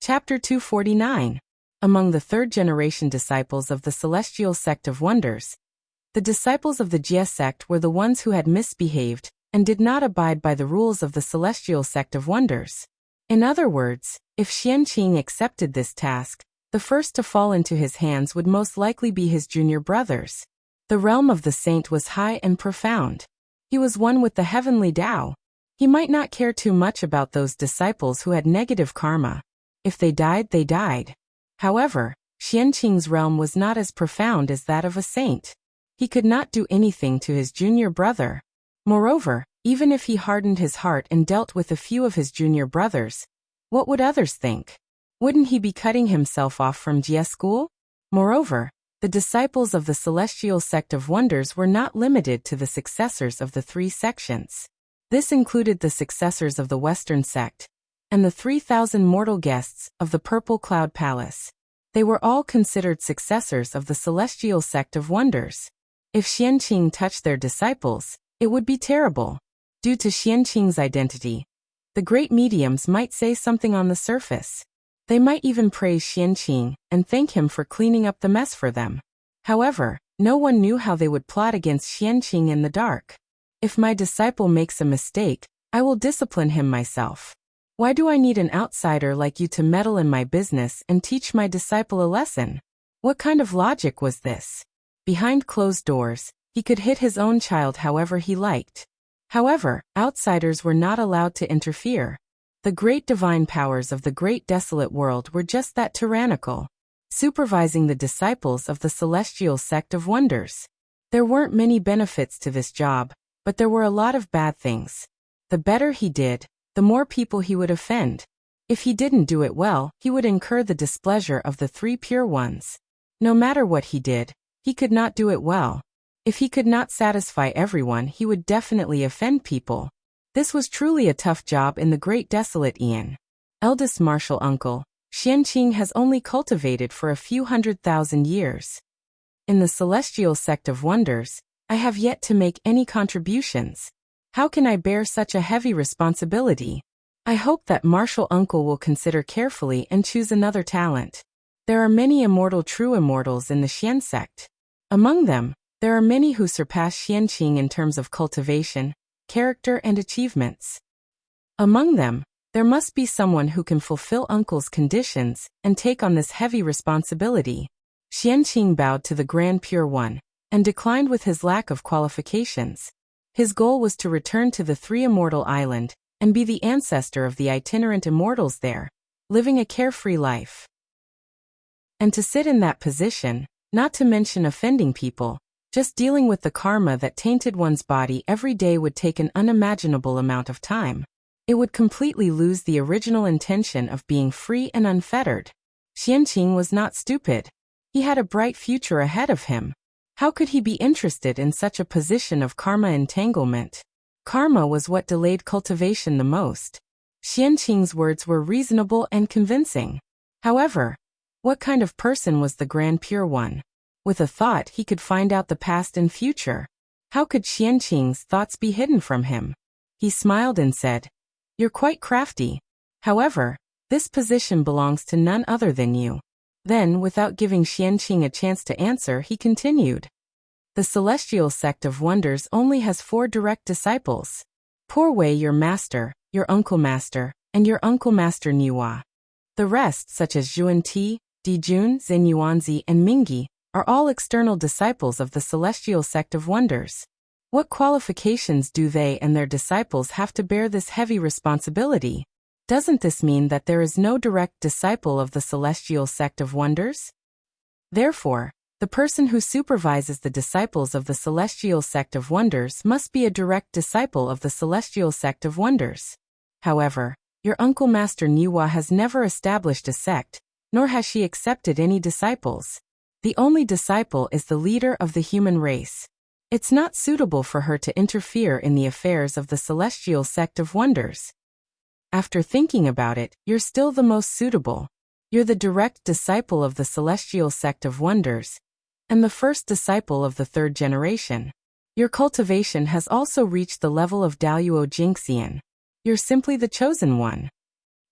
Chapter 249. Among the third-generation disciples of the celestial sect of wonders, the disciples of the Jia sect were the ones who had misbehaved and did not abide by the rules of the celestial sect of wonders. In other words, if Xianqing accepted this task, the first to fall into his hands would most likely be his junior brothers. The realm of the saint was high and profound. He was one with the heavenly Tao. He might not care too much about those disciples who had negative karma. If they died, they died. However, Xianqing's realm was not as profound as that of a saint. He could not do anything to his junior brother. Moreover, even if he hardened his heart and dealt with a few of his junior brothers, what would others think? Wouldn't he be cutting himself off from Jia school? Moreover, the disciples of the celestial sect of wonders were not limited to the successors of the three sections. This included the successors of the Western sect and the 3,000 mortal guests of the Purple Cloud Palace. They were all considered successors of the celestial sect of wonders. If Xianqing touched their disciples, it would be terrible. Due to Xianqing's identity, the great mediums might say something on the surface. They might even praise Xianqing and thank him for cleaning up the mess for them. However, no one knew how they would plot against Xianqing in the dark. If my disciple makes a mistake, I will discipline him myself. Why do I need an outsider like you to meddle in my business and teach my disciple a lesson? What kind of logic was this? Behind closed doors, he could hit his own child however he liked. However, outsiders were not allowed to interfere. The great divine powers of the great desolate world were just that tyrannical, supervising the disciples of the celestial sect of wonders. There weren't many benefits to this job, but there were a lot of bad things. The better he did, the more people he would offend. If he didn't do it well, he would incur the displeasure of the three pure ones. No matter what he did, he could not do it well. If he could not satisfy everyone, he would definitely offend people. This was truly a tough job in the great desolate Aeon. Eldest martial uncle, Xianqing has only cultivated for a few 100,000 years. In the celestial sect of wonders, I have yet to make any contributions. How can I bear such a heavy responsibility? I hope that martial uncle will consider carefully and choose another talent. There are many immortal true immortals in the Xian sect. Among them, there are many who surpass Xianqing in terms of cultivation, character and achievements. Among them, there must be someone who can fulfill uncle's conditions and take on this heavy responsibility. Xianqing bowed to the Grand Pure One and declined with his lack of qualifications. His goal was to return to the Three Immortal Island and be the ancestor of the itinerant immortals there, living a carefree life. And to sit in that position, not to mention offending people, just dealing with the karma that tainted one's body every day would take an unimaginable amount of time. It would completely lose the original intention of being free and unfettered. Xianqing was not stupid. He had a bright future ahead of him. How could he be interested in such a position of karma entanglement? Karma was what delayed cultivation the most. Xianqing's words were reasonable and convincing. However, what kind of person was the Grand Pure One? With a thought he could find out the past and future. How could Xianqing's thoughts be hidden from him? He smiled and said, "You're quite crafty. However, this position belongs to none other than you." Then, without giving Xianqing a chance to answer, he continued. The celestial sect of wonders only has 4 direct disciples. Poor Wei your master, your uncle master, and your uncle master Niwa. The rest, such as Zhuan-Ti, Dijun, Zenyuanzi, and Mingyi, are all external disciples of the celestial sect of wonders. What qualifications do they and their disciples have to bear this heavy responsibility? Doesn't this mean that there is no direct disciple of the celestial sect of wonders? Therefore, the person who supervises the disciples of the celestial sect of wonders must be a direct disciple of the celestial sect of wonders. However, your uncle Master Niwa has never established a sect, nor has she accepted any disciples. The only disciple is the leader of the human race. It's not suitable for her to interfere in the affairs of the celestial sect of wonders. After thinking about it, you're still the most suitable. You're the direct disciple of the celestial sect of wonders, and the first disciple of the third generation. Your cultivation has also reached the level of Daluo Jinxian. You're simply the chosen one.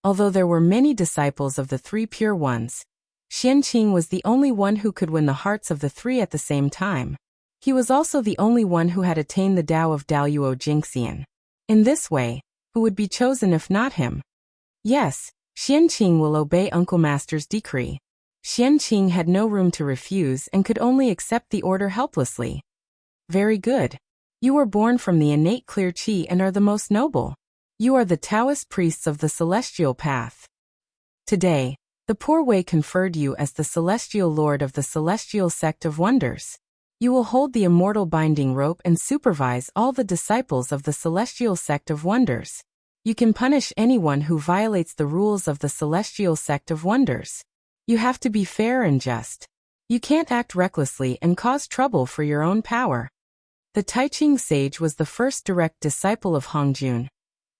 Although there were many disciples of the three pure ones, Xianqing was the only one who could win the hearts of the three at the same time. He was also the only one who had attained the Tao of Daluo Jingxian. In this way, who would be chosen if not him? Yes, Xianqing will obey Uncle Master's decree. Xianqing had no room to refuse and could only accept the order helplessly. Very good. You were born from the innate clear qi and are the most noble. You are the Taoist priests of the celestial path. Today, the Poor Way conferred you as the celestial lord of the celestial sect of wonders. You will hold the immortal binding rope and supervise all the disciples of the celestial sect of wonders. You can punish anyone who violates the rules of the celestial sect of wonders. You have to be fair and just. You can't act recklessly and cause trouble for your own power. The Taiching sage was the first direct disciple of Hongjun,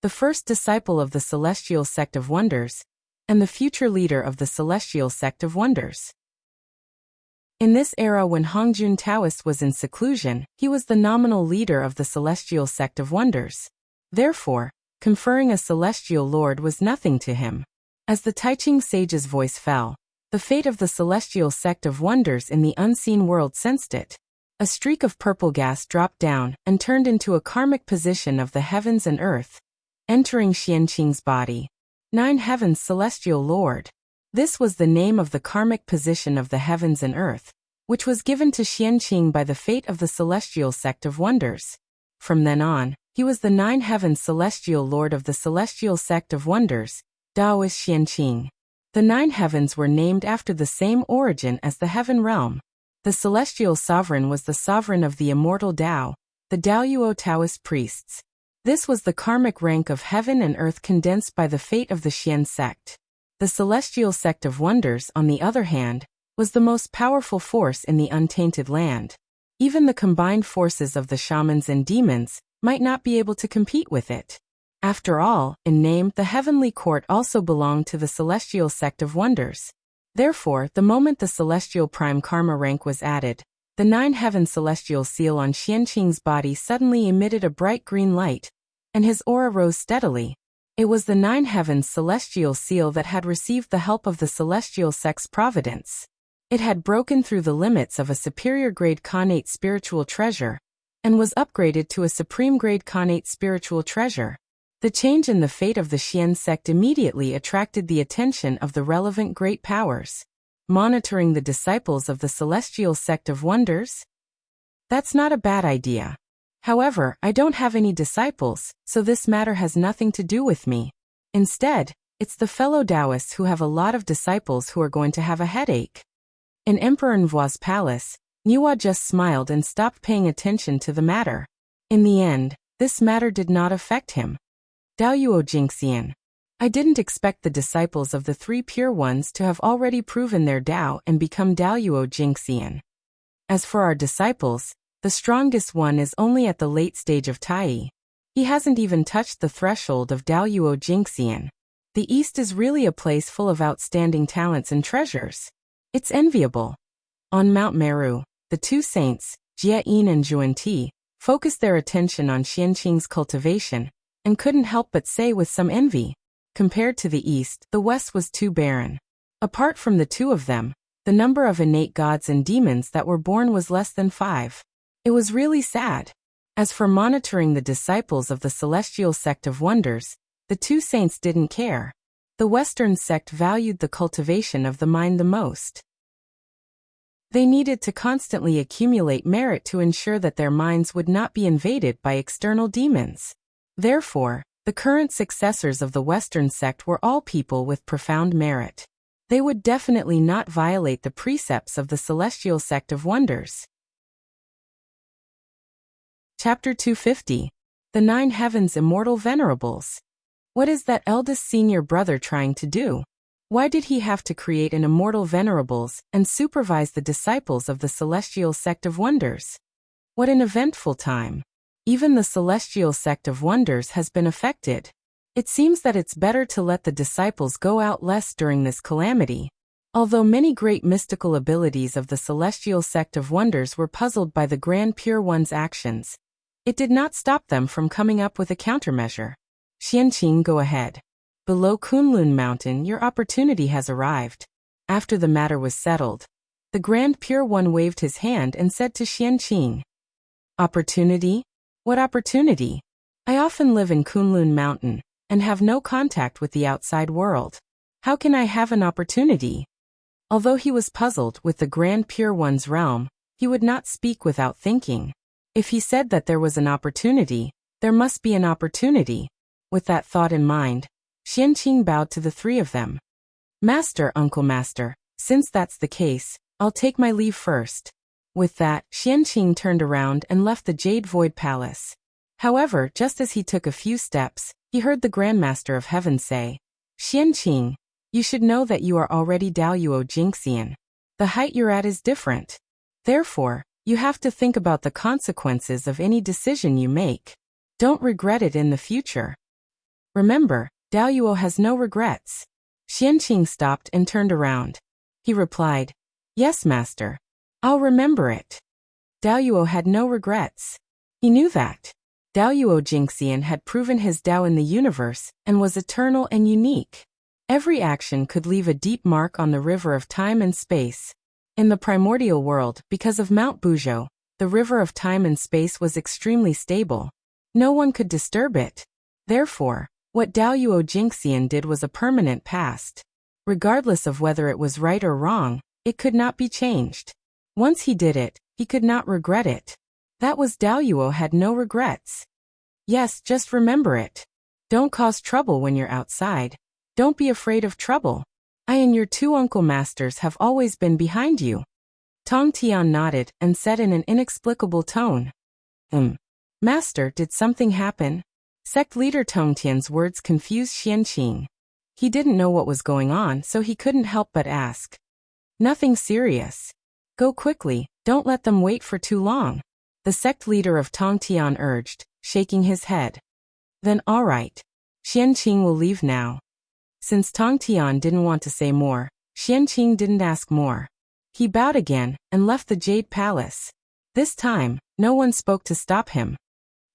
the first disciple of the celestial sect of wonders, and the future leader of the celestial sect of wonders. In this era when Hongjun Taoist was in seclusion, he was the nominal leader of the celestial sect of wonders. Therefore, conferring a celestial lord was nothing to him. As the Taiching sage's voice fell, the fate of the celestial sect of wonders in the unseen world sensed it. A streak of purple gas dropped down and turned into a karmic position of the heavens and earth, entering Xianqing's body. 9 Heavens Celestial Lord. This was the name of the karmic position of the heavens and earth, which was given to Xianqing by the fate of the celestial sect of wonders. From then on, he was the 9 Heavens Celestial Lord of the celestial sect of wonders, Daoist Xianqing. The 9 heavens were named after the same origin as the heaven realm. The celestial sovereign was the sovereign of the immortal Tao, the Daoyuo Taoist priests. This was the karmic rank of heaven and earth condensed by the fate of the Xian sect. The celestial sect of wonders, on the other hand, was the most powerful force in the untainted land. Even the combined forces of the shamans and demons might not be able to compete with it. After all, in name, the heavenly court also belonged to the celestial sect of wonders. Therefore, the moment the celestial prime karma rank was added, the 9 heaven celestial seal on Xianqing's body suddenly emitted a bright green light, and his aura rose steadily. It was the 9 heavens celestial seal that had received the help of the celestial sect's providence. It had broken through the limits of a superior grade connate spiritual treasure, and was upgraded to a supreme grade connate spiritual treasure. The change in the fate of the Xian sect immediately attracted the attention of the relevant great powers. Monitoring the disciples of the celestial sect of wonders? That's not a bad idea. However, I don't have any disciples, so this matter has nothing to do with me. Instead, it's the fellow Taoists who have a lot of disciples who are going to have a headache. In Emperor Nvua's palace, Niwa just smiled and stopped paying attention to the matter. In the end, this matter did not affect him. Daoyuo Jingxian. I didn't expect the disciples of the three pure ones to have already proven their Dao and become Daoyuo Jingxian. As for our disciples, the strongest one is only at the late stage of Tai. He hasn't even touched the threshold of Daoyuo Jingxian. The East is really a place full of outstanding talents and treasures. It's enviable. On Mount Meru, the two saints, Jie Yin and Zhuan focused their attention on Xianqing's cultivation, and couldn't help but say with some envy, compared to the East, the West was too barren. Apart from the two of them, the number of innate gods and demons that were born was less than 5. It was really sad. As for monitoring the disciples of the celestial sect of wonders, the two saints didn't care. The Western sect valued the cultivation of the mind the most. They needed to constantly accumulate merit to ensure that their minds would not be invaded by external demons. Therefore, the current successors of the Western sect were all people with profound merit. They would definitely not violate the precepts of the celestial sect of wonders. Chapter 250. The 9 Heavens Immortal Venerables. What is that eldest senior brother trying to do? Why did he have to create an immortal venerables and supervise the disciples of the celestial sect of wonders? What an eventful time. Even the celestial sect of wonders has been affected. It seems that it's better to let the disciples go out less during this calamity. Although many great mystical abilities of the celestial sect of wonders were puzzled by the Grand Pure One's actions, it did not stop them from coming up with a countermeasure. Xianqing, go ahead. Below Kunlun Mountain your opportunity has arrived. After the matter was settled, the Grand Pure One waved his hand and said to Xianqing, Opportunity? What opportunity? I often live in Kunlun Mountain and have no contact with the outside world. How can I have an opportunity? Although he was puzzled with the Grand Pure One's realm, he would not speak without thinking. If he said that there was an opportunity, there must be an opportunity. With that thought in mind, Xianqing bowed to the three of them. Master, Uncle Master, since that's the case, I'll take my leave first. With that, Xianqing turned around and left the Jade Void Palace. However, just as he took a few steps, he heard the Grandmaster of Heaven say, Xianqing, you should know that you are already Daoyuo Jingxian. The height you're at is different. Therefore, you have to think about the consequences of any decision you make. Don't regret it in the future. Remember, Daoyuo has no regrets. Xianqing stopped and turned around. He replied, Yes, Master. I'll remember it. Daoyuo had no regrets. He knew that. Daoyuo Jingxian had proven his Dao in the universe and was eternal and unique. Every action could leave a deep mark on the river of time and space. In the primordial world, because of Mount Buzhou, the river of time and space was extremely stable. No one could disturb it. Therefore, what Daoyuo Jingxian did was a permanent past. Regardless of whether it was right or wrong, it could not be changed. Once he did it, he could not regret it. That was Daoyuo had no regrets. Yes, just remember it. Don't cause trouble when you're outside. Don't be afraid of trouble. I and your two uncle masters have always been behind you. Tong Tian nodded and said in an inexplicable tone. Master, did something happen? Sect leader Tong Tian's words confused Xianqing. He didn't know what was going on, so he couldn't help but ask. Nothing serious. Go quickly, don't let them wait for too long. The sect leader of Tong Tian urged, shaking his head. Then all right. Xianqing will leave now. Since Tong Tian didn't want to say more, Xianqing didn't ask more. He bowed again and left the Jade Palace. This time, no one spoke to stop him.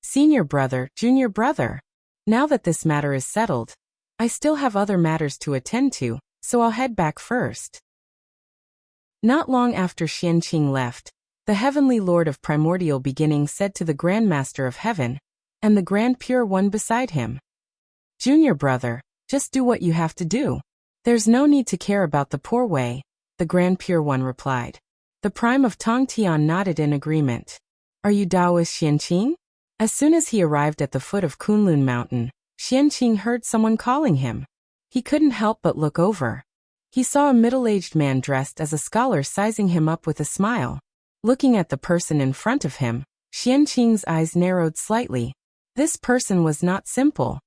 Senior brother, junior brother. Now that this matter is settled, I still have other matters to attend to, so I'll head back first. Not long after Xianqing left, the Heavenly Lord of Primordial Beginning said to the Grand Master of Heaven, and the Grand Pure One beside him, Junior brother, just do what you have to do. There's no need to care about the poor way, the Grand Pure One replied. The Prime of Tong Tian nodded in agreement. Are you Taoist Xianqing? As soon as he arrived at the foot of Kunlun Mountain, Xianqing heard someone calling him. He couldn't help but look over. He saw a middle-aged man dressed as a scholar sizing him up with a smile. Looking at the person in front of him, Xianqing's eyes narrowed slightly. This person was not simple.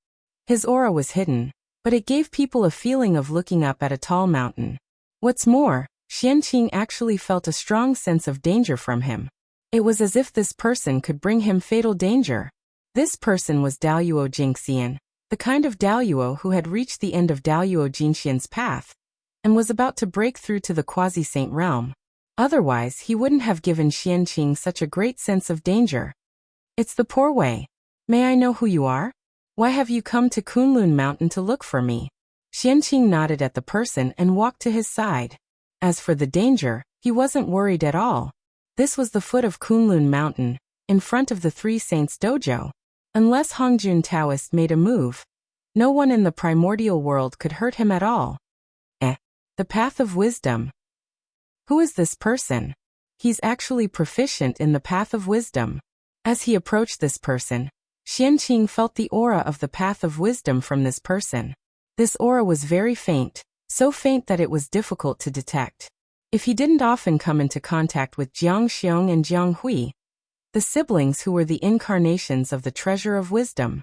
His aura was hidden, but it gave people a feeling of looking up at a tall mountain. What's more, Xianqing actually felt a strong sense of danger from him. It was as if this person could bring him fatal danger. This person was Daoyuo Jingxian, the kind of Daoyuo who had reached the end of Daoyuo Jingxian's path, and was about to break through to the quasi-saint realm. Otherwise, he wouldn't have given Xianqing such a great sense of danger. It's the poor way. May I know who you are? Why have you come to Kunlun Mountain to look for me? Xianqing nodded at the person and walked to his side. As for the danger, he wasn't worried at all. This was the foot of Kunlun Mountain, in front of the Three Saints Dojo. Unless Hongjun Taoist made a move, no one in the primordial world could hurt him at all. The path of wisdom. Who is this person? He's actually proficient in the path of wisdom. As he approached this person, Xianqing felt the aura of the path of wisdom from this person. This aura was very faint, so faint that it was difficult to detect. If he didn't often come into contact with Jiang Xiong and Jiang Hui, the siblings who were the incarnations of the treasure of wisdom,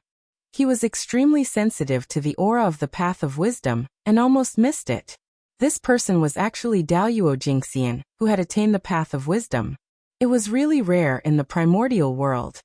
he was extremely sensitive to the aura of the path of wisdom and almost missed it. This person was actually Daoyuo Jingxian, who had attained the path of wisdom. It was really rare in the primordial world.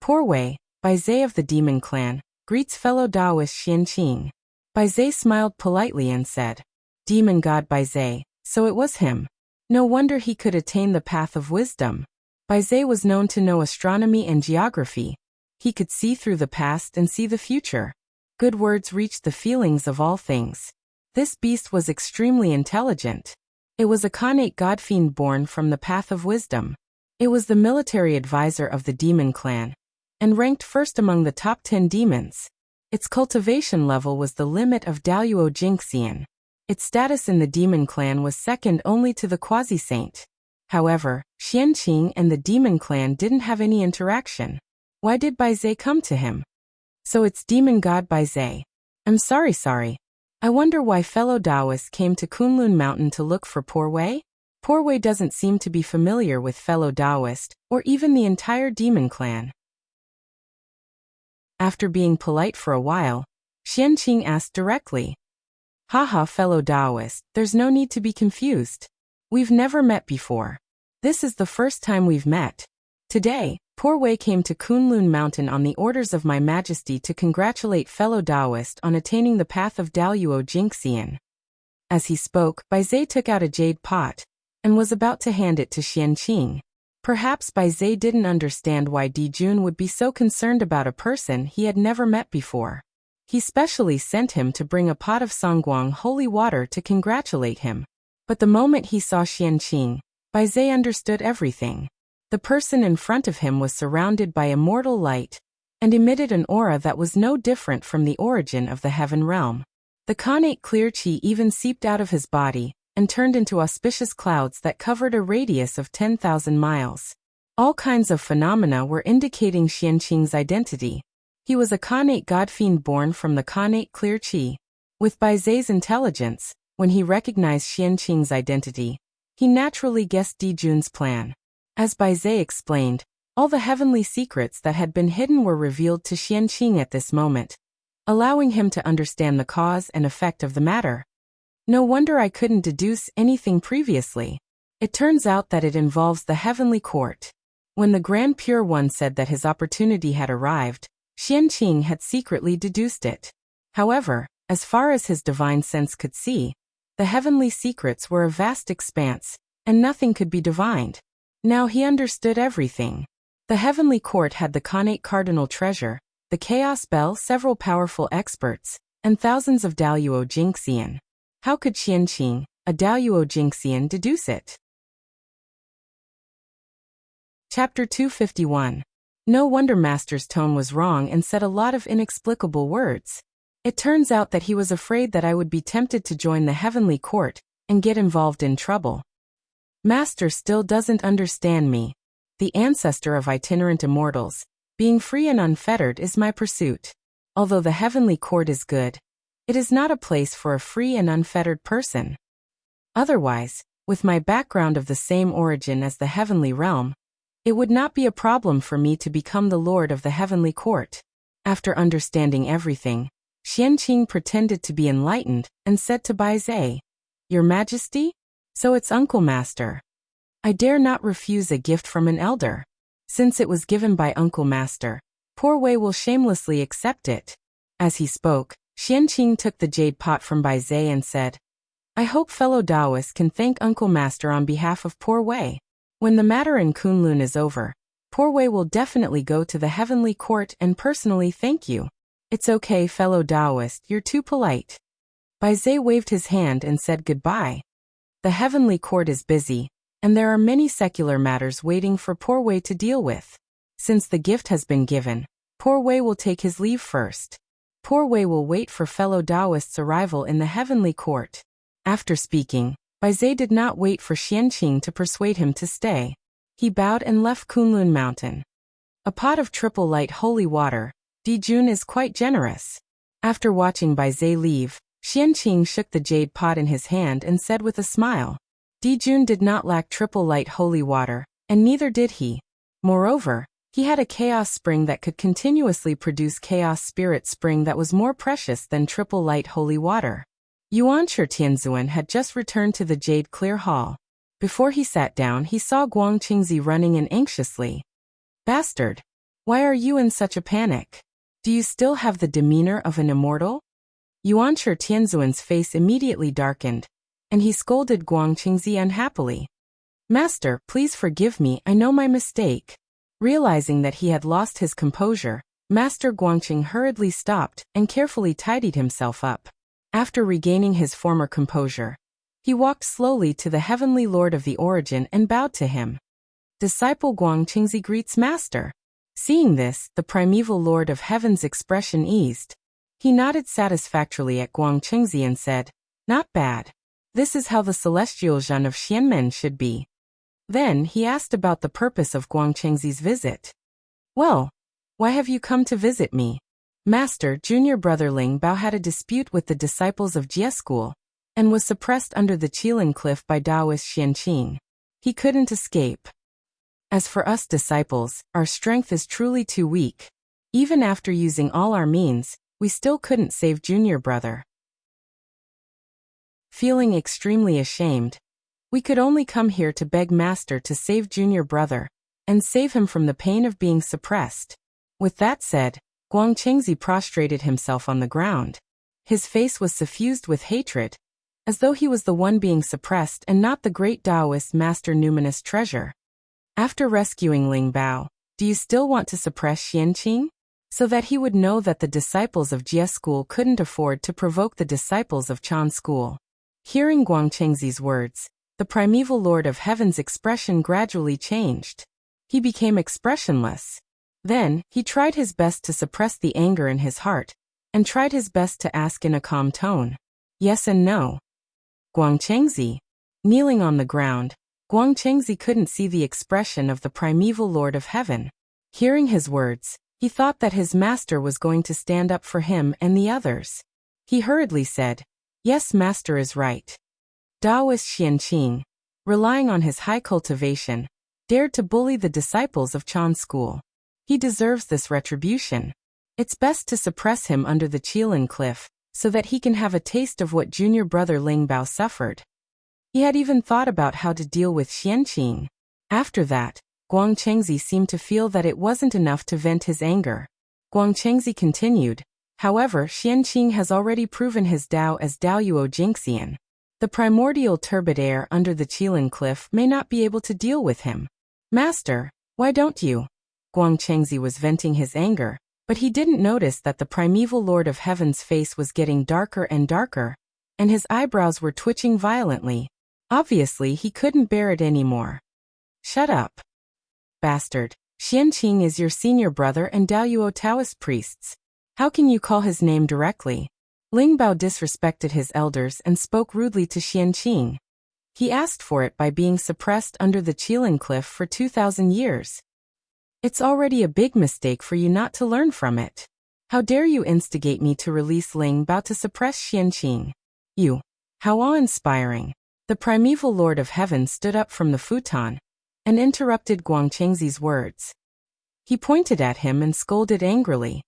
Poor Wei, Baizhe of the Demon Clan, greets fellow Taoist Xianqing. Baizhe smiled politely and said, Demon God Baizhe, so it was him. No wonder he could attain the path of wisdom. Baizhe was known to know astronomy and geography. He could see through the past and see the future. Good words reach the feelings of all things. This beast was extremely intelligent. It was a Khanate godfiend born from the path of wisdom. It was the military advisor of the demon clan, and ranked first among the top 10 demons. Its cultivation level was the limit of Daluo Jinxian. Its status in the demon clan was second only to the quasi-saint. However, Xianqing and the demon clan didn't have any interaction. Why did Baizhe come to him? So it's demon god Baizhe. I'm sorry. I wonder why fellow Taoists came to Kunlun Mountain to look for Poor Wei? Poor Wei doesn't seem to be familiar with fellow Taoist, or even the entire demon clan. After being polite for a while, Xianqing asked directly. Haha, fellow Taoist, there's no need to be confused. We've never met before. This is the first time we've met. Today, Poor Wei came to Kunlun Mountain on the orders of My Majesty to congratulate fellow Taoist on attaining the path of Daluo Jinxian. As he spoke, Baizhe took out a jade pot, and was about to hand it to Xianqing. Perhaps Baizhe didn't understand why Dijun would be so concerned about a person he had never met before. He specially sent him to bring a pot of Songguang holy water to congratulate him. But the moment he saw Xianqing, Baizhe understood everything. The person in front of him was surrounded by immortal light, and emitted an aura that was no different from the origin of the heaven realm. The Khanate clear qi even seeped out of his body, and turned into auspicious clouds that covered a radius of 10,000 miles. All kinds of phenomena were indicating Xianqing's identity. He was a Khanate godfiend born from the Khanate clear qi. With Baizhe's intelligence, when he recognized Xianqing's identity, he naturally guessed Dijun's plan. As Baizhe explained, all the heavenly secrets that had been hidden were revealed to Xianqing at this moment, allowing him to understand the cause and effect of the matter. No wonder I couldn't deduce anything previously. It turns out that it involves the heavenly court. When the Grand Pure One said that his opportunity had arrived, Xianqing had secretly deduced it. However, as far as his divine sense could see, the heavenly secrets were a vast expanse, and nothing could be divined. Now he understood everything. The heavenly court had the Khanate cardinal treasure, the chaos bell, several powerful experts, and thousands of Daluo Jinxian. How could Xianqing, a Daluo Jinxian, deduce it? Chapter 251. No wonder Master's tone was wrong and said a lot of inexplicable words. It turns out that he was afraid that I would be tempted to join the heavenly court and get involved in trouble. Master still doesn't understand me. The ancestor of itinerant immortals, being free and unfettered is my pursuit. Although the heavenly court is good, it is not a place for a free and unfettered person. Otherwise, with my background of the same origin as the heavenly realm, it would not be a problem for me to become the lord of the heavenly court. After understanding everything, Xianqing pretended to be enlightened and said to Baizhe, Your Majesty? So it's Uncle Master. I dare not refuse a gift from an elder. Since it was given by Uncle Master, Poor Wei will shamelessly accept it. As he spoke, Xianqing took the jade pot from Baizhe and said, I hope fellow Taoists can thank Uncle Master on behalf of Poor Wei. When the matter in Kunlun is over, Poor Wei will definitely go to the heavenly court and personally thank you. It's okay, fellow Taoist, you're too polite. Baizhe waved his hand and said goodbye. The heavenly court is busy, and there are many secular matters waiting for Poor Wei to deal with. Since the gift has been given, Poor Wei will take his leave first. Poor Wei will wait for fellow Taoists' arrival in the heavenly court. After speaking, Baizhe did not wait for Xianqing to persuade him to stay. He bowed and left Kunlun Mountain. A pot of triple light holy water, Dijun is quite generous. After watching Baizhe leave, Xianqing shook the jade pot in his hand and said with a smile, Dijun did not lack triple light holy water, and neither did he. Moreover, he had a chaos spring that could continuously produce chaos spirit spring that was more precious than triple light holy water. Yuanshi Tianzuan had just returned to the Jade Clear Hall. Before he sat down, he saw Guang Qingzi running in anxiously. Bastard! Why are you in such a panic? Do you still have the demeanor of an immortal? Yuanshi Tianzuan's face immediately darkened, and he scolded Guang Qingzi unhappily. Master, please forgive me, I know my mistake. Realizing that he had lost his composure, Master Guangqing hurriedly stopped and carefully tidied himself up. After regaining his former composure, he walked slowly to the heavenly lord of the origin and bowed to him. Disciple Guangqingzi greets Master. Seeing this, the primeval lord of heaven's expression eased. He nodded satisfactorily at Guangqingzi and said, "Not bad. This is how the celestial Zhen of Xianmen should be." Then he asked about the purpose of Guangqingzi's visit. "Well, why have you come to visit me?" Master, junior brother Ling Bao had a dispute with the disciples of Jie school, and was suppressed under the Qilin cliff by Taoist Xianqing. He couldn't escape. As for us disciples, our strength is truly too weak. Even after using all our means, we still couldn't save junior brother. Feeling extremely ashamed, we could only come here to beg Master to save junior brother, and save him from the pain of being suppressed. With that said, Guangqingzi prostrated himself on the ground. His face was suffused with hatred, as though he was the one being suppressed and not the great Taoist Master Numinous Treasure. After rescuing Ling Bao, do you still want to suppress Xianqing? So that he would know that the disciples of Jie school couldn't afford to provoke the disciples of Chan school. Hearing Guangqingzi's words, the primeval lord of heaven's expression gradually changed. He became expressionless. Then, he tried his best to suppress the anger in his heart, and tried his best to ask in a calm tone. Yes and no. Guangqingzi. Kneeling on the ground, Guangqingzi couldn't see the expression of the primeval lord of heaven. Hearing his words, he thought that his master was going to stand up for him and the others. He hurriedly said, "Yes, Master is right." Taoist Xianqing, relying on his high cultivation, dared to bully the disciples of Chan school. He deserves this retribution. It's best to suppress him under the Qilin cliff, so that he can have a taste of what junior brother Ling Bao suffered. He had even thought about how to deal with Xianqing. After that, Guangqingzi seemed to feel that it wasn't enough to vent his anger. Guangqingzi continued, "However, Xianqing has already proven his Dao as Daoyuo Jingxian. The primordial turbid air under the Qilin cliff may not be able to deal with him. Master, why don't you?" Guangqingzi was venting his anger, but he didn't notice that the primeval lord of heaven's face was getting darker and darker, and his eyebrows were twitching violently. Obviously, he couldn't bear it anymore. "Shut up, bastard. Xianqing is your senior brother and Daoyuo Taoist priests. How can you call his name directly?" Ling Bao disrespected his elders and spoke rudely to Xianqing. He asked for it by being suppressed under the Qilin cliff for 2,000 years. It's already a big mistake for you not to learn from it. How dare you instigate me to release Ling Bao to suppress Xianqing? You. How awe-inspiring. The primeval lord of heaven stood up from the futon and interrupted Guangqingzi's words. He pointed at him and scolded angrily.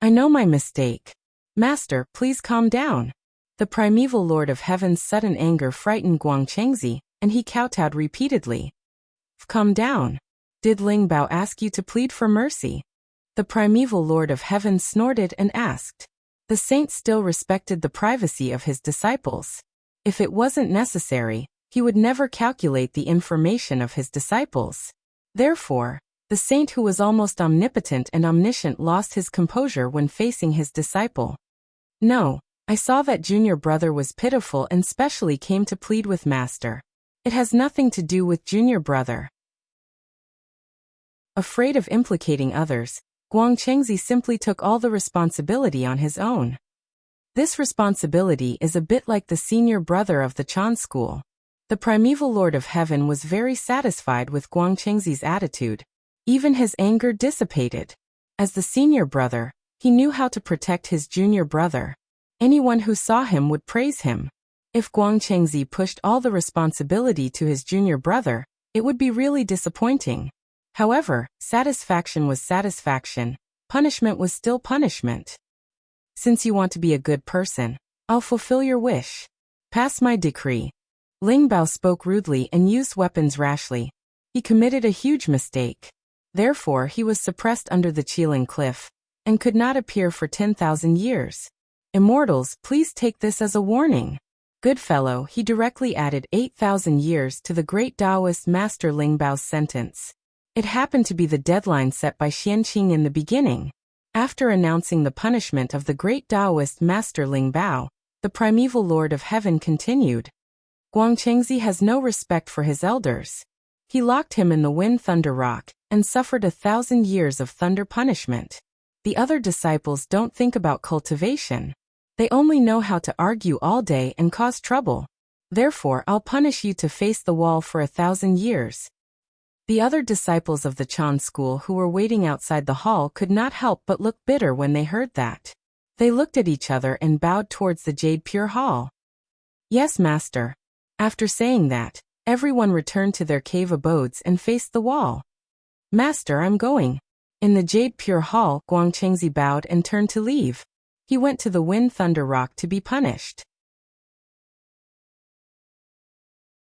"I know my mistake. Master, please calm down." The primeval lord of heaven's sudden anger frightened Guangqingzi, and he kowtowed repeatedly. "Calm down. Did Ling Bao ask you to plead for mercy?" The primeval lord of heaven snorted and asked. The saint still respected the privacy of his disciples. If it wasn't necessary, he would never calculate the information of his disciples. Therefore, the saint who was almost omnipotent and omniscient lost his composure when facing his disciple. "No, I saw that junior brother was pitiful and specially came to plead with Master. It has nothing to do with junior brother." Afraid of implicating others, Guangqingzi simply took all the responsibility on his own. This responsibility is a bit like the senior brother of the Chan school. The primeval lord of heaven was very satisfied with Guangqingzi's attitude. Even his anger dissipated. As the senior brother, he knew how to protect his junior brother. Anyone who saw him would praise him. If Guangqingzi pushed all the responsibility to his junior brother, it would be really disappointing. However, satisfaction was satisfaction, punishment was still punishment. "Since you want to be a good person, I'll fulfill your wish. Pass my decree." Ling Bao spoke rudely and used weapons rashly. He committed a huge mistake. Therefore, he was suppressed under the Qilin cliff, and could not appear for 10,000 years. Immortals, please take this as a warning. Good fellow, he directly added 8,000 years to the great Taoist master Ling Bao's sentence. It happened to be the deadline set by Xianqing in the beginning. After announcing the punishment of the great Taoist master Ling Bao, the primeval Lord of Heaven continued. Guangchengzi has no respect for his elders. He locked him in the wind thunder rock and suffered 1,000 years of thunder punishment. The other disciples don't think about cultivation. They only know how to argue all day and cause trouble. Therefore, I'll punish you to face the wall for 1,000 years. The other disciples of the Chan school who were waiting outside the hall could not help but look bitter when they heard that. They looked at each other and bowed towards the Jade Pure Hall. Yes, master. After saying that, everyone returned to their cave abodes and faced the wall. Master, I'm going. In the Jade Pure Hall, Guangchengzi bowed and turned to leave. He went to the Wind Thunder Rock to be punished.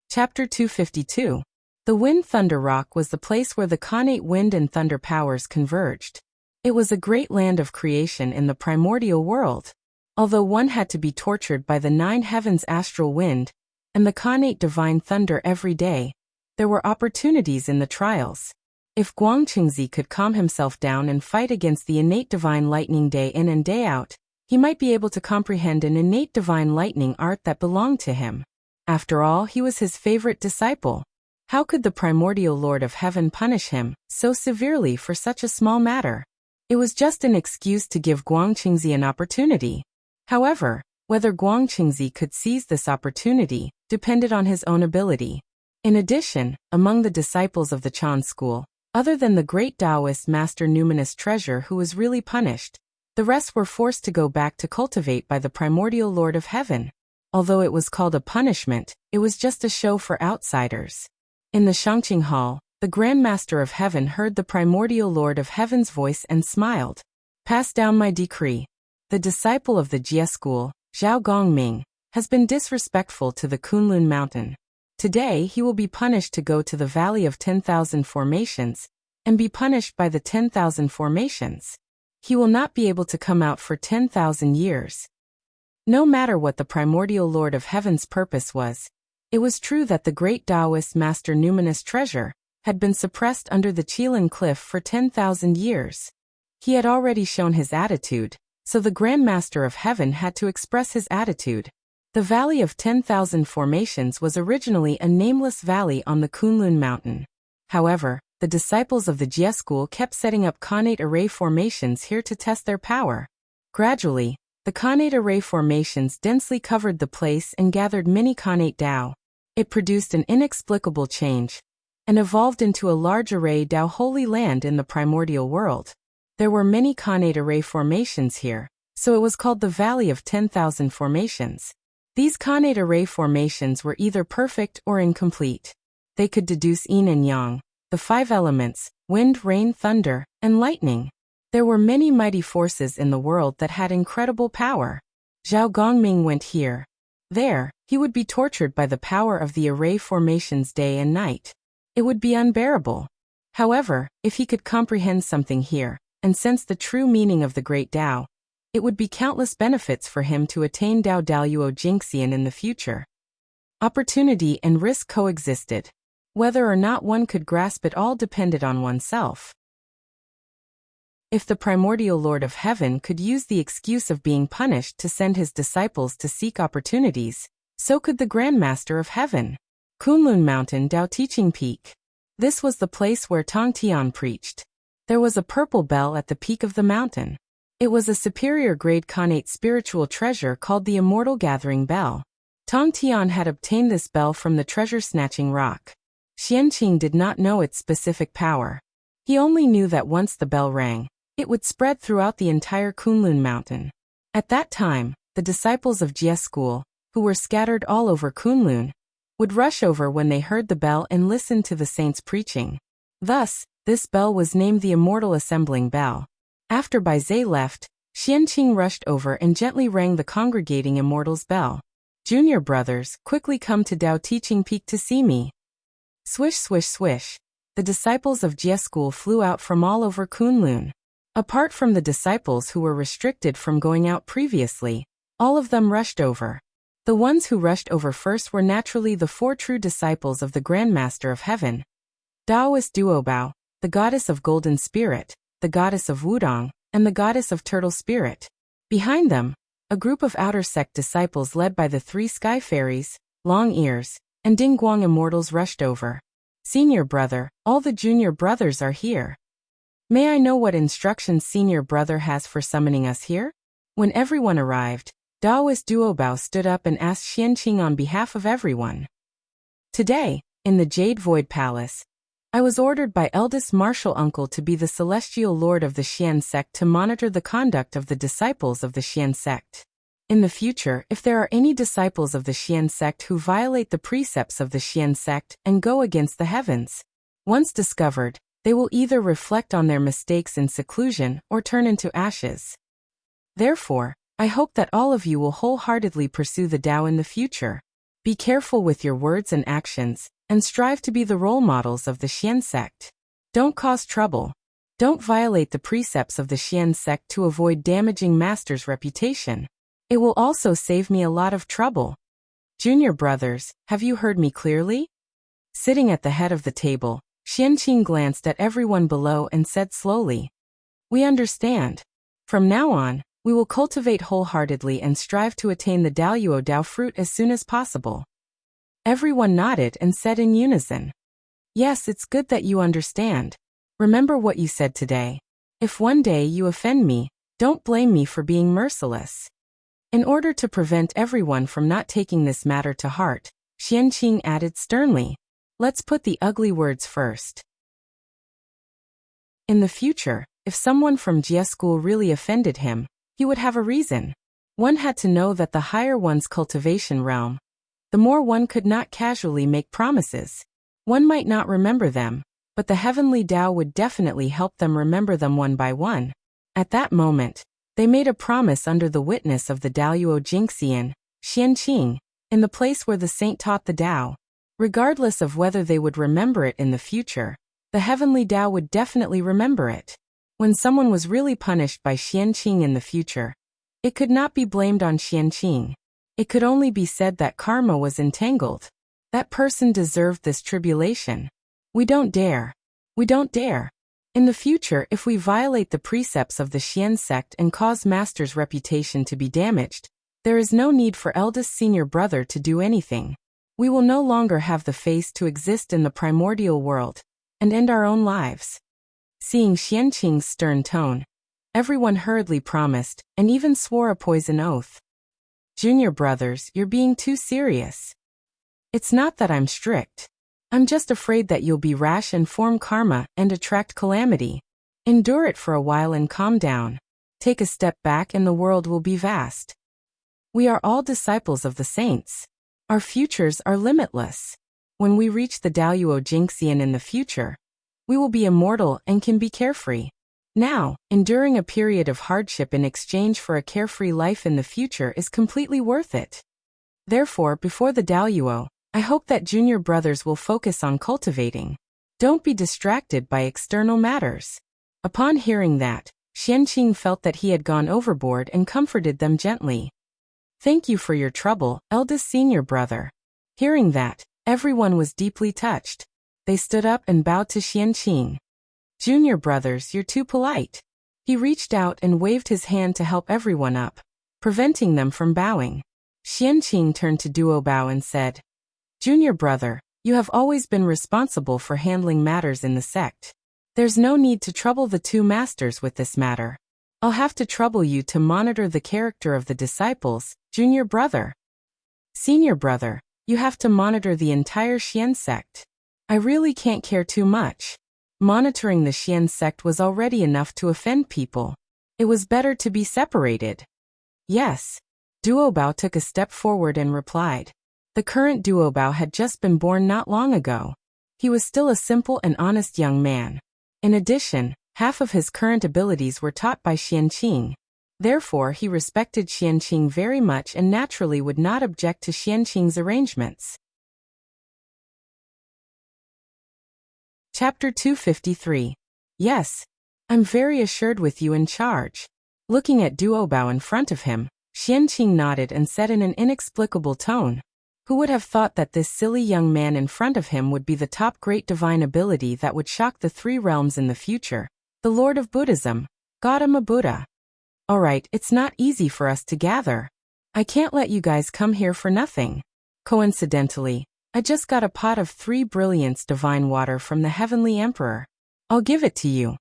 Chapter 252. The Wind Thunder Rock was the place where the Khanate wind and thunder powers converged. It was a great land of creation in the primordial world. Although one had to be tortured by the 9 heavens astral wind and the Khanate divine thunder every day, there were opportunities in the trials. If Guangchengzi could calm himself down and fight against the innate divine lightning day in and day out, he might be able to comprehend an innate divine lightning art that belonged to him. After all, he was his favorite disciple. How could the primordial Lord of Heaven punish him so severely for such a small matter? It was just an excuse to give Guangchengzi an opportunity. However, whether Guangchengzi could seize this opportunity depended on his own ability. In addition, among the disciples of the Chan school, other than the great Taoist master Numinous Treasure who was really punished, the rest were forced to go back to cultivate by the primordial Lord of Heaven. Although it was called a punishment, it was just a show for outsiders. In the Shangqing Hall, the Grand Master of Heaven heard the primordial Lord of Heaven's voice and smiled. Pass down my decree. The disciple of the Jie school, Zhao Gongming, has been disrespectful to the Kunlun mountain. Today he will be punished to go to the Valley of 10,000 Formations and be punished by the 10,000 Formations. He will not be able to come out for 10,000 years. No matter what the primordial Lord of Heaven's purpose was, it was true that the great Taoist master Numinous Treasure had been suppressed under the Qilin Cliff for 10,000 years. He had already shown his attitude, so the Grand Master of Heaven had to express his attitude. The Valley of 10,000 Formations was originally a nameless valley on the Kunlun mountain. However, the disciples of the Jie school kept setting up Khanate array formations here to test their power. Gradually, the Khanate array formations densely covered the place and gathered many Khanate Dao. It produced an inexplicable change and evolved into a large array Dao holy land in the primordial world. There were many Khanate array formations here, so it was called the Valley of 10,000 Formations. These Khanate array formations were either perfect or incomplete. They could deduce yin and yang, the 5 elements, wind, rain, thunder, and lightning. There were many mighty forces in the world that had incredible power. Zhao Gongming went here. There, he would be tortured by the power of the array formations day and night. It would be unbearable. However, if he could comprehend something here and sense the true meaning of the great Tao, it would be countless benefits for him to attain Dao Daluo Jingxian in the future. Opportunity and risk coexisted. Whether or not one could grasp it all depended on oneself. If the primordial Lord of Heaven could use the excuse of being punished to send his disciples to seek opportunities, so could the Grand Master of Heaven. Kunlun Mountain Dao Teaching Peak. This was the place where Tong Tian preached. There was a purple bell at the peak of the mountain. It was a superior grade Khanate spiritual treasure called the Immortal Gathering Bell. Tong Tian had obtained this bell from the treasure-snatching rock. Xianqing did not know its specific power. He only knew that once the bell rang, it would spread throughout the entire Kunlun mountain. At that time, the disciples of Jie school, who were scattered all over Kunlun, would rush over when they heard the bell and listen to the saints preaching. Thus, this bell was named the Immortal Assembling Bell. After Bai Zhe left, Xianqing rushed over and gently rang the congregating immortals' bell. Junior brothers, quickly come to Dao Teaching Peak to see me. Swish, swish, swish. The disciples of Jie school flew out from all over Kunlun. Apart from the disciples who were restricted from going out previously, all of them rushed over. The ones who rushed over first were naturally the 4 true disciples of the Grand Master of Heaven. Taoist Duobao, the goddess of golden spirit, the goddess of Wudong, and the goddess of turtle spirit. Behind them, a group of outer sect disciples led by the 3 sky fairies, Long Ears, and Ding Guang immortals rushed over. Senior brother, all the junior brothers are here. May I know what instructions senior brother has for summoning us here? When everyone arrived, Daoist Duobao stood up and asked Xianqing on behalf of everyone. Today, in the Jade Void Palace, I was ordered by eldest martial uncle to be the celestial lord of the Xian sect to monitor the conduct of the disciples of the Xian sect. In the future, if there are any disciples of the Xian sect who violate the precepts of the Xian sect and go against the heavens, once discovered, they will either reflect on their mistakes in seclusion or turn into ashes. Therefore, I hope that all of you will wholeheartedly pursue the Tao in the future. Be careful with your words and actions, and strive to be the role models of the Xian sect. Don't cause trouble. Don't violate the precepts of the Xian sect to avoid damaging Master's reputation. It will also save me a lot of trouble. Junior brothers, have you heard me clearly? Sitting at the head of the table, Xianqing glanced at everyone below and said slowly, "We understand. From now on, we will cultivate wholeheartedly and strive to attain the Daoyuo Dao fruit as soon as possible." Everyone nodded and said in unison, "Yes, it's good that you understand. Remember what you said today. If one day you offend me, don't blame me for being merciless." In order to prevent everyone from not taking this matter to heart, Xianqing added sternly, "Let's put the ugly words first. In the future, if someone from Jia school really offended him, he would have a reason. One had to know that the higher one's cultivation realm, the more one could not casually make promises. One might not remember them, but the heavenly Tao would definitely help them remember them one by one. At that moment, they made a promise under the witness of the Daoyuo Jingxian, Xianqing, in the place where the saint taught the Tao. Regardless of whether they would remember it in the future, the heavenly Tao would definitely remember it. When someone was really punished by Xianqing in the future, it could not be blamed on Xianqing. It could only be said that karma was entangled. That person deserved this tribulation. We don't dare. We don't dare. In the future, if we violate the precepts of the Xian sect and cause Master's reputation to be damaged, there is no need for eldest senior brother to do anything. We will no longer have the face to exist in the primordial world, and end our own lives. Seeing Xianqing's stern tone, everyone hurriedly promised, and even swore a poison oath. Junior brothers, you're being too serious. It's not that I'm strict. I'm just afraid that you'll be rash and form karma and attract calamity. Endure it for a while and calm down. Take a step back and the world will be vast. We are all disciples of the saints. Our futures are limitless. When we reach the Daoyuo Jingxian in the future, we will be immortal and can be carefree. Now, enduring a period of hardship in exchange for a carefree life in the future is completely worth it. Therefore, before the Daoyuo, I hope that junior brothers will focus on cultivating. Don't be distracted by external matters. Upon hearing that, Xianqing felt that he had gone overboard and comforted them gently. Thank you for your trouble, eldest senior brother. Hearing that, everyone was deeply touched. They stood up and bowed to Xianqing. Junior brothers, you're too polite. He reached out and waved his hand to help everyone up, preventing them from bowing. Xianqing turned to Duobao and said, Junior brother, you have always been responsible for handling matters in the sect. There's no need to trouble the two masters with this matter. I'll have to trouble you to monitor the character of the disciples, junior brother. Senior brother, you have to monitor the entire Xian sect. I really can't care too much. Monitoring the Xian sect was already enough to offend people. It was better to be separated. Yes. Duobao took a step forward and replied. The current Duobao had just been born not long ago. He was still a simple and honest young man. In addition, half of his current abilities were taught by Xianqing. Therefore, he respected Xianqing very much and naturally would not object to Xianqing's arrangements. Chapter 253. Yes. I'm very assured with you in charge. Looking at Duobao in front of him, Xianqing nodded and said in an inexplicable tone, who would have thought that this silly young man in front of him would be the top great divine ability that would shock the three realms in the future, the Lord of Buddhism, Gautama Buddha. Alright, it's not easy for us to gather. I can't let you guys come here for nothing. Coincidentally, I just got a pot of 3 brilliance divine water from the Heavenly Emperor. I'll give it to you.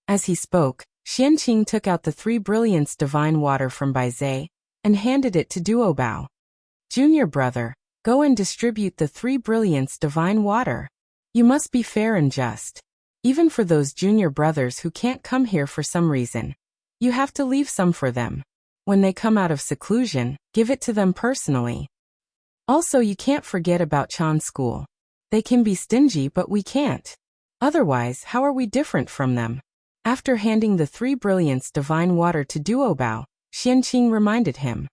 As he spoke, Xianqing took out the 3 brilliance divine water from Baizhe and handed it to Duobao. Junior brother, go and distribute the 3 brilliance divine water. You must be fair and just. Even for those junior brothers who can't come here for some reason, you have to leave some for them. When they come out of seclusion, give it to them personally. Also, you can't forget about Chan's school. They can be stingy, but we can't. Otherwise, how are we different from them? After handing the 3 brilliance divine water to Duobao, Xianqing reminded him.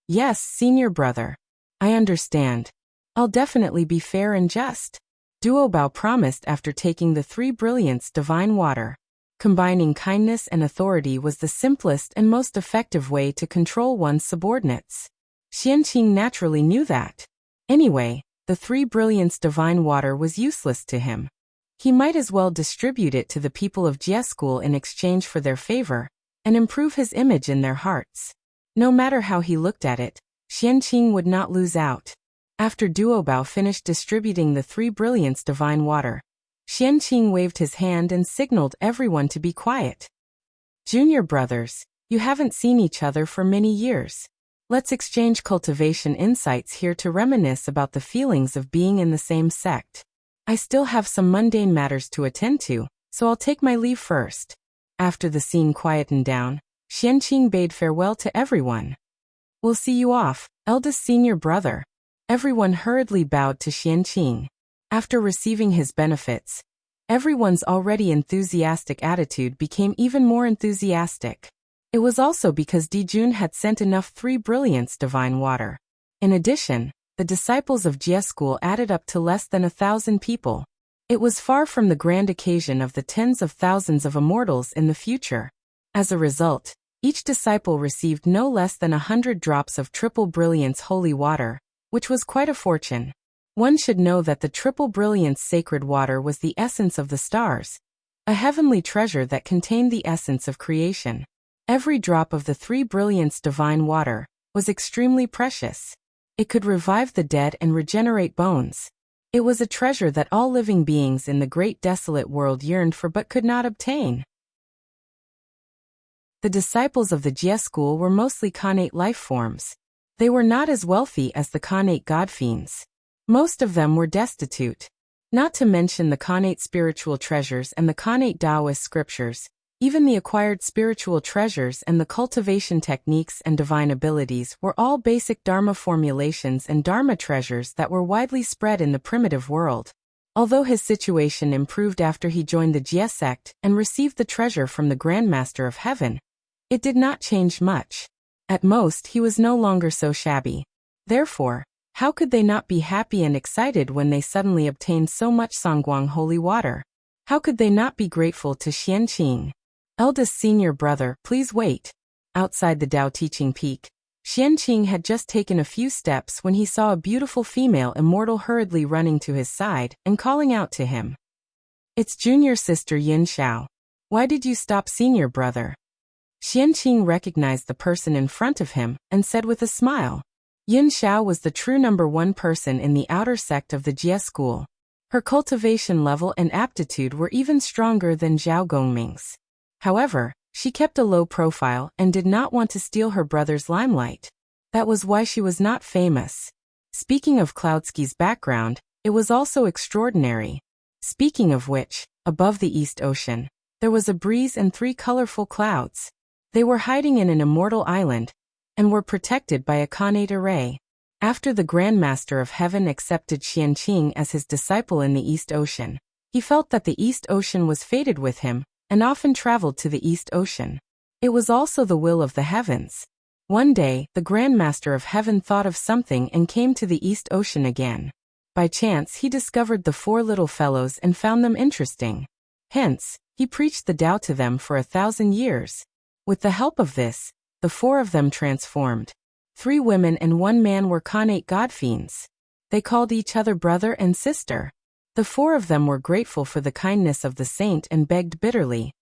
Yes, senior brother. I understand. I'll definitely be fair and just. Duobao promised after taking the 3 brilliance divine water. Combining kindness and authority was the simplest and most effective way to control one's subordinates. Xianqing naturally knew that. Anyway, the 3 brilliance divine water was useless to him. He might as well distribute it to the people of Jie School in exchange for their favor, and improve his image in their hearts. No matter how he looked at it, Xianqing would not lose out. After Duobao finished distributing the 3 brilliance divine water, Xianqing waved his hand and signaled everyone to be quiet. Junior brothers, you haven't seen each other for many years. Let's exchange cultivation insights here to reminisce about the feelings of being in the same sect. I still have some mundane matters to attend to, so I'll take my leave first. After the scene quietened down, Xianqing bade farewell to everyone. We'll see you off, eldest senior brother. Everyone hurriedly bowed to Xianqing. After receiving his benefits, everyone's already enthusiastic attitude became even more enthusiastic. It was also because Dijun had sent enough 3 brilliance divine water. In addition, the disciples of Jie School added up to less than 1,000 people. It was far from the grand occasion of the tens of thousands of immortals in the future. As a result, each disciple received no less than 100 drops of triple brilliance holy water, which was quite a fortune. One should know that the triple brilliance sacred water was the essence of the stars, a heavenly treasure that contained the essence of creation. Every drop of the 3 brilliance divine water was extremely precious. It could revive the dead and regenerate bones. It was a treasure that all living beings in the great desolate world yearned for but could not obtain. The disciples of the Jie School were mostly Khanate life forms. They were not as wealthy as the Khanate god fiends. Most of them were destitute. Not to mention the Khanate spiritual treasures and the Khanate Taoist scriptures, even the acquired spiritual treasures and the cultivation techniques and divine abilities were all basic Dharma formulations and Dharma treasures that were widely spread in the primitive world. Although his situation improved after he joined the Jie sect and received the treasure from the Grand Master of Heaven, it did not change much. At most, he was no longer so shabby. Therefore, how could they not be happy and excited when they suddenly obtained so much Sangguang holy water? How could they not be grateful to Xianqing? Eldest senior brother, please wait. Outside the Tao Teaching Peak, Xianqing had just taken a few steps when he saw a beautiful female immortal hurriedly running to his side and calling out to him. It's junior sister Yin Xiao. Why did you stop, senior brother? Xianqing recognized the person in front of him and said with a smile. Yin Xiao was the true #1 person in the outer sect of the Jie School. Her cultivation level and aptitude were even stronger than Zhao Gongming's. However, she kept a low profile and did not want to steal her brother's limelight. That was why she was not famous. Speaking of Cloudsky's background, it was also extraordinary. Speaking of which, above the East Ocean, there was a breeze and 3 colorful clouds. They were hiding in an immortal island, and were protected by a Khanate array. After the Grand Master of Heaven accepted Xianqing as his disciple in the East Ocean, he felt that the East Ocean was fated with him, and often traveled to the East Ocean. It was also the will of the heavens. One day, the Grand Master of Heaven thought of something and came to the East Ocean again. By chance, he discovered the 4 little fellows and found them interesting. Hence, he preached the Tao to them for 1,000 years. With the help of this, the 4 of them transformed. 3 women and 1 man were Khanate god fiends. They called each other brother and sister. The 4 of them were grateful for the kindness of the saint and begged bitterly,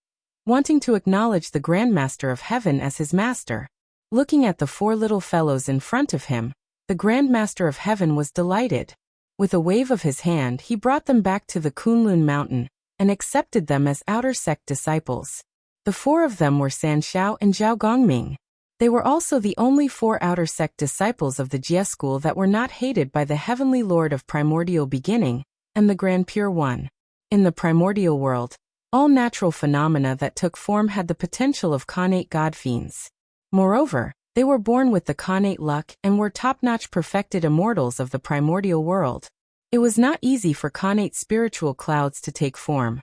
wanting to acknowledge the Grandmaster of Heaven as his master. Looking at the four little fellows in front of him, the Grandmaster of Heaven was delighted. With a wave of his hand, he brought them back to the Kunlun mountain and accepted them as outer sect disciples. The four of them were San Xiao and Zhao Gongming. They were also the only four outer sect disciples of the Jie school that were not hated by the Heavenly Lord of Primordial Beginning and the Grand Pure One. In the primordial world, all natural phenomena that took form had the potential of connate god fiends. Moreover, they were born with the connate luck and were top-notch perfected immortals of the primordial world. It was not easy for connate spiritual clouds to take form.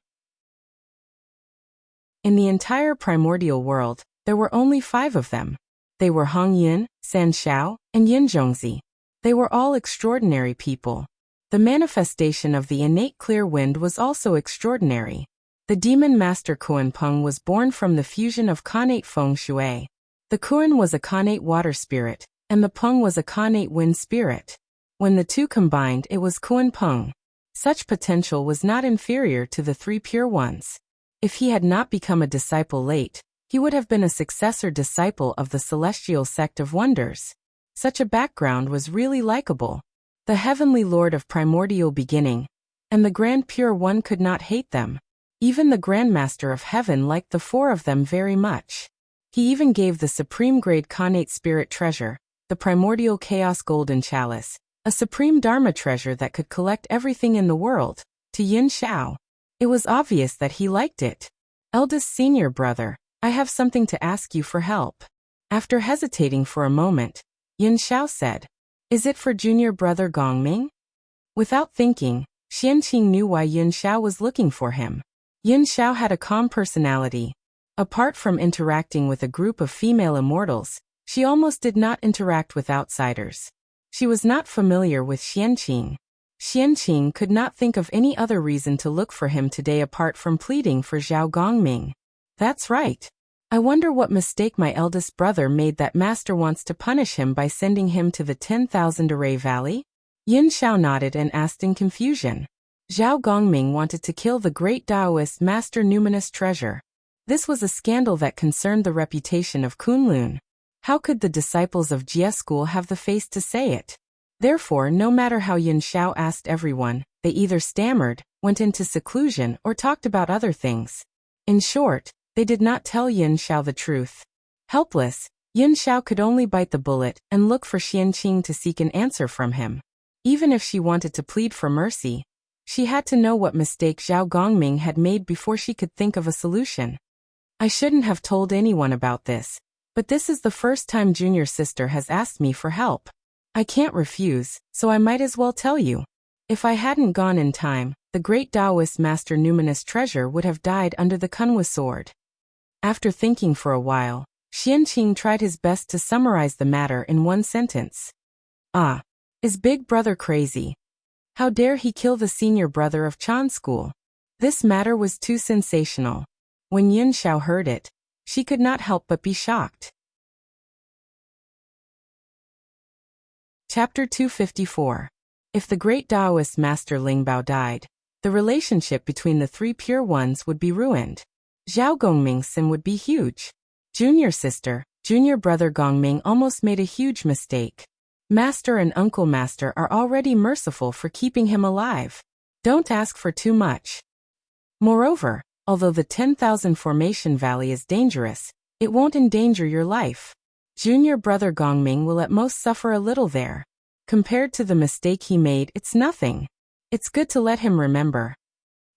In the entire primordial world, there were only 5 of them. They were Hong Yin, San Xiao, and Yin Zhongzi. They were all extraordinary people. The manifestation of the innate clear wind was also extraordinary. The demon master Kuan Peng was born from the fusion of connate feng shui. The Kuan was a connate water spirit, and the Peng was a connate wind spirit. When the two combined, it was Kuan Peng. Such potential was not inferior to the 3 pure ones. If he had not become a disciple late, he would have been a successor disciple of the celestial sect of wonders. Such a background was really likable. The Heavenly Lord of Primordial Beginning and the Grand Pure One could not hate them. Even the Grandmaster of Heaven liked the 4 of them very much. He even gave the supreme grade connate spirit treasure, the primordial chaos golden chalice, a supreme dharma treasure that could collect everything in the world, to Yin Xiao. It was obvious that he liked it. Eldest senior brother, I have something to ask you for help. After hesitating for a moment, Yin Xiao said, Is it for junior brother Gongming? Without thinking, Xianqing knew why Yin Xiao was looking for him. Yin Xiao had a calm personality. Apart from interacting with a group of female immortals, she almost did not interact with outsiders. She was not familiar with Xianqing. Xianqing could not think of any other reason to look for him today apart from pleading for Zhao Gongming. That's right. I wonder what mistake my eldest brother made that master wants to punish him by sending him to the 10,000 Array Valley? Yin Xiao nodded and asked in confusion. Zhao Gongming wanted to kill the great Taoist master numinous treasure. This was a scandal that concerned the reputation of Kunlun. How could the disciples of Jie school have the face to say it? Therefore, no matter how Yin Xiao asked everyone, they either stammered, went into seclusion, or talked about other things. In short, they did not tell Yin Xiao the truth. Helpless, Yin Xiao could only bite the bullet and look for Xianqing to seek an answer from him. Even if she wanted to plead for mercy, she had to know what mistake Zhao Gongming had made before she could think of a solution. I shouldn't have told anyone about this, but this is the first time junior sister has asked me for help. I can't refuse, so I might as well tell you. If I hadn't gone in time, the great Taoist master numinous treasure would have died under the Kunwa sword. After thinking for a while, Xianqing tried his best to summarize the matter in one sentence. Ah, is big brother crazy? How dare he kill the senior brother of Chan school? This matter was too sensational. When Yin Xiao heard it, she could not help but be shocked. Chapter 254. If the great Taoist master Lingbao died, the relationship between the 3 pure ones would be ruined. Zhao Gongming's sin would be huge. Junior sister, junior brother Gongming almost made a huge mistake. Master and uncle master are already merciful for keeping him alive. Don't ask for too much. Moreover, although the 10,000 Formation Valley is dangerous, it won't endanger your life. Junior brother Gongming will at most suffer a little there. Compared to the mistake he made, it's nothing. It's good to let him remember.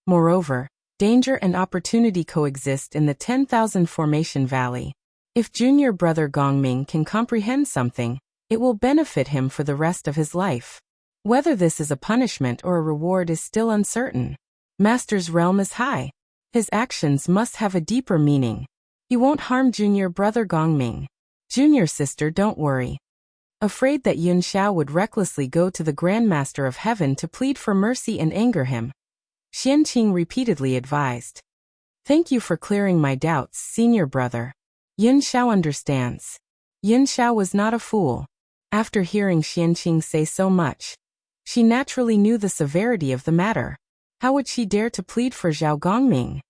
Moreover, danger and opportunity coexist in the 10,000 Formation Valley. If junior brother Gongming can comprehend something, it will benefit him for the rest of his life. Whether this is a punishment or a reward is still uncertain. Master's realm is high. His actions must have a deeper meaning. He won't harm junior brother Gongming. Junior sister, don't worry. Afraid that Yin Xiao would recklessly go to the Grandmaster of Heaven to plead for mercy and anger him, Xianqing repeatedly advised. Thank you for clearing my doubts, senior brother. Yin Xiao understands. Yin Xiao was not a fool. After hearing Xianqing say so much, she naturally knew the severity of the matter. How would she dare to plead for Zhao Gongming?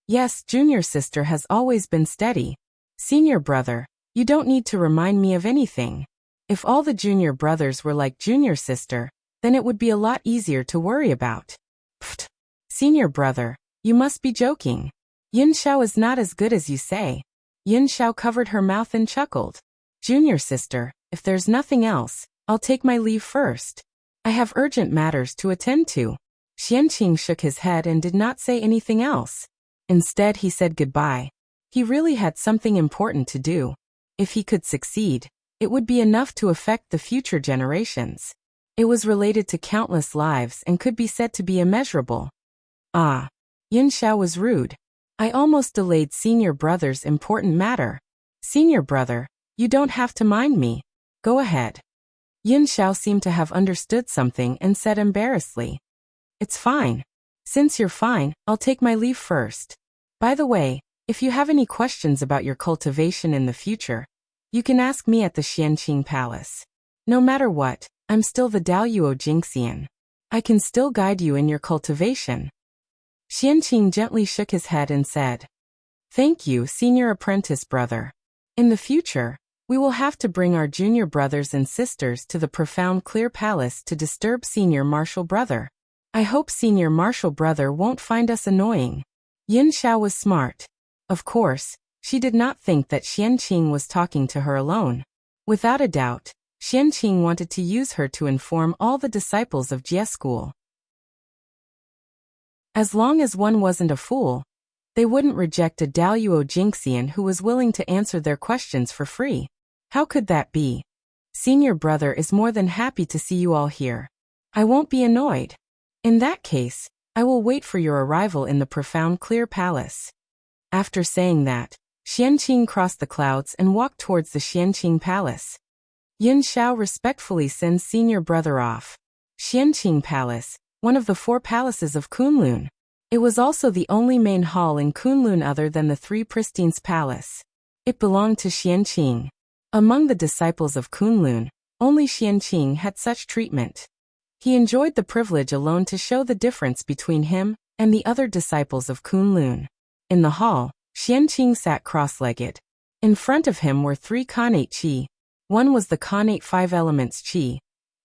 Yes, junior sister has always been steady. Senior brother, you don't need to remind me of anything. If all the junior brothers were like junior sister, then it would be a lot easier to worry about. Pfft. Senior brother, you must be joking. Yin Xiao is not as good as you say. Yin Xiao covered her mouth and chuckled. Junior sister, if there's nothing else, I'll take my leave first. I have urgent matters to attend to. Xianqing shook his head and did not say anything else. Instead, he said goodbye. He really had something important to do. If he could succeed, it would be enough to affect the future generations. It was related to countless lives and could be said to be immeasurable. Ah. Yin Xiao was rude. I almost delayed senior brother's important matter. Senior brother, you don't have to mind me. Go ahead. Yin Xiao seemed to have understood something and said embarrassedly. It's fine. Since you're fine, I'll take my leave first. By the way, if you have any questions about your cultivation in the future, you can ask me at the Xianqing Palace. No matter what, I'm still the Daluo Jingxian. I can still guide you in your cultivation. Xianqing gently shook his head and said, Thank you, senior apprentice brother. In the future, we will have to bring our junior brothers and sisters to the profound clear palace to disturb senior martial brother. I hope senior martial brother won't find us annoying. Yin Xiao was smart. Of course, she did not think that Xianqing was talking to her alone. Without a doubt, Xianqing wanted to use her to inform all the disciples of Jie School. As long as one wasn't a fool, they wouldn't reject a Daluo Jingxian who was willing to answer their questions for free. How could that be? Senior brother is more than happy to see you all here. I won't be annoyed. In that case, I will wait for your arrival in the profound clear palace. After saying that, Xianqing crossed the clouds and walked towards the Xianqing Palace. Yin Xiao respectfully sends senior brother off. Xianqing Palace, one of the 4 palaces of Kunlun. It was also the only main hall in Kunlun other than the 3 Pristines Palace. It belonged to Xianqing. Among the disciples of Kunlun, only Xianqing had such treatment. He enjoyed the privilege alone to show the difference between him and the other disciples of Kunlun. In the hall, Xianqing sat cross-legged. In front of him were 3 Khanate Qi. One was the Khanate 5 Elements Qi.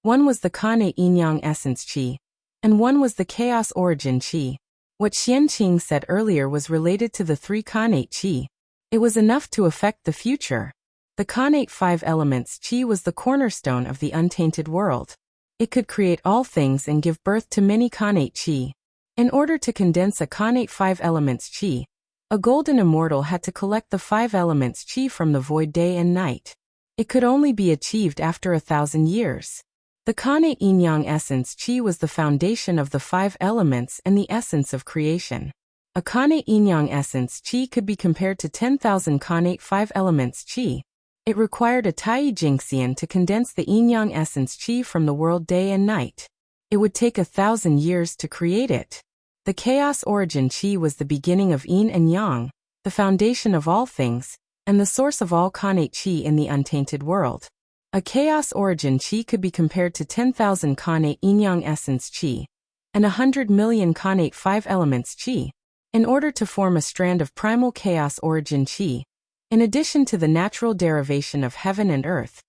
One was the Khanate Yin-Yang Essence Qi. And one was the Chaos Origin Qi. What Xianqing said earlier was related to the 3 Khanate Qi. It was enough to affect the future. The Khanate 5 Elements Qi was the cornerstone of the untainted world. It could create all things and give birth to many Khanate Qi. In order to condense a Khanate 5 Elements Qi, a golden immortal had to collect the 5 Elements Qi from the void day and night. It could only be achieved after 1,000 years. The Khanate Yin-Yang Essence Qi was the foundation of the 5 elements and the essence of creation. A Khanate Yin-Yang Essence Qi could be compared to 10,000 Khanate 5 Elements Qi. It required a Tai Jingxian to condense the Yin-Yang Essence Qi from the world day and night. It would take 1,000 years to create it. The Chaos Origin Qi was the beginning of Yin and Yang, the foundation of all things, and the source of all Khanate Qi in the untainted world. A Chaos Origin Qi could be compared to 10,000 Khanate Yin-Yang Essence Qi, and 100 million Khanate 5 Elements Qi. In order to form a strand of primal Chaos Origin Qi, in addition to the natural derivation of heaven and earth,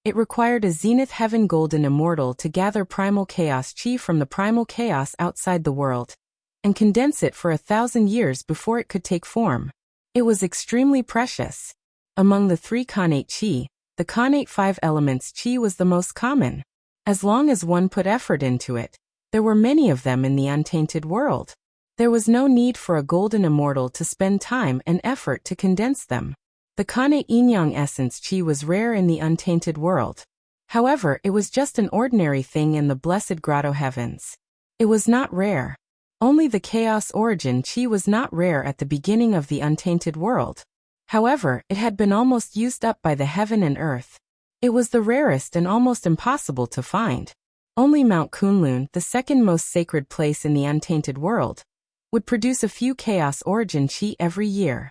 it required a Zenith Heaven Golden Immortal to gather primal Chaos Qi from the primal chaos outside the world, and condense it for 1,000 years before it could take form. It was extremely precious. Among the 3 Khanate Qi, the Khanate 5 Elements Qi was the most common. As long as one put effort into it, there were many of them in the untainted world. There was no need for a golden immortal to spend time and effort to condense them. The Khanate Yin-Yang Essence Qi was rare in the untainted world. However, it was just an ordinary thing in the blessed grotto heavens. It was not rare. Only the Chaos Origin Qi was not rare at the beginning of the untainted world. However, it had been almost used up by the heaven and earth. It was the rarest and almost impossible to find. Only Mount Kunlun, the second most sacred place in the untainted world, would produce a few Chaos Origin Qi every year.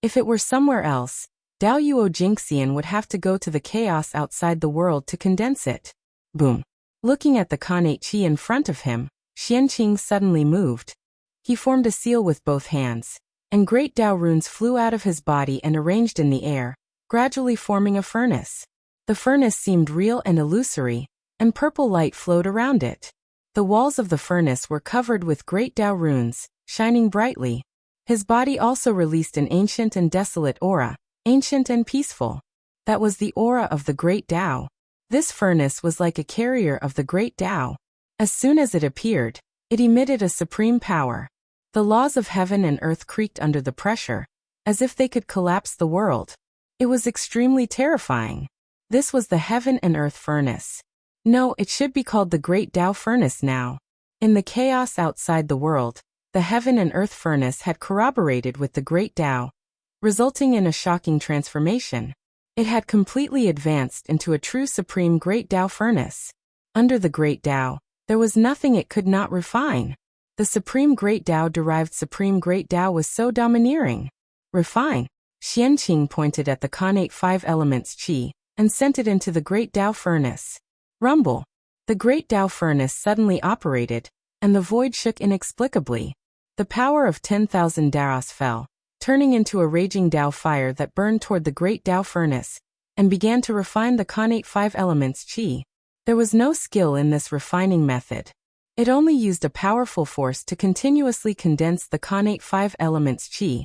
If it were somewhere else, Daluo Jingxian would have to go to the chaos outside the world to condense it. Boom. Looking at the Khanate Qi in front of him, Xianqing suddenly moved. He formed a seal with both hands, and great Tao runes flew out of his body and arranged in the air, gradually forming a furnace. The furnace seemed real and illusory, and purple light flowed around it. The walls of the furnace were covered with great Tao runes, shining brightly. His body also released an ancient and desolate aura, ancient and peaceful. That was the aura of the great Tao. This furnace was like a carrier of the great Tao. As soon as it appeared, it emitted a supreme power. The laws of heaven and earth creaked under the pressure, as if they could collapse the world. It was extremely terrifying. This was the heaven and earth furnace. No, it should be called the great Tao furnace now. In the chaos outside the world, the heaven and earth furnace had corroborated with the great Tao, resulting in a shocking transformation. It had completely advanced into a true supreme great Tao furnace. Under the great Tao, there was nothing it could not refine. The supreme great Tao derived supreme great Tao was so domineering. Refine. Xianqing pointed at the connate 5 elements qi, and sent it into the great Tao furnace. Rumble. The great Tao furnace suddenly operated, and the void shook inexplicably. The power of 10,000 Daos fell, turning into a raging Tao fire that burned toward the great Tao furnace, and began to refine the connate 5 elements qi. There was no skill in this refining method. It only used a powerful force to continuously condense the connate 5 elements qi,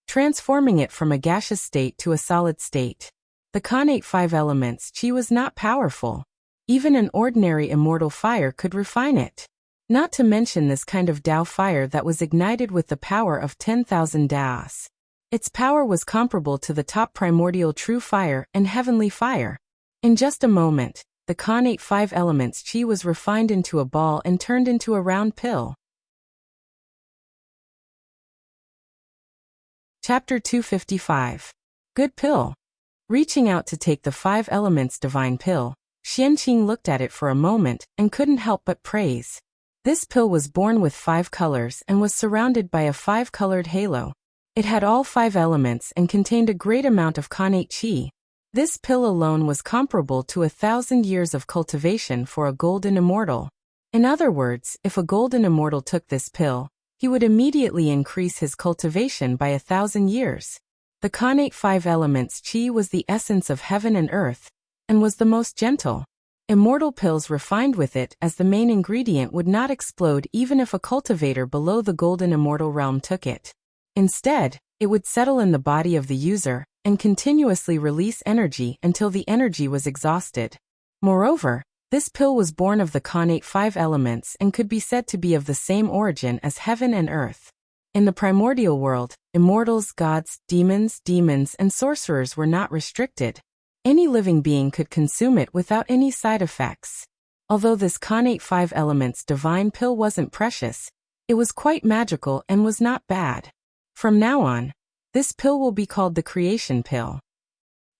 transforming it from a gaseous state to a solid state. The connate 5 elements qi was not powerful. Even an ordinary immortal fire could refine it. Not to mention this kind of Tao fire that was ignited with the power of 10,000 Daos. Its power was comparable to the top primordial true fire and heavenly fire. In just a moment, the connate 5 elements qi was refined into a ball and turned into a round pill. Chapter 255. Good pill. Reaching out to take the 5 elements divine pill, Xianqing looked at it for a moment and couldn't help but praise. This pill was born with 5 colors and was surrounded by a 5-colored halo. It had all 5 elements and contained a great amount of connate qi. This pill alone was comparable to 1,000 years of cultivation for a golden immortal. In other words, if a golden immortal took this pill, he would immediately increase his cultivation by 1,000 years. The connate 5 elements qi was the essence of heaven and earth, and was the most gentle. Immortal pills refined with it as the main ingredient would not explode even if a cultivator below the golden immortal realm took it. Instead, it would settle in the body of the user and continuously release energy until the energy was exhausted. Moreover, this pill was born of the connate 5 elements and could be said to be of the same origin as heaven and earth. In the primordial world, immortals, gods, demons, and sorcerers were not restricted. Any living being could consume it without any side effects. Although this connate 5 elements divine pill wasn't precious, it was quite magical and was not bad. From now on, this pill will be called the creation pill.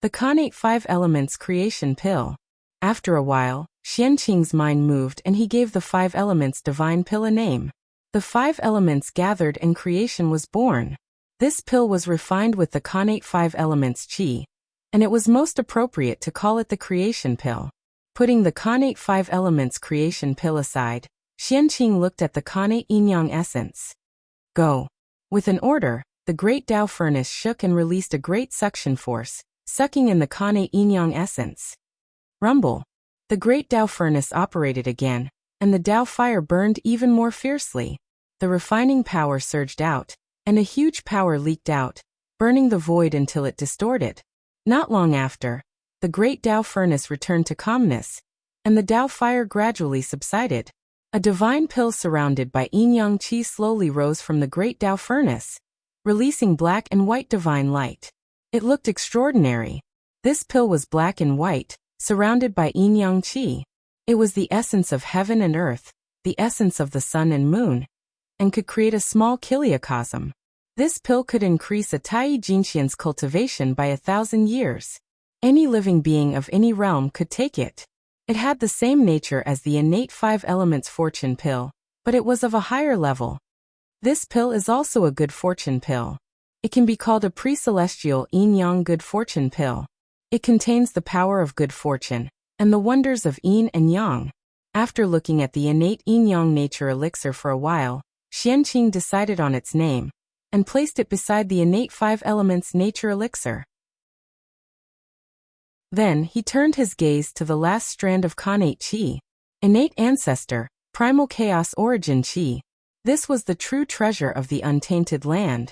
The connate 5 elements creation pill. After a while, Xianqing's mind moved and he gave the 5 elements divine pill a name. The 5 elements gathered and creation was born. This pill was refined with the connate 5 elements qi, and it was most appropriate to call it the creation pill. Putting the connate 5 elements creation pill aside, Xianqing looked at the connate yin-yang essence. Go. With an order, the great Tao furnace shook and released a great suction force, sucking in the connate yin-yang essence. Rumble. The great Tao furnace operated again, and the Tao fire burned even more fiercely. The refining power surged out, and a huge power leaked out, burning the void until it distorted. Not long after, the great Tao furnace returned to calmness, and the Tao fire gradually subsided. A divine pill surrounded by yin-yang qi slowly rose from the great Tao furnace, releasing black and white divine light. It looked extraordinary. This pill was black and white, surrounded by yin-yang qi. It was the essence of heaven and earth, the essence of the sun and moon, and could create a small kiliocosm. This pill could increase a Tai Jinxian's cultivation by 1,000 years. Any living being of any realm could take it. It had the same nature as the innate 5 elements fortune pill, but it was of a higher level. This pill is also a good fortune pill. It can be called a pre-celestial yin-yang good fortune pill. It contains the power of good fortune, and the wonders of yin and yang. After looking at the innate yin-yang nature elixir for a while, Xianqing decided on its name and placed it beside the innate 5 elements nature elixir. Then he turned his gaze to the last strand of Khanate Qi, innate ancestor, primal chaos origin Qi. This was the true treasure of the untainted land,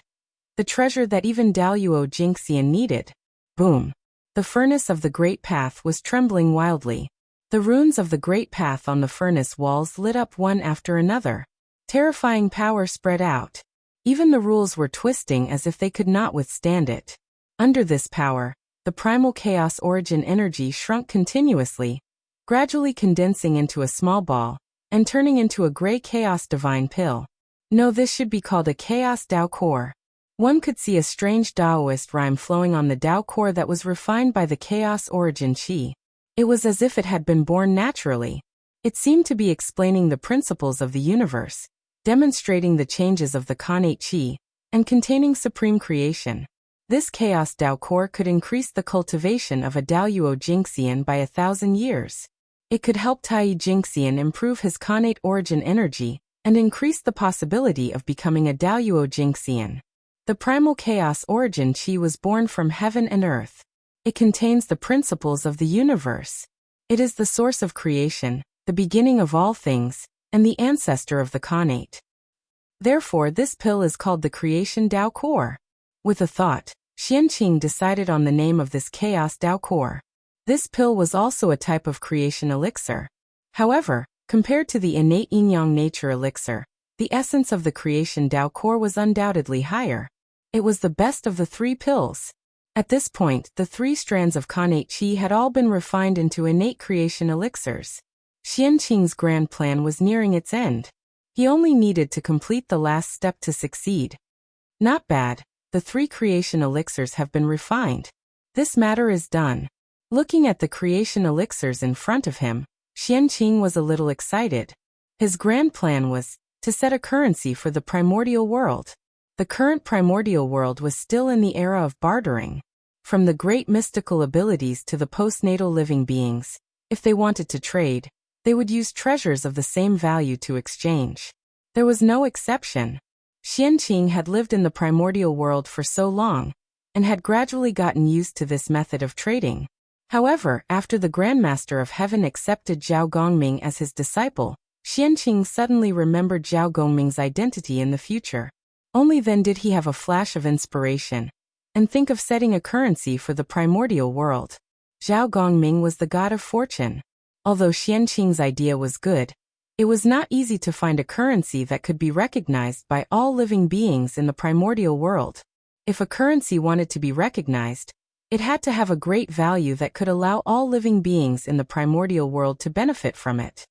the treasure that even Daoyuo Jingxian needed. Boom! The furnace of the Great Path was trembling wildly. The runes of the Great Path on the furnace walls lit up one after another. Terrifying power spread out. Even the rules were twisting as if they could not withstand it. Under this power, the primal chaos origin energy shrunk continuously, gradually condensing into a small ball and turning into a gray chaos divine pill. No, this should be called a chaos Dao core. One could see a strange Daoist rhyme flowing on the Dao core that was refined by the chaos origin Qi. It was as if it had been born naturally. It seemed to be explaining the principles of the universe, demonstrating the changes of the Khanate Qi, and containing supreme creation. This chaos Dao core could increase the cultivation of a Daoyuo Jingxian by 1,000 years. It could help Tai Jingxian improve his Khanate origin energy and increase the possibility of becoming a Daoyuo Jingxian. The primal chaos origin Qi was born from heaven and earth. It contains the principles of the universe. It is the source of creation, the beginning of all things, and the ancestor of the Khanate. Therefore, this pill is called the Creation Dao Core. With a thought, Xianqing decided on the name of this Chaos Dao Core. This pill was also a type of creation elixir. However, compared to the innate yin-yang nature elixir, the essence of the Creation Dao Core was undoubtedly higher. It was the best of the 3 pills. At this point, the 3 strands of Khanate Qi had all been refined into innate creation elixirs. Xianqing's grand plan was nearing its end. He only needed to complete the last step to succeed. Not bad, the 3 creation elixirs have been refined. This matter is done. Looking at the creation elixirs in front of him, Xianqing was a little excited. His grand plan was to set a currency for the primordial world. The current primordial world was still in the era of bartering. From the great mystical abilities to the postnatal living beings, if they wanted to trade, they would use treasures of the same value to exchange. There was no exception. Xianqing had lived in the primordial world for so long, and had gradually gotten used to this method of trading. However, after the Grandmaster of Heaven accepted Zhao Gongming as his disciple, Xianqing suddenly remembered Zhao Gongming's identity in the future. Only then did he have a flash of inspiration, and think of setting a currency for the primordial world. Zhao Gongming was the god of fortune. Although Xianqing's idea was good, it was not easy to find a currency that could be recognized by all living beings in the primordial world. If a currency wanted to be recognized, it had to have a great value that could allow all living beings in the primordial world to benefit from it.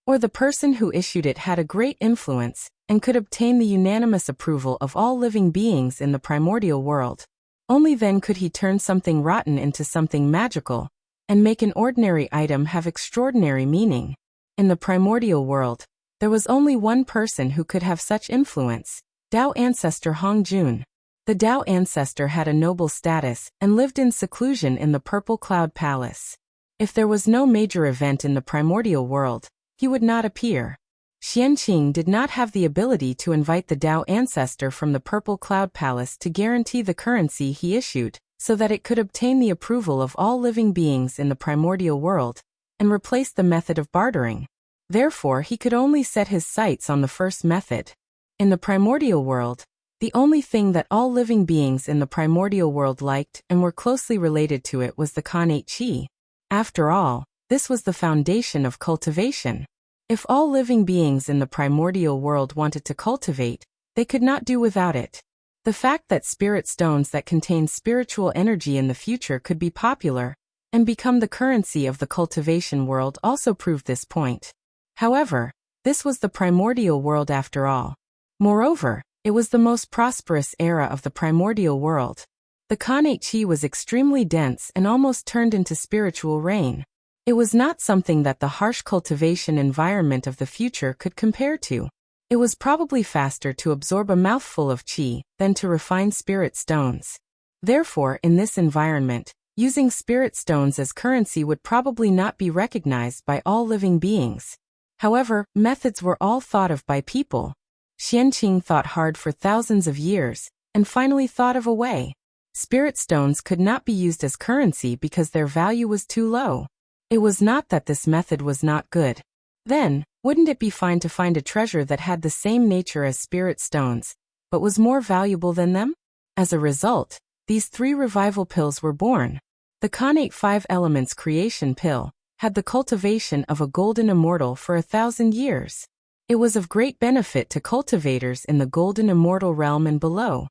Or the person who issued it had a great influence and could obtain the unanimous approval of all living beings in the primordial world. Only then could he turn something rotten into something magical, and make an ordinary item have extraordinary meaning. In the primordial world, there was only one person who could have such influence, Dao Ancestor Hongjun. The Dao Ancestor had a noble status and lived in seclusion in the Purple Cloud Palace. If there was no major event in the primordial world, he would not appear. Xianqing did not have the ability to invite the Dao Ancestor from the Purple Cloud Palace to guarantee the currency he issued, so that it could obtain the approval of all living beings in the primordial world, and replace the method of bartering. Therefore, he could only set his sights on the first method. In the primordial world, the only thing that all living beings in the primordial world liked and were closely related to it was the Khanate Qi. After all, this was the foundation of cultivation. If all living beings in the primordial world wanted to cultivate, they could not do without it. The fact that spirit stones that contain spiritual energy in the future could be popular and become the currency of the cultivation world also proved this point. However, this was the primordial world after all. Moreover, it was the most prosperous era of the primordial world. The Khanate Qi was extremely dense and almost turned into spiritual rain. It was not something that the harsh cultivation environment of the future could compare to. It was probably faster to absorb a mouthful of qi than to refine spirit stones. Therefore, in this environment, using spirit stones as currency would probably not be recognized by all living beings. However, methods were all thought of by people. Xianqing thought hard for thousands of years, and finally thought of a way. Spirit stones could not be used as currency because their value was too low. It was not that this method was not good. Then, wouldn't it be fine to find a treasure that had the same nature as spirit stones, but was more valuable than them? As a result, these 3 revival pills were born. The Khanate 5 Elements Creation Pill had the cultivation of a golden immortal for 1,000 years. It was of great benefit to cultivators in the golden immortal realm and below.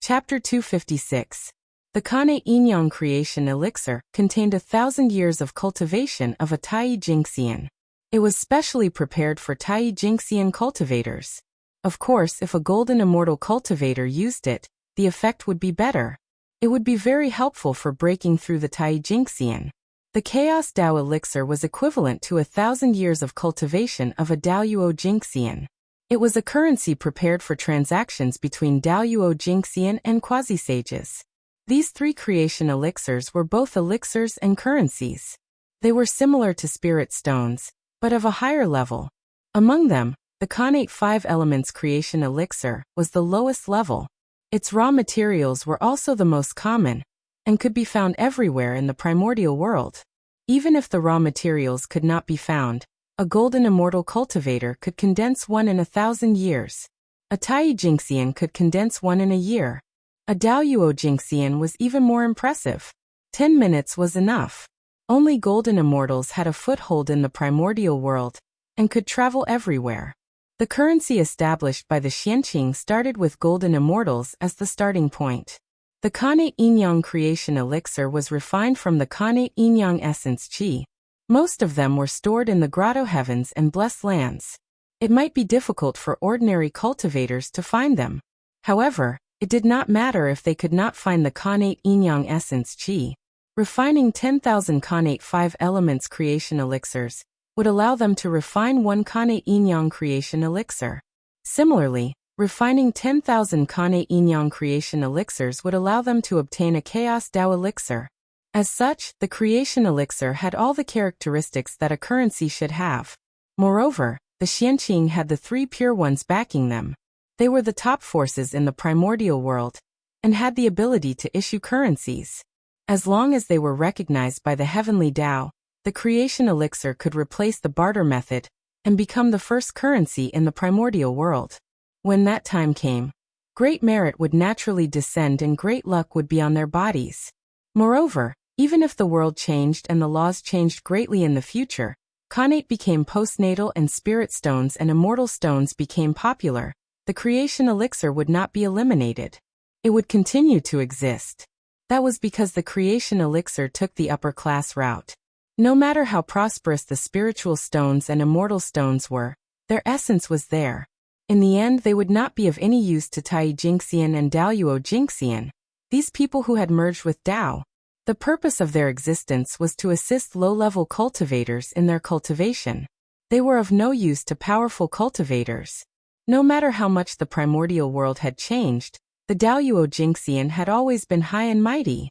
Chapter 256. The Khanate Yin-Yang Creation Elixir contained 1,000 years of cultivation of a Tai Jingxian. It was specially prepared for Tai Jingxian cultivators. Of course, if a golden immortal cultivator used it, the effect would be better. It would be very helpful for breaking through the Tai Jingxian. The Chaos Dao Elixir was equivalent to 1,000 years of cultivation of a Daoyuo Jingxian. It was a currency prepared for transactions between Daoyuo Jingxian and quasi-sages. These 3 creation elixirs were both elixirs and currencies. They were similar to spirit stones, but of a higher level. Among them, the Khanate 5 Elements Creation Elixir was the lowest level. Its raw materials were also the most common, and could be found everywhere in the primordial world. Even if the raw materials could not be found, a golden immortal cultivator could condense one in 1,000 years. A Tai Jingxian could condense one in a year. A Daoyuo Jingxian was even more impressive. 10 minutes was enough. Only golden immortals had a foothold in the primordial world, and could travel everywhere. The currency established by the Xianqing started with golden immortals as the starting point. The Khanate Yin-Yang Creation Elixir was refined from the Khanate Yin-Yang Essence Qi. Most of them were stored in the grotto heavens and blessed lands. It might be difficult for ordinary cultivators to find them. However, it did not matter if they could not find the Khanate Yin-Yang Essence Qi. Refining 10,000 Khanate 5 Elements Creation Elixirs would allow them to refine one Khanate Yin-Yang Creation Elixir. Similarly, refining 10,000 Khanate Yin-Yang Creation Elixirs would allow them to obtain a Chaos Dao Elixir. As such, the Creation Elixir had all the characteristics that a currency should have. Moreover, the Xianqing had the 3 pure ones backing them. They were the top forces in the primordial world, and had the ability to issue currencies. As long as they were recognized by the heavenly Tao, the creation elixir could replace the barter method and become the first currency in the primordial world. When that time came, great merit would naturally descend and great luck would be on their bodies. Moreover, even if the world changed and the laws changed greatly in the future, Khanate became postnatal and spirit stones and immortal stones became popular, the creation elixir would not be eliminated. It would continue to exist. That was because the creation elixir took the upper class route. No matter how prosperous the spiritual stones and immortal stones were, their essence was there. In the end, they would not be of any use to Tai Jingxian and Daoyuo Jingxian, these people who had merged with Tao. The purpose of their existence was to assist low-level cultivators in their cultivation. They were of no use to powerful cultivators. No matter how much the primordial world had changed, the Daoyuo Jingxian had always been high and mighty.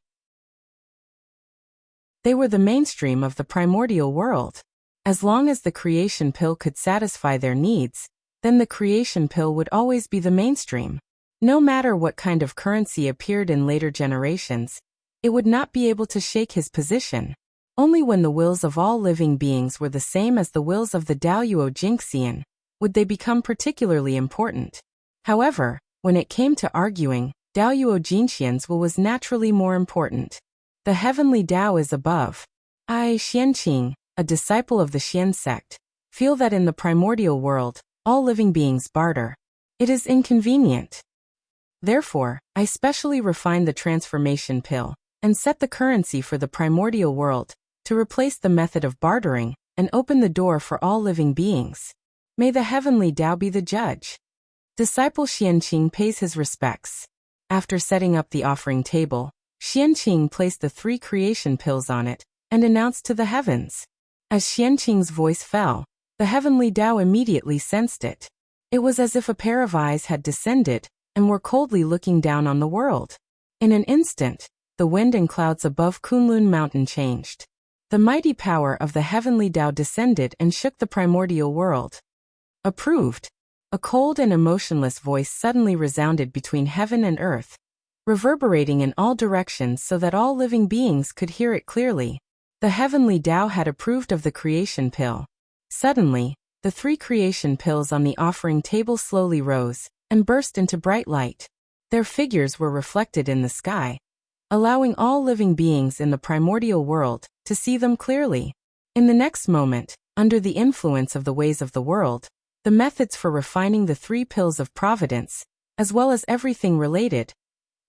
They were the mainstream of the primordial world. As long as the creation pill could satisfy their needs, then the creation pill would always be the mainstream. No matter what kind of currency appeared in later generations, it would not be able to shake his position. Only when the wills of all living beings were the same as the wills of the Daoyuo Jingxian would they become particularly important. However, when it came to arguing, Daoyuo Jingxian's will was naturally more important. The heavenly Tao is above. I, Xianqing, a disciple of the Xian sect, feel that in the primordial world, all living beings barter. It is inconvenient. Therefore, I specially refined the transformation pill and set the currency for the primordial world to replace the method of bartering and open the door for all living beings. May the heavenly Tao be the judge. Disciple Xianqing pays his respects. After setting up the offering table, Xianqing placed the 3 creation pills on it and announced to the heavens. As Xianqing's voice fell, the heavenly Tao immediately sensed it. It was as if a pair of eyes had descended and were coldly looking down on the world. In an instant, the wind and clouds above Kunlun Mountain changed. The mighty power of the heavenly Tao descended and shook the primordial world. Approved. A cold and emotionless voice suddenly resounded between heaven and earth, reverberating in all directions so that all living beings could hear it clearly. The heavenly Tao had approved of the creation pill. Suddenly, the 3 creation pills on the offering table slowly rose and burst into bright light. Their figures were reflected in the sky, allowing all living beings in the primordial world to see them clearly. In the next moment, under the influence of the ways of the world, the methods for refining the 3 pills of providence, as well as everything related,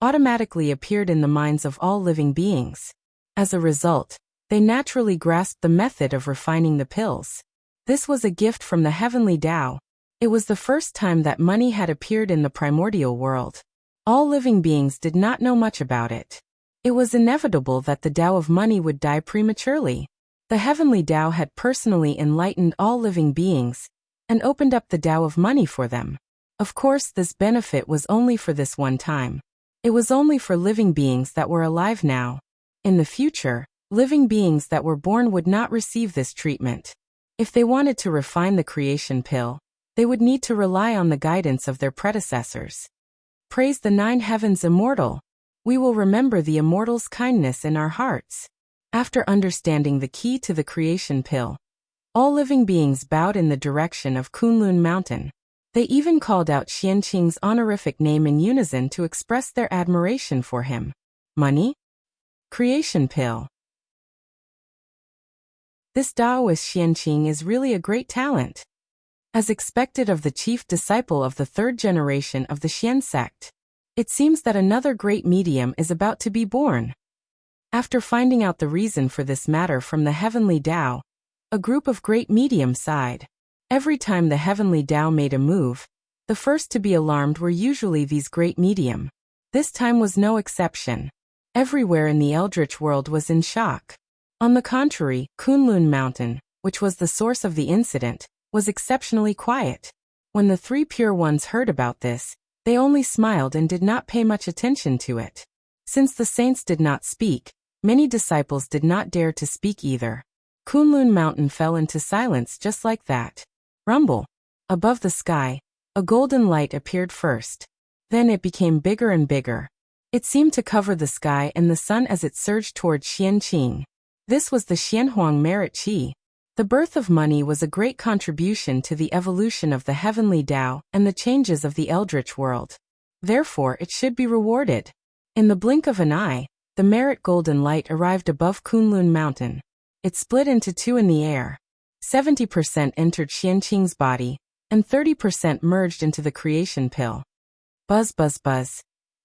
automatically appeared in the minds of all living beings. As a result, they naturally grasped the method of refining the pills. This was a gift from the heavenly Tao. It was the first time that money had appeared in the primordial world. All living beings did not know much about it. It was inevitable that the Tao of money would die prematurely. The heavenly Tao had personally enlightened all living beings and opened up the Tao of money for them. Of course, this benefit was only for this one time. It was only for living beings that were alive now. In the future, living beings that were born would not receive this treatment. If they wanted to refine the creation pill, they would need to rely on the guidance of their predecessors. Praise the 9 heavens immortal. We will remember the immortal's kindness in our hearts. After understanding the key to the creation pill, all living beings bowed in the direction of Kunlun Mountain. They even called out Xianqing's honorific name in unison to express their admiration for him. Money? Creation pill. This Taoist Xianqing is really a great talent. As expected of the chief disciple of the 3rd generation of the Xian sect, it seems that another great medium is about to be born. After finding out the reason for this matter from the heavenly Tao, a group of great mediums sighed. Every time the heavenly Tao made a move, the first to be alarmed were usually these great medium. This time was no exception. Everywhere in the eldritch world was in shock. On the contrary, Kunlun Mountain, which was the source of the incident, was exceptionally quiet. When the 3 pure ones heard about this, they only smiled and did not pay much attention to it. Since the saints did not speak, many disciples did not dare to speak either. Kunlun Mountain fell into silence just like that. Rumble. Above the sky, a golden light appeared first. Then it became bigger and bigger. It seemed to cover the sky and the sun as it surged toward Xianqing. This was the Xianhuang merit qi. The birth of money was a great contribution to the evolution of the heavenly Tao and the changes of the eldritch world. Therefore, it should be rewarded. In the blink of an eye, the merit golden light arrived above Kunlun Mountain. It split into 2 in the air. 70% entered Xianqing's body, and 30% merged into the creation pill. Buzz, buzz, buzz.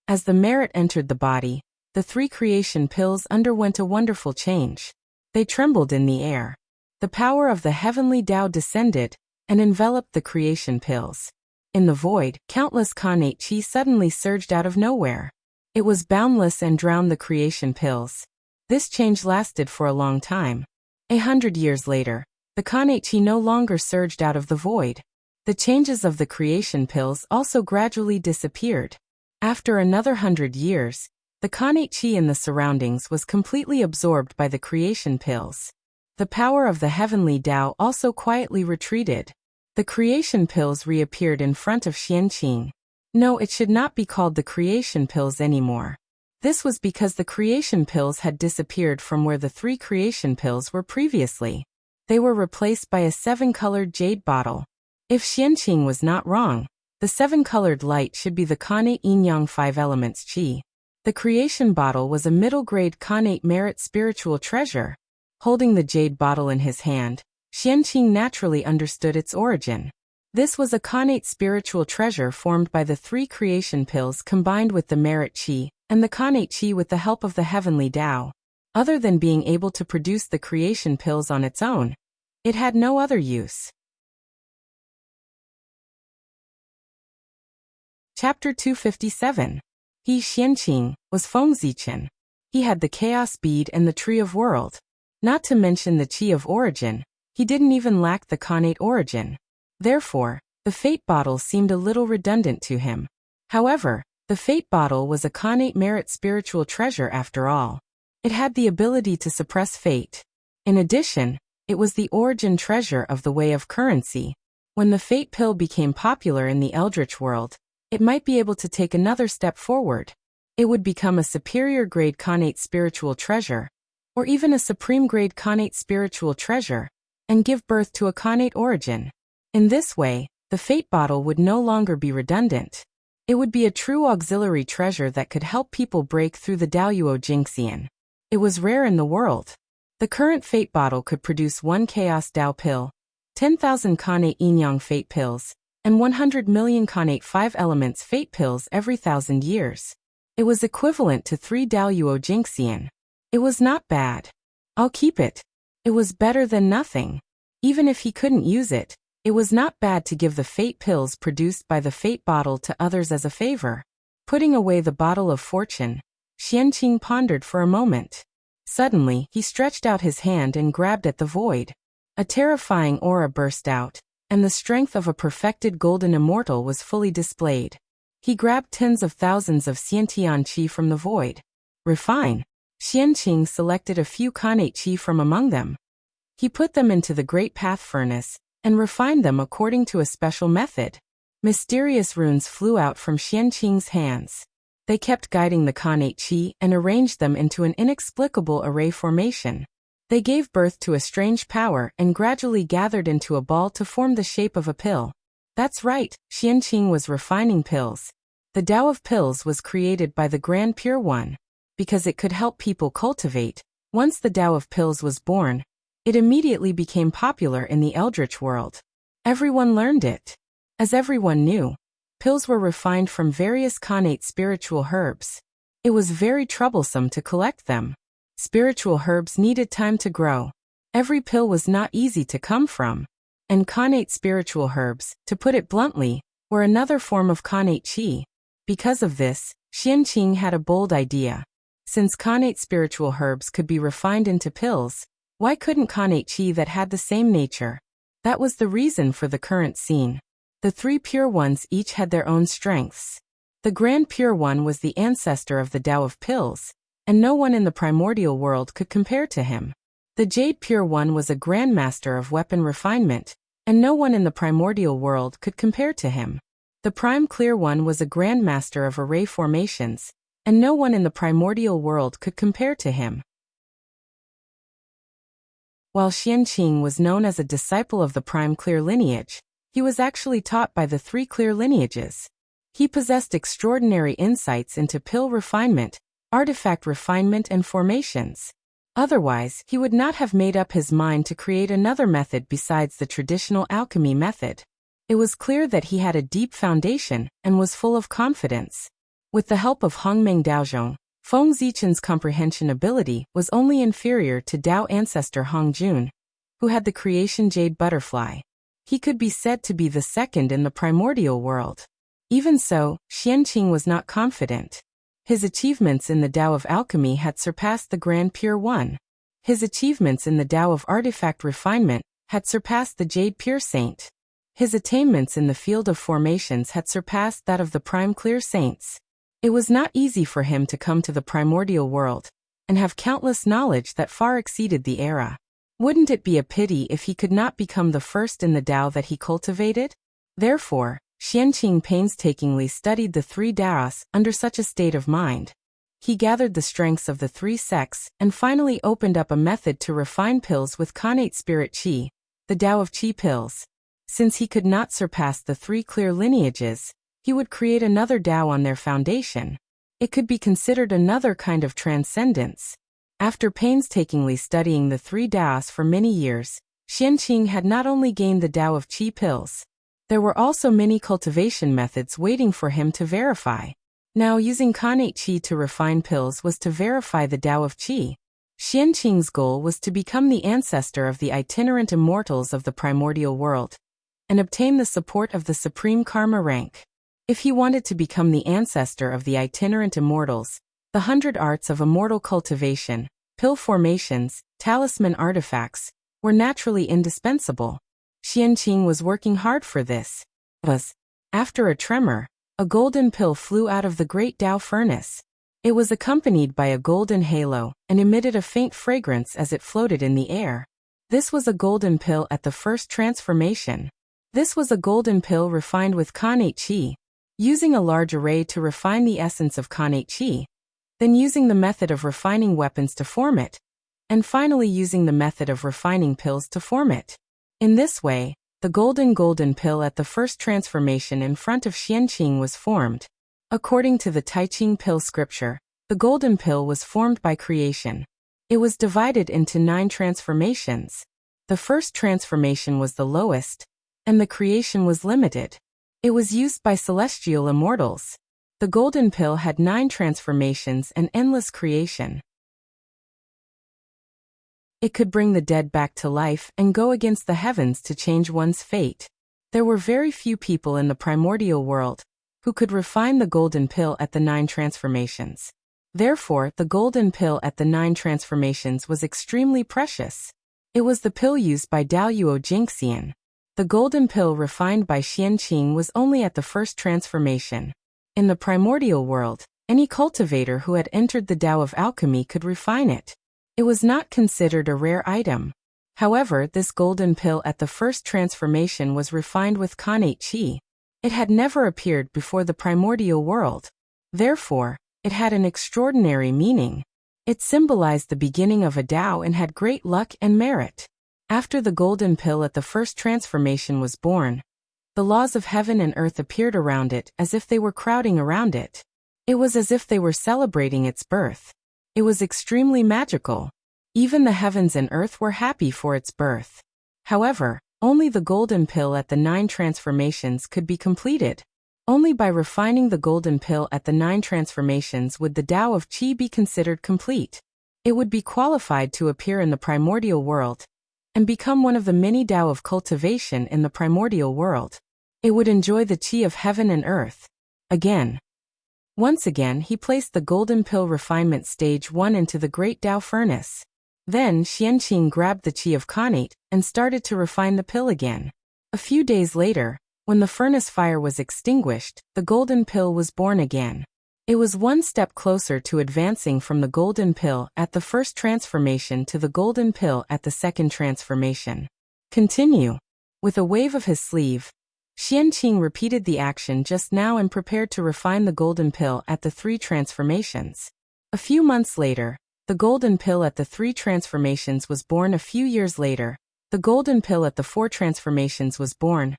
As the merit entered the body, the 3 creation pills underwent a wonderful change. They trembled in the air. The power of the heavenly Tao descended and enveloped the creation pills. In the void, countless Khanate Qi suddenly surged out of nowhere. It was boundless and drowned the creation pills. This change lasted for a long time. 100 years later, the Khanate Qi no longer surged out of the void. The changes of the creation pills also gradually disappeared. After another 100 years, the Khanate Qi in the surroundings was completely absorbed by the creation pills. The power of the heavenly Tao also quietly retreated. The creation pills reappeared in front of Xianqing. No, it should not be called the creation pills anymore. This was because the creation pills had disappeared from where the 3 creation pills were previously. They were replaced by a 7-colored jade bottle. If Xianqing was not wrong, the 7-colored light should be the Khanate Yin-Yang 5 elements qi. The creation bottle was a middle-grade Khanate merit spiritual treasure. Holding the jade bottle in his hand, Xianqing naturally understood its origin. This was a Khanate spiritual treasure formed by the 3 creation pills combined with the merit qi and the Khanate qi with the help of the heavenly Tao. Other than being able to produce the creation pills on its own, it had no other use. Chapter 257. He, Xianqing, was Fengzichen. He had the chaos bead and the tree of world. Not to mention the qi of origin, he didn't even lack the Khanate origin. Therefore, the fate bottle seemed a little redundant to him. However, the fate bottle was a Khanate merit spiritual treasure after all. It had the ability to suppress fate. In addition, it was the origin treasure of the way of currency. When the fate pill became popular in the eldritch world, it might be able to take another step forward. It would become a superior grade connate spiritual treasure, or even a supreme grade connate spiritual treasure, and give birth to a connate origin. In this way, the fate bottle would no longer be redundant. It would be a true auxiliary treasure that could help people break through the Daoyuo Jinxian. It was rare in the world. The current fate bottle could produce 1 Chaos Dao pill, 10,000 connate Yin-Yang fate pills, and 100 million connate 5 elements fate pills every 1,000 years. It was equivalent to 3 Daoyuo Jinxian. It was not bad. I'll keep it. It was better than nothing. Even if he couldn't use it, it was not bad to give the fate pills produced by the fate bottle to others as a favor. Putting away the bottle of fortune, Xianqing pondered for a moment. Suddenly, he stretched out his hand and grabbed at the void. A terrifying aura burst out, and the strength of a perfected golden immortal was fully displayed. He grabbed tens of thousands of Xiantian qi from the void. Refine. Xianqing selected a few connate qi from among them. He put them into the great path furnace, and refined them according to a special method. Mysterious runes flew out from Xianqing's hands. They kept guiding the connate qi and arranged them into an inexplicable array formation. They gave birth to a strange power and gradually gathered into a ball to form the shape of a pill. That's right, Xianqing was refining pills. The Tao of pills was created by the Grand Pure One. Because it could help people cultivate. Once the Tao of pills was born, it immediately became popular in the eldritch world. Everyone learned it. As everyone knew, pills were refined from various connate spiritual herbs. It was very troublesome to collect them. Spiritual herbs needed time to grow. Every pill was not easy to come from. And connate spiritual herbs, to put it bluntly, were another form of connate qi. Because of this, Xianqing had a bold idea. Since connate spiritual herbs could be refined into pills, why couldn't connate qi that had the same nature? That was the reason for the current scene. The 3 pure ones each had their own strengths. The Grand Pure One was the ancestor of the Tao of pills, and no one in the primordial world could compare to him. The Jade Pure One was a grandmaster of weapon refinement, and no one in the primordial world could compare to him. The Prime Clear One was a grandmaster of array formations, and no one in the primordial world could compare to him. While Xianqing was known as a disciple of the Prime Clear lineage, he was actually taught by the 3 clear lineages. He possessed extraordinary insights into pill refinement, artifact refinement and formations. Otherwise, he would not have made up his mind to create another method besides the traditional alchemy method. It was clear that he had a deep foundation and was full of confidence. With the help of Hongmeng Daozhong, Feng Zichen's comprehension ability was only inferior to Dao ancestor Hong Jun, who had the creation jade butterfly. He could be said to be the second in the primordial world. Even so, Xianqing was not confident. His achievements in the Tao of alchemy had surpassed the Grand Pure One. His achievements in the Tao of artifact refinement had surpassed the Jade Pure Saint. His attainments in the field of formations had surpassed that of the Prime Clear Saints. It was not easy for him to come to the primordial world and have countless knowledge that far exceeded the era. Wouldn't it be a pity if he could not become the first in the Tao that he cultivated? Therefore, Xianqing painstakingly studied the 3 Taos under such a state of mind. He gathered the strengths of the 3 sects and finally opened up a method to refine pills with connate spirit qi, the Tao of qi pills. Since he could not surpass the 3 clear lineages, he would create another Tao on their foundation. It could be considered another kind of transcendence. After painstakingly studying the 3 Taos for many years, Xianqing had not only gained the Tao of qi pills, there were also many cultivation methods waiting for him to verify. Now, using connate qi to refine pills was to verify the Tao of qi. Xianqing's goal was to become the ancestor of the itinerant immortals of the primordial world, and obtain the support of the supreme karma rank. If he wanted to become the ancestor of the itinerant immortals, the 100 arts of immortal cultivation, pill formations, talisman artifacts, were naturally indispensable. Xianqing was working hard for this. After a tremor, a golden pill flew out of the great Tao furnace. It was accompanied by a golden halo and emitted a faint fragrance as it floated in the air. This was a golden pill at the first transformation. This was a golden pill refined with Khanate Chi, using a large array to refine the essence of Khanate Chi, then using the method of refining weapons to form it, and finally using the method of refining pills to form it. In this way, the golden pill at the first transformation in front of Xianqing was formed. According to the Tai Ching pill scripture, the golden pill was formed by creation. It was divided into 9 transformations. The first transformation was the lowest, and the creation was limited. It was used by celestial immortals. The golden pill had 9 transformations and endless creation. It could bring the dead back to life and go against the heavens to change one's fate. There were very few people in the primordial world who could refine the golden pill at the 9 transformations. Therefore, the golden pill at the 9 transformations was extremely precious. It was the pill used by Daoyuo Jingxian. The golden pill refined by Xianqing was only at the first transformation. In the primordial world, any cultivator who had entered the Tao of alchemy could refine it. It was not considered a rare item. However, this golden pill at the first transformation was refined with Khanate Chi. It had never appeared before the primordial world. Therefore, it had an extraordinary meaning. It symbolized the beginning of a Tao and had great luck and merit. After the golden pill at the first transformation was born, the laws of heaven and earth appeared around it as if they were crowding around it. It was as if they were celebrating its birth. It was extremely magical. Even the heavens and earth were happy for its birth. However, only the golden pill at the 9 transformations could be completed. Only by refining the golden pill at the 9 transformations would the Tao of Qi be considered complete. It would be qualified to appear in the primordial world and become one of the many Tao of cultivation in the primordial world. It would enjoy the Qi of heaven and earth. Once again, he placed the golden pill refinement stage 1 into the great Tao furnace. Then Xianqing grabbed the Qi of Khanate and started to refine the pill again. A few days later, when the furnace fire was extinguished, the golden pill was born again. It was one step closer to advancing from the golden pill at the first transformation to the golden pill at the second transformation. Continue. With a wave of his sleeve, Xianqing repeated the action just now and prepared to refine the golden pill at the 3 transformations. A few months later, the golden pill at the 3 transformations was born. A few years later, the golden pill at the 4 transformations was born.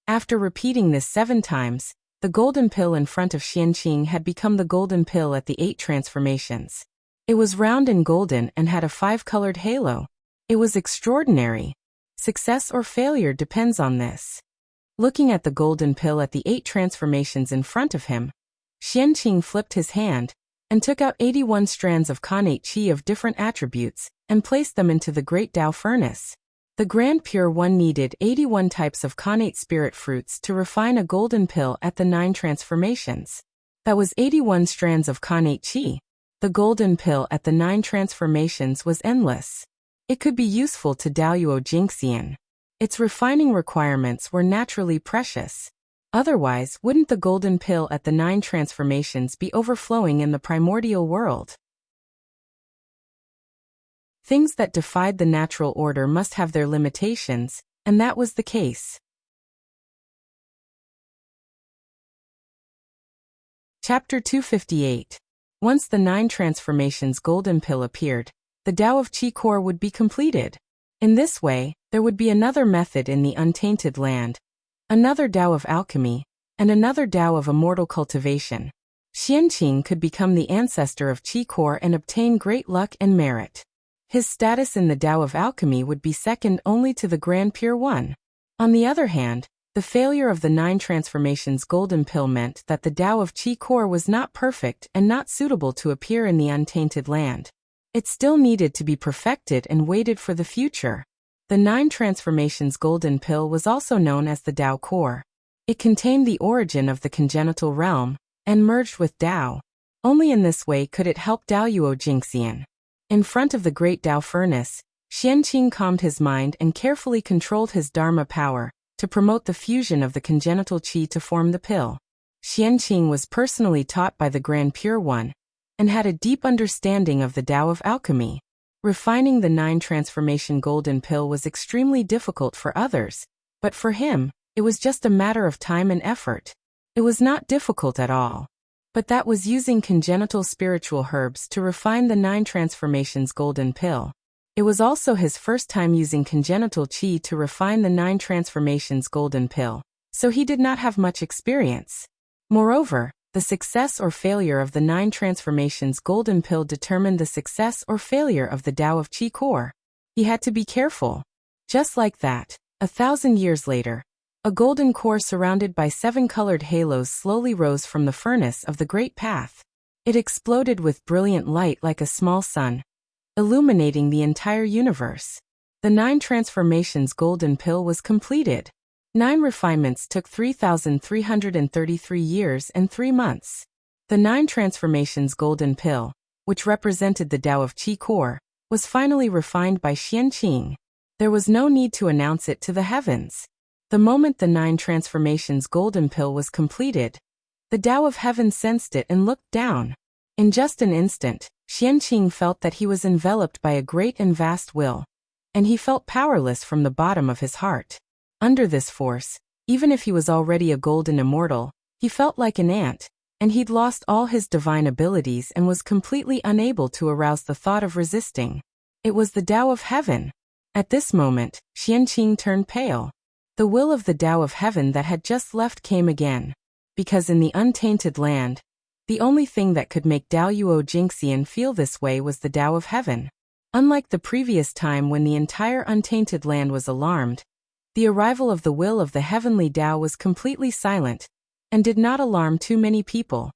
After repeating this 7 times, the golden pill in front of Xianqing had become the golden pill at the 8 transformations. It was round and golden and had a 5-colored halo. It was extraordinary. Success or failure depends on this. Looking at the golden pill at the 8 transformations in front of him, Xianqing flipped his hand and took out 81 strands of Khanate Chi of different attributes and placed them into the great Tao furnace. The Grand Pure One needed 81 types of Khanate spirit fruits to refine a golden pill at the 9 transformations. That was 81 strands of Khanate Chi. The golden pill at the 9 transformations was endless. It could be useful to Daoyuo Jingxian. Its refining requirements were naturally precious. Otherwise, wouldn't the golden pill at the 9 transformations be overflowing in the primordial world? Things that defied the natural order must have their limitations, and that was the case. Chapter 258. Once the 9 transformations golden pill appeared, the Tao of Qi core would be completed. In this way, there would be another method in the untainted land, another Tao of alchemy, and another Tao of immortal cultivation. Xianqing could become the ancestor of Qi core and obtain great luck and merit. His status in the Tao of alchemy would be second only to the Grand Pure One. On the other hand, the failure of the 9 transformations golden pill meant that the Tao of Qi core was not perfect and not suitable to appear in the untainted land. It still needed to be perfected and waited for the future. The 9 transformations golden pill was also known as the Tao core. It contained the origin of the congenital realm and merged with Tao. Only in this way could it help Daoyuo Jingxian. In front of the great Tao furnace, Xianqing calmed his mind and carefully controlled his Dharma power to promote the fusion of the congenital qi to form the pill. Xianqing was personally taught by the Grand Pure One, and had a deep understanding of the Tao of alchemy. Refining the 9-transformation golden pill was extremely difficult for others, but for him, it was just a matter of time and effort. It was not difficult at all. But that was using congenital spiritual herbs to refine the 9 transformations golden pill. It was also his first time using congenital chi to refine the 9 transformations golden pill, so he did not have much experience. Moreover, the success or failure of the 9 transformations golden pill determined the success or failure of the Tao of Qi core. He had to be careful. Just like that, 1,000 years later, a golden core surrounded by 7 colored halos slowly rose from the furnace of the Great Path. It exploded with brilliant light like a small sun, illuminating the entire universe. The 9 transformations golden pill was completed. 9 refinements took 3,333 years and 3 months. The 9 transformations golden pill, which represented the Tao of Qi core, was finally refined by Qianqing. There was no need to announce it to the heavens. The moment the 9 transformations golden pill was completed, the Tao of heaven sensed it and looked down. In just an instant, Qianqing felt that he was enveloped by a great and vast will, and he felt powerless from the bottom of his heart. Under this force, even if he was already a golden immortal, he felt like an ant, and he'd lost all his divine abilities and was completely unable to arouse the thought of resisting. It was the Tao of heaven. At this moment, Qianqing turned pale. The will of the Tao of heaven that had just left came again. Because in the untainted land, the only thing that could make Dao Yuo Jingxian feel this way was the Tao of heaven. Unlike the previous time when the entire untainted land was alarmed, the arrival of the will of the heavenly Tao was completely silent, and did not alarm too many people.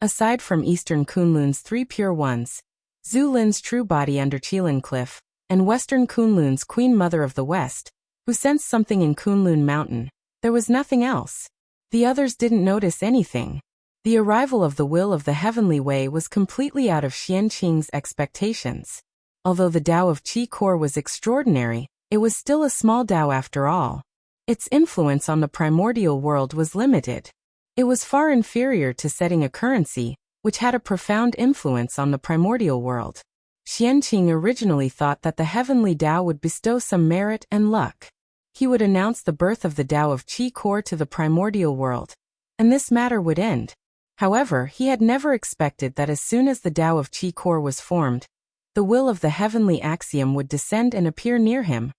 Aside from Eastern Kunlun's 3 pure ones, Zhu Lin's true body under Qilin Cliff, and Western Kunlun's Queen Mother of the West, who sensed something in Kunlun Mountain, there was nothing else. The others didn't notice anything. The arrival of the will of the heavenly way was completely out of Qianqing's expectations. Although the Tao of Qi core was extraordinary, it was still a small Tao after all. Its influence on the primordial world was limited. It was far inferior to setting a currency, which had a profound influence on the primordial world. Qianqing originally thought that the heavenly Tao would bestow some merit and luck. He would announce the birth of the Tao of Qi core to the primordial world, and this matter would end. However, he had never expected that as soon as the Tao of Qi core was formed, the will of the heavenly axiom would descend and appear near him,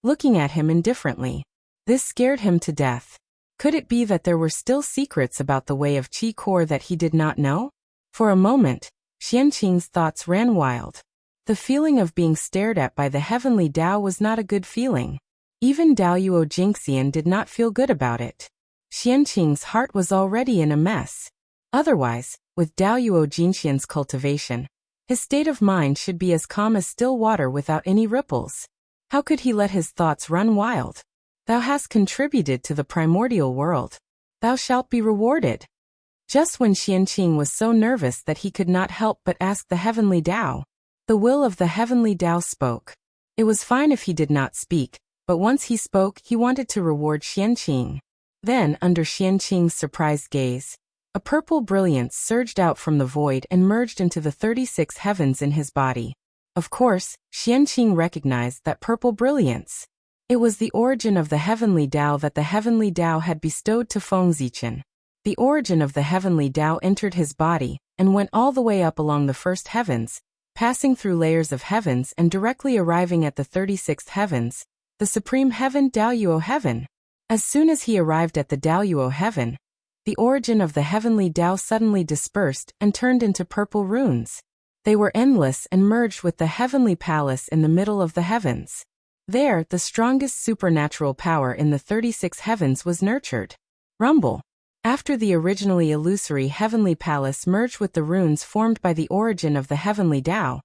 looking at him indifferently. This scared him to death. Could it be that there were still secrets about the way of Qi core that he did not know? For a moment, Qianqing's thoughts ran wild. The feeling of being stared at by the heavenly Tao was not a good feeling. Even Dao Yuo Jingxian did not feel good about it. Qianqing's heart was already in a mess. Otherwise, with Dao Yuo Jingxian's cultivation, his state of mind should be as calm as still water without any ripples. How could he let his thoughts run wild? Thou hast contributed to the primordial world. Thou shalt be rewarded. Just when Qianqing was so nervous that he could not help but ask the heavenly Tao, the will of the heavenly Tao spoke. It was fine if he did not speak, but once he spoke, he wanted to reward Qianqing. Then, under Qianqing's surprised gaze, a purple brilliance surged out from the void and merged into the 36 heavens in his body. Of course, Qianqing recognized that purple brilliance. It was the origin of the heavenly Tao that the heavenly Tao had bestowed to Fengzichen. The origin of the heavenly Tao entered his body and went all the way up along the first heavens, passing through layers of heavens and directly arriving at the 36th heavens, the supreme heaven Dao Yuo heaven. As soon as he arrived at the Dao Yuo heaven, the origin of the heavenly Tao suddenly dispersed and turned into purple runes. They were endless and merged with the heavenly palace in the middle of the heavens. There, the strongest supernatural power in the 36 heavens was nurtured. Rumble. After the originally illusory heavenly palace merged with the runes formed by the origin of the heavenly Tao,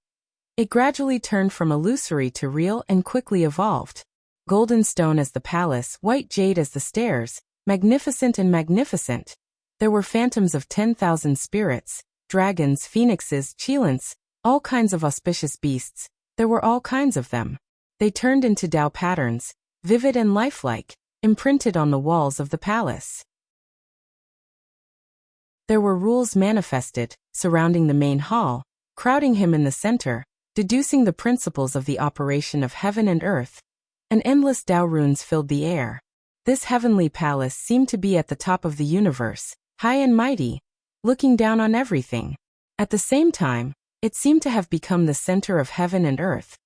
it gradually turned from illusory to real and quickly evolved. Golden stone as the palace, white jade as the stairs, magnificent and magnificent. There were phantoms of 10,000 spirits, dragons, phoenixes, qilins, all kinds of auspicious beasts. There were all kinds of them. They turned into Tao patterns, vivid and lifelike, imprinted on the walls of the palace. There were rules manifested, surrounding the main hall, crowding him in the center, deducing the principles of the operation of heaven and earth, and endless Tao runes filled the air. This heavenly palace seemed to be at the top of the universe, high and mighty, looking down on everything. At the same time, it seemed to have become the center of heaven and earth,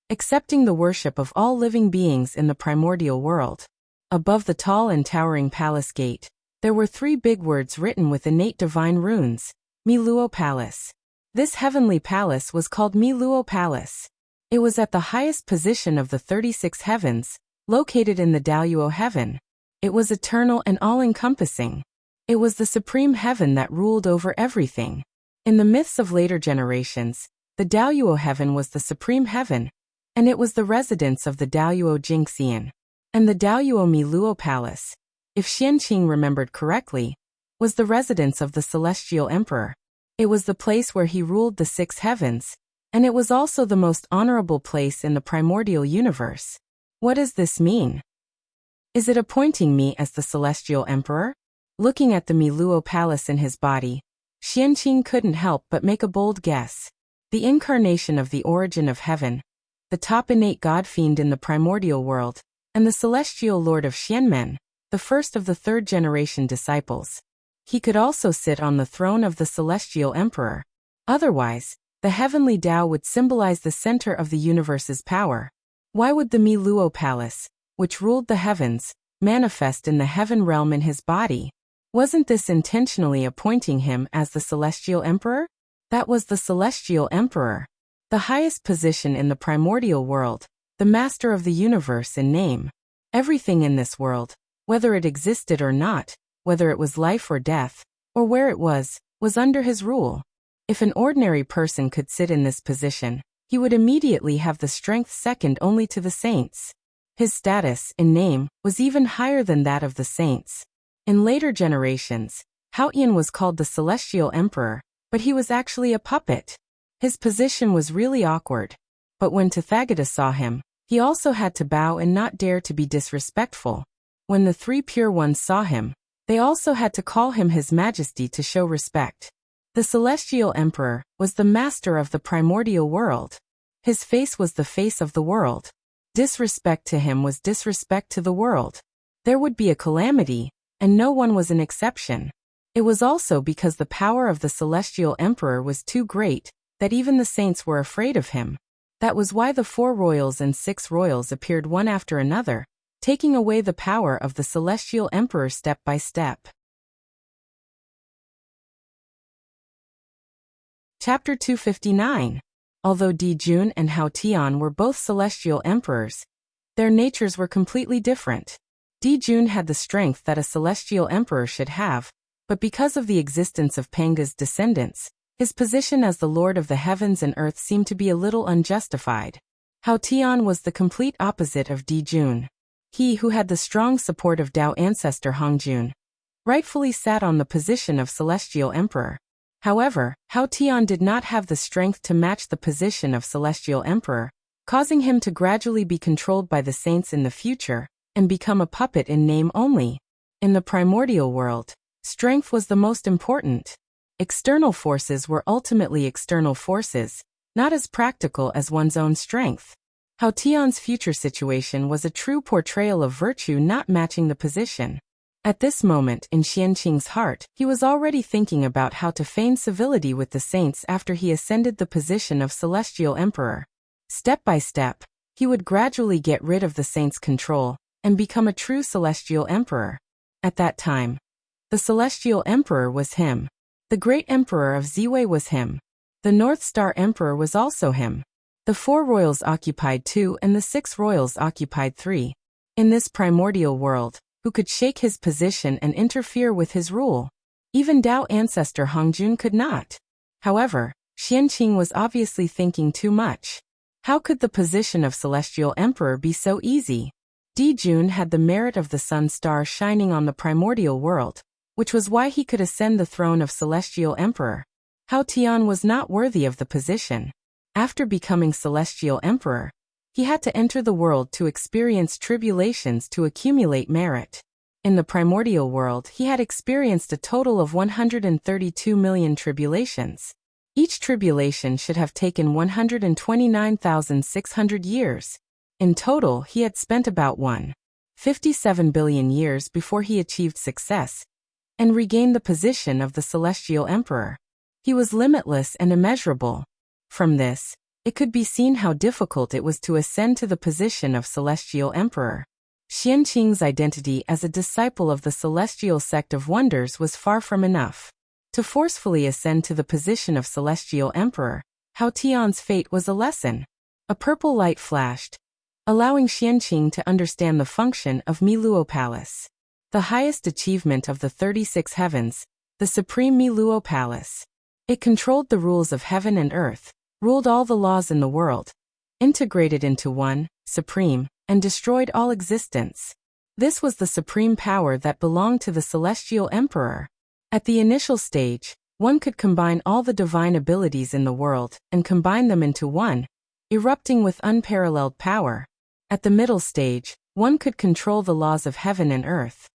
accepting the worship of all living beings in the primordial world. Above the tall and towering palace gate, there were 3 big words written with innate divine runes: Miluo Palace. This heavenly palace was called Miluo Palace. It was at the highest position of the 36 heavens, located in the Daluo heaven. It was eternal and all-encompassing. It was the supreme heaven that ruled over everything. In the myths of later generations, the Daluo heaven was the supreme heaven, and it was the residence of the Daluo Jingxian. And the Daluo Miluo Palace, if Xianqing remembered correctly, was the residence of the celestial emperor. It was the place where he ruled the 6 heavens, and it was also the most honorable place in the primordial universe. What does this mean? Is it appointing me as the celestial emperor? Looking at the Miluo Palace in his body, Xianqing couldn't help but make a bold guess. The incarnation of the origin of heaven, the top innate god fiend in the primordial world, and the celestial lord of Xianmen, the first of the 3rd generation disciples. He could also sit on the throne of the celestial emperor. Otherwise, the heavenly Tao would symbolize the center of the universe's power. Why would the Miluo Palace, which ruled the heavens, manifest in the heaven realm in his body? Wasn't this intentionally appointing him as the celestial emperor? That was the celestial emperor, the highest position in the primordial world, the master of the universe in name. Everything in this world, whether it existed or not, whether it was life or death, or where it was under his rule. If an ordinary person could sit in this position, he would immediately have the strength second only to the saints. His status, in name, was even higher than that of the saints. In later generations, Haotian was called the celestial emperor, but he was actually a puppet. His position was really awkward. But when Tathagata saw him, he also had to bow and not dare to be disrespectful. When the 3 pure ones saw him, they also had to call him His Majesty to show respect. The celestial emperor was the master of the primordial world. His face was the face of the world. Disrespect to him was disrespect to the world. There would be a calamity, and no one was an exception. It was also because the power of the celestial emperor was too great, that even the saints were afraid of him. That was why the 4 royals and 6 royals appeared one after another, taking away the power of the celestial emperor step by step. Chapter 259. Although Di Jun and Hao Tian were both celestial emperors, their natures were completely different. Di Jun had the strength that a celestial emperor should have, but because of the existence of Panga's descendants, his position as the lord of the heavens and earth seemed to be a little unjustified. Hao Tian was the complete opposite of Di Jun. He who had the strong support of Tao ancestor Hongjun rightfully sat on the position of celestial emperor. However, Hao Tian did not have the strength to match the position of celestial emperor, causing him to gradually be controlled by the saints in the future, and become a puppet in name only. In the primordial world, strength was the most important. External forces were ultimately external forces, not as practical as one's own strength. Hao Tian's future situation was a true portrayal of virtue not matching the position. At this moment in Xianqing's heart, he was already thinking about how to feign civility with the saints after he ascended the position of celestial emperor. Step by step, he would gradually get rid of the saints' control and become a true celestial emperor. At that time, the celestial emperor was him. The great emperor of Ziwei was him. The North Star emperor was also him. The 4 royals occupied 2 and the 6 royals occupied 3. In this primordial world, who could shake his position and interfere with his rule? Even Tao ancestor Hongjun could not. However, Xianqing was obviously thinking too much. How could the position of celestial emperor be so easy? Di Jun had the merit of the sun star shining on the primordial world, which was why he could ascend the throne of celestial emperor. Hao Tian was not worthy of the position. After becoming celestial emperor, he had to enter the world to experience tribulations to accumulate merit. In the primordial world, he had experienced a total of 132 million tribulations. Each tribulation should have taken 129,600 years. In total, he had spent about 157 billion years before he achieved success and regained the position of the celestial emperor. He was limitless and immeasurable. From this, it could be seen how difficult it was to ascend to the position of celestial emperor. Xianqing's identity as a disciple of the celestial sect of wonders was far from enough. To forcefully ascend to the position of celestial emperor, Hao Tian's fate was a lesson. A purple light flashed, allowing Xianqing to understand the function of Miluo Palace. The highest achievement of the 36 heavens, the supreme Miluo Palace. It controlled the rules of heaven and earth, ruled all the laws in the world, integrated into one, supreme, and destroyed all existence. This was the supreme power that belonged to the celestial emperor. At the initial stage, one could combine all the divine abilities in the world and combine them into one, erupting with unparalleled power. At the middle stage, one could control the laws of heaven and earth.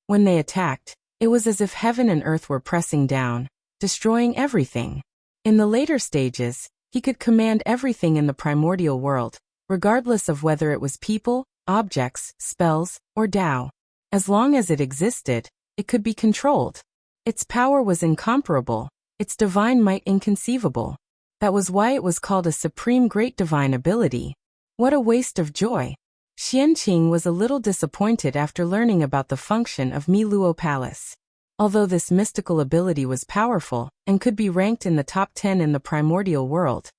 When they attacked, it was as if heaven and earth were pressing down, destroying everything. In the later stages, he could command everything in the primordial world, regardless of whether it was people, objects, spells, or Tao. As long as it existed, it could be controlled. Its power was incomparable, its divine might inconceivable. That was why it was called a supreme great divine ability. What a waste of joy! Xianqing was a little disappointed after learning about the function of Miluo Palace. Although this mystical ability was powerful and could be ranked in the top 10 in the primordial world,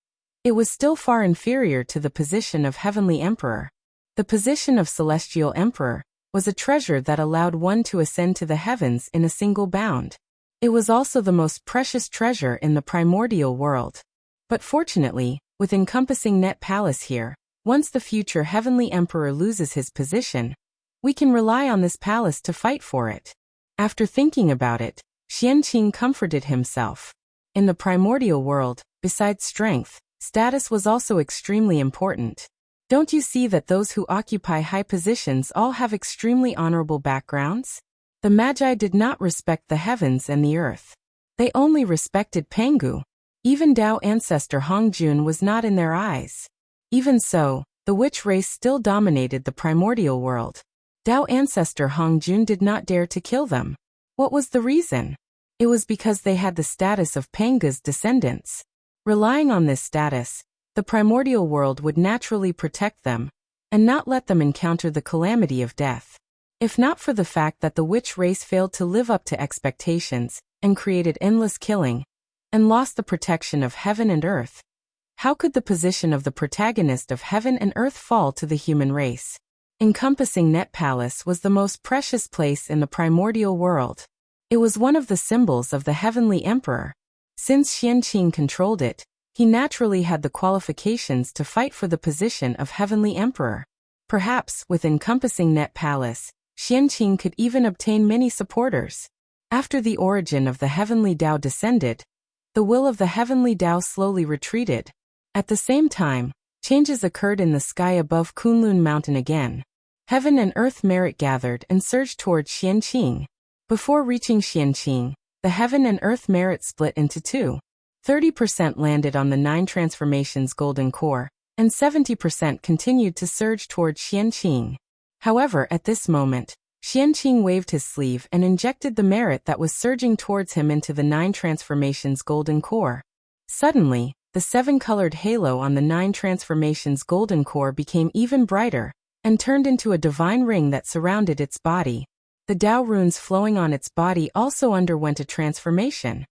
it was still far inferior to the position of Heavenly Emperor. The position of Celestial Emperor was a treasure that allowed one to ascend to the heavens in a single bound. It was also the most precious treasure in the primordial world. But fortunately, with encompassing Net Palace here, once the future Heavenly Emperor loses his position, we can rely on this palace to fight for it. After thinking about it, Xianqing comforted himself. In the primordial world, besides strength, status was also extremely important. Don't you see that those who occupy high positions all have extremely honorable backgrounds? The Magi did not respect the heavens and the earth. They only respected Pengu. Even Tao ancestor Hongjun was not in their eyes. Even so, the witch race still dominated the primordial world. Tao ancestor Hongjun did not dare to kill them. What was the reason? It was because they had the status of Pengu's descendants. Relying on this status, the primordial world would naturally protect them and not let them encounter the calamity of death. If not for the fact that the witch race failed to live up to expectations and created endless killing and lost the protection of heaven and earth, how could the position of the protagonist of heaven and earth fall to the human race? Encompassing Net Palace was the most precious place in the primordial world. It was one of the symbols of the Heavenly Emperor. Since Xianqing controlled it, he naturally had the qualifications to fight for the position of Heavenly Emperor. Perhaps, with encompassing Net Palace, Xianqing could even obtain many supporters. After the origin of the Heavenly Tao descended, the will of the Heavenly Tao slowly retreated. At the same time, changes occurred in the sky above Kunlun Mountain again. Heaven and earth merit gathered and surged towards Xianqing. Before reaching Xianqing, the heaven and earth merit split into two. 30% landed on the 9 transformations golden core, and 70% continued to surge towards Xianqing. However, at this moment, Xianqing waved his sleeve and injected the merit that was surging towards him into the 9 transformations golden core. Suddenly, the 7-colored halo on the 9 transformations golden core became even brighter and turned into a divine ring that surrounded its body. The Tao runes flowing on its body also underwent a transformation.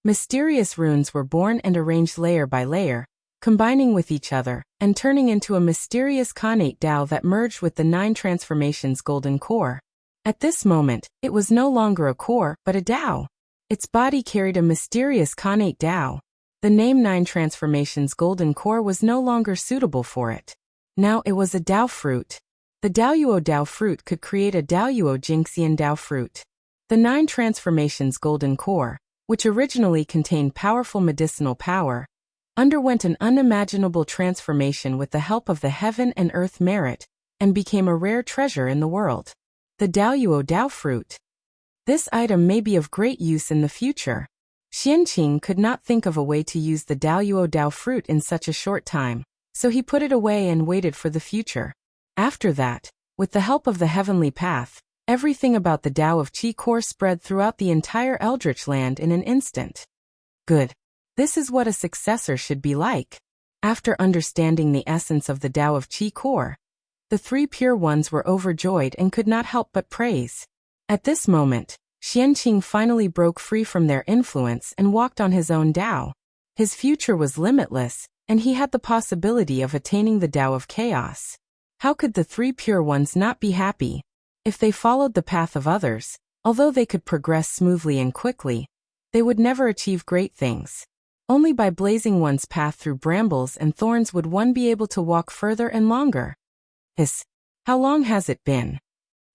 Mysterious runes were born and arranged layer by layer, combining with each other and turning into a mysterious Khanate Tao that merged with the 9 transformations golden core. At this moment, it was no longer a core but a Tao. Its body carried a mysterious Khanate Tao. The name 9 transformations golden core was no longer suitable for it. Now it was a Tao fruit. The Daoyuo Tao fruit could create a Daoyuo Jingxian Tao fruit. The 9 transformations golden core, which originally contained powerful medicinal power, underwent an unimaginable transformation with the help of the heaven and earth merit, and became a rare treasure in the world. The Daoyuo Dao fruit. This item may be of great use in the future. Xianqing could not think of a way to use the Daoyuo Dao fruit in such a short time, so he put it away and waited for the future. After that, with the help of the heavenly path, everything about the Tao of Qi core spread throughout the entire Eldritch land in an instant. Good. This is what a successor should be like. After understanding the essence of the Tao of Qi core, the three pure ones were overjoyed and could not help but praise. At this moment, Xianqing finally broke free from their influence and walked on his own Tao. His future was limitless, and he had the possibility of attaining the Tao of chaos. How could the three pure ones not be happy? If they followed the path of others, although they could progress smoothly and quickly, they would never achieve great things. Only by blazing one's path through brambles and thorns would one be able to walk further and longer. How long has it been?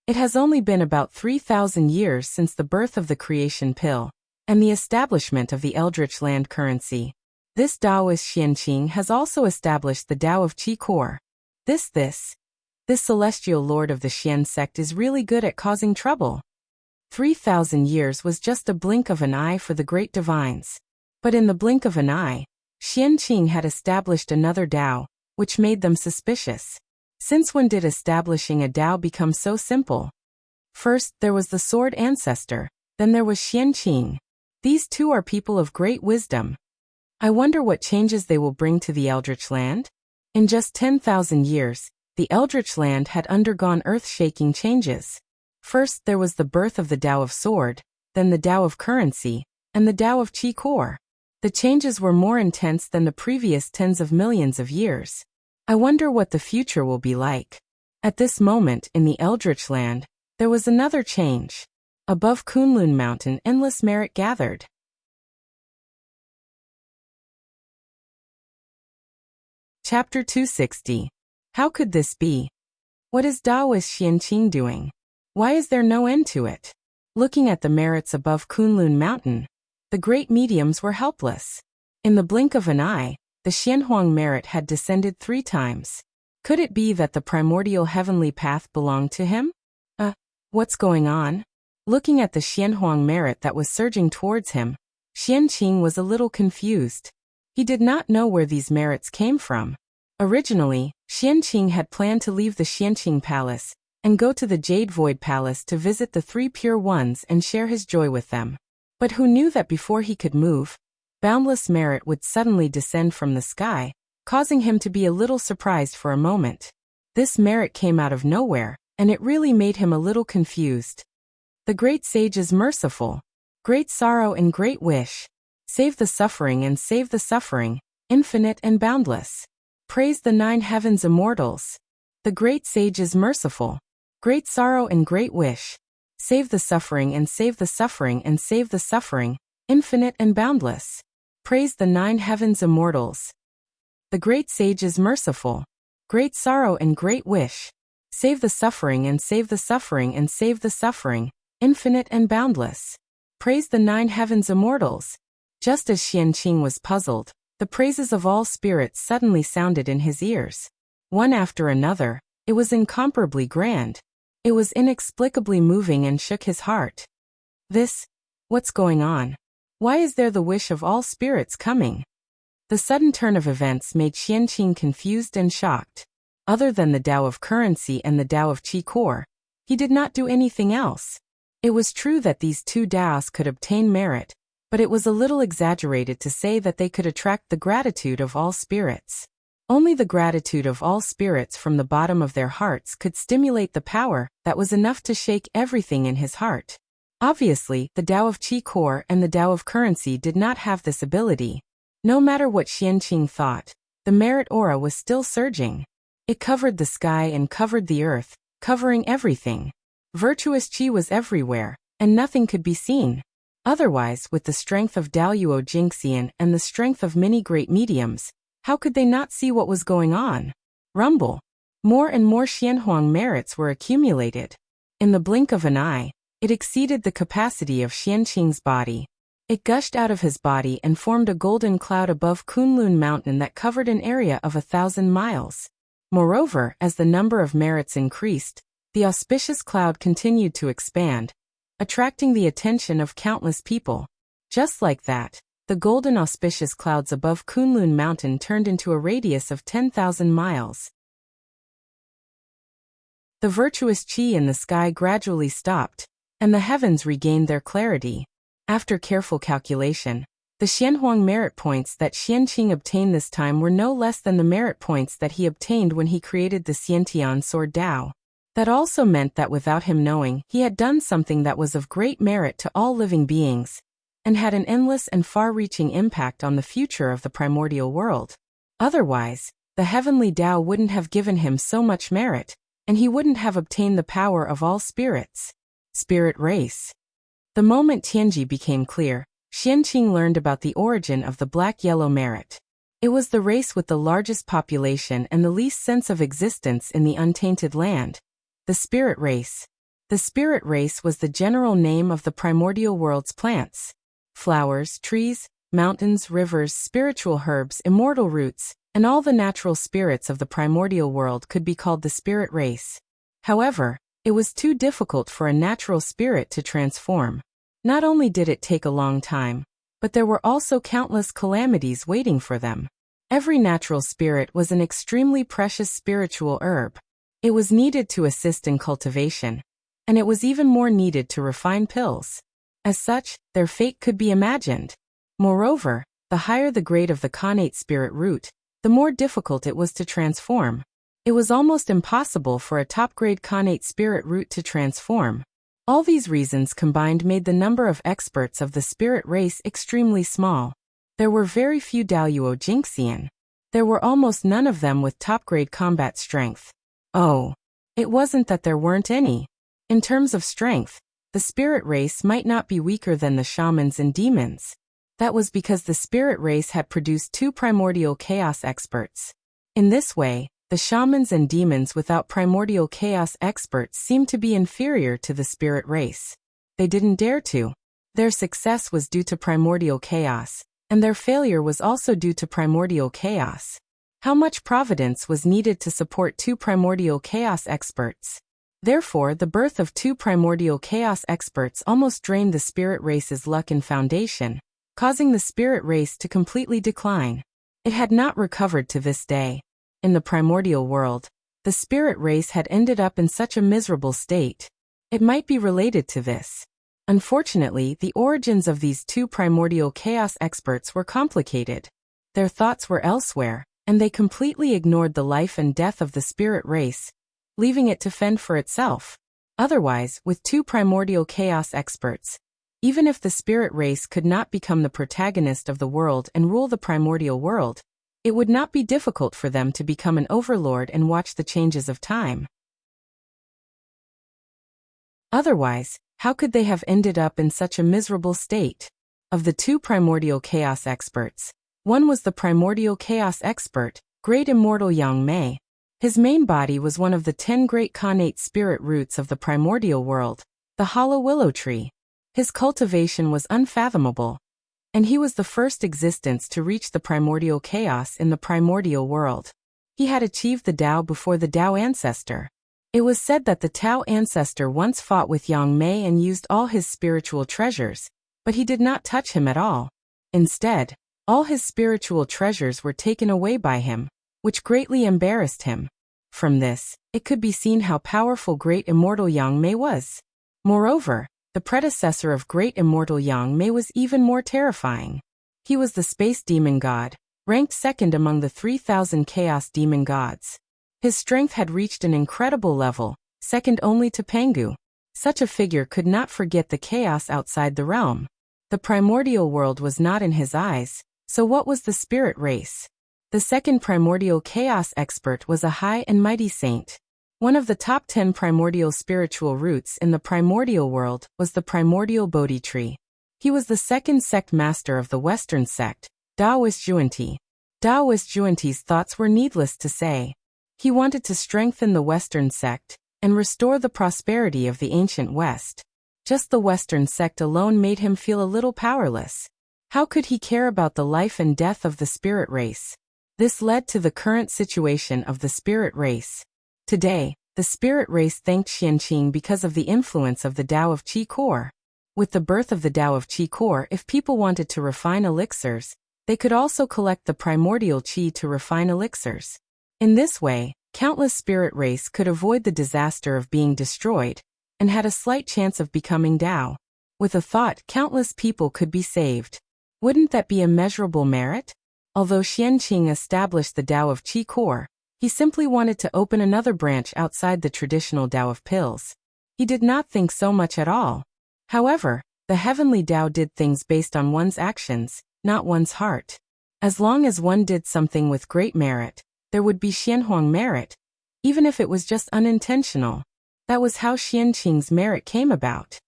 It has only been about 3,000 years since the birth of the creation pill, and the establishment of the Eldritch land currency. This Taoist Xianqing has also established the Tao of Qi core. This celestial lord of the Xian sect is really good at causing trouble. 3,000 years was just a blink of an eye for the great divines. But in the blink of an eye, Xianqing had established another Tao, which made them suspicious. Since when did establishing a Tao become so simple? First, there was the sword ancestor, then there was Xianqing. These two are people of great wisdom. I wonder what changes they will bring to the Eldritch land? In just 10,000 years, the Eldritch land had undergone earth-shaking changes. First, there was the birth of the Tao of Sword, then the Tao of Currency, and the Tao of Qi core. The changes were more intense than the previous tens of millions of years. I wonder what the future will be like. At this moment in the Eldritch land, there was another change. Above Kunlun Mountain, endless merit gathered. Chapter 260. How could this be? What is Taoist Xianqing doing? Why is there no end to it? Looking at the merits above Kunlun Mountain, the great mediums were helpless. In the blink of an eye, the Xianhuang merit had descended 3 times. Could it be that the primordial heavenly path belonged to him? What's going on? Looking at the Xianhuang merit that was surging towards him, Xianqing was a little confused. He did not know where these merits came from. Originally, Xianqing had planned to leave the Xianqing Palace and go to the Jade Void Palace to visit the 3 pure ones and share his joy with them. But who knew that before he could move, boundless merit would suddenly descend from the sky, causing him to be a little surprised for a moment. This merit came out of nowhere, and it really made him a little confused. The great sage is merciful. Great sorrow and great wish. Save the suffering and save the suffering, infinite and boundless. Praise the 9 heavens immortals. The great sage is merciful. Great sorrow and great wish. Save the suffering and save the suffering and save the suffering, infinite and boundless. Praise the 9 heavens immortals. The great sage is merciful. Great sorrow and great wish. Save the suffering and save the suffering and save the suffering, infinite and boundless. Praise the 9 heavens immortals. Just as Xianqing was puzzled, the praises of all spirits suddenly sounded in his ears. One after another, it was incomparably grand. It was inexplicably moving and shook his heart. What's going on? Why is there the wish of all spirits coming? The sudden turn of events made Xianqing confused and shocked. Other than the Tao of Currency and the Tao of Qi core, he did not do anything else. It was true that these 2 Taos could obtain merit, but it was a little exaggerated to say that they could attract the gratitude of all spirits. Only the gratitude of all spirits from the bottom of their hearts could stimulate the power that was enough to shake everything in his heart. Obviously, the Tao of Qi core and the Tao of Currency did not have this ability. No matter what Xianqing thought, the merit aura was still surging. It covered the sky and covered the earth, covering everything. Virtuous Qi was everywhere, and nothing could be seen. Otherwise, with the strength of Daoyuo Jingxian and the strength of many great mediums, how could they not see what was going on? Rumble. More and more Xianhuang merits were accumulated. In the blink of an eye, it exceeded the capacity of Xianqing's body. It gushed out of his body and formed a golden cloud above Kunlun Mountain that covered an area of 1,000 miles. Moreover, as the number of merits increased, the auspicious cloud continued to expand, attracting the attention of countless people. Just like that, the golden auspicious clouds above Kunlun Mountain turned into a radius of 10,000 miles. The virtuous qi in the sky gradually stopped, and the heavens regained their clarity. After careful calculation, the Xianhuang merit points that Xianqing obtained this time were no less than the merit points that he obtained when he created the Xiantian sword Dao. That also meant that without him knowing, he had done something that was of great merit to all living beings, and had an endless and far-reaching impact on the future of the primordial world. Otherwise, the heavenly Dao wouldn't have given him so much merit, and he wouldn't have obtained the power of all spirits. Spirit race. The moment Tianji became clear, Xianqing learned about the origin of the black-yellow merit. It was the race with the largest population and the least sense of existence in the untainted land. The spirit race. The spirit race was the general name of the primordial world's plants. Flowers, trees, mountains, rivers, spiritual herbs, immortal roots, and all the natural spirits of the primordial world could be called the spirit race. However, it was too difficult for a natural spirit to transform. Not only did it take a long time, but there were also countless calamities waiting for them. Every natural spirit was an extremely precious spiritual herb. It was needed to assist in cultivation, and it was even more needed to refine pills. As such, their fate could be imagined. Moreover, the higher the grade of the connate spirit root, the more difficult it was to transform. It was almost impossible for a top-grade connate spirit root to transform. All these reasons combined made the number of experts of the spirit race extremely small. There were very few Daoyuo Jinxian. There were almost none of them with top-grade combat strength. Oh, it wasn't that there weren't any. In terms of strength, the spirit race might not be weaker than the shamans and demons. That was because the spirit race had produced 2 primordial chaos experts. In this way, the shamans and demons without primordial chaos experts seemed to be inferior to the spirit race. They didn't dare to. Their success was due to primordial chaos, and their failure was also due to primordial chaos. How much providence was needed to support 2 primordial chaos experts? Therefore, the birth of 2 primordial chaos experts almost drained the spirit race's luck and foundation, causing the spirit race to completely decline. It had not recovered to this day. In the primordial world, the spirit race had ended up in such a miserable state. It might be related to this. Unfortunately, the origins of these 2 primordial chaos experts were complicated. Their thoughts were elsewhere, and they completely ignored the life and death of the spirit race, leaving it to fend for itself. Otherwise, with 2 primordial chaos experts, even if the spirit race could not become the protagonist of the world and rule the primordial world, it would not be difficult for them to become an overlord and watch the changes of time. Otherwise, how could they have ended up in such a miserable state? Of the 2 primordial chaos experts, one was the primordial chaos expert, great immortal Yang Mei. His main body was one of the 10 great connate spirit roots of the primordial world, the hollow willow tree. His cultivation was unfathomable, and he was the first existence to reach the primordial chaos in the primordial world. He had achieved the Tao before the Tao ancestor. It was said that the Tao ancestor once fought with Yang Mei and used all his spiritual treasures, but he did not touch him at all. Instead, all his spiritual treasures were taken away by him, which greatly embarrassed him. From this, it could be seen how powerful great immortal Yang Mei was. Moreover, the predecessor of great immortal Yang Mei was even more terrifying. He was the space demon god, ranked second among the 3,000 chaos demon gods. His strength had reached an incredible level, second only to Pengu. Such a figure could not forget the chaos outside the realm. The primordial world was not in his eyes, so what was the spirit race? The second primordial chaos expert was a high and mighty saint. One of the top 10 primordial spiritual roots in the primordial world was the primordial Bodhi tree. He was the second sect master of the Western sect, Taoist Zhuanti. Taoist Zhuanti's thoughts were needless to say. He wanted to strengthen the Western sect and restore the prosperity of the ancient West. Just the Western sect alone made him feel a little powerless. How could he care about the life and death of the spirit race? This led to the current situation of the spirit race. Today, the spirit race thanked Xianqing because of the influence of the Tao of Qi Core. With the birth of the Tao of Qi Core, if people wanted to refine elixirs, they could also collect the primordial Qi to refine elixirs. In this way, countless spirit race could avoid the disaster of being destroyed, and had a slight chance of becoming Tao. With a thought, countless people could be saved. Wouldn't that be immeasurable merit? Although Xianqing established the Tao of Qi Core, he simply wanted to open another branch outside the traditional Tao of pills. He did not think so much at all. However, the heavenly Tao did things based on one's actions, not one's heart. As long as one did something with great merit, there would be Xianhuang merit, even if it was just unintentional. That was how Xianqing's merit came about.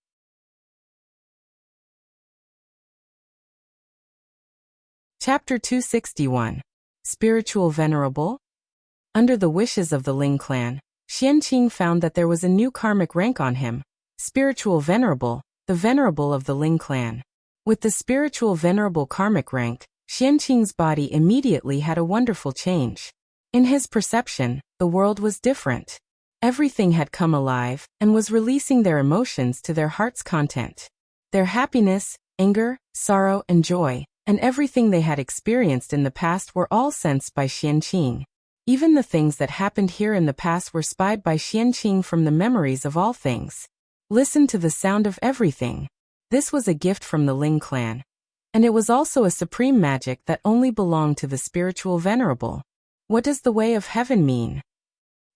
Chapter 261. Spiritual Venerable? Under the wishes of the Ling clan, Xianqing found that there was a new karmic rank on him, Spiritual Venerable, the Venerable of the Ling clan. With the Spiritual Venerable karmic rank, Xianqing's body immediately had a wonderful change. In his perception, the world was different. Everything had come alive and was releasing their emotions to their heart's content. Their happiness, anger, sorrow, and joy, and everything they had experienced in the past were all sensed by Xianqing. Even the things that happened here in the past were spied by Xianqing from the memories of all things. Listen to the sound of everything. This was a gift from the Ling clan. And it was also a supreme magic that only belonged to the Spiritual Venerable. What does the way of heaven mean?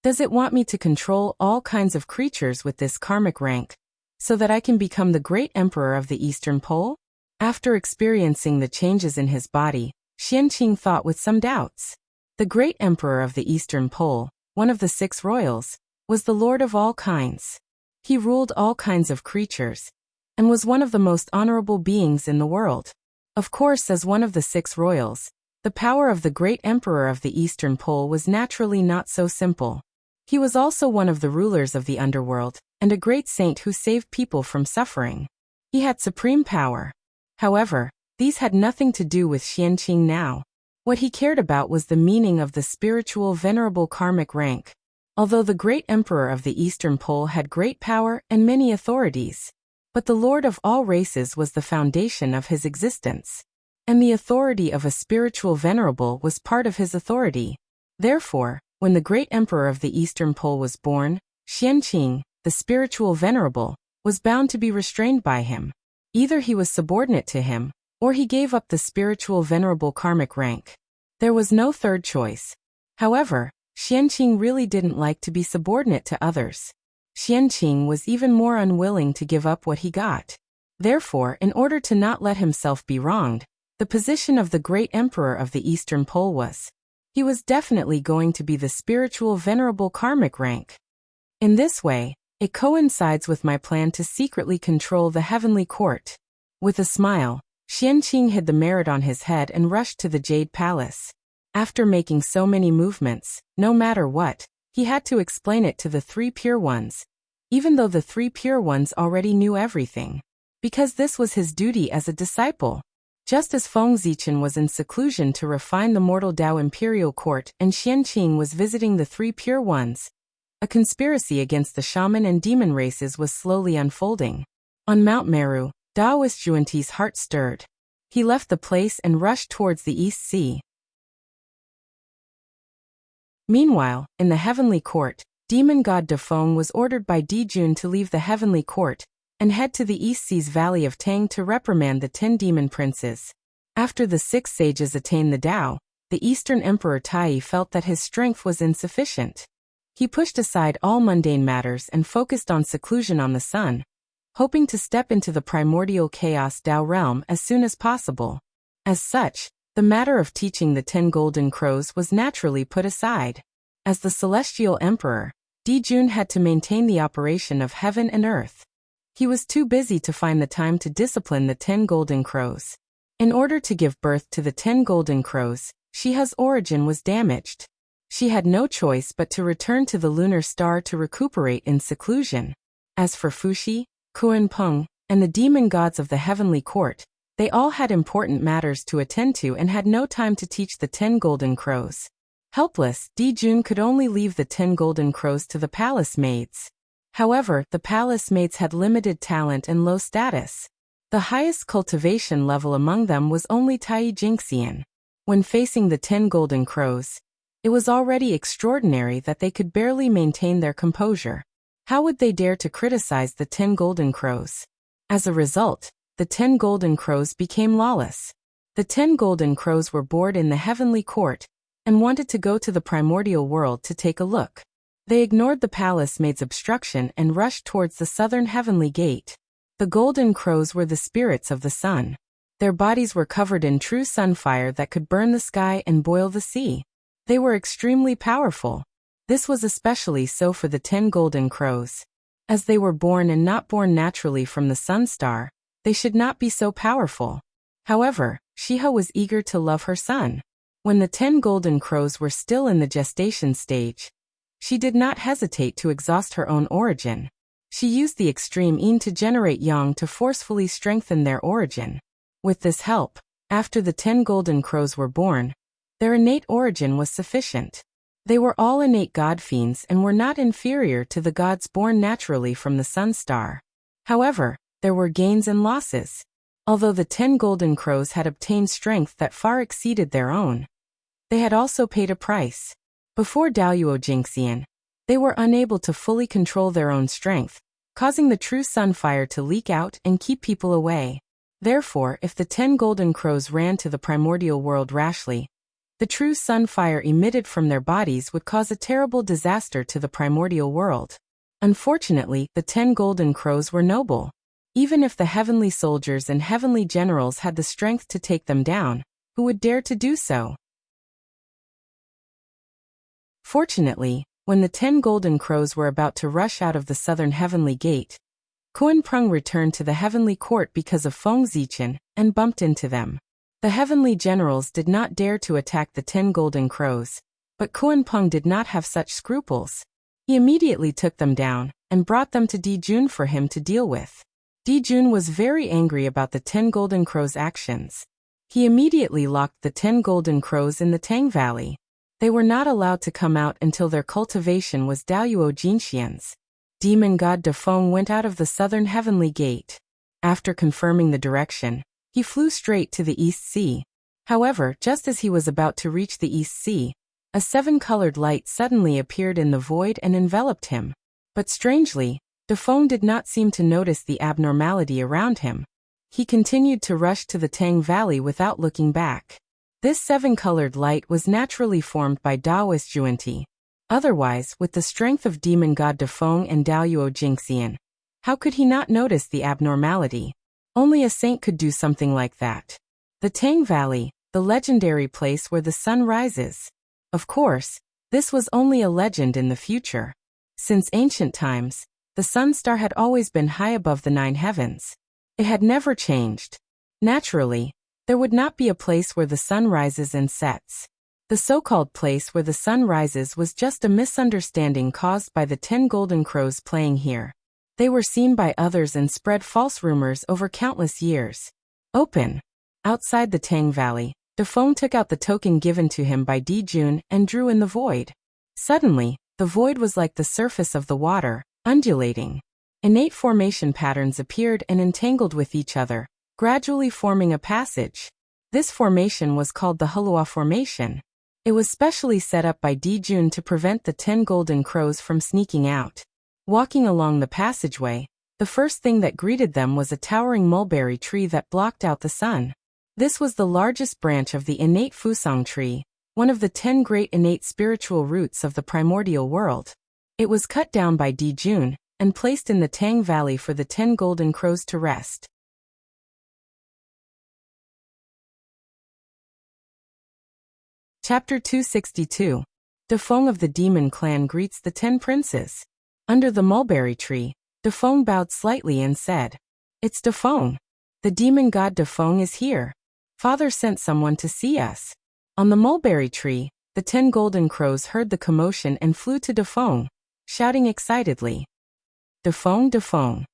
Does it want me to control all kinds of creatures with this karmic rank, so that I can become the great emperor of the Eastern Pole? After experiencing the changes in his body, Xianqing thought with some doubts. The great emperor of the Eastern Pole, one of the 6 royals, was the lord of all kinds. He ruled all kinds of creatures, and was one of the most honorable beings in the world. Of course, as one of the 6 royals, the power of the great emperor of the Eastern Pole was naturally not so simple. He was also one of the rulers of the underworld, and a great saint who saved people from suffering. He had supreme power. However, these had nothing to do with Xianqing now. What he cared about was the meaning of the Spiritual Venerable karmic rank. Although the great emperor of the Eastern Pole had great power and many authorities, but the Lord of all races was the foundation of his existence. And the authority of a Spiritual Venerable was part of his authority. Therefore, when the great emperor of the Eastern Pole was born, Xianqing, the Spiritual Venerable, was bound to be restrained by him. Either he was subordinate to him, or he gave up the Spiritual Venerable karmic rank. There was no third choice. However, Xianqing really didn't like to be subordinate to others. Xianqing was even more unwilling to give up what he got. Therefore, in order to not let himself be wronged, the position of the great emperor of the Eastern Pole was, he was definitely going to be the Spiritual Venerable karmic rank. In this way, it coincides with my plan to secretly control the heavenly court. With a smile, Xianqing hid the merit on his head and rushed to the Jade Palace. After making so many movements, no matter what, he had to explain it to the 3 pure ones, even though the 3 pure ones already knew everything. Because this was his duty as a disciple. Just as Feng Zichen was in seclusion to refine the mortal Tao imperial court and Xianqing was visiting the 3 pure ones, a conspiracy against the shaman and demon races was slowly unfolding. On Mount Meru, Daoist Juanti's heart stirred. He left the place and rushed towards the East Sea. Meanwhile, in the heavenly court, demon god Defeng was ordered by Dijun to leave the heavenly court and head to the East Sea's Valley of Tang to reprimand the 10 demon princes. After the 6 sages attained the Tao, the Eastern Emperor Tai felt that his strength was insufficient. He pushed aside all mundane matters and focused on seclusion on the sun, hoping to step into the primordial chaos Tao realm as soon as possible. As such, the matter of teaching the 10 golden crows was naturally put aside. As the celestial emperor, Dijun had to maintain the operation of heaven and earth. He was too busy to find the time to discipline the 10 golden crows. In order to give birth to the 10 golden crows, Shiha's origin was damaged. She had no choice but to return to the lunar star to recuperate in seclusion. As for Fuxi, Kuan Peng, and the demon gods of the heavenly court. They all had important matters to attend to and had no time to teach the 10 golden crows. Helpless, Dijun could only leave the 10 golden crows to the palace maids. However, the palace maids had limited talent and low status. The highest cultivation level among them was only Tai Jingxian. When facing the 10 golden crows, it was already extraordinary that they could barely maintain their composure. How would they dare to criticize the 10 golden crows? As a result, the 10 golden crows became lawless. The 10 golden crows were bored in the heavenly court and wanted to go to the primordial world to take a look. They ignored the palace maid's obstruction and rushed towards the southern heavenly gate. The golden crows were the spirits of the sun. Their bodies were covered in true sunfire that could burn the sky and boil the sea. They were extremely powerful. This was especially so for the 10 golden crows. As they were born and not born naturally from the sun star, they should not be so powerful. However, Shiha was eager to love her son. When the 10 golden crows were still in the gestation stage, she did not hesitate to exhaust her own origin. She used the extreme yin to generate yang to forcefully strengthen their origin. With this help, after the 10 golden crows were born, their innate origin was sufficient. They were all innate god fiends and were not inferior to the gods born naturally from the sun star. However, there were gains and losses. Although the 10 golden crows had obtained strength that far exceeded their own, they had also paid a price. Before Daoyuo Jingxian, they were unable to fully control their own strength, causing the true sunfire to leak out and keep people away. Therefore, if the 10 golden crows ran to the primordial world rashly, the true sunfire emitted from their bodies would cause a terrible disaster to the primordial world. Unfortunately, the 10 golden crows were noble. Even if the heavenly soldiers and heavenly generals had the strength to take them down, who would dare to do so? Fortunately, when the 10 golden crows were about to rush out of the southern heavenly gate, Kuan Peng returned to the heavenly court because of Feng Zichen and bumped into them. The heavenly generals did not dare to attack the 10 golden crows, but Kuan Peng did not have such scruples. He immediately took them down and brought them to Dijun for him to deal with. Dijun was very angry about the 10 golden crows' actions. He immediately locked the 10 golden crows in the Tang Valley. They were not allowed to come out until their cultivation was Daoyuo Jinxian's. Demon god Defeng went out of the southern heavenly gate. After confirming the direction, he flew straight to the East Sea. However, just as he was about to reach the East Sea, a 7-colored light suddenly appeared in the void and enveloped him. But strangely, Defeng did not seem to notice the abnormality around him. He continued to rush to the Tang Valley without looking back. This 7-colored light was naturally formed by Daoist Juanti. Otherwise, with the strength of demon god Defeng and Daoyuo Jingxian, how could he not notice the abnormality? Only a saint could do something like that. The Tang Valley, the legendary place where the sun rises. Of course, this was only a legend in the future. Since ancient times, the sun star had always been high above the 9 heavens. It had never changed. Naturally, there would not be a place where the sun rises and sets. The so-called place where the sun rises was just a misunderstanding caused by the 10 golden crows playing here. They were seen by others and spread false rumors over countless years. Open. Outside the Tang Valley, Defeng took out the token given to him by Dijun and drew in the void. Suddenly, the void was like the surface of the water, undulating. Innate formation patterns appeared and entangled with each other, gradually forming a passage. This formation was called the Hulua Formation. It was specially set up by Dijun to prevent the 10 golden crows from sneaking out. Walking along the passageway, the first thing that greeted them was a towering mulberry tree that blocked out the sun. This was the largest branch of the innate Fusang tree, one of the 10 great innate spiritual roots of the primordial world. It was cut down by Dijun and placed in the Tang Valley for the 10 golden crows to rest. Chapter 262. Defeng of the Demon Clan greets the 10 princes. Under the mulberry tree, Defeng bowed slightly and said, "It's Defeng. The demon god Defeng is here. Father sent someone to see us." On the mulberry tree, the 10 golden crows heard the commotion and flew to Defeng, shouting excitedly, "Defeng, Defeng.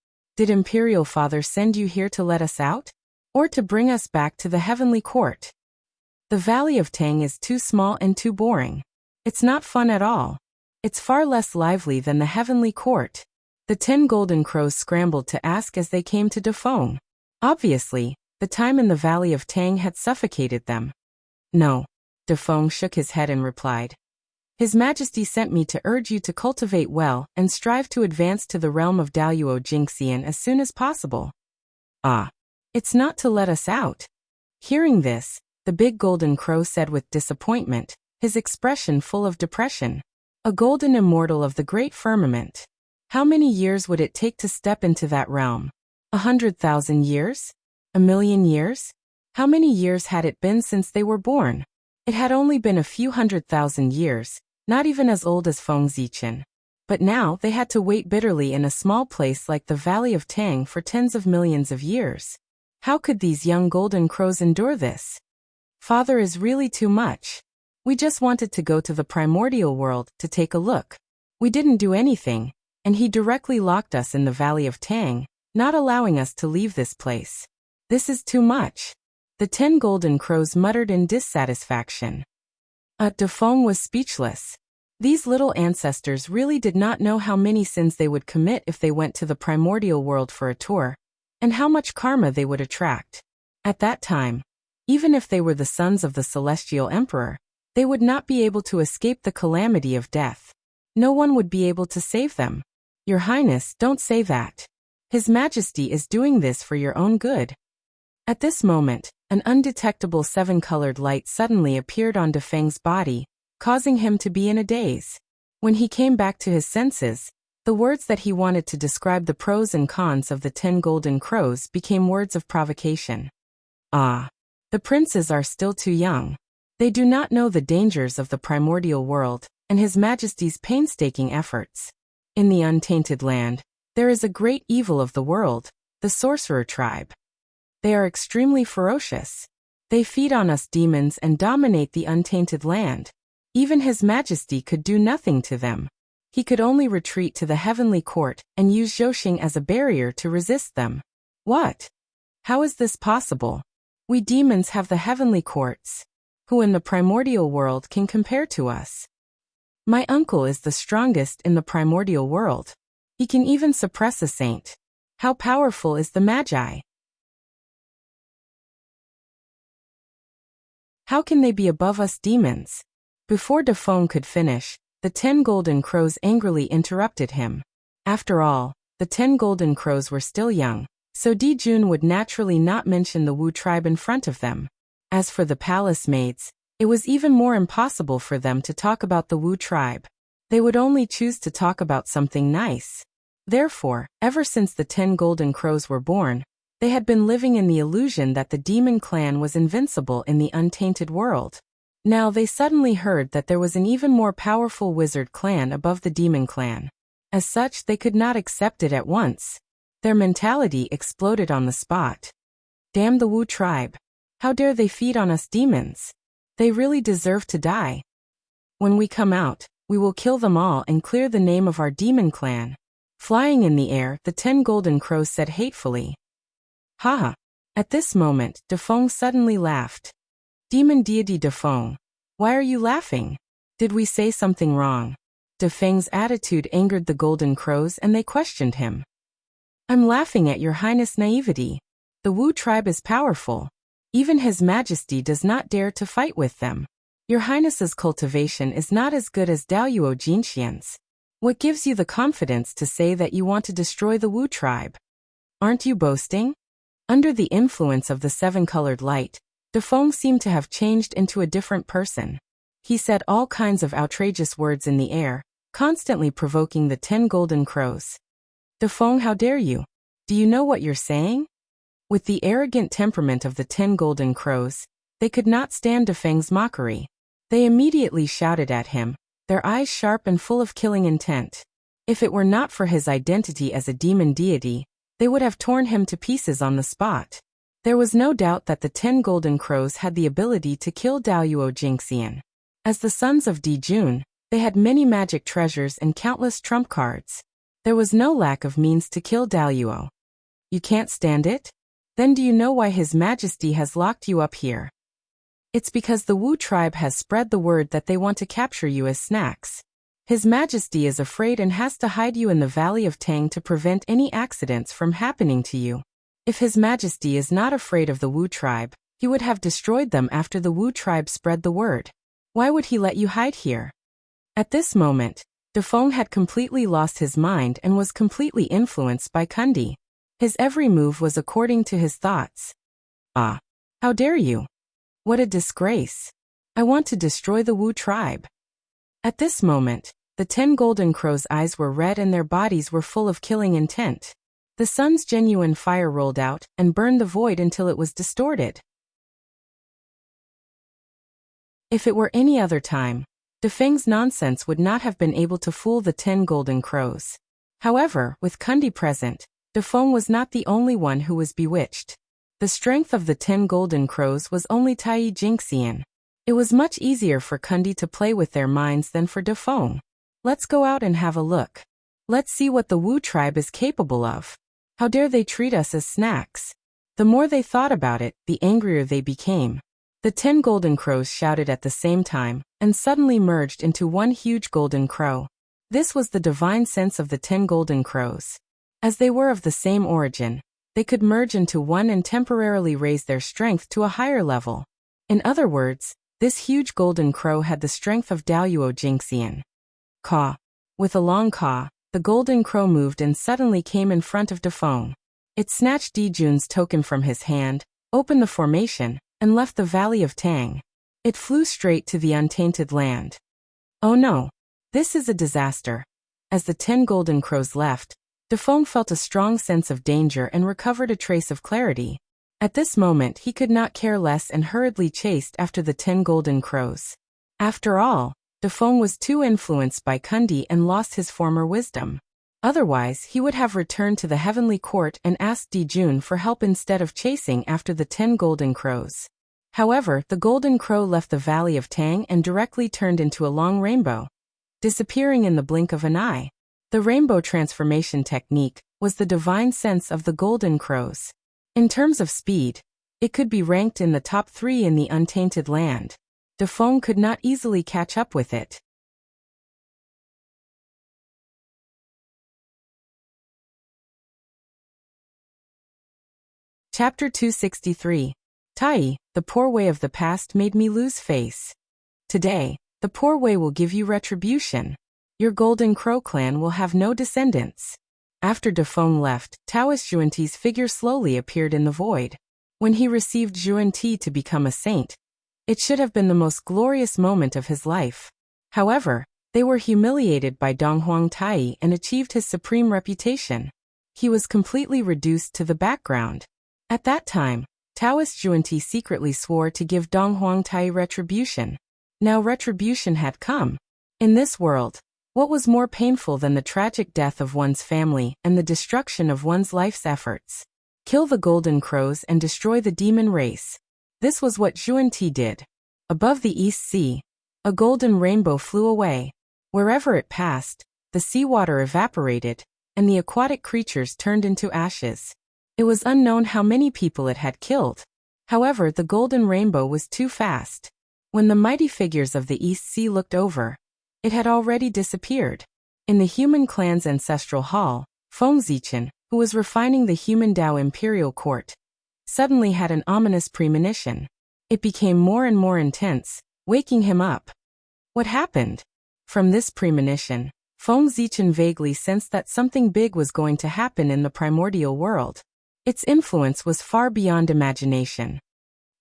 Did Imperial Father send you here to let us out? Or to bring us back to the heavenly court? The Valley of Tang is too small and too boring. It's not fun at all. It's far less lively than the heavenly court. The 10 golden crows scrambled to ask as they came to Defeng. Obviously, the time in the Valley of Tang had suffocated them. No. Defeng shook his head and replied. His Majesty sent me to urge you to cultivate well and strive to advance to the realm of Daluo Jingxian as soon as possible. Ah. It's not to let us out. Hearing this, the big golden crow said with disappointment, his expression full of depression. A golden immortal of the great firmament. How many years would it take to step into that realm? 100,000 years? 1,000,000 years? How many years had it been since they were born? It had only been a few 100,000 years, not even as old as Feng Zichen. But now they had to wait bitterly in a small place like the Valley of Tang for tens of millions of years. How could these young golden crows endure this? Father is really too much. We just wanted to go to the primordial world to take a look. We didn't do anything, and he directly locked us in the Valley of Tang, not allowing us to leave this place. This is too much. The 10 golden crows muttered in dissatisfaction. Defeng was speechless. These little ancestors really did not know how many sins they would commit if they went to the primordial world for a tour, and how much karma they would attract. At that time, even if they were the sons of the celestial emperor, they would not be able to escape the calamity of death. No one would be able to save them. Your Highness, don't say that. His Majesty is doing this for your own good. At this moment, an undetectable 7-colored light suddenly appeared on Defeng's body, causing him to be in a daze. When he came back to his senses, the words that he wanted to describe the pros and cons of the 10 golden crows became words of provocation. Ah. The princes are still too young. They do not know the dangers of the primordial world and His Majesty's painstaking efforts. In the untainted land, there is a great evil of the world, the sorcerer tribe. They are extremely ferocious. They feed on us demons and dominate the untainted land. Even His Majesty could do nothing to them. He could only retreat to the heavenly court and use Zhouxing as a barrier to resist them. What? How is this possible? We demons have the heavenly courts. Who in the primordial world can compare to us? My uncle is the strongest in the primordial world. He can even suppress a saint. How powerful is the Magi? How can they be above us demons? Before Defeng could finish, the 10 golden crows angrily interrupted him. After all, the 10 golden crows were still young, so Dijun would naturally not mention the Wu tribe in front of them. As for the palace maids, it was even more impossible for them to talk about the Wu tribe. They would only choose to talk about something nice. Therefore, ever since the 10 golden crows were born, they had been living in the illusion that the demon clan was invincible in the untainted world. Now they suddenly heard that there was an even more powerful wizard clan above the demon clan. As such, they could not accept it at once. Their mentality exploded on the spot. Damn the Wu tribe. How dare they feed on us demons? They really deserve to die. When we come out, we will kill them all and clear the name of our demon clan. Flying in the air, the 10 golden crows said hatefully. Haha. At this moment, Defeng suddenly laughed. Demon deity Defeng, why are you laughing? Did we say something wrong? Defeng's attitude angered the golden crows and they questioned him. I'm laughing at your highness' naivety. The Wu tribe is powerful. Even His Majesty does not dare to fight with them. Your highness's cultivation is not as good as Daluo Jinxian's. What gives you the confidence to say that you want to destroy the Wu tribe? Aren't you boasting? Under the influence of the 7-colored light, Defeng seemed to have changed into a different person. He said all kinds of outrageous words in the air, constantly provoking the 10 golden crows. Defeng, how dare you? Do you know what you're saying? With the arrogant temperament of the 10 golden crows, they could not stand Defeng's mockery. They immediately shouted at him, their eyes sharp and full of killing intent. If it were not for his identity as a demon deity, they would have torn him to pieces on the spot. There was no doubt that the 10 golden crows had the ability to kill Daluo Jingxian. As the sons of Dijun, they had many magic treasures and countless trump cards. There was no lack of means to kill Daluo. You can't stand it? Then do you know why His Majesty has locked you up here? It's because the Wu tribe has spread the word that they want to capture you as snacks. His Majesty is afraid and has to hide you in the Valley of Tang to prevent any accidents from happening to you. If His Majesty is not afraid of the Wu tribe, he would have destroyed them after the Wu tribe spread the word. Why would he let you hide here? At this moment, Defeng had completely lost his mind and was completely influenced by Kundi. His every move was according to his thoughts. Ah! How dare you! What a disgrace! I want to destroy the Wu tribe. At this moment, the 10 golden crows' eyes were red and their bodies were full of killing intent. The sun's genuine fire rolled out and burned the void until it was distorted. If it were any other time, Defeng's nonsense would not have been able to fool the 10 golden crows. However, with Kundi present, Defeng was not the only one who was bewitched. The strength of the 10 golden crows was only Tai Jingxian. It was much easier for Kundi to play with their minds than for Defeng. Let's go out and have a look. Let's see what the Wu tribe is capable of. How dare they treat us as snacks? The more they thought about it, the angrier they became. The 10 golden crows shouted at the same time, and suddenly merged into one huge golden crow. This was the divine sense of the 10 golden crows. As they were of the same origin, they could merge into one and temporarily raise their strength to a higher level. In other words, this huge golden crow had the strength of Daoyuo Jingxian. Caw. With a long caw, the golden crow moved and suddenly came in front of Defeng. It snatched Dijun's token from his hand, opened the formation, and left the Valley of Tang. It flew straight to the untainted land. Oh no! This is a disaster. As the 10 golden crows left, Defeng felt a strong sense of danger and recovered a trace of clarity. At this moment he could not care less and hurriedly chased after the 10 golden crows. After all, Defeng was too influenced by Kundi and lost his former wisdom. Otherwise he would have returned to the heavenly court and asked Dijun for help instead of chasing after the 10 golden crows. However, the golden crow left the Valley of Tang and directly turned into a long rainbow, disappearing in the blink of an eye. The rainbow transformation technique was the divine sense of the golden crows. In terms of speed, it could be ranked in the top 3 in the untainted land. Defeng could not easily catch up with it. Chapter 263. Tai, the poor way of the past made me lose face. Today, the poor way will give you retribution. Your golden crow clan will have no descendants. After Defeng left, Taoist Xuanti's figure slowly appeared in the void. When he received Xuanti to become a saint, it should have been the most glorious moment of his life. However, they were humiliated by Donghuang Tai and achieved his supreme reputation. He was completely reduced to the background. At that time, Taoist Xuanti secretly swore to give Donghuang Tai retribution. Now retribution had come. In this world, what was more painful than the tragic death of one's family and the destruction of one's life's efforts? Kill the golden crows and destroy the demon race. This was what Xuanti did. Above the East Sea, a golden rainbow flew away. Wherever it passed, the seawater evaporated, and the aquatic creatures turned into ashes. It was unknown how many people it had killed. However, the golden rainbow was too fast. When the mighty figures of the East Sea looked over, it had already disappeared. In the human clan's ancestral hall, Feng Zichen, who was refining the human Dao imperial court, suddenly had an ominous premonition. It became more and more intense, waking him up. What happened? From this premonition, Feng Zichen vaguely sensed that something big was going to happen in the primordial world. Its influence was far beyond imagination.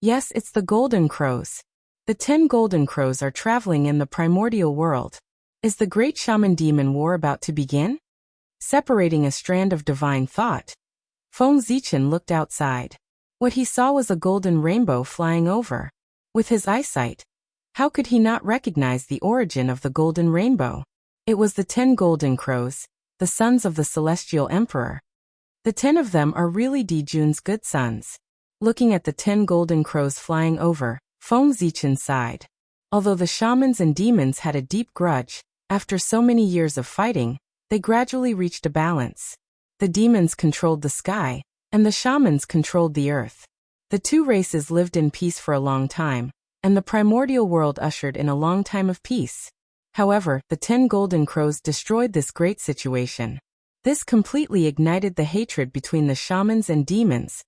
Yes, it's the golden crows. The 10 golden crows are traveling in the primordial world. Is the great shaman demon war about to begin? Separating a strand of divine thought, Feng Zichen looked outside. What he saw was a golden rainbow flying over. With his eyesight, how could he not recognize the origin of the golden rainbow? It was the 10 golden crows, the sons of the celestial emperor. The 10 of them are really Dijun's good sons. Looking at the 10 golden crows flying over, Feng Zichen sighed. Although the shamans and demons had a deep grudge, after so many years of fighting, they gradually reached a balance. The demons controlled the sky, and the shamans controlled the earth. The two races lived in peace for a long time, and the primordial world ushered in a long time of peace. However, the 10 golden crows destroyed this great situation. This completely ignited the hatred between the shamans and demons,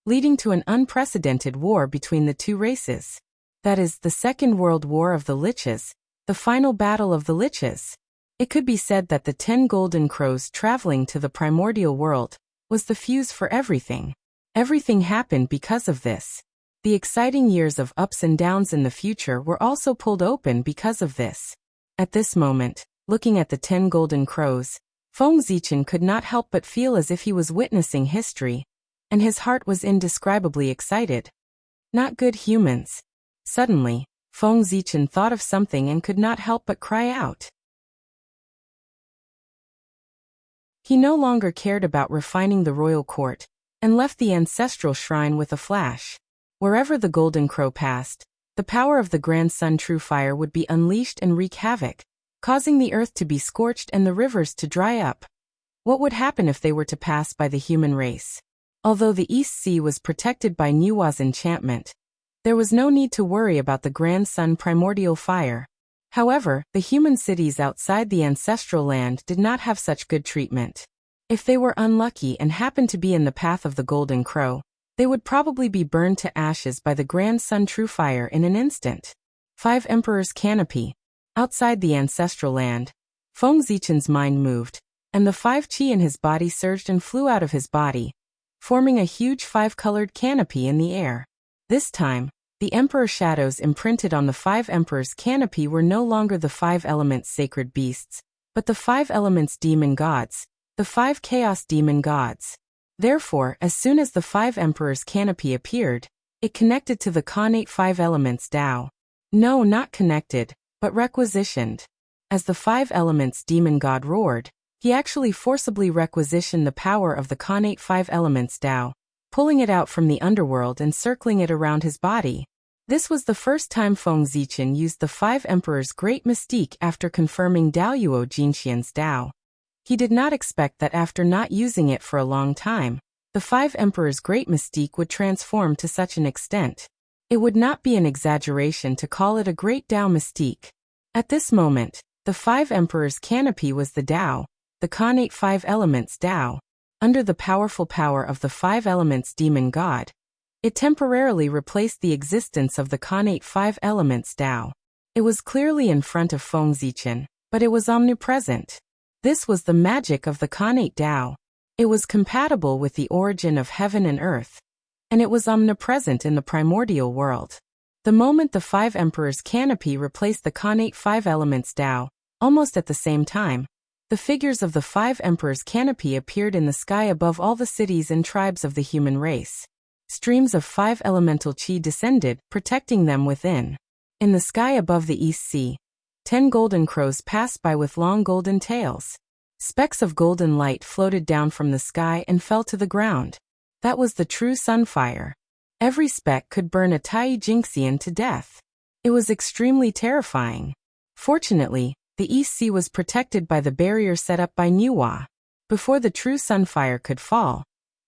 leading to an unprecedented war between the two races. That is, the Second World War of the Liches, the final battle of the Liches. It could be said that the 10 golden crows traveling to the primordial world was the fuse for everything. Everything happened because of this. The exciting years of ups and downs in the future were also pulled open because of this. At this moment, looking at the 10 golden crows, Feng Zichen could not help but feel as if he was witnessing history, and his heart was indescribably excited. Not good humans. Suddenly, Feng Zichen thought of something and could not help but cry out. He no longer cared about refining the royal court, and left the ancestral shrine with a flash. Wherever the golden crow passed, the power of the grand sun true fire would be unleashed and wreak havoc, causing the earth to be scorched and the rivers to dry up. What would happen if they were to pass by the human race? Although the East Sea was protected by Nuwa's enchantment, there was no need to worry about the grand sun primordial fire. However, the human cities outside the ancestral land did not have such good treatment. If they were unlucky and happened to be in the path of the golden crow, they would probably be burned to ashes by the grand sun true fire in an instant. 5 Emperor's Canopy. Outside the ancestral land, Feng Zichen's mind moved, and the 5 qi in his body surged and flew out of his body, forming a huge 5-colored canopy in the air. This time, the Emperor shadows imprinted on the 5 Emperor's canopy were no longer the 5 elements sacred beasts, but the 5 elements demon gods, the 5 chaos demon gods. Therefore, as soon as the 5 Emperor's canopy appeared, it connected to the connate 5 elements Tao. No, not connected, but requisitioned. As the 5 elements demon god roared, he actually forcibly requisitioned the power of the connate 5 elements Tao, pulling it out from the underworld and circling it around his body. This was the first time Feng Zichen used the 5 Emperor's great mystique after confirming Dao Yuo Jinxian's Dao. He did not expect that after not using it for a long time, the 5 Emperor's great mystique would transform to such an extent. It would not be an exaggeration to call it a great Dao mystique. At this moment, the 5 Emperor's canopy was the Dao, the connate 5 elements Dao. Under the powerful power of the 5 elements demon god, it temporarily replaced the existence of the connate 5 elements Tao. It was clearly in front of Feng Zichen, but it was omnipresent. This was the magic of the connate Tao. It was compatible with the origin of heaven and earth, and it was omnipresent in the primordial world. The moment the 5 Emperor's canopy replaced the connate 5 elements Tao, almost at the same time, the figures of the 5 Emperor's canopy appeared in the sky above all the cities and tribes of the human race. Streams of 5 elemental qi descended, protecting them within. In the sky above the East Sea, 10 golden crows passed by with long golden tails. Specks of golden light floated down from the sky and fell to the ground. That was the true sunfire. Every speck could burn a Tai Jinxian to death. It was extremely terrifying. Fortunately, the East Sea was protected by the barrier set up by Nuwa. Before the true sunfire could fall,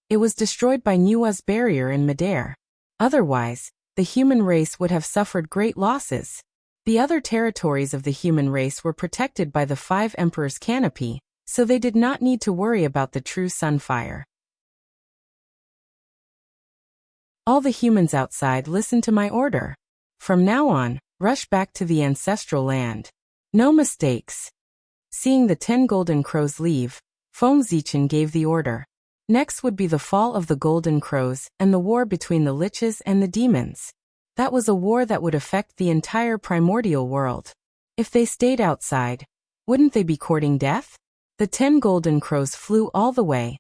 it was destroyed by Nuwa's barrier in midair. Otherwise, the human race would have suffered great losses. The other territories of the human race were protected by the 5 Emperor's canopy, so they did not need to worry about the true sunfire. All the humans outside listen to my order. From now on, rush back to the ancestral land. No mistakes. Seeing the 10 golden crows leave, Feng Zichen gave the order. Next would be the fall of the golden crows and the war between the liches and the demons. That was a war that would affect the entire primordial world. If they stayed outside, wouldn't they be courting death? The 10 golden crows flew all the way,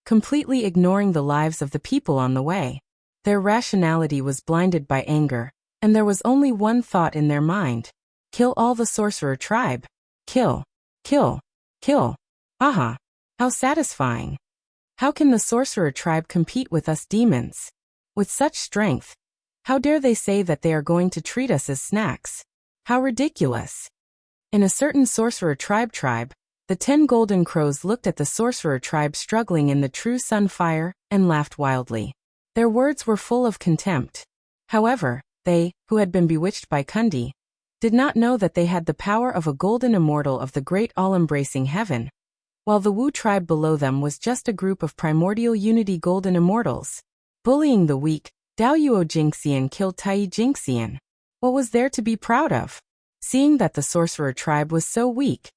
completely ignoring the lives of the people on the way. Their rationality was blinded by anger, and there was only one thought in their mind. Kill all the sorcerer tribe. Kill. Kill. Kill. Aha! How satisfying. How can the sorcerer tribe compete with us demons? With such strength, how dare they say that they are going to treat us as snacks? How ridiculous. In a certain sorcerer tribe, the 10 golden crows looked at the sorcerer tribe struggling in the true sunfire and laughed wildly. Their words were full of contempt. However, they, who had been bewitched by Kundi, did not know that they had the power of a golden immortal of the great all-embracing heaven, while the Wu tribe below them was just a group of primordial unity golden immortals. Bullying the weak, Daoyuo Jingxian killed Tai Jingxian. What was there to be proud of? Seeing that the sorcerer tribe was so weak,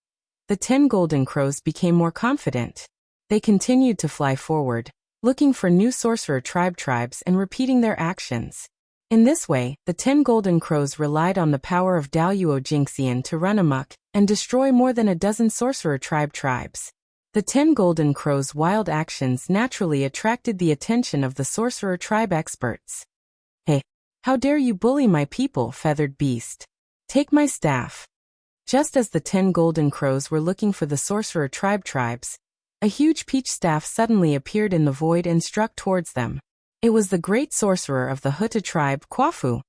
the 10 golden crows became more confident. They continued to fly forward, looking for new sorcerer tribes and repeating their actions. In this way, the 10 golden crows relied on the power of Daoyuo Jingxian to run amok and destroy more than a dozen sorcerer tribes. The 10 golden crows' wild actions naturally attracted the attention of the sorcerer tribe experts. Hey, how dare you bully my people, feathered beast? Take my staff. Just as the 10 golden crows were looking for the sorcerer tribes, a huge peach staff suddenly appeared in the void and struck towards them. It was the great sorcerer of the Huta tribe, Quafu.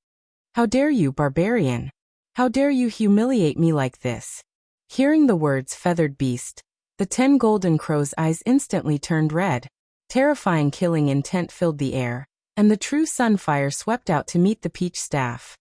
How dare you, barbarian? How dare you humiliate me like this? Hearing the words feathered beast, the 10 golden crows' eyes instantly turned red. Terrifying killing intent filled the air, and the true sunfire swept out to meet the peach staff.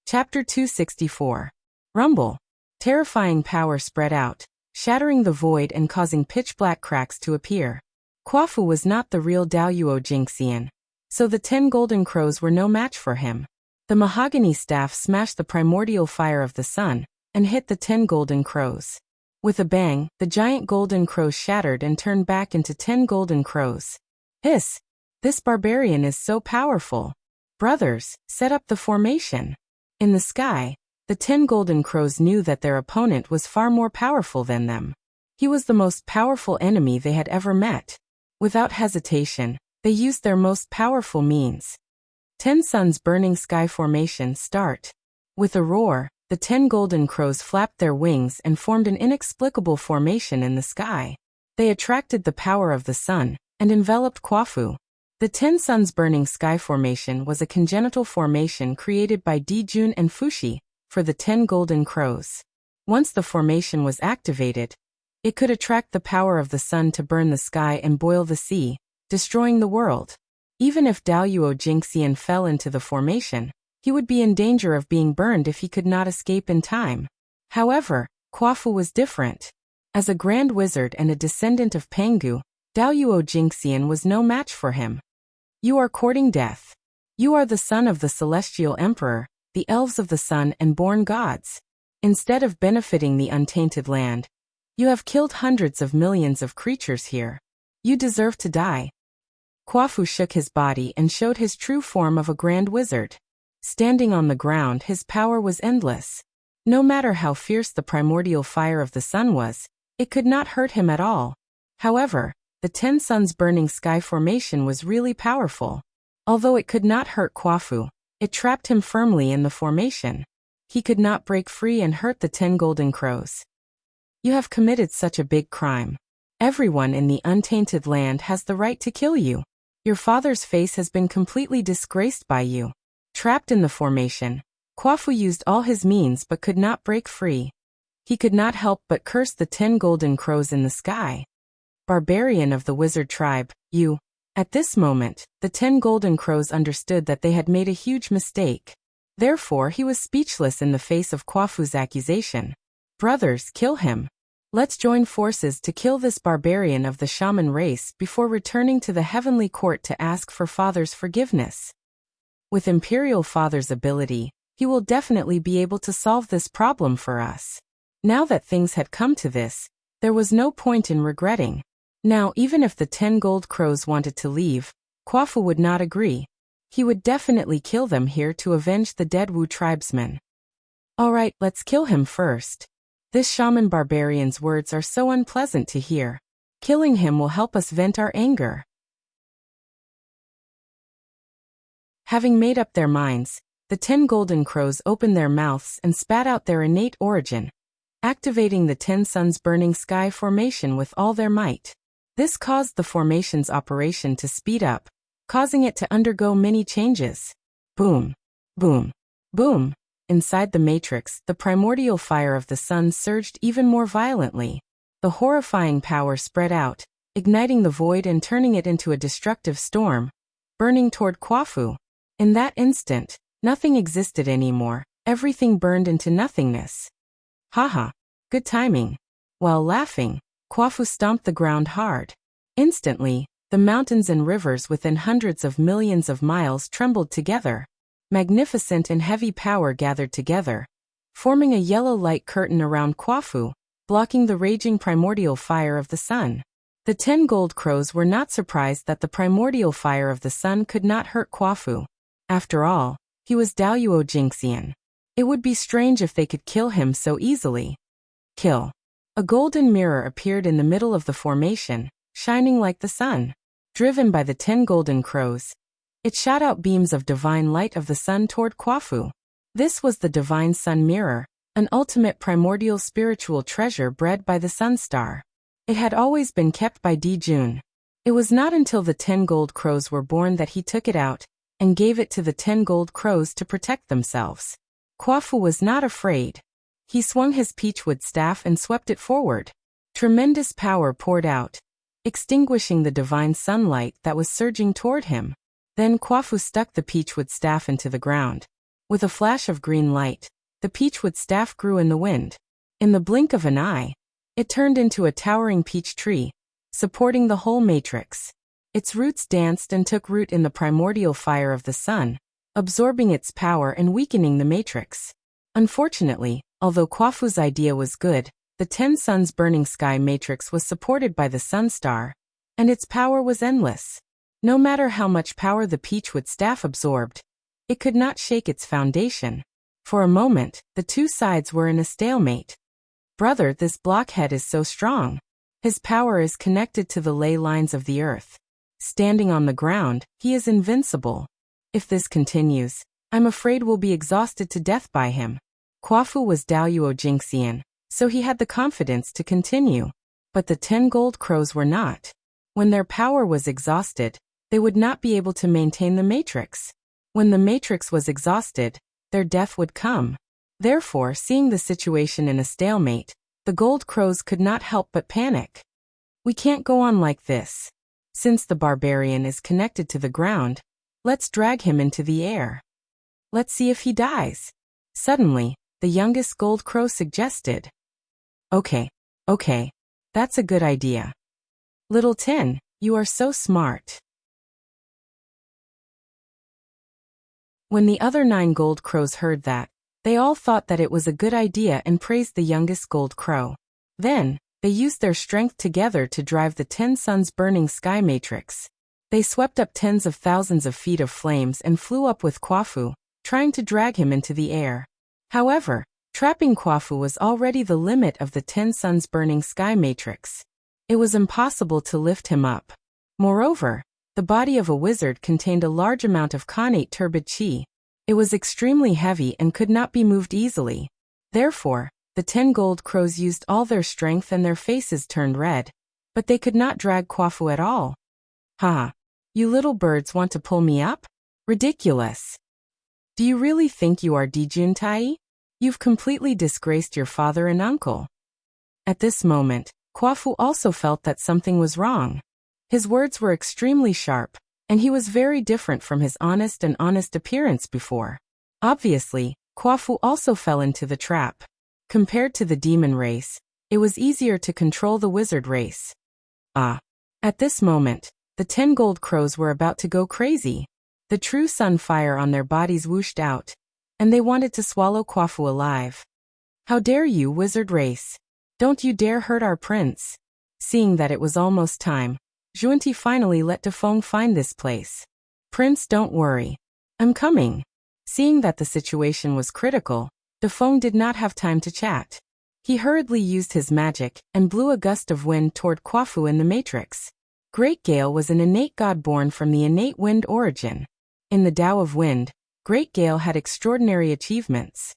Chapter 264. Rumble. Terrifying power spread out, shattering the void and causing pitch-black cracks to appear. Quafu was not the real Daoyuo Jingxian, so the 10 golden crows were no match for him. The mahogany staff smashed the primordial fire of the sun and hit the 10 golden crows. With a bang, the giant golden crows shattered and turned back into 10 golden crows. Hiss! This barbarian is so powerful. Brothers, set up the formation. In the sky, the 10 golden crows knew that their opponent was far more powerful than them. He was the most powerful enemy they had ever met. Without hesitation, they used their most powerful means. 10 suns burning sky formation start. With a roar, the 10 golden crows flapped their wings and formed an inexplicable formation in the sky. They attracted the power of the sun and enveloped Quafu. The 10 suns burning sky formation was a congenital formation created by Dijun and Fushi for the 10 golden crows. Once the formation was activated, it could attract the power of the sun to burn the sky and boil the sea, destroying the world. Even if Daoyuo Jingxian fell into the formation, he would be in danger of being burned if he could not escape in time. However, Quafu was different. As a grand wizard and a descendant of Pangu, Daoyuo Jingxian was no match for him. You are courting death. You are the son of the celestial emperor, the elves of the sun and born gods. Instead of benefiting the untainted land, you have killed hundreds of millions of creatures here. You deserve to die. Quafu shook his body and showed his true form of a grand wizard. Standing on the ground, his power was endless. No matter how fierce the primordial fire of the sun was, it could not hurt him at all. However, the 10 suns burning sky formation was really powerful. Although it could not hurt Quafu, it trapped him firmly in the formation. He could not break free and hurt the 10 golden crows. You have committed such a big crime. Everyone in the untainted land has the right to kill you. Your father's face has been completely disgraced by you. Trapped in the formation, Quafu used all his means but could not break free. He could not help but curse the 10 golden crows in the sky. Barbarian of the wizard tribe, you. At this moment, the 10 golden crows understood that they had made a huge mistake. Therefore, he was speechless in the face of Quafu's accusation. Brothers, kill him. Let's join forces to kill this barbarian of the shaman race before returning to the heavenly court to ask for Father's forgiveness. With Imperial Father's ability, he will definitely be able to solve this problem for us. Now that things had come to this, there was no point in regretting. Now, even if the 10 gold crows wanted to leave, Quafu would not agree. He would definitely kill them here to avenge the dead Wu tribesmen. Alright, let's kill him first. This shaman barbarian's words are so unpleasant to hear. Killing him will help us vent our anger. Having made up their minds, the 10 golden crows opened their mouths and spat out their innate origin, activating the 10 suns burning sky formation with all their might. This caused the formation's operation to speed up, causing it to undergo many changes. Boom, boom, boom. inside the matrix, the primordial fire of the sun surged even more violently. The horrifying power spread out, igniting the void and turning it into a destructive storm, burning toward Kwafu. In that instant, nothing existed anymore, everything burned into nothingness. Haha, good timing. While laughing, Kwafu stomped the ground hard. Instantly, the mountains and rivers within hundreds of millions of miles trembled together. Magnificent and heavy power gathered together, forming a yellow light curtain around Kwafu, blocking the raging primordial fire of the sun. The 10 gold crows were not surprised that the primordial fire of the sun could not hurt Kwafu. After all, he was Daoyuo Jinxian. It would be strange if they could kill him so easily. Kill. A golden mirror appeared in the middle of the formation, shining like the sun. Driven by the 10 golden crows, it shot out beams of divine light of the sun toward Kwafu. This was the divine sun mirror, an ultimate primordial spiritual treasure bred by the sun star. It had always been kept by Di Jun. It was not until the 10 gold crows were born that he took it out and gave it to the 10 gold crows to protect themselves. Kwafu was not afraid. He swung his peachwood staff and swept it forward. Tremendous power poured out, extinguishing the divine sunlight that was surging toward him. Then Kwafu stuck the peachwood staff into the ground. With a flash of green light, the peachwood staff grew in the wind. In the blink of an eye, it turned into a towering peach tree, supporting the whole matrix. Its roots danced and took root in the primordial fire of the sun, absorbing its power and weakening the matrix. Unfortunately, although Kwafu's idea was good, the 10 suns burning sky matrix was supported by the sun star, and its power was endless. No matter how much power the peachwood staff absorbed, it could not shake its foundation. For a moment, the two sides were in a stalemate. Brother, this blockhead is so strong. His power is connected to the ley lines of the earth. Standing on the ground, he is invincible. If this continues, I'm afraid we'll be exhausted to death by him. Kwafu was Daoyuo Jinxian, so he had the confidence to continue. But the 10 gold crows were not. When their power was exhausted, they would not be able to maintain the matrix. When the matrix was exhausted, their death would come. Therefore, seeing the situation in a stalemate, the gold crows could not help but panic. We can't go on like this. Since the barbarian is connected to the ground, let's drag him into the air. Let's see if he dies. Suddenly, the youngest gold crow suggested. Okay, that's a good idea. Little Tin, you are so smart. When the other 9 gold crows heard that, they all thought that it was a good idea and praised the youngest gold crow. Then, they used their strength together to drive the 10 suns burning sky matrix. They swept up tens of thousands of feet of flames and flew up with Kwafu, trying to drag him into the air. However, trapping Kwafu was already the limit of the 10 suns burning sky matrix. It was impossible to lift him up. Moreover, the body of a wizard contained a large amount of connate turbid chi. It was extremely heavy and could not be moved easily. Therefore, the 10 gold crows used all their strength and their faces turned red. But they could not drag Kwafu at all. Ha! You little birds want to pull me up? Ridiculous! Do you really think you are Dijuntai? You've completely disgraced your father and uncle. At this moment, Kwafu also felt that something was wrong. His words were extremely sharp, and he was very different from his honest appearance before. Obviously, Kwafu also fell into the trap. Compared to the demon race, it was easier to control the wizard race. At this moment, the 10 gold crows were about to go crazy. The true sun fire on their bodies whooshed out, and they wanted to swallow Kwafu alive. How dare you, wizard race! Don't you dare hurt our prince! Seeing that it was almost time, Zhuanti finally let Defeng find this place. Prince, don't worry. I'm coming. Seeing that the situation was critical, Defeng did not have time to chat. He hurriedly used his magic and blew a gust of wind toward Kwafu in the matrix. Great Gale was an innate god born from the innate wind origin. In the Tao of Wind, Great Gale had extraordinary achievements.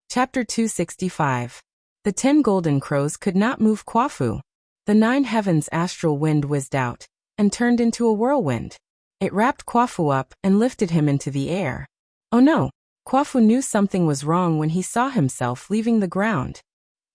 Chapter 265. The 10 golden crows could not move Kwafu. The 9 heavens astral wind whizzed out, and turned into a whirlwind. It wrapped Kwafu up and lifted him into the air. Oh no! Kwafu knew something was wrong when he saw himself leaving the ground.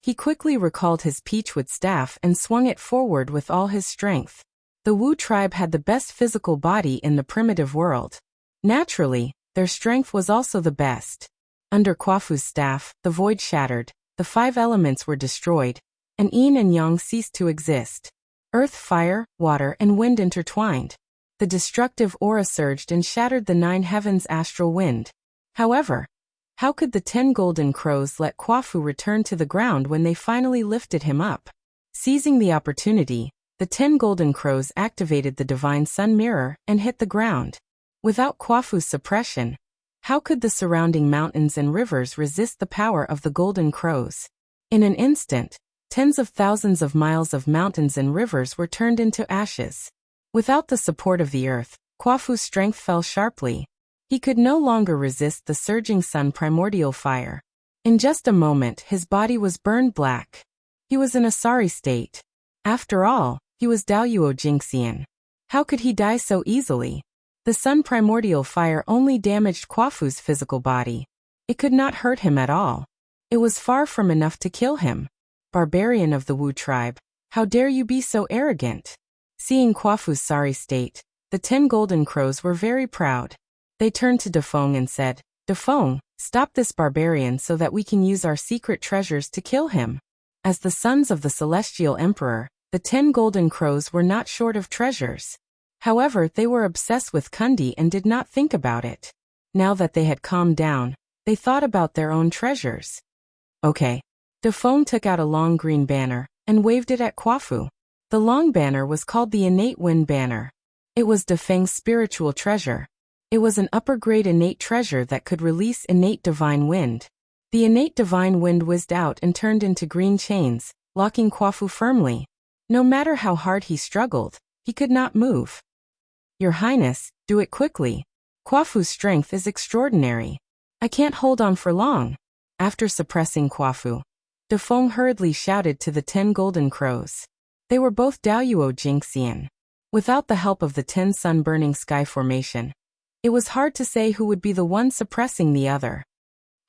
He quickly recalled his peachwood staff and swung it forward with all his strength. The Wu tribe had the best physical body in the primitive world. Naturally, their strength was also the best. Under Kwafu's staff, the void shattered, the 5 elements were destroyed, and yin and yang ceased to exist. Earth, fire, water, and wind intertwined. The destructive aura surged and shattered the 9 heavens' astral wind. However, how could the 10 golden crows let Kwafu return to the ground when they finally lifted him up? Seizing the opportunity, the 10 golden crows activated the divine sun mirror and hit the ground. Without Kwafu's suppression, how could the surrounding mountains and rivers resist the power of the golden crows? In an instant, tens of thousands of miles of mountains and rivers were turned into ashes. Without the support of the earth, Kwafu's strength fell sharply. He could no longer resist the surging sun primordial fire. In just a moment, his body was burned black. He was in a sorry state. After all, he was Daoyuo Jingxian. How could he die so easily? The sun primordial fire only damaged Kwafu's physical body. It could not hurt him at all. It was far from enough to kill him. Barbarian of the Wu tribe, how dare you be so arrogant? Seeing Kwafu's sorry state, the 10 golden crows were very proud. They turned to Defeng and said, Defeng, stop this barbarian so that we can use our secret treasures to kill him. As the sons of the celestial emperor, the 10 golden crows were not short of treasures. However, they were obsessed with Kundi and did not think about it. Now that they had calmed down, they thought about their own treasures. Okay. Defeng took out a long green banner and waved it at Kwafu. The long banner was called the Innate Wind Banner. It was Defeng's spiritual treasure. It was an upper-grade innate treasure that could release innate divine wind. The innate divine wind whizzed out and turned into green chains, locking Kwafu firmly. No matter how hard he struggled, he could not move. Your Highness, do it quickly. Kwafu's strength is extraordinary. I can't hold on for long. After suppressing Kwafu, Defeng hurriedly shouted to the 10 golden crows. They were both Daoyuo Jingxian. Without the help of the 10 sun-burning sky formation, it was hard to say who would be the one suppressing the other.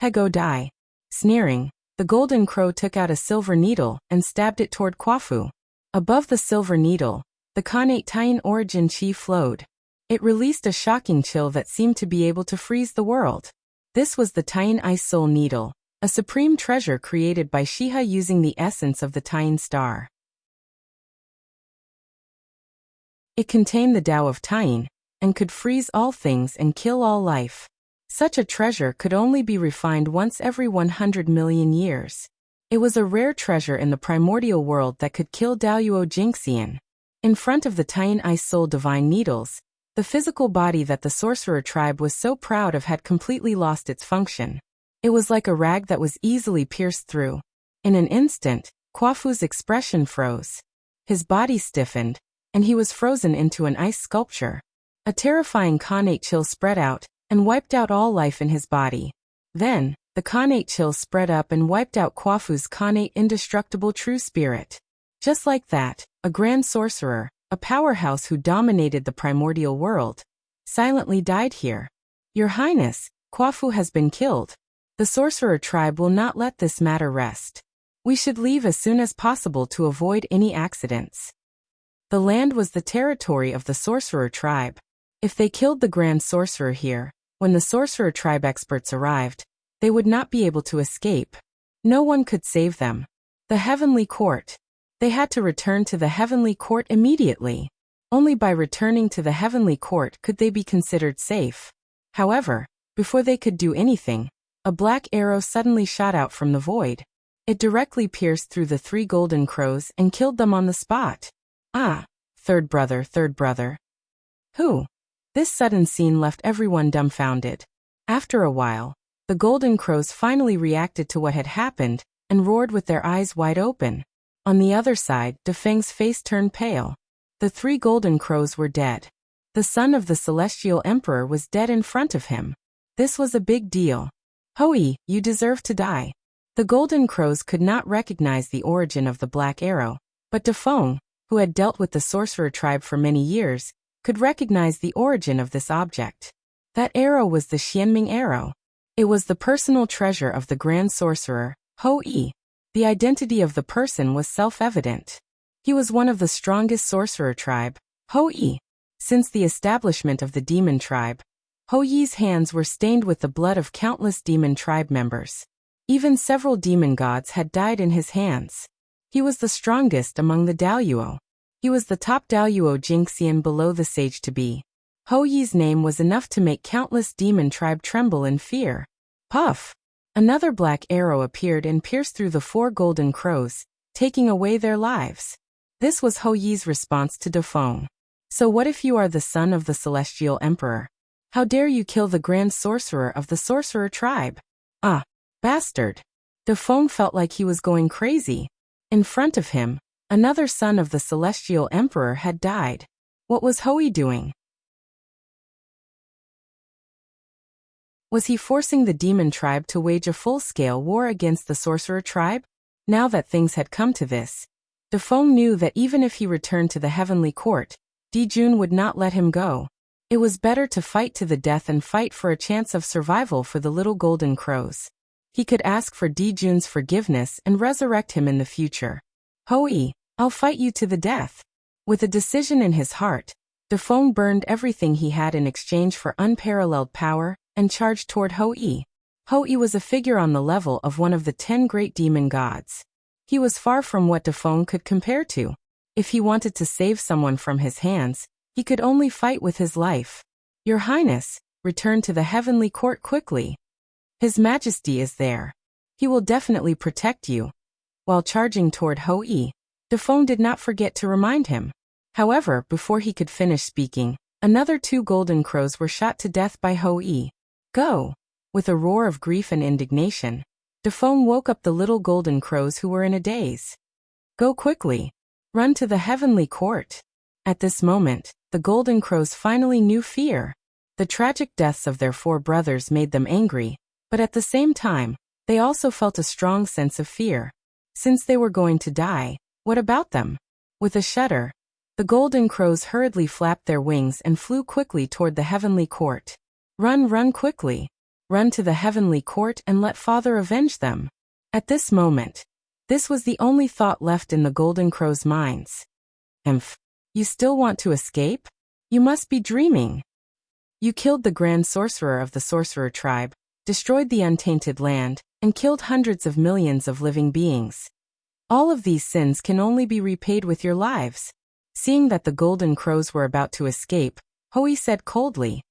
Hego Dai. Sneering, the golden crow took out a silver needle and stabbed it toward Kwafu. Above the silver needle, the Khanate Taiyin origin chi flowed. It released a shocking chill that seemed to be able to freeze the world. This was the Taiyin Ice Soul Needle, a supreme treasure created by Shiha using the essence of the Taiyin star. It contained the Tao of Taiyin, and could freeze all things and kill all life. Such a treasure could only be refined once every 100 million years. It was a rare treasure in the primordial world that could kill Daoyuo Jingxian. In front of the Taiyin Ice Soul divine needles, the physical body that the sorcerer tribe was so proud of had completely lost its function. It was like a rag that was easily pierced through. In an instant, Kwafu's expression froze. His body stiffened, and he was frozen into an ice sculpture. A terrifying Khanate chill spread out and wiped out all life in his body. Then, the Khanate chill spread up and wiped out Kwafu's Khanate indestructible true spirit. Just like that, a grand sorcerer, a powerhouse who dominated the primordial world, silently died here. Your Highness, Kwafu has been killed. The sorcerer tribe will not let this matter rest. We should leave as soon as possible to avoid any accidents. The land was the territory of the sorcerer tribe. If they killed the grand sorcerer here, when the sorcerer tribe experts arrived, they would not be able to escape. No one could save them. The heavenly court. They had to return to the heavenly court immediately. Only by returning to the heavenly court could they be considered safe. However, before they could do anything, a black arrow suddenly shot out from the void. It directly pierced through the 3 golden crows and killed them on the spot. Ah, third brother. Who? This sudden scene left everyone dumbfounded. After a while, the golden crows finally reacted to what had happened and roared with their eyes wide open. On the other side, Defeng's face turned pale. The 3 golden crows were dead. The son of the celestial emperor was dead in front of him. This was a big deal. Hoi, you deserve to die. The golden crows could not recognize the origin of the black arrow, but Defeng, who had dealt with the sorcerer tribe for many years, could recognize the origin of this object. That arrow was the Xianming arrow. It was the personal treasure of the Grand Sorcerer, Hou-Yi. The identity of the person was self-evident. He was one of the strongest sorcerer tribe, Hou-Yi. Since the establishment of the demon tribe, Hou-Yi's hands were stained with the blood of countless demon tribe members. Even several demon gods had died in his hands. He was the strongest among the Daoyuo. He was the top Daoyuo Jingxian below the sage-to-be. Hou-Yi's name was enough to make countless demon tribe tremble in fear. Puff! Another black arrow appeared and pierced through the 4 golden crows, taking away their lives. This was Hou-Yi's response to Defeng. So what if you are the son of the Celestial Emperor? How dare you kill the Grand Sorcerer of the Sorcerer tribe? Ah! Bastard! Defeng felt like he was going crazy. In front of him, another son of the Celestial Emperor had died. What was Hou-Yi doing? Was he forcing the demon tribe to wage a full-scale war against the sorcerer tribe? Now that things had come to this, Defeng knew that even if he returned to the heavenly court, Dijun would not let him go. It was better to fight to the death and fight for a chance of survival for the little golden crows. He could ask for Dijun's forgiveness and resurrect him in the future. Hou-Yi, I'll fight you to the death. With a decision in his heart, Defeng burned everything he had in exchange for unparalleled power and charged toward Hou-Yi. Hou-Yi was a figure on the level of one of the 10 great demon gods. He was far from what Defeng could compare to. If he wanted to save someone from his hands, he could only fight with his life. Your Highness, return to the heavenly court quickly. His Majesty is there. He will definitely protect you. While charging toward Hou-Yi, Defeng did not forget to remind him. However, before he could finish speaking, another 2 golden crows were shot to death by Hou-Yi. Go! With a roar of grief and indignation, Defeng woke up the little golden crows who were in a daze. Go quickly! Run to the heavenly court! At this moment, the golden crows finally knew fear. The tragic deaths of their 4 brothers made them angry, but at the same time, they also felt a strong sense of fear. Since they were going to die, what about them? With a shudder, the golden crows hurriedly flapped their wings and flew quickly toward the heavenly court. Run quickly! Run to the heavenly court and let Father avenge them. At this moment, this was the only thought left in the golden crows' minds. Emph! You still want to escape? You must be dreaming. You killed the Grand Sorcerer of the Sorcerer tribe, destroyed the untainted land, and killed hundreds of millions of living beings. All of these sins can only be repaid with your lives. Seeing that the golden crows were about to escape, Hou-Yi said coldly.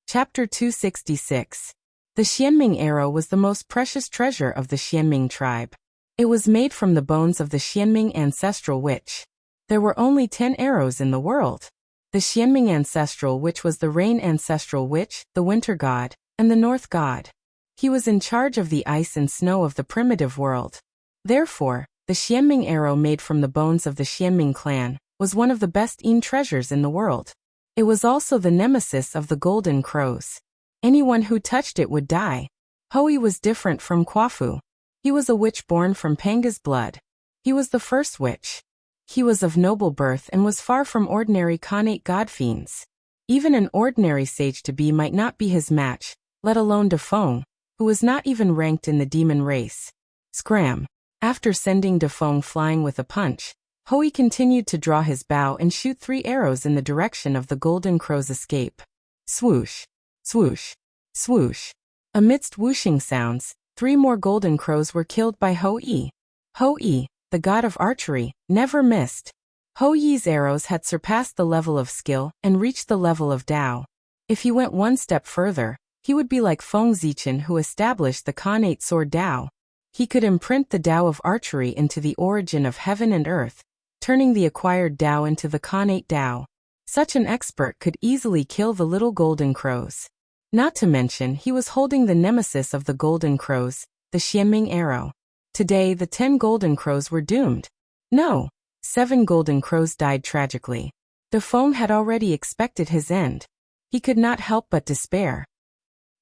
Chapter 266. The Xianming arrow was the most precious treasure of the Xianming tribe. It was made from the bones of the Xianming ancestral witch. There were only 10 arrows in the world. The Xianming ancestral witch was the rain ancestral witch, the winter god, and the north god. He was in charge of the ice and snow of the primitive world. Therefore, the Xianming arrow made from the bones of the Xianming clan was one of the best treasures in the world. It was also the nemesis of the golden crows. Anyone who touched it would die. Hou-Yi was different from Quafu. He was a witch born from Panga's blood. He was the first witch. He was of noble birth and was far from ordinary Khanate godfiends. Even an ordinary sage-to-be might not be his match, let alone Defeng, who was not even ranked in the demon race. Scram! After sending Defeng flying with a punch, Hou-Yi continued to draw his bow and shoot 3 arrows in the direction of the golden crow's escape. Swoosh! Swoosh! Swoosh! Amidst whooshing sounds, 3 more golden crows were killed by Hou-Yi. Hou-Yi, the god of archery, never missed. Hou-Yi's arrows had surpassed the level of skill and reached the level of Dao. If he went one step further, he would be like Feng Zichen, who established the Khanate sword Dao. He could imprint the Dao of archery into the origin of heaven and earth, turning the acquired Dao into the Khanate Dao. Such an expert could easily kill the little golden crows. Not to mention he was holding the nemesis of the golden crows, the Xianming arrow. Today the 10 golden crows were doomed. No, 7 golden crows died tragically. Defeng had already expected his end. He could not help but despair.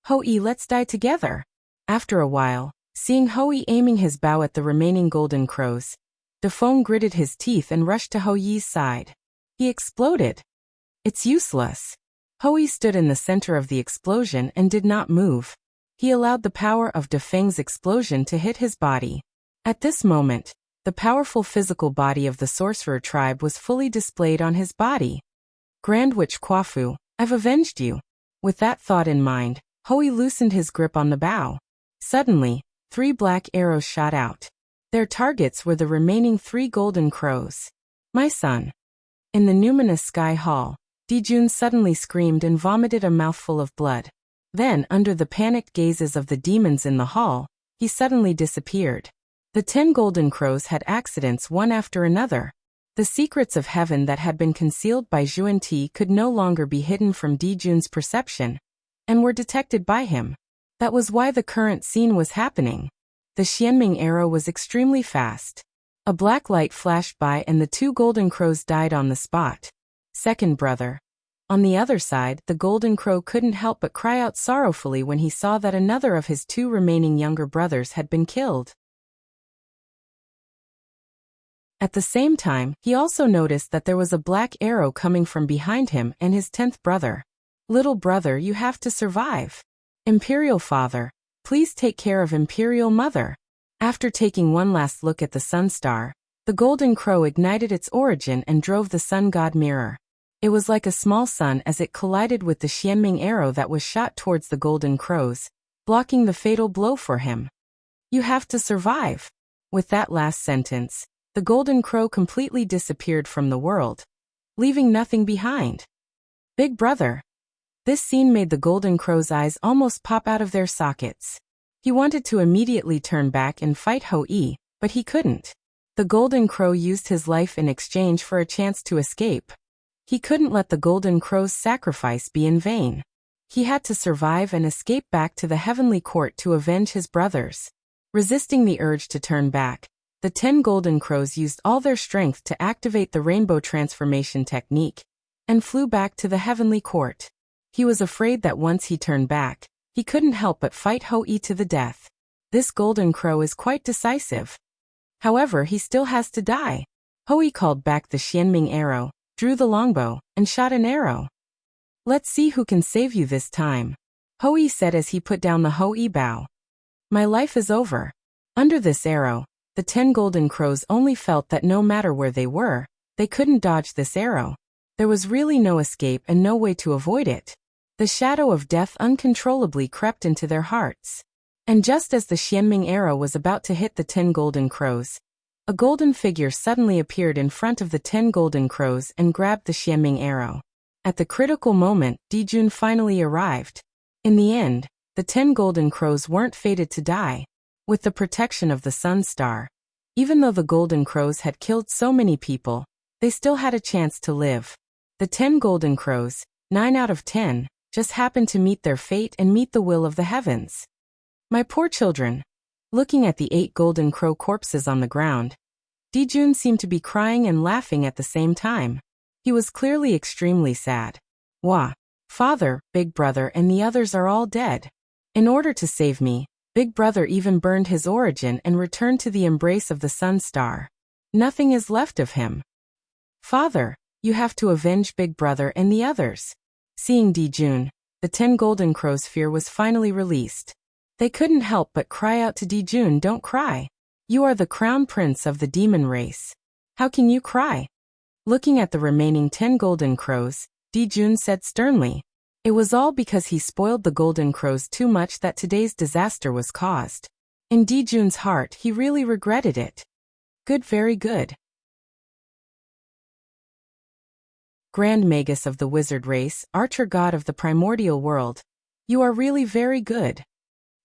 Hou-Yi, let's die together. After a while, Seeing Hou-Yi aiming his bow at the remaining golden crows, Dafeng gritted his teeth and rushed to Hou-Yi's side. He exploded. It's useless. Hou-Yi stood in the center of the explosion and did not move. He allowed the power of Dafeng's explosion to hit his body. At this moment, the powerful physical body of the sorcerer tribe was fully displayed on his body. Grand Witch Kwafu, I've avenged you. With that thought in mind, Hou-Yi loosened his grip on the bow. Suddenly, 3 black arrows shot out. Their targets were the remaining 3 golden crows. My son. In the numinous sky hall, Dijun suddenly screamed and vomited a mouthful of blood. Then, under the panicked gazes of the demons in the hall, he suddenly disappeared. The 10 golden crows had accidents one after another. The secrets of heaven that had been concealed by Zhuan-Ti could no longer be hidden from Dijun's perception, and were detected by him. That was why the current scene was happening. The Xianming arrow was extremely fast. A black light flashed by and the 2 golden crows died on the spot. Second brother. On the other side, the golden crow couldn't help but cry out sorrowfully when he saw that another of his 2 remaining younger brothers had been killed. At the same time, he also noticed that there was a black arrow coming from behind him and his 10th brother. Little brother, you have to survive. Imperial father, please take care of Imperial mother. After taking one last look at the sun star, the golden crow ignited its origin and drove the sun god mirror. It was like a small sun as it collided with the Xianming arrow that was shot towards the golden crows, blocking the fatal blow for him. You have to survive. With that last sentence, the golden crow completely disappeared from the world, leaving nothing behind. Big brother. This scene made the golden crow's eyes almost pop out of their sockets. He wanted to immediately turn back and fight Hou-Yi, but he couldn't. The golden crow used his life in exchange for a chance to escape. He couldn't let the golden crow's sacrifice be in vain. He had to survive and escape back to the heavenly court to avenge his brothers. Resisting the urge to turn back, the 10 golden crows used all their strength to activate the rainbow transformation technique, and flew back to the heavenly court. He was afraid that once he turned back, he couldn't help but fight Hou-Yi to the death. This golden crow is quite decisive. However, he still has to die. Hou-Yi called back the Xianming arrow, drew the longbow, and shot an arrow. Let's see who can save you this time, Hou-Yi said as he put down the Hou-Yi bow. My life is over. Under this arrow, the 10 golden crows only felt that no matter where they were, they couldn't dodge this arrow. There was really no escape and no way to avoid it. The shadow of death uncontrollably crept into their hearts. And just as the Xianming arrow was about to hit the 10 golden crows, a golden figure suddenly appeared in front of the 10 golden crows and grabbed the Xianming arrow. At the critical moment, Dijun finally arrived. In the end, the 10 golden crows weren't fated to die. With the protection of the sun star, even though the golden crows had killed so many people, they still had a chance to live. The 10 golden crows, 9 out of 10, just happened to meet their fate and meet the will of the heavens. My poor children. Looking at the 8 golden crow corpses on the ground, Dijun seemed to be crying and laughing at the same time. He was clearly extremely sad. Wah! Father, Big Brother and the others are all dead. In order to save me, Big Brother even burned his origin and returned to the embrace of the sun star. Nothing is left of him. Father, you have to avenge Big Brother and the others. Seeing Dijun, the 10 golden crows' fear was finally released. They couldn't help but cry out to Dijun, don't cry. You are the crown prince of the demon race. How can you cry? Looking at the remaining 10 golden crows, Dijun said sternly. It was all because he spoiled the golden crows too much that today's disaster was caused. In Dijun's heart, he really regretted it. Good, very good. Grand Magus of the wizard race, archer god of the primordial world. You are really very good.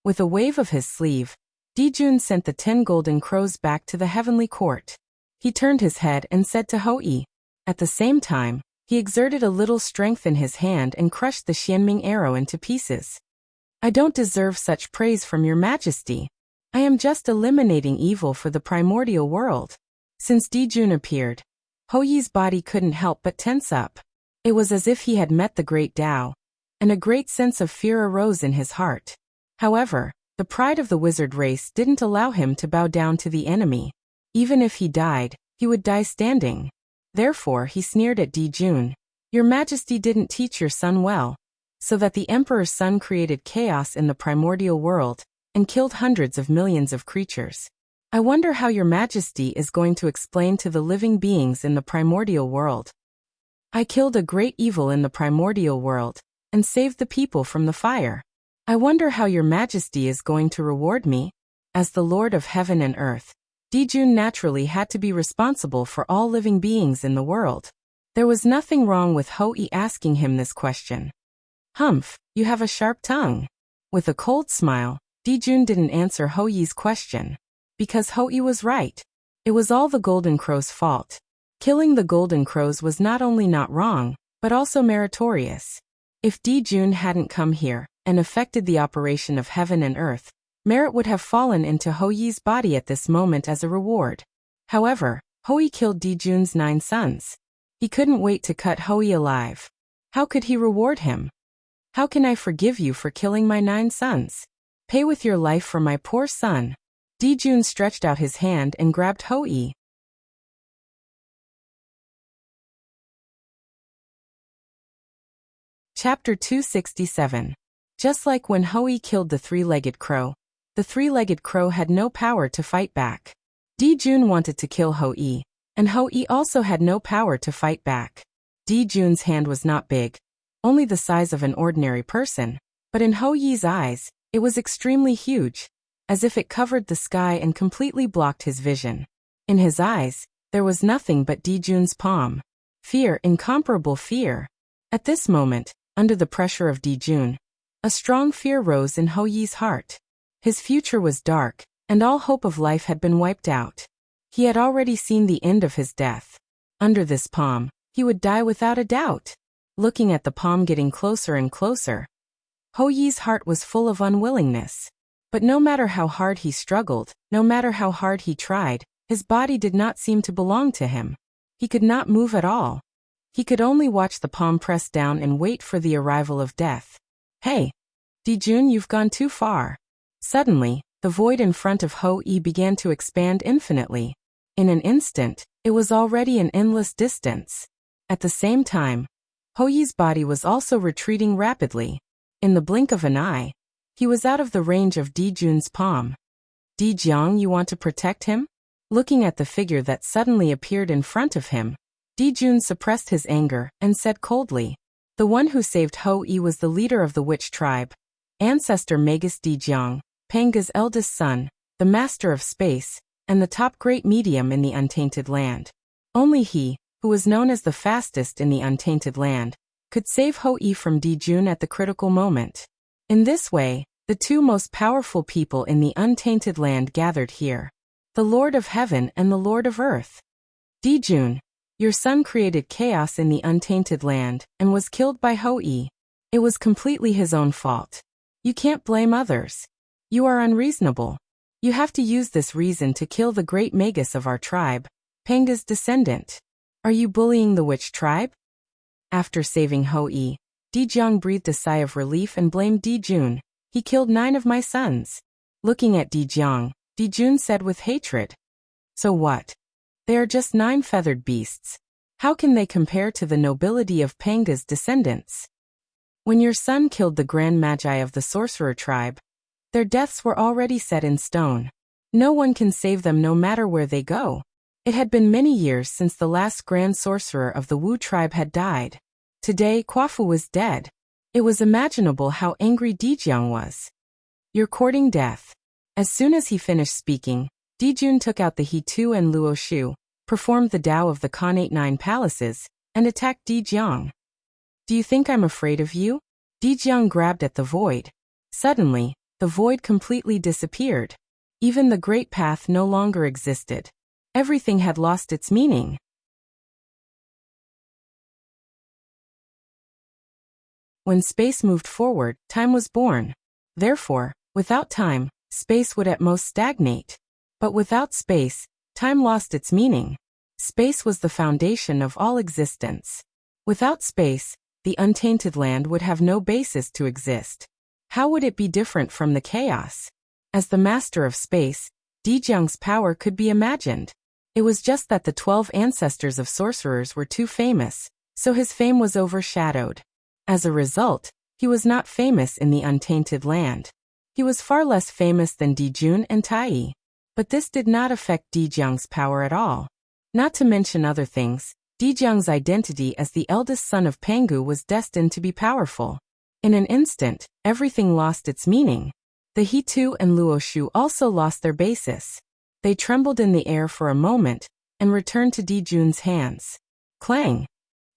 With a wave of his sleeve, Dijun sent the 10 golden crows back to the heavenly court. He turned his head and said to Hou-Yi. At the same time, he exerted a little strength in his hand and crushed the Xianming arrow into pieces. I don't deserve such praise from your majesty. I am just eliminating evil for the primordial world. Since Dijun appeared, Hou-Yi's body couldn't help but tense up. It was as if he had met the great Tao, and a great sense of fear arose in his heart. However, The pride of the wizard race didn't allow him to bow down to the enemy. Even if he died, he would die standing. Therefore he sneered at Dijun. Your Majesty didn't teach your son well. So that the Emperor's son created chaos in the primordial world, and killed hundreds of millions of creatures. I wonder how your Majesty is going to explain to the living beings in the primordial world. I killed a great evil in the primordial world, and saved the people from the fire. I wonder how your Majesty is going to reward me. As the Lord of Heaven and Earth, Dijun naturally had to be responsible for all living beings in the world. There was nothing wrong with Hou-Yi asking him this question. Humph, you have a sharp tongue. With a cold smile, Dijun didn't answer Hou-Yi's question. Because Hou-Yi was right. It was all the Golden Crow's fault. Killing the Golden Crows was not only not wrong, but also meritorious. If Dijun hadn't come here and affected the operation of heaven and earth, merit would have fallen into Hou-Yi's body at this moment as a reward. However, Hou-Yi killed Dijun's 9 sons. He couldn't wait to cut Hou-Yi alive. How could he reward him? How can I forgive you for killing my 9 sons? Pay with your life for my poor son. Dijun stretched out his hand and grabbed Hou-Yi. Chapter 267. Just like when Hou-Yi killed the 3-legged crow, the 3-legged crow had no power to fight back. Dijun wanted to kill Hou-Yi, and Hou-Yi also had no power to fight back. Dijun's hand was not big, only the size of an ordinary person, but in Hou-Yi's eyes, it was extremely huge, as if it covered the sky and completely blocked his vision. In his eyes, there was nothing but Dijun's palm. Fear, incomparable fear. At this moment, under the pressure of Dijun, a strong fear rose in Hou-Yi's heart. His future was dark, and all hope of life had been wiped out. He had already seen the end of his death. Under this palm, he would die without a doubt. Looking at the palm getting closer and closer, Hou-Yi's heart was full of unwillingness. But no matter how hard he struggled, no matter how hard he tried, his body did not seem to belong to him. He could not move at all. He could only watch the palm press down and wait for the arrival of death. Hey! Dijun, you've gone too far. Suddenly, the void in front of Hou-Yi began to expand infinitely. In an instant, it was already an endless distance. At the same time, Hou-Yi's body was also retreating rapidly. In the blink of an eye, he was out of the range of Dijun's palm. Dijiang, you want to protect him? Looking at the figure that suddenly appeared in front of him, Dijun suppressed his anger and said coldly, the one who saved Hou-Yi was the leader of the witch tribe, ancestor Magus Dijiang, Panga's eldest son, the master of space, and the top great medium in the untainted land. Only he, who was known as the fastest in the untainted land, could save Hou-Yi from Dijun at the critical moment. In this way, the 2 most powerful people in the untainted land gathered here. The Lord of Heaven and the Lord of Earth. Dijun, your son created chaos in the untainted land and was killed by Hou-Yi. It was completely his own fault. You can't blame others. You are unreasonable. You have to use this reason to kill the great Magus of our tribe, Panga's descendant. Are you bullying the witch tribe? After saving Hou-Yi, Dijiang breathed a sigh of relief and blamed Dijun. He killed 9 of my sons. Looking at Dijiang, Dijun said with hatred. So what? They are just 9 feathered beasts. How can they compare to the nobility of Panga's descendants? When your son killed the Grand Magi of the sorcerer tribe, their deaths were already set in stone. No one can save them no matter where they go. It had been many years since the last grand sorcerer of the Wu tribe had died. Today, Quafu was dead. It was imaginable how angry Dijiang was. You're courting death. As soon as he finished speaking, Dijun took out the He-Tu and Luo-Shu, performed the Tao of the Khanate 9 palaces, and attacked Dijiang. Do you think I'm afraid of you? Dijiang grabbed at the void. Suddenly, the void completely disappeared. Even the great path no longer existed. Everything had lost its meaning. When space moved forward, time was born. Therefore, without time, space would at most stagnate. But without space, time lost its meaning. Space was the foundation of all existence. Without space, the untainted land would have no basis to exist. How would it be different from the chaos? As the master of space, Dijung's power could be imagined. It was just that the 12 ancestors of sorcerers were too famous, so his fame was overshadowed. As a result, he was not famous in the untainted land. He was far less famous than Dijun and Tai. But this did not affect Dijung's power at all. Not to mention other things, Dijung's identity as the eldest son of Pangu was destined to be powerful. In an instant, everything lost its meaning. The Hitu and Luoshu also lost their basis. They trembled in the air for a moment, and returned to Dijun's hands. Clang!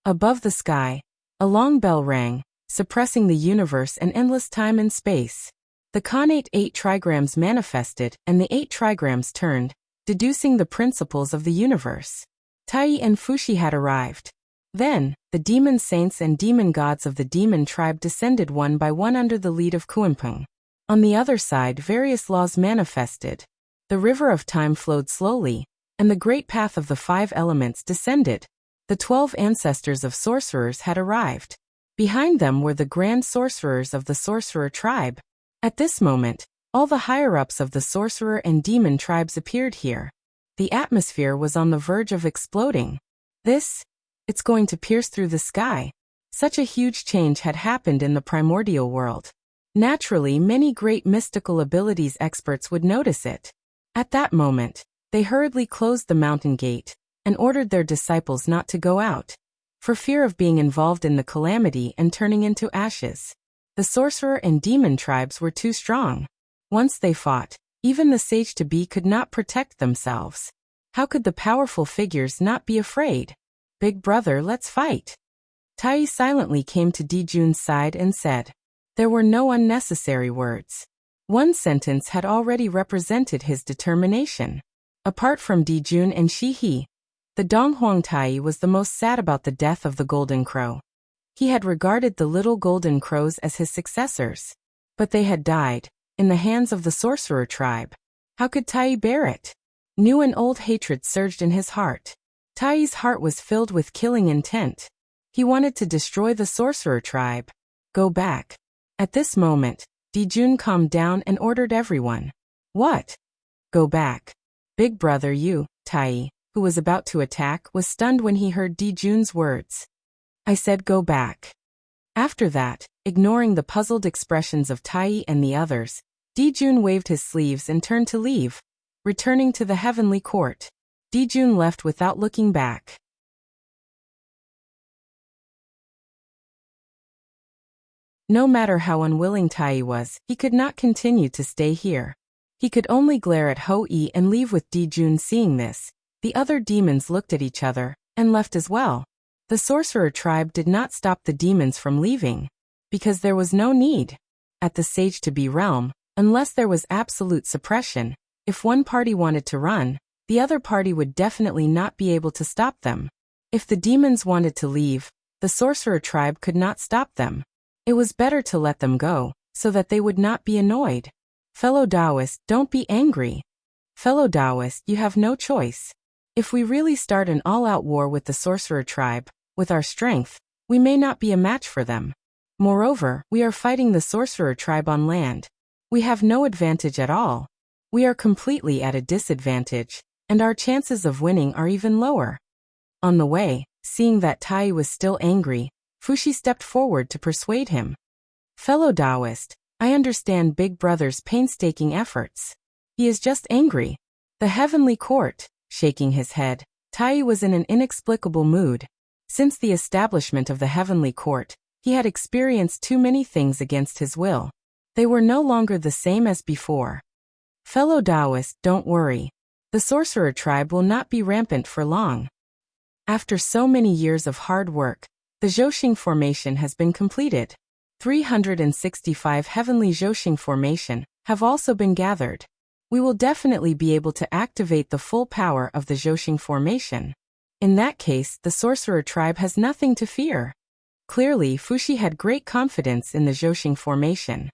Above the sky, a long bell rang, suppressing the universe and endless time and space. The connate 8 trigrams manifested, and the 8 trigrams turned, deducing the principles of the universe. Tai and Fushi had arrived. Then, the demon saints and demon gods of the demon tribe descended one by one under the lead of Kuimpeng. On the other side, various laws manifested. The river of time flowed slowly, and the great path of the 5 elements descended. The 12 ancestors of sorcerers had arrived. Behind them were the grand sorcerers of the sorcerer tribe. At this moment, all the higher-ups of the sorcerer and demon tribes appeared here. The atmosphere was on the verge of exploding. It's going to pierce through the sky. Such a huge change had happened in the primordial world. Naturally, many great mystical abilities experts would notice it. At that moment, they hurriedly closed the mountain gate, and ordered their disciples not to go out, for fear of being involved in the calamity and turning into ashes. The sorcerer and demon tribes were too strong. Once they fought, even the sage-to-be could not protect themselves. How could the powerful figures not be afraid? Big brother, let's fight. Tai silently came to Dijun's side and said. There were no unnecessary words. One sentence had already represented his determination. Apart from Dijun and Shihi, the Donghuang Tai was the most sad about the death of the Golden Crow. He had regarded the little Golden Crows as his successors. But they had died, in the hands of the sorcerer tribe. How could Tai bear it? New and old hatred surged in his heart. Tai's heart was filled with killing intent. He wanted to destroy the sorcerer tribe. Go back. At this moment, Dijun calmed down and ordered everyone. What? Go back. Big brother Tai, who was about to attack, was stunned when he heard Dijun's words. I said go back. After that, ignoring the puzzled expressions of Tai and the others, Dijun waved his sleeves and turned to leave. Returning to the heavenly court, Dijun left without looking back. No matter how unwilling Tai was, he could not continue to stay here. He could only glare at Hou-Yi and leave with Dijun. Seeing this, the other demons looked at each other, and left as well. The sorcerer tribe did not stop the demons from leaving, because there was no need. At the sage-to-be realm, unless there was absolute suppression, if one party wanted to run, the other party would definitely not be able to stop them. If the demons wanted to leave, the sorcerer tribe could not stop them. It was better to let them go, so that they would not be annoyed. Fellow Taoist, don't be angry. Fellow Taoist, you have no choice. If we really start an all-out war with the sorcerer tribe, with our strength, we may not be a match for them. Moreover, we are fighting the sorcerer tribe on land. We have no advantage at all. We are completely at a disadvantage, and our chances of winning are even lower. On the way, seeing that Tai was still angry, Fushi stepped forward to persuade him. Fellow Taoist, I understand Big Brother's painstaking efforts. He is just angry. The heavenly court, shaking his head, Tai was in an inexplicable mood. Since the establishment of the heavenly court, he had experienced too many things against his will. They were no longer the same as before. Fellow Taoist, don't worry. The sorcerer tribe will not be rampant for long. After so many years of hard work, the Zhouxing formation has been completed. 365 heavenly Zhouxing formation have also been gathered. We will definitely be able to activate the full power of the Zhouxing formation. In that case, the sorcerer tribe has nothing to fear. Clearly, Fushi had great confidence in the Zhouxing formation.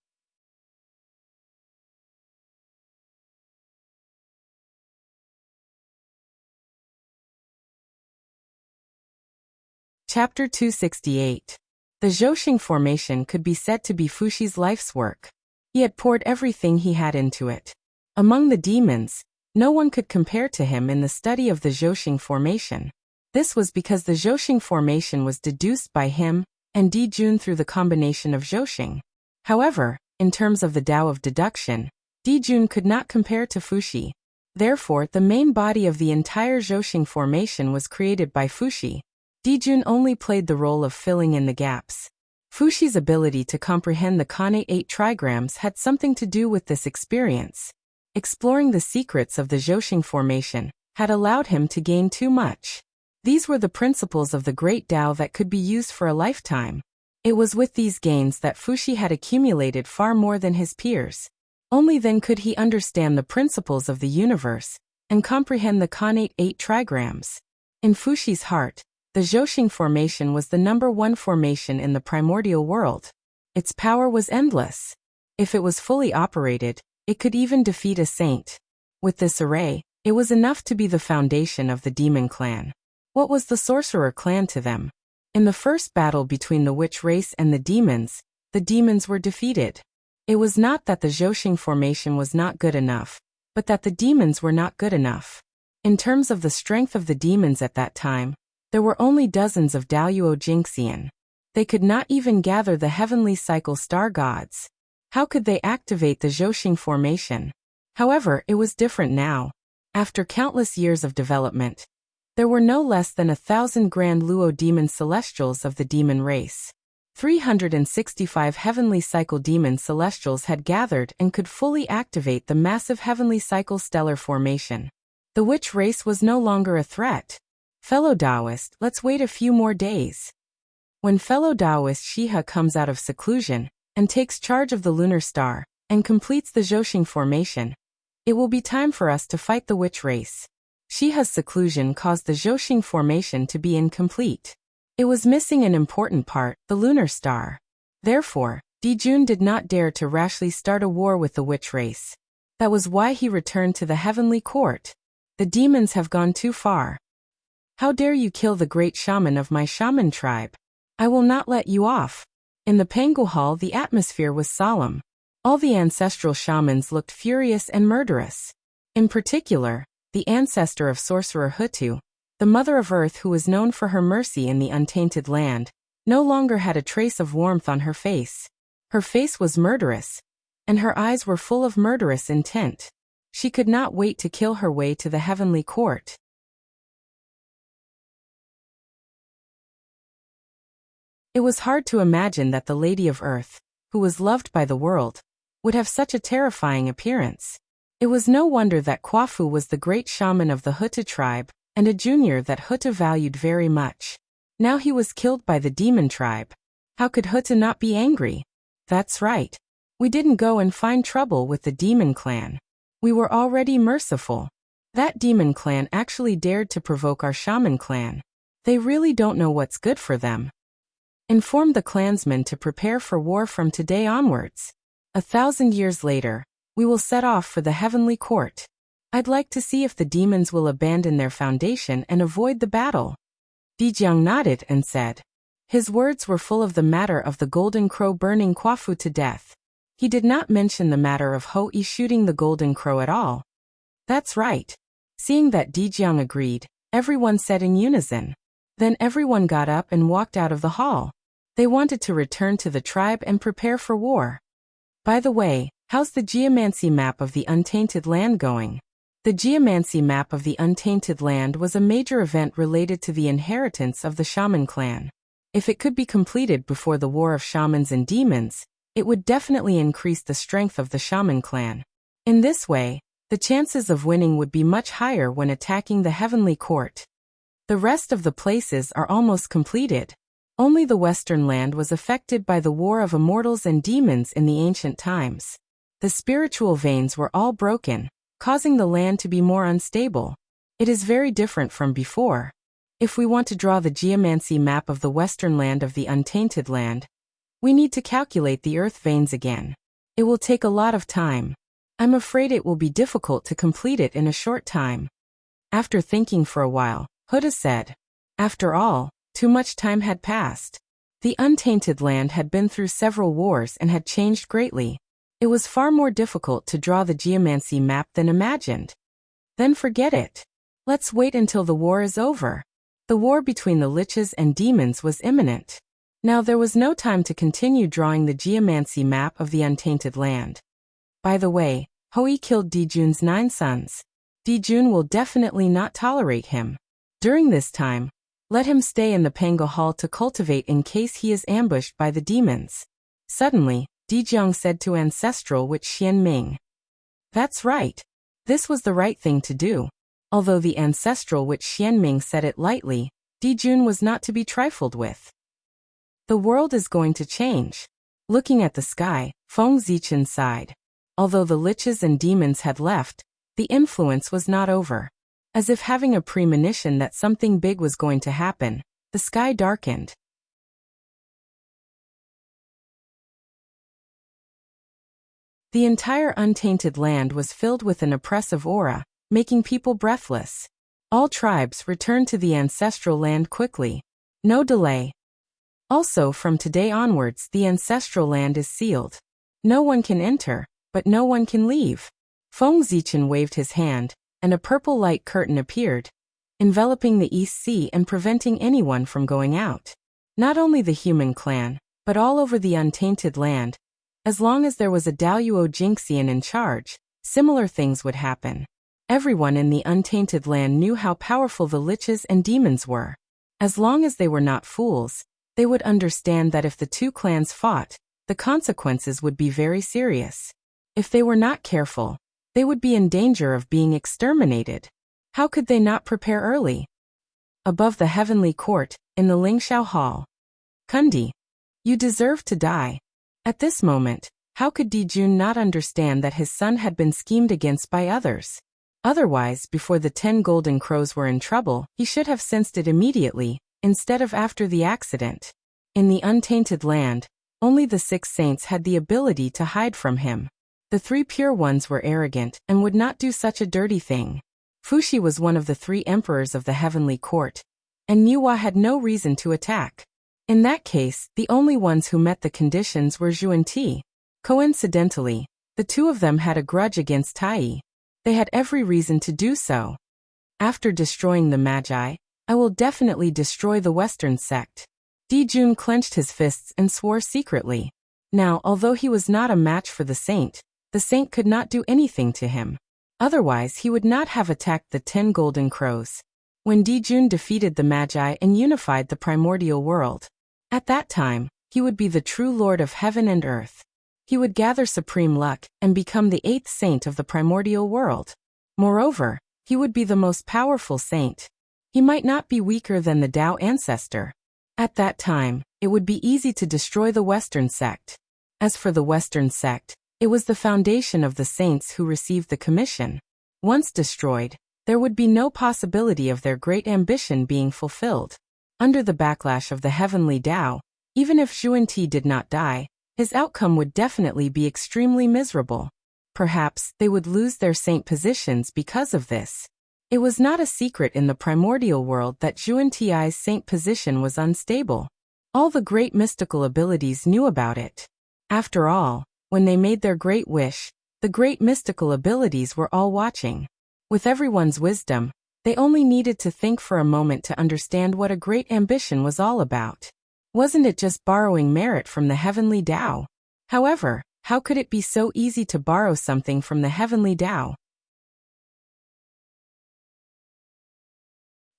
Chapter 268. The Zhouxing formation could be said to be Fushi's life's work. He had poured everything he had into it. Among the demons, no one could compare to him in the study of the Zhousing formation. This was because the Zhousing formation was deduced by him and Dijun through the combination of Zhousing. However, in terms of the Tao of deduction, Dijun could not compare to Fuxi. Therefore, the main body of the entire Zhousing formation was created by Fuxi. Dijun only played the role of filling in the gaps. Fuxi's ability to comprehend the Kanei 8 trigrams had something to do with this experience. Exploring the secrets of the Zhousing formation had allowed him to gain too much. These were the principles of the great Tao that could be used for a lifetime. It was with these gains that Fuxi had accumulated far more than his peers. Only then could he understand the principles of the universe and comprehend the Kanei 8 trigrams. In Fuxi's heart, the Zhousing formation was the #1 formation in the primordial world. Its power was endless. If it was fully operated, it could even defeat a saint. With this array, it was enough to be the foundation of the demon clan. What was the sorcerer clan to them? In the first battle between the witch race and the demons were defeated. It was not that the Zhousing formation was not good enough, but that the demons were not good enough. In terms of the strength of the demons at that time, there were only dozens of Daoyuo Jingxian. They could not even gather the heavenly cycle star gods. How could they activate the Zhousing formation? However, it was different now. After countless years of development, there were no less than 1,000 grand Luo demon celestials of the demon race. 365 heavenly cycle demon celestials had gathered and could fully activate the massive heavenly cycle stellar formation. The witch race was no longer a threat. Fellow Taoist, let's wait a few more days. When fellow Taoist Shiha comes out of seclusion and takes charge of the lunar star and completes the Zhousing formation, it will be time for us to fight the witch race. Shiha's seclusion caused the Zhousing formation to be incomplete. It was missing an important part, the lunar star. Therefore, Dijun did not dare to rashly start a war with the witch race. That was why he returned to the heavenly court. The demons have gone too far. How dare you kill the great shaman of my shaman tribe? I will not let you off. In the Pangu Hall, the atmosphere was solemn. All the ancestral shamans looked furious and murderous. In particular, the ancestor of sorcerer Hutu, the mother of earth who was known for her mercy in the untainted land, no longer had a trace of warmth on her face. Her face was murderous, and her eyes were full of murderous intent. She could not wait to kill her way to the heavenly court. It was hard to imagine that the Lady of Earth, who was loved by the world, would have such a terrifying appearance. It was no wonder that Kwafu was the great shaman of the Hutu tribe, and a junior that Hutu valued very much. Now he was killed by the demon tribe. How could Hutu not be angry? That's right. We didn't go and find trouble with the demon clan. We were already merciful. That demon clan actually dared to provoke our shaman clan. They really don't know what's good for them. Inform the clansmen to prepare for war from today onwards. 1,000 years later, we will set off for the heavenly court. I'd like to see if the demons will abandon their foundation and avoid the battle. Dijiang nodded and said. His words were full of the matter of the golden crow burning Kwafu to death. He did not mention the matter of Hou-Yi shooting the golden crow at all. That's right. Seeing that Dijiang agreed, everyone said in unison. Then everyone got up and walked out of the hall. They wanted to return to the tribe and prepare for war. By the way, how's the geomancy map of the untainted land going? The geomancy map of the untainted land was a major event related to the inheritance of the shaman clan. If it could be completed before the war of shamans and demons, it would definitely increase the strength of the shaman clan. In this way, the chances of winning would be much higher when attacking the heavenly court. The rest of the places are almost completed. Only the western land was affected by the war of immortals and demons in the ancient times. The spiritual veins were all broken, causing the land to be more unstable. It is very different from before. If we want to draw the geomancy map of the western land of the untainted land, we need to calculate the earth veins again. It will take a lot of time. I'm afraid it will be difficult to complete it in a short time. After thinking for a while, Huda said. After all, too much time had passed. The untainted land had been through several wars and had changed greatly. It was far more difficult to draw the geomancy map than imagined. Then forget it. Let's wait until the war is over. The war between the liches and demons was imminent. Now there was no time to continue drawing the geomancy map of the untainted land. By the way, Hoi killed Dijun's 9 sons. Dijun will definitely not tolerate him. During this time, let him stay in the Pango Hall to cultivate in case he is ambushed by the demons. Suddenly, Dijiang said to Ancestral Witch Xianming. That's right. This was the right thing to do. Although the Ancestral Witch Xianming said it lightly, Dijun was not to be trifled with. The world is going to change. Looking at the sky, Feng Zichen sighed. Although the liches and demons had left, the influence was not over. As if having a premonition that something big was going to happen, the sky darkened. The entire untainted land was filled with an oppressive aura, making people breathless. All tribes returned to the ancestral land quickly. No delay. Also, from today onwards, the ancestral land is sealed. No one can enter, but no one can leave. Feng Zichen waved his hand, and a purple light curtain appeared, enveloping the East Sea and preventing anyone from going out. Not only the human clan, but all over the untainted land. As long as there was a Daoyuo Jinxian in charge, similar things would happen. Everyone in the untainted land knew how powerful the liches and demons were. As long as they were not fools, they would understand that if the two clans fought, the consequences would be very serious. If they were not careful, they would be in danger of being exterminated. How could they not prepare early? Above the heavenly court, in the Lingxiao Hall. Kundi, you deserve to die. At this moment, how could Dijun not understand that his son had been schemed against by others? Otherwise, before the 10 golden crows were in trouble, he should have sensed it immediately, instead of after the accident. In the untainted land, only the 6 saints had the ability to hide from him. The 3 pure ones were arrogant and would not do such a dirty thing. Fuxi was one of the 3 emperors of the heavenly court, and Niwa had no reason to attack. In that case, the only ones who met the conditions were Zhu and Ti. Coincidentally, the 2 of them had a grudge against Tai. They had every reason to do so. After destroying the Magi, I will definitely destroy the Western sect. Dijun clenched his fists and swore secretly. Now, although he was not a match for the saint could not do anything to him. Otherwise, he would not have attacked the 10 golden crows. When Dijun defeated the Magi and unified the primordial world, at that time, he would be the true Lord of heaven and earth. He would gather supreme luck and become the 8th saint of the primordial world. Moreover, he would be the most powerful saint. He might not be weaker than the Tao ancestor. At that time, it would be easy to destroy the Western sect. As for the Western sect, it was the foundation of the saints who received the commission. Once destroyed, there would be no possibility of their great ambition being fulfilled. Under the backlash of the heavenly Tao, even if Zhuan-Ti did not die, his outcome would definitely be extremely miserable. Perhaps they would lose their saint positions because of this. It was not a secret in the primordial world that Zhuan-Ti's saint position was unstable. All the great mystical abilities knew about it. After all, when they made their great wish, the great mystical abilities were all watching. With everyone's wisdom, they only needed to think for a moment to understand what a great ambition was all about. Wasn't it just borrowing merit from the heavenly Tao? However, how could it be so easy to borrow something from the heavenly Tao?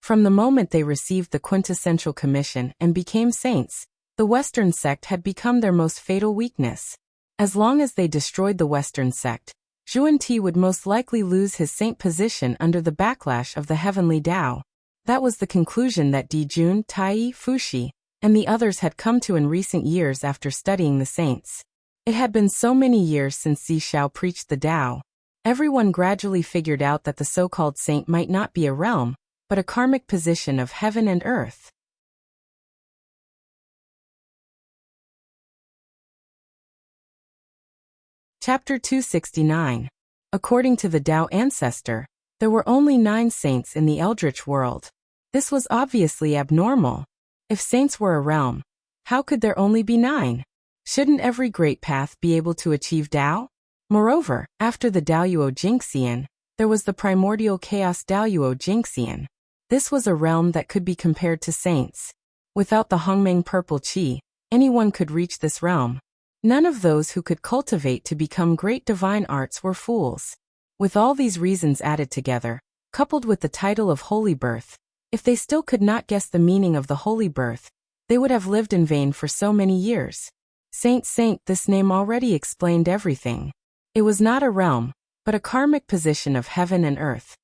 From the moment they received the quintessential commission and became saints, the Western sect had become their most fatal weakness. As long as they destroyed the Western sect, Zhuan-Ti would most likely lose his saint position under the backlash of the heavenly Tao. That was the conclusion that Dijun, Tai, Fuxi, and the others had come to in recent years after studying the saints. It had been so many years since Zishao preached the Tao. Everyone gradually figured out that the so-called saint might not be a realm, but a karmic position of heaven and earth. Chapter 269. According to the Tao ancestor, there were only 9 saints in the Eldritch world. This was obviously abnormal. If saints were a realm, how could there only be 9? Shouldn't every great path be able to achieve Tao? Moreover, after the Daoyuo Jingxian, there was the primordial chaos Daoyuo Jingxian. This was a realm that could be compared to saints. Without the Hongmeng purple qi, anyone could reach this realm. None of those who could cultivate to become great divine arts were fools. With all these reasons added together, coupled with the title of Holy Birth, if they still could not guess the meaning of the Holy Birth, they would have lived in vain for so many years. Saint, this name already explained everything. It was not a realm, but a karmic position of heaven and earth.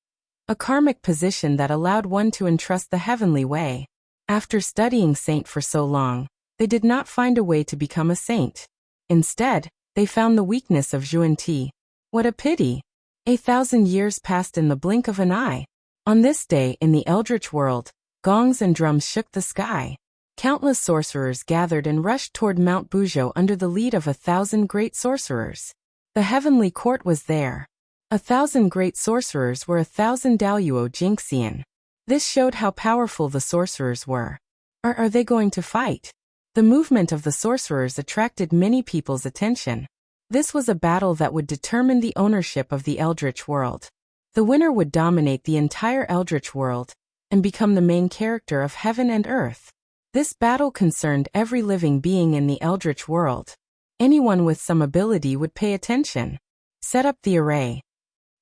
A karmic position that allowed one to entrust the heavenly way. After studying saint for so long, they did not find a way to become a saint. Instead, they found the weakness of Zhuan-Ti. What a pity! 1,000 years passed in the blink of an eye. On this day in the eldritch world, gongs and drums shook the sky. Countless sorcerers gathered and rushed toward Mount Buzhou under the lead of 1,000 great sorcerers. The heavenly court was there. 1,000 great sorcerers were 1,000 Daoyuo Jingxian. This showed how powerful the sorcerers were. Are they going to fight? The movement of the sorcerers attracted many people's attention. This was a battle that would determine the ownership of the eldritch world. The winner would dominate the entire eldritch world and become the main character of heaven and earth. This battle concerned every living being in the eldritch world. Anyone with some ability would pay attention. Set up the array.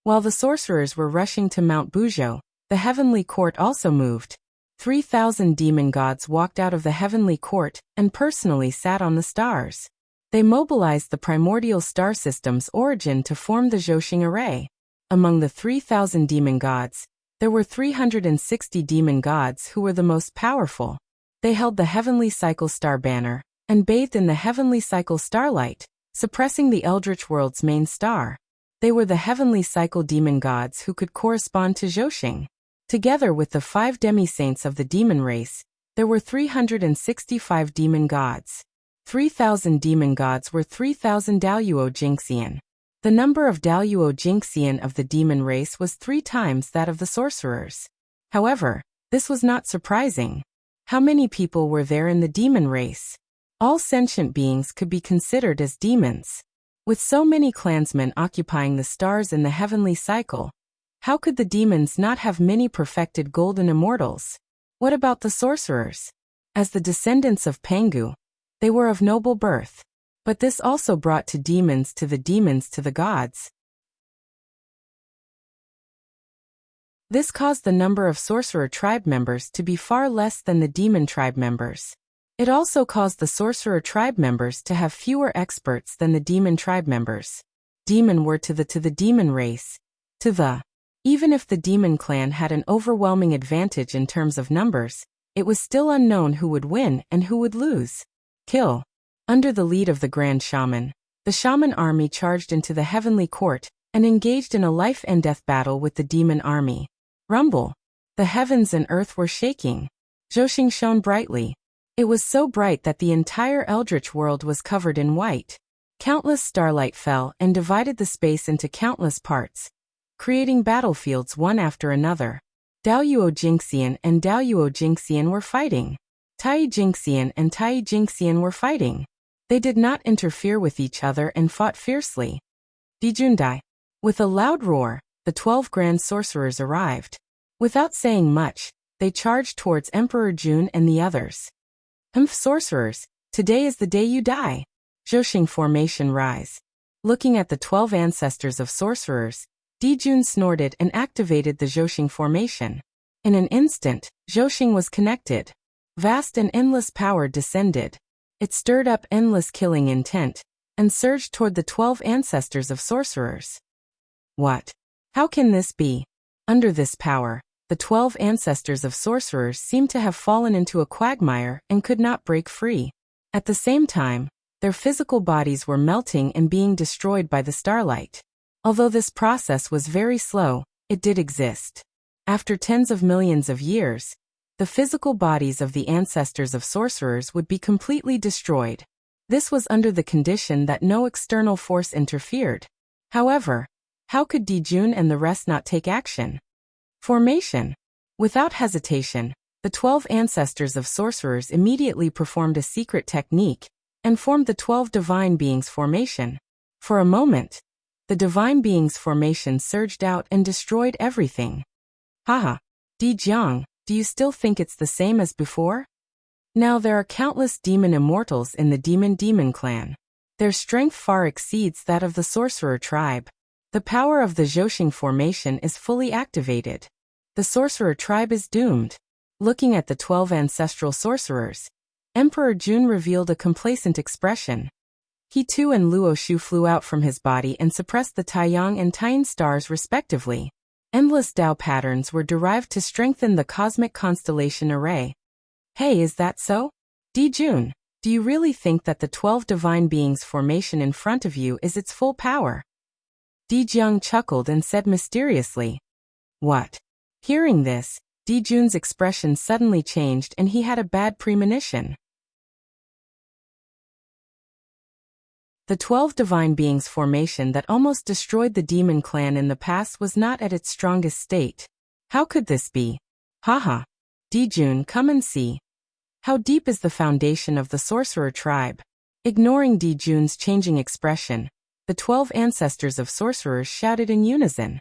While the sorcerers were rushing to Mount Buzhou, the heavenly court also moved. 3,000 demon gods walked out of the heavenly court and personally sat on the stars. They mobilized the primordial star system's origin to form the Zhousing array. Among the 3,000 demon gods, there were 360 demon gods who were the most powerful. They held the heavenly cycle star banner and bathed in the heavenly cycle starlight, suppressing the eldritch world's main star. They were the heavenly cycle demon gods who could correspond to Zhousing. Together with the 5 demi-saints of the demon race, there were 365 demon gods. 3,000 demon gods were 3,000 Daoyuo Jingxian. The number of Daoyuo Jingxian of the demon race was 3 times that of the sorcerers. However, this was not surprising. How many people were there in the demon race? All sentient beings could be considered as demons. With so many clansmen occupying the stars in the heavenly cycle, how could the demons not have many perfected golden immortals? What about the sorcerers? As the descendants of Pangu, they were of noble birth. But this also brought to the gods. This caused the number of sorcerer tribe members to be far less than the demon tribe members. It also caused the sorcerer tribe members to have fewer experts than the demon tribe members. Demon were to the demon race. Even if the demon clan had an overwhelming advantage in terms of numbers, it was still unknown who would win and who would lose. Kill. Under the lead of the Grand Shaman, the Shaman army charged into the heavenly court and engaged in a life and death battle with the demon army. Rumble. The heavens and earth were shaking. Zhousing shone brightly. It was so bright that the entire eldritch world was covered in white. Countless starlight fell and divided the space into countless parts, creating battlefields one after another. Daoyuo Jingxian and Daoyuo Jingxian were fighting. Tai Jingxian and Tai Jingxian were fighting. They did not interfere with each other and fought fiercely. Dijundai. With a loud roar, the 12 grand sorcerers arrived. Without saying much, they charged towards Emperor Jun and the others. Sorcerers, today is the day you die. Zhousing formation rise. Looking at the 12 ancestors of sorcerers, Dijun snorted and activated the Zhousing formation. In an instant, Zhousing was connected. Vast and endless power descended. It stirred up endless killing intent, and surged toward the 12 ancestors of sorcerers. What? How can this be? Under this power, the 12 ancestors of sorcerers seemed to have fallen into a quagmire and could not break free. At the same time, their physical bodies were melting and being destroyed by the starlight. Although this process was very slow, it did exist. After tens of millions of years, the physical bodies of the ancestors of sorcerers would be completely destroyed. This was under the condition that no external force interfered. However, how could Dijun and the rest not take action? Formation. Without hesitation, the 12 ancestors of sorcerers immediately performed a secret technique, and formed the 12 Divine Beings formation. For a moment, the Divine Beings formation surged out and destroyed everything. Haha, Di Jiang, do you still think it's the same as before? Now there are countless demon immortals in the Demon clan. Their strength far exceeds that of the sorcerer tribe. The power of the Zhoxing formation is fully activated. The sorcerer tribe is doomed. Looking at the 12 ancestral sorcerers, Emperor Jun revealed a complacent expression. He too and Luo Shu flew out from his body and suppressed the Taiyang and Taiyin stars respectively. Endless Tao patterns were derived to strengthen the cosmic constellation array. Hey, is that so? Di Jun, do you really think that the 12 Divine Beings formation in front of you is its full power? Di Jiang chuckled and said mysteriously. What? Hearing this, Di Jun's expression suddenly changed and he had a bad premonition. The 12 Divine Beings formation that almost destroyed the demon clan in the past was not at its strongest state. How could this be? Haha. Di Jun, come and see. How deep is the foundation of the sorcerer tribe? Ignoring Di Jun's changing expression, the 12 ancestors of sorcerers shouted in unison.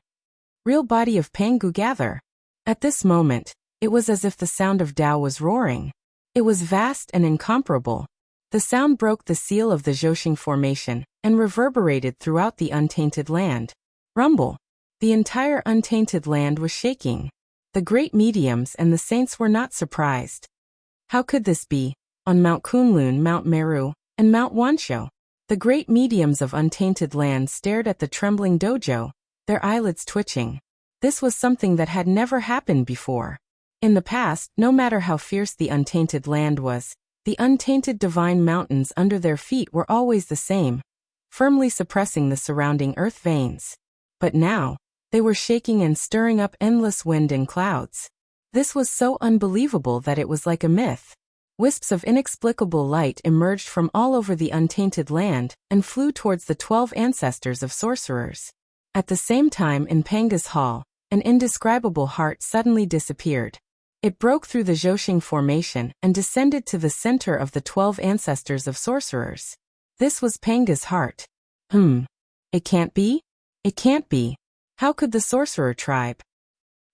Real body of Pangu gather. At this moment, it was as if the sound of Tao was roaring. It was vast and incomparable. The sound broke the seal of the Zhoxing formation and reverberated throughout the untainted land. Rumble. The entire untainted land was shaking. The great mediums and the saints were not surprised. How could this be? On Mount Kunlun, Mount Meru, and Mount Wanshou, the great mediums of untainted land stared at the trembling dojo, their eyelids twitching. This was something that had never happened before. In the past, no matter how fierce the untainted land was, the untainted divine mountains under their feet were always the same, firmly suppressing the surrounding earth veins. But now, they were shaking and stirring up endless wind and clouds. This was so unbelievable that it was like a myth. Wisps of inexplicable light emerged from all over the untainted land and flew towards the 12 ancestors of sorcerers. At the same time in Panga's hall, an indescribable heart suddenly disappeared. It broke through the Zhoxing formation and descended to the center of the 12 ancestors of sorcerers. This was Panga's heart. It can't be? It can't be. How could the sorcerer tribe?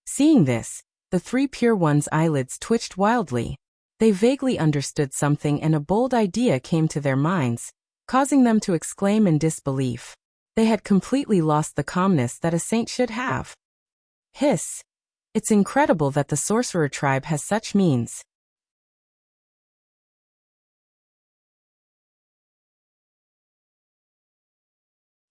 Seeing this, the 3 pure ones' eyelids twitched wildly. They vaguely understood something and a bold idea came to their minds, causing them to exclaim in disbelief. They had completely lost the calmness that a saint should have. Hiss. It's incredible that the sorcerer tribe has such means.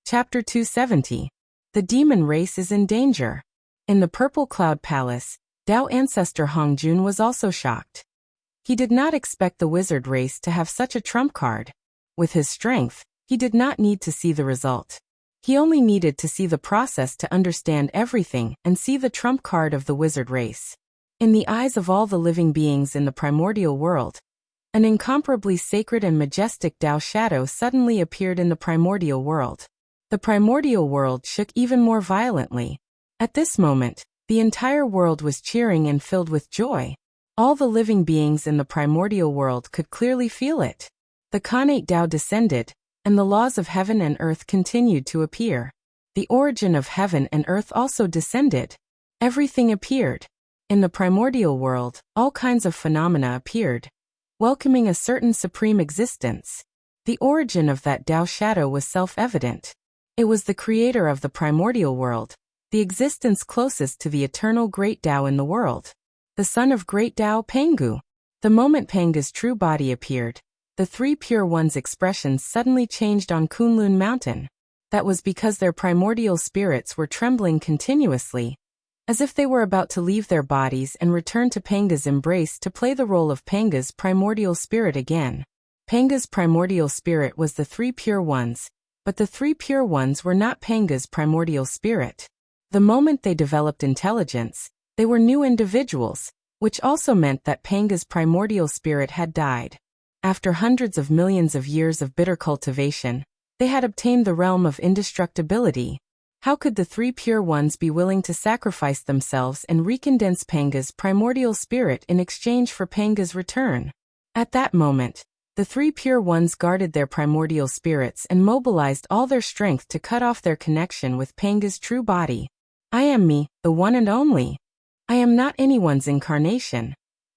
Chapter 270. The demon race is in danger. In the Purple Cloud Palace, Tao ancestor Hongjun was also shocked. He did not expect the wizard race to have such a trump card. With his strength, he did not need to see the result. He only needed to see the process to understand everything and see the trump card of the wizard race. In the eyes of all the living beings in the primordial world, an incomparably sacred and majestic Tao shadow suddenly appeared in the primordial world. The primordial world shook even more violently. At this moment, the entire world was cheering and filled with joy. All the living beings in the primordial world could clearly feel it. The Khanate Tao descended, and the laws of heaven and earth continued to appear. The origin of heaven and earth also descended. Everything appeared. In the primordial world, all kinds of phenomena appeared, welcoming a certain supreme existence. The origin of that Tao shadow was self-evident. It was the creator of the primordial world, the existence closest to the eternal great Tao in the world. The son of great Tao Pangu. The moment Panga's true body appeared, the 3 pure ones' expressions suddenly changed on Kunlun Mountain. That was because their primordial spirits were trembling continuously, as if they were about to leave their bodies and return to Panga's embrace to play the role of Panga's primordial spirit again. Panga's primordial spirit was the 3 pure ones, but the 3 pure ones were not Panga's primordial spirit. The moment they developed intelligence, they were new individuals, which also meant that Panga's primordial spirit had died. After hundreds of millions of years of bitter cultivation, they had obtained the realm of indestructibility. How could the 3 pure ones be willing to sacrifice themselves and recondense Panga's primordial spirit in exchange for Panga's return? At that moment, The three pure ones guarded their primordial spirits and mobilized all their strength to cut off their connection with Panga's true body. I am me, the one and only. I am not anyone's incarnation.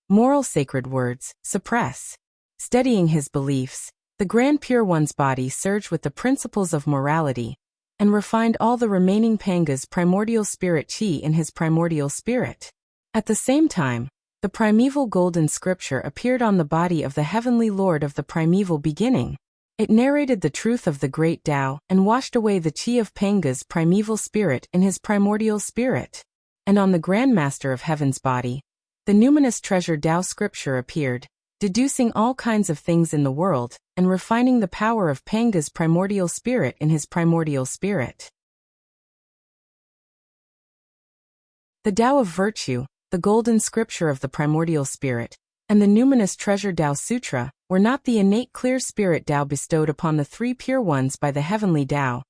Moral sacred words, suppress. Steadying his beliefs, the Grand Pure One's body surged with the principles of morality, and refined all the remaining Panga's primordial spirit chi in his primordial spirit. At the same time, the primeval golden scripture appeared on the body of the heavenly Lord of the primeval beginning. It narrated the truth of the great Tao and washed away the chi of Panga's primeval spirit in his primordial spirit. And on the Grand Master of Heaven's body, the numinous treasure Tao scripture appeared, deducing all kinds of things in the world and refining the power of Panga's primordial spirit in his primordial spirit. The Tao of Virtue, the golden scripture of the primordial spirit, and the numinous treasure Tao Sutra were not the innate clear spirit Tao bestowed upon the three pure ones by the heavenly Tao,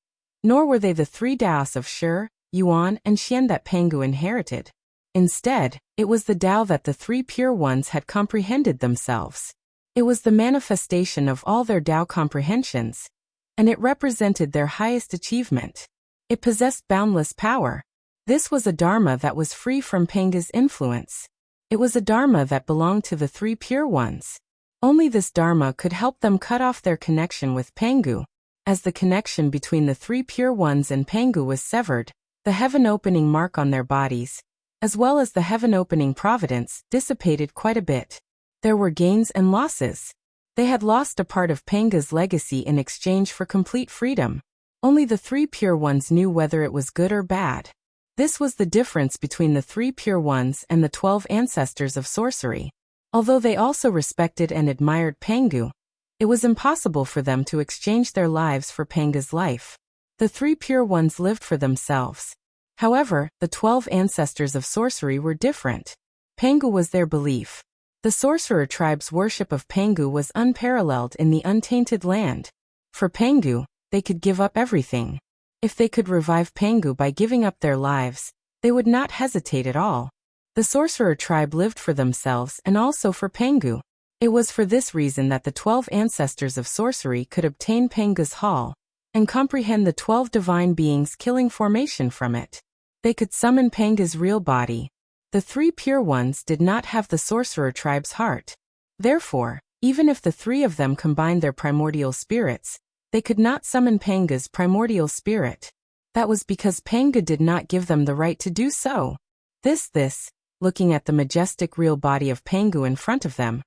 nor were they the three Taos of Shi, Yuan, and Xian that Pangu inherited. Instead, it was the Tao that the three pure ones had comprehended themselves. It was the manifestation of all their Tao comprehensions, and it represented their highest achievement. It possessed boundless power. This was a Dharma that was free from Panga's influence. It was a Dharma that belonged to the three pure ones. Only this Dharma could help them cut off their connection with Pangu. As the connection between the three pure ones and Pangu was severed, the heaven-opening mark on their bodies, as well as the heaven-opening providence, dissipated quite a bit. There were gains and losses. They had lost a part of Panga's legacy in exchange for complete freedom. Only the three pure ones knew whether it was good or bad. This was the difference between the three pure ones and the 12 ancestors of sorcery. Although they also respected and admired Pangu, it was impossible for them to exchange their lives for Panga's life. The three pure ones lived for themselves. However, the 12 ancestors of sorcery were different. Pangu was their belief. The sorcerer tribe's worship of Pangu was unparalleled in the untainted land. For Pangu, they could give up everything. If they could revive Pangu by giving up their lives, they would not hesitate at all. The sorcerer tribe lived for themselves and also for Pangu. It was for this reason that the 12 ancestors of sorcery could obtain Panga's hall and comprehend the 12 divine beings' killing formation from it. They could summon Panga's real body. The three pure ones did not have the sorcerer tribe's heart. Therefore, even if the three of them combined their primordial spirits, they could not summon Panga's primordial spirit. That was because Panga did not give them the right to do so. Looking at the majestic real body of Pangu in front of them,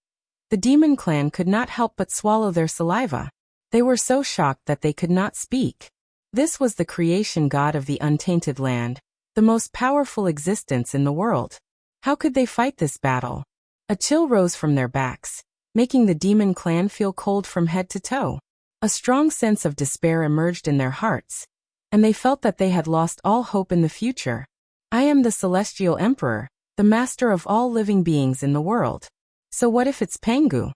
the demon clan could not help but swallow their saliva. They were so shocked that they could not speak. This was the creation god of the untainted land, the most powerful existence in the world. How could they fight this battle? A chill rose from their backs, making the demon clan feel cold from head to toe. A strong sense of despair emerged in their hearts, and they felt that they had lost all hope in the future. I am the celestial emperor, the master of all living beings in the world. So what if it's Pangu?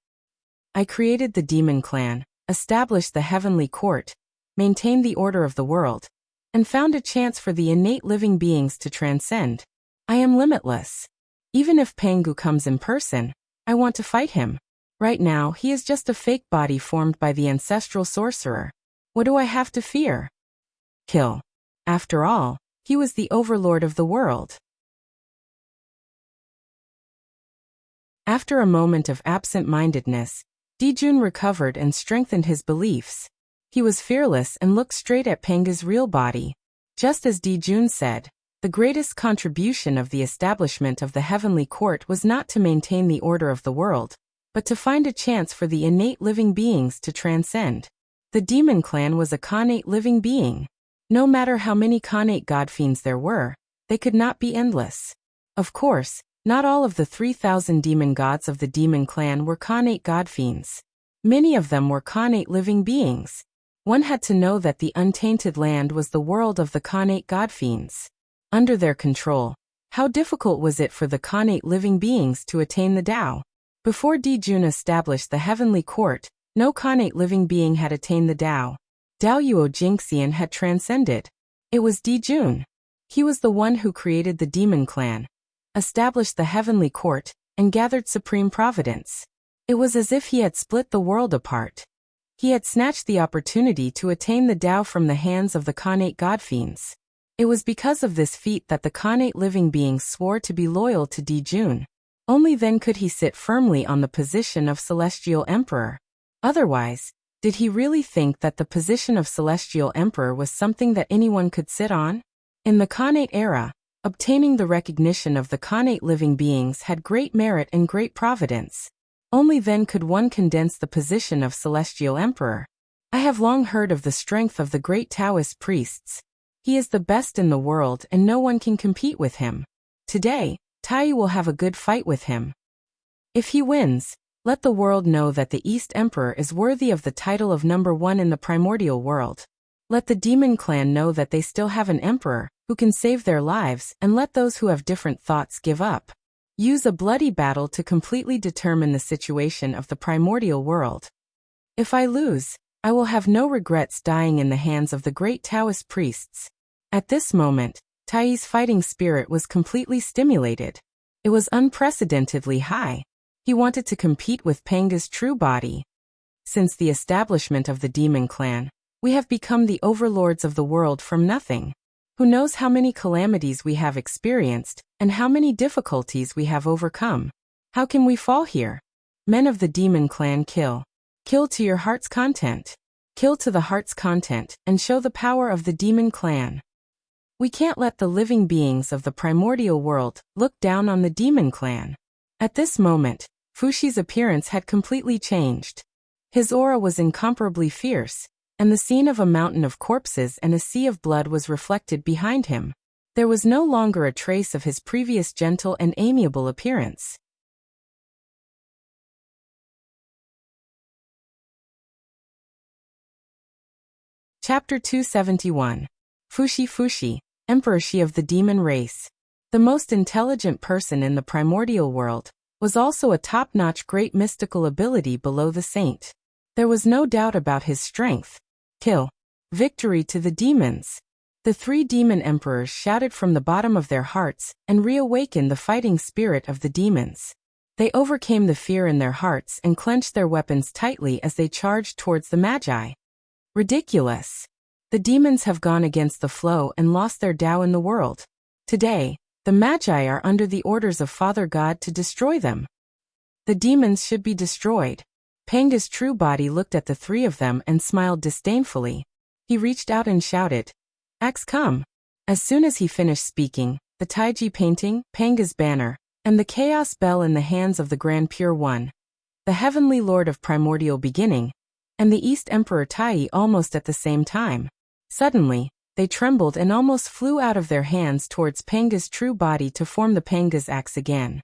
I created the demon clan, established the heavenly court, maintained the order of the world, and found a chance for the innate living beings to transcend. I am limitless. Even if Pangu comes in person, I want to fight him. Right now, he is just a fake body formed by the ancestral sorcerer. What do I have to fear? Kill. After all, he was the overlord of the world. After a moment of absent-mindedness, Dijun recovered and strengthened his beliefs. He was fearless and looked straight at Panga's real body. Just as Dijun said, the greatest contribution of the establishment of the heavenly court was not to maintain the order of the world, but to find a chance for the innate living beings to transcend. The demon clan was a connate living being. No matter how many connate godfiends there were, they could not be endless. Of course, not all of the 3,000 demon gods of the demon clan were connate godfiends. Many of them were connate living beings. One had to know that the untainted land was the world of the connate godfiends. Under their control, how difficult was it for the connate living beings to attain the Tao? Before Dijun established the heavenly court, no connate living being had attained the Tao. Tao Yuo Jingxian had transcended. It was Dijun. He was the one who created the demon clan, established the heavenly court, and gathered supreme providence. It was as if he had split the world apart. He had snatched the opportunity to attain the Tao from the hands of the Khanate godfiends. It was because of this feat that the Khanate living beings swore to be loyal to Dijun. Only then could he sit firmly on the position of Celestial Emperor. Otherwise, did he really think that the position of Celestial Emperor was something that anyone could sit on? In the Khanate era, obtaining the recognition of the Khanate living beings had great merit and great providence. Only then could one condense the position of Celestial Emperor. I have long heard of the strength of the great Taoist priests. He is the best in the world and no one can compete with him. Today, Tai will have a good fight with him. If he wins, let the world know that the East Emperor is worthy of the title of #1 in the primordial world. Let the demon clan know that they still have an emperor who can save their lives, and let those who have different thoughts give up. Use a bloody battle to completely determine the situation of the primordial world. If I lose, I will have no regrets dying in the hands of the great Taoist priests. At this moment, Tai's fighting spirit was completely stimulated. It was unprecedentedly high. He wanted to compete with Panga's true body. Since the establishment of the demon clan, we have become the overlords of the world from nothing. Who knows how many calamities we have experienced, and how many difficulties we have overcome? How can we fall here? Men of the demon clan, kill. Kill to your heart's content. Kill to the heart's content, and show the power of the demon clan. We can't let the living beings of the primordial world look down on the demon clan. At this moment, Fushi's appearance had completely changed. His aura was incomparably fierce, and the scene of a mountain of corpses and a sea of blood was reflected behind him. There was no longer a trace of his previous gentle and amiable appearance. Chapter 271. Fushi, Emperor Shi of the Demon Race. The most intelligent person in the primordial world, was also a top-notch great mystical ability below the saint. There was no doubt about his strength. Kill. Victory to the demons. The 3 demon emperors shouted from the bottom of their hearts and reawakened the fighting spirit of the demons. They overcame the fear in their hearts and clenched their weapons tightly as they charged towards the Magi. Ridiculous. The demons have gone against the flow and lost their Tao in the world. Today, the Magi are under the orders of Father God to destroy them. The demons should be destroyed. Panga's true body looked at the 3 of them and smiled disdainfully. He reached out and shouted, "Axe, come." As soon as he finished speaking, the Taiji painting, Panga's banner, and the chaos bell in the hands of the Grand Pure One, the Heavenly Lord of Primordial Beginning, and the East Emperor Tai almost at the same time. Suddenly, they trembled and almost flew out of their hands towards Panga's true body to form the Panga's axe again.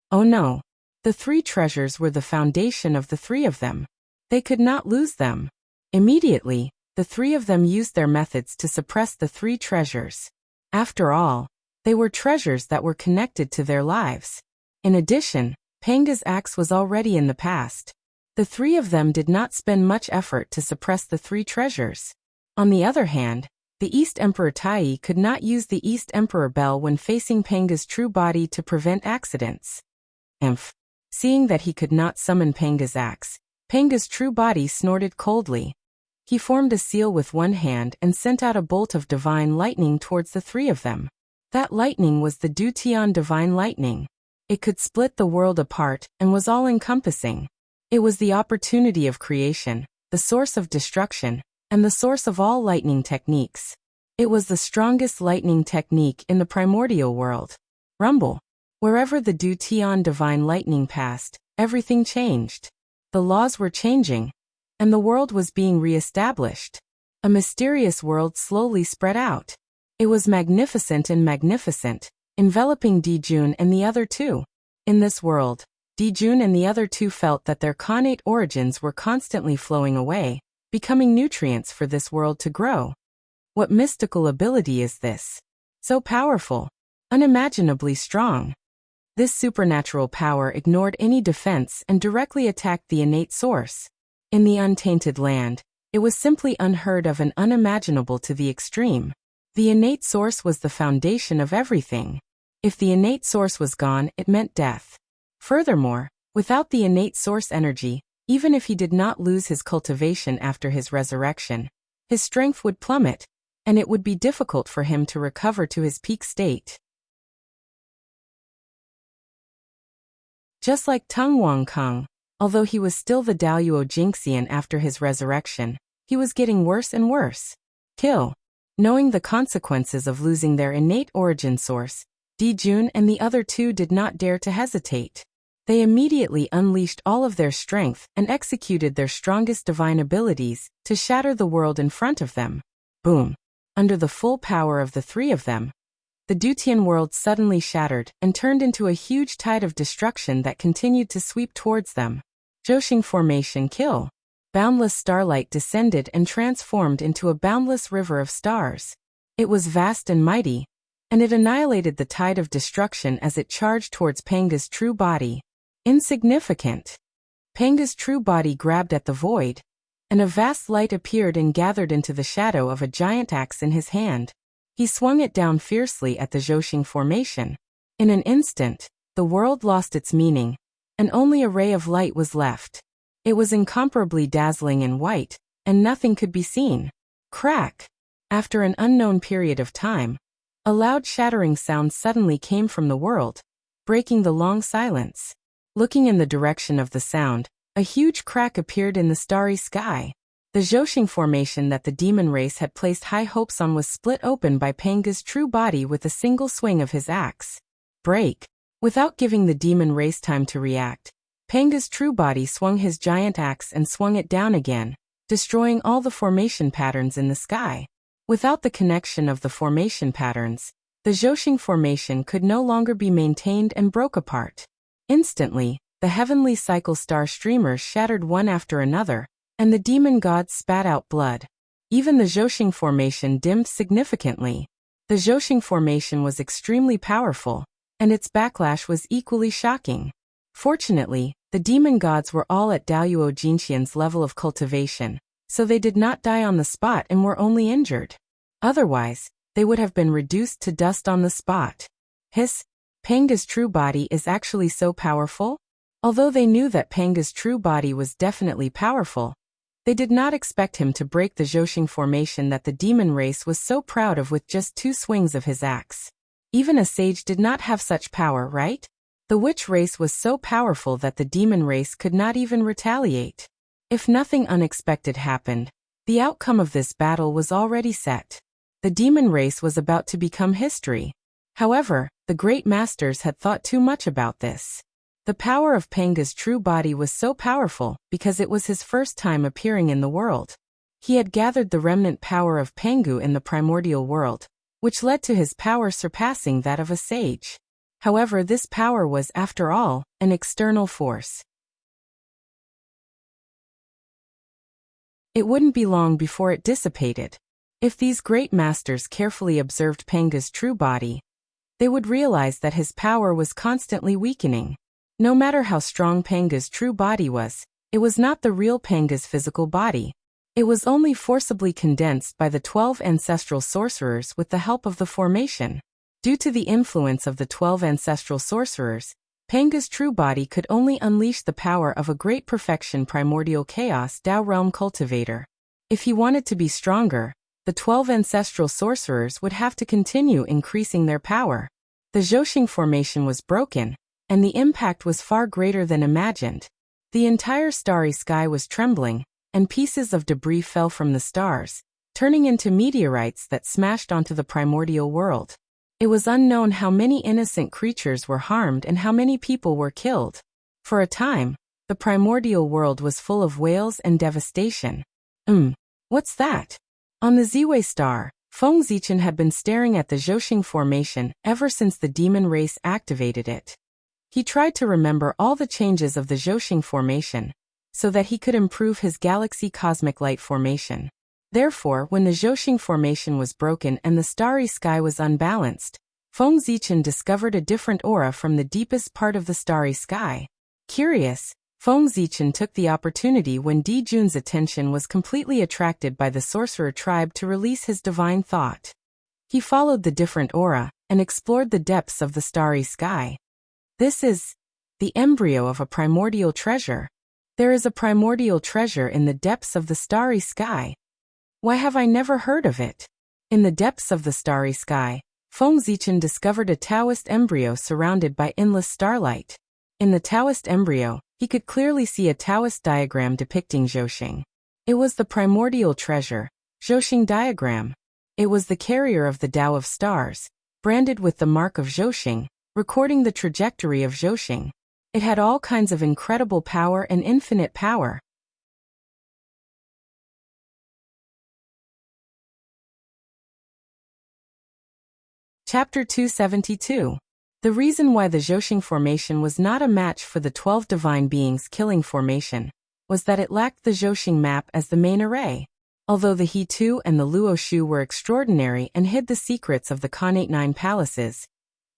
Oh no! The 3 treasures were the foundation of the 3 of them. They could not lose them. Immediately, the 3 of them used their methods to suppress the 3 treasures. After all, they were treasures that were connected to their lives. In addition, Panga's axe was already in the past. The 3 of them did not spend much effort to suppress the 3 treasures. On the other hand, the East Emperor Tai could not use the East Emperor Bell when facing Panga's true body to prevent accidents. Seeing that he could not summon Panga's axe, Panga's true body snorted coldly. He formed a seal with one hand and sent out a bolt of divine lightning towards the 3 of them. That lightning was the Dutian divine lightning. It could split the world apart and was all-encompassing. It was the opportunity of creation, the source of destruction, and the source of all lightning techniques. It was the strongest lightning technique in the primordial world. Rumble. Wherever the Dutian divine lightning passed, everything changed. The laws were changing, and the world was being re-established. A mysterious world slowly spread out. It was magnificent and magnificent, enveloping Dijun and the other 2. In this world, Dijun and the other 2 felt that their Khanate origins were constantly flowing away, becoming nutrients for this world to grow. What mystical ability is this? So powerful, unimaginably strong. This supernatural power ignored any defense and directly attacked the innate source. In the untainted land, it was simply unheard of and unimaginable to the extreme. The innate source was the foundation of everything. If the innate source was gone, it meant death. Furthermore, Without the innate source energy, even if he did not lose his cultivation after his resurrection, his strength would plummet, and it would be difficult for him to recover to his peak state. Just like Tung Wang Kung, although he was still the Daoyuo Jingxian after his resurrection, he was getting worse and worse. Kill. Knowing the consequences of losing their innate origin source, Di Jun and the other two did not dare to hesitate. They immediately unleashed all of their strength and executed their strongest divine abilities to shatter the world in front of them. Boom. Under the full power of the three of them, the Dutian world suddenly shattered and turned into a huge tide of destruction that continued to sweep towards them. Zhouxing formation kill. Boundless starlight descended and transformed into a boundless river of stars. It was vast and mighty, and it annihilated the tide of destruction as it charged towards Panga's true body. Insignificant. Panga's true body grabbed at the void, and a vast light appeared and gathered into the shadow of a giant axe in his hand. He swung it down fiercely at the Zhouxing formation. In an instant, the world lost its meaning, and only a ray of light was left. It was incomparably dazzling and white, and nothing could be seen. Crack! After an unknown period of time, a loud shattering sound suddenly came from the world, breaking the long silence. Looking in the direction of the sound, a huge crack appeared in the starry sky. The Zhouxing formation that the demon race had placed high hopes on was split open by Panga's true body with a single swing of his axe. Break! Without giving the demon race time to react, Panga's true body swung his giant axe and swung it down again, destroying all the formation patterns in the sky. Without the connection of the formation patterns, the Zhouxing formation could no longer be maintained and broke apart. Instantly, the heavenly cycle star streamers shattered one after another, and the demon gods spat out blood. Even the Zhouxing formation dimmed significantly. The Zhouxing formation was extremely powerful, and its backlash was equally shocking. Fortunately, the demon gods were all at Daoyuo Jinxian's level of cultivation, so they did not die on the spot and were only injured. Otherwise, they would have been reduced to dust on the spot. Hiss! Panga's true body is actually so powerful? Although they knew that Panga's true body was definitely powerful, they did not expect him to break the Zhouxing formation that the demon race was so proud of with just 2 swings of his axe. Even a sage did not have such power, right? The witch race was so powerful that the demon race could not even retaliate. If nothing unexpected happened, the outcome of this battle was already set. The demon race was about to become history. However, the great masters had thought too much about this. The power of Panga's true body was so powerful because it was his first time appearing in the world. He had gathered the remnant power of Pangu in the primordial world, which led to his power surpassing that of a sage. However, this power was, after all, an external force. It wouldn't be long before it dissipated. If these great masters carefully observed Panga's true body, they would realize that his power was constantly weakening. No matter how strong Panga's true body was, it was not the real Panga's physical body. It was only forcibly condensed by the 12 ancestral sorcerers with the help of the formation. Due to the influence of the 12 ancestral sorcerers, Panga's true body could only unleash the power of a great perfection primordial chaos Dao realm cultivator. If he wanted to be stronger, the 12 ancestral sorcerers would have to continue increasing their power. The Zhouxing formation was broken, and the impact was far greater than imagined. The entire starry sky was trembling, and pieces of debris fell from the stars, turning into meteorites that smashed onto the primordial world. It was unknown how many innocent creatures were harmed and how many people were killed. For a time, the primordial world was full of wails and devastation. What's that? On the Ziwei star, Feng Zichen had been staring at the Zhouxing formation ever since the demon race activated it. He tried to remember all the changes of the Zhouxing formation, so that he could improve his galaxy cosmic light formation. Therefore, when the Zhouxing formation was broken and the starry sky was unbalanced, Feng Zichen discovered a different aura from the deepest part of the starry sky. Curious, Feng Zichen took the opportunity when Di Jun's attention was completely attracted by the sorcerer tribe to release his divine thought. He followed the different aura and explored the depths of the starry sky. This is the embryo of a primordial treasure. There is a primordial treasure in the depths of the starry sky. Why have I never heard of it? In the depths of the starry sky, Feng Zichen discovered a Taoist embryo surrounded by endless starlight. In the Taoist embryo, he could clearly see a Taoist diagram depicting Zhouxing. It was the primordial treasure, Zhouxing diagram. It was the carrier of the Tao of stars, branded with the mark of Zhouxing, recording the trajectory of Zhouxing. It had all kinds of incredible power and infinite power. Chapter 272. The reason why the Zhouxing formation was not a match for the 12 divine beings killing formation was that it lacked the Zhouxing map as the main array. Although the He Tu and the Luo Shu were extraordinary and hid the secrets of the Khanate Nine Palaces,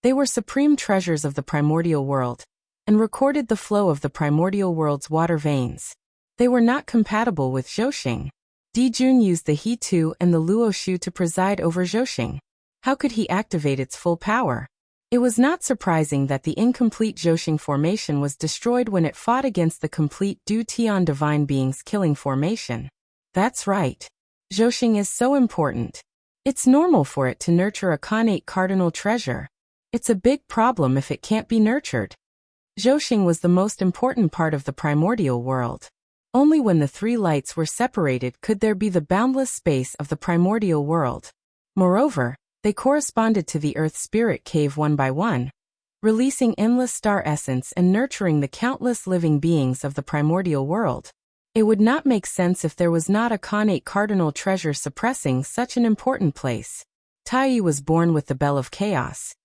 they were supreme treasures of the primordial world, and recorded the flow of the primordial world's water veins. They were not compatible with Zhouxing. Di Jun used the He Tu and the Luo Shu to preside over Zhouxing. How could he activate its full power? It was not surprising that the incomplete Zhouxing formation was destroyed when it fought against the complete Du Tian divine beings killing formation. That's right. Zhouxing is so important. It's normal for it to nurture a Khanate cardinal treasure. It's a big problem if it can't be nurtured. Zhouxing was the most important part of the primordial world. Only when the three lights were separated could there be the boundless space of the primordial world. Moreover, they corresponded to the Earth Spirit Cave one by one, releasing endless star essence and nurturing the countless living beings of the primordial world. It would not make sense if there was not a Khanate cardinal treasure suppressing such an important place. Tai was born with the Bell of Chaos.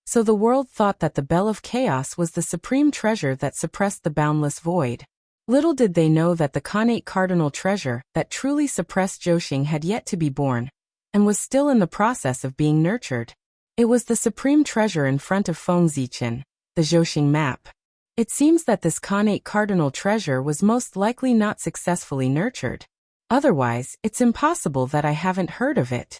So the world thought that the Bell of Chaos was the supreme treasure that suppressed the boundless void. Little did they know that the Khanate cardinal treasure that truly suppressed Zhouxing had yet to be born, and was still in the process of being nurtured. It was the supreme treasure in front of Feng Zichen, the Zhouxing map. It seems that this Khanate cardinal treasure was most likely not successfully nurtured. Otherwise, it's impossible that I haven't heard of it.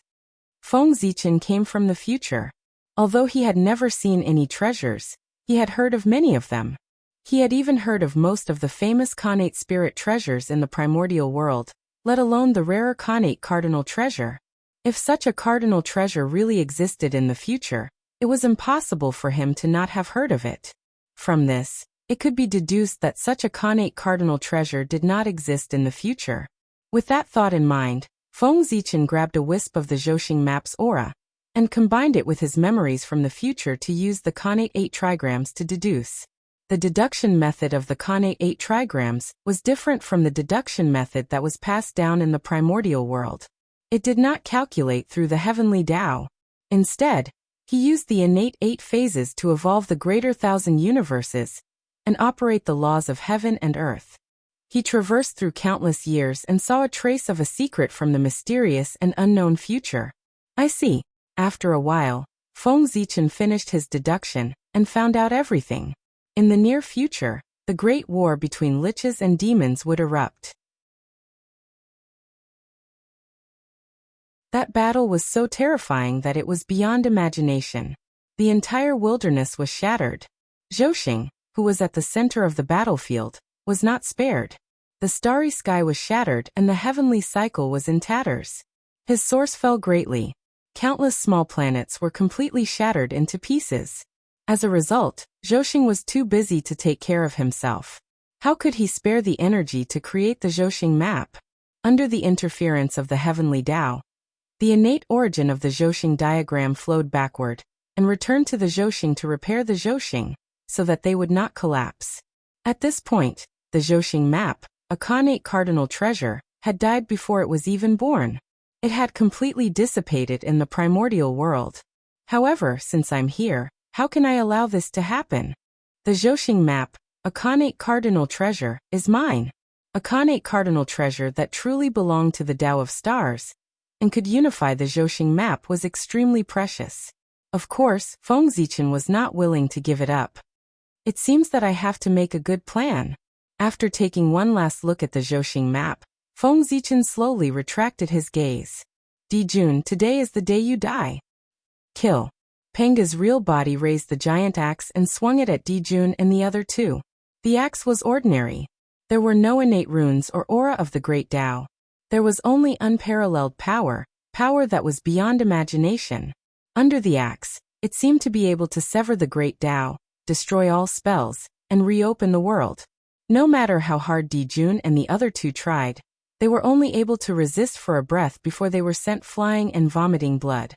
Feng Zichen came from the future. Although he had never seen any treasures, he had heard of many of them. He had even heard of most of the famous Khanate spirit treasures in the primordial world, let alone the rarer Khanate cardinal treasure. If such a cardinal treasure really existed in the future, it was impossible for him to not have heard of it. From this, it could be deduced that such a Khanate cardinal treasure did not exist in the future. With that thought in mind, Feng Zichen grabbed a wisp of the Zhouxing map's aura, and combined it with his memories from the future to use the Khanate 8 trigrams to deduce. The deduction method of the Khanate 8 trigrams was different from the deduction method that was passed down in the primordial world. It did not calculate through the heavenly Tao. Instead, he used the innate 8 phases to evolve the greater 1,000 universes and operate the laws of heaven and earth. He traversed through countless years and saw a trace of a secret from the mysterious and unknown future. I see. After a while, Feng Zichen finished his deduction and found out everything. In the near future, the great war between liches and demons would erupt. That battle was so terrifying that it was beyond imagination. The entire wilderness was shattered. Zhouxing, who was at the center of the battlefield, was not spared. The starry sky was shattered and the heavenly cycle was in tatters. His source fell greatly. Countless small planets were completely shattered into pieces. As a result, Zhouxing was too busy to take care of himself. How could he spare the energy to create the Zhouxing map? Under the interference of the heavenly Tao, the innate origin of the Zhouxing diagram flowed backward, and returned to the Zhouxing to repair the Zhouxing, so that they would not collapse. At this point, the Zhouxing map, a Khanate cardinal treasure, had died before it was even born. It had completely dissipated in the primordial world. However, since I'm here, how can I allow this to happen? The Zhouxing map, a Khanate cardinal treasure, is mine. A Khanate cardinal treasure that truly belonged to the Tao of stars, and could unify the Zhouxing map was extremely precious. Of course, Feng Zichen was not willing to give it up. It seems that I have to make a good plan. After taking one last look at the Zhouxing map, Feng Zichen slowly retracted his gaze. Di Jun, today is the day you die. Kill. Panga's real body raised the giant axe and swung it at Dijun and the other two. The axe was ordinary. There were no innate runes or aura of the great Tao. There was only unparalleled power, power that was beyond imagination. Under the axe, it seemed to be able to sever the great Tao, destroy all spells, and reopen the world. No matter how hard Dijun and the other two tried, they were only able to resist for a breath before they were sent flying and vomiting blood.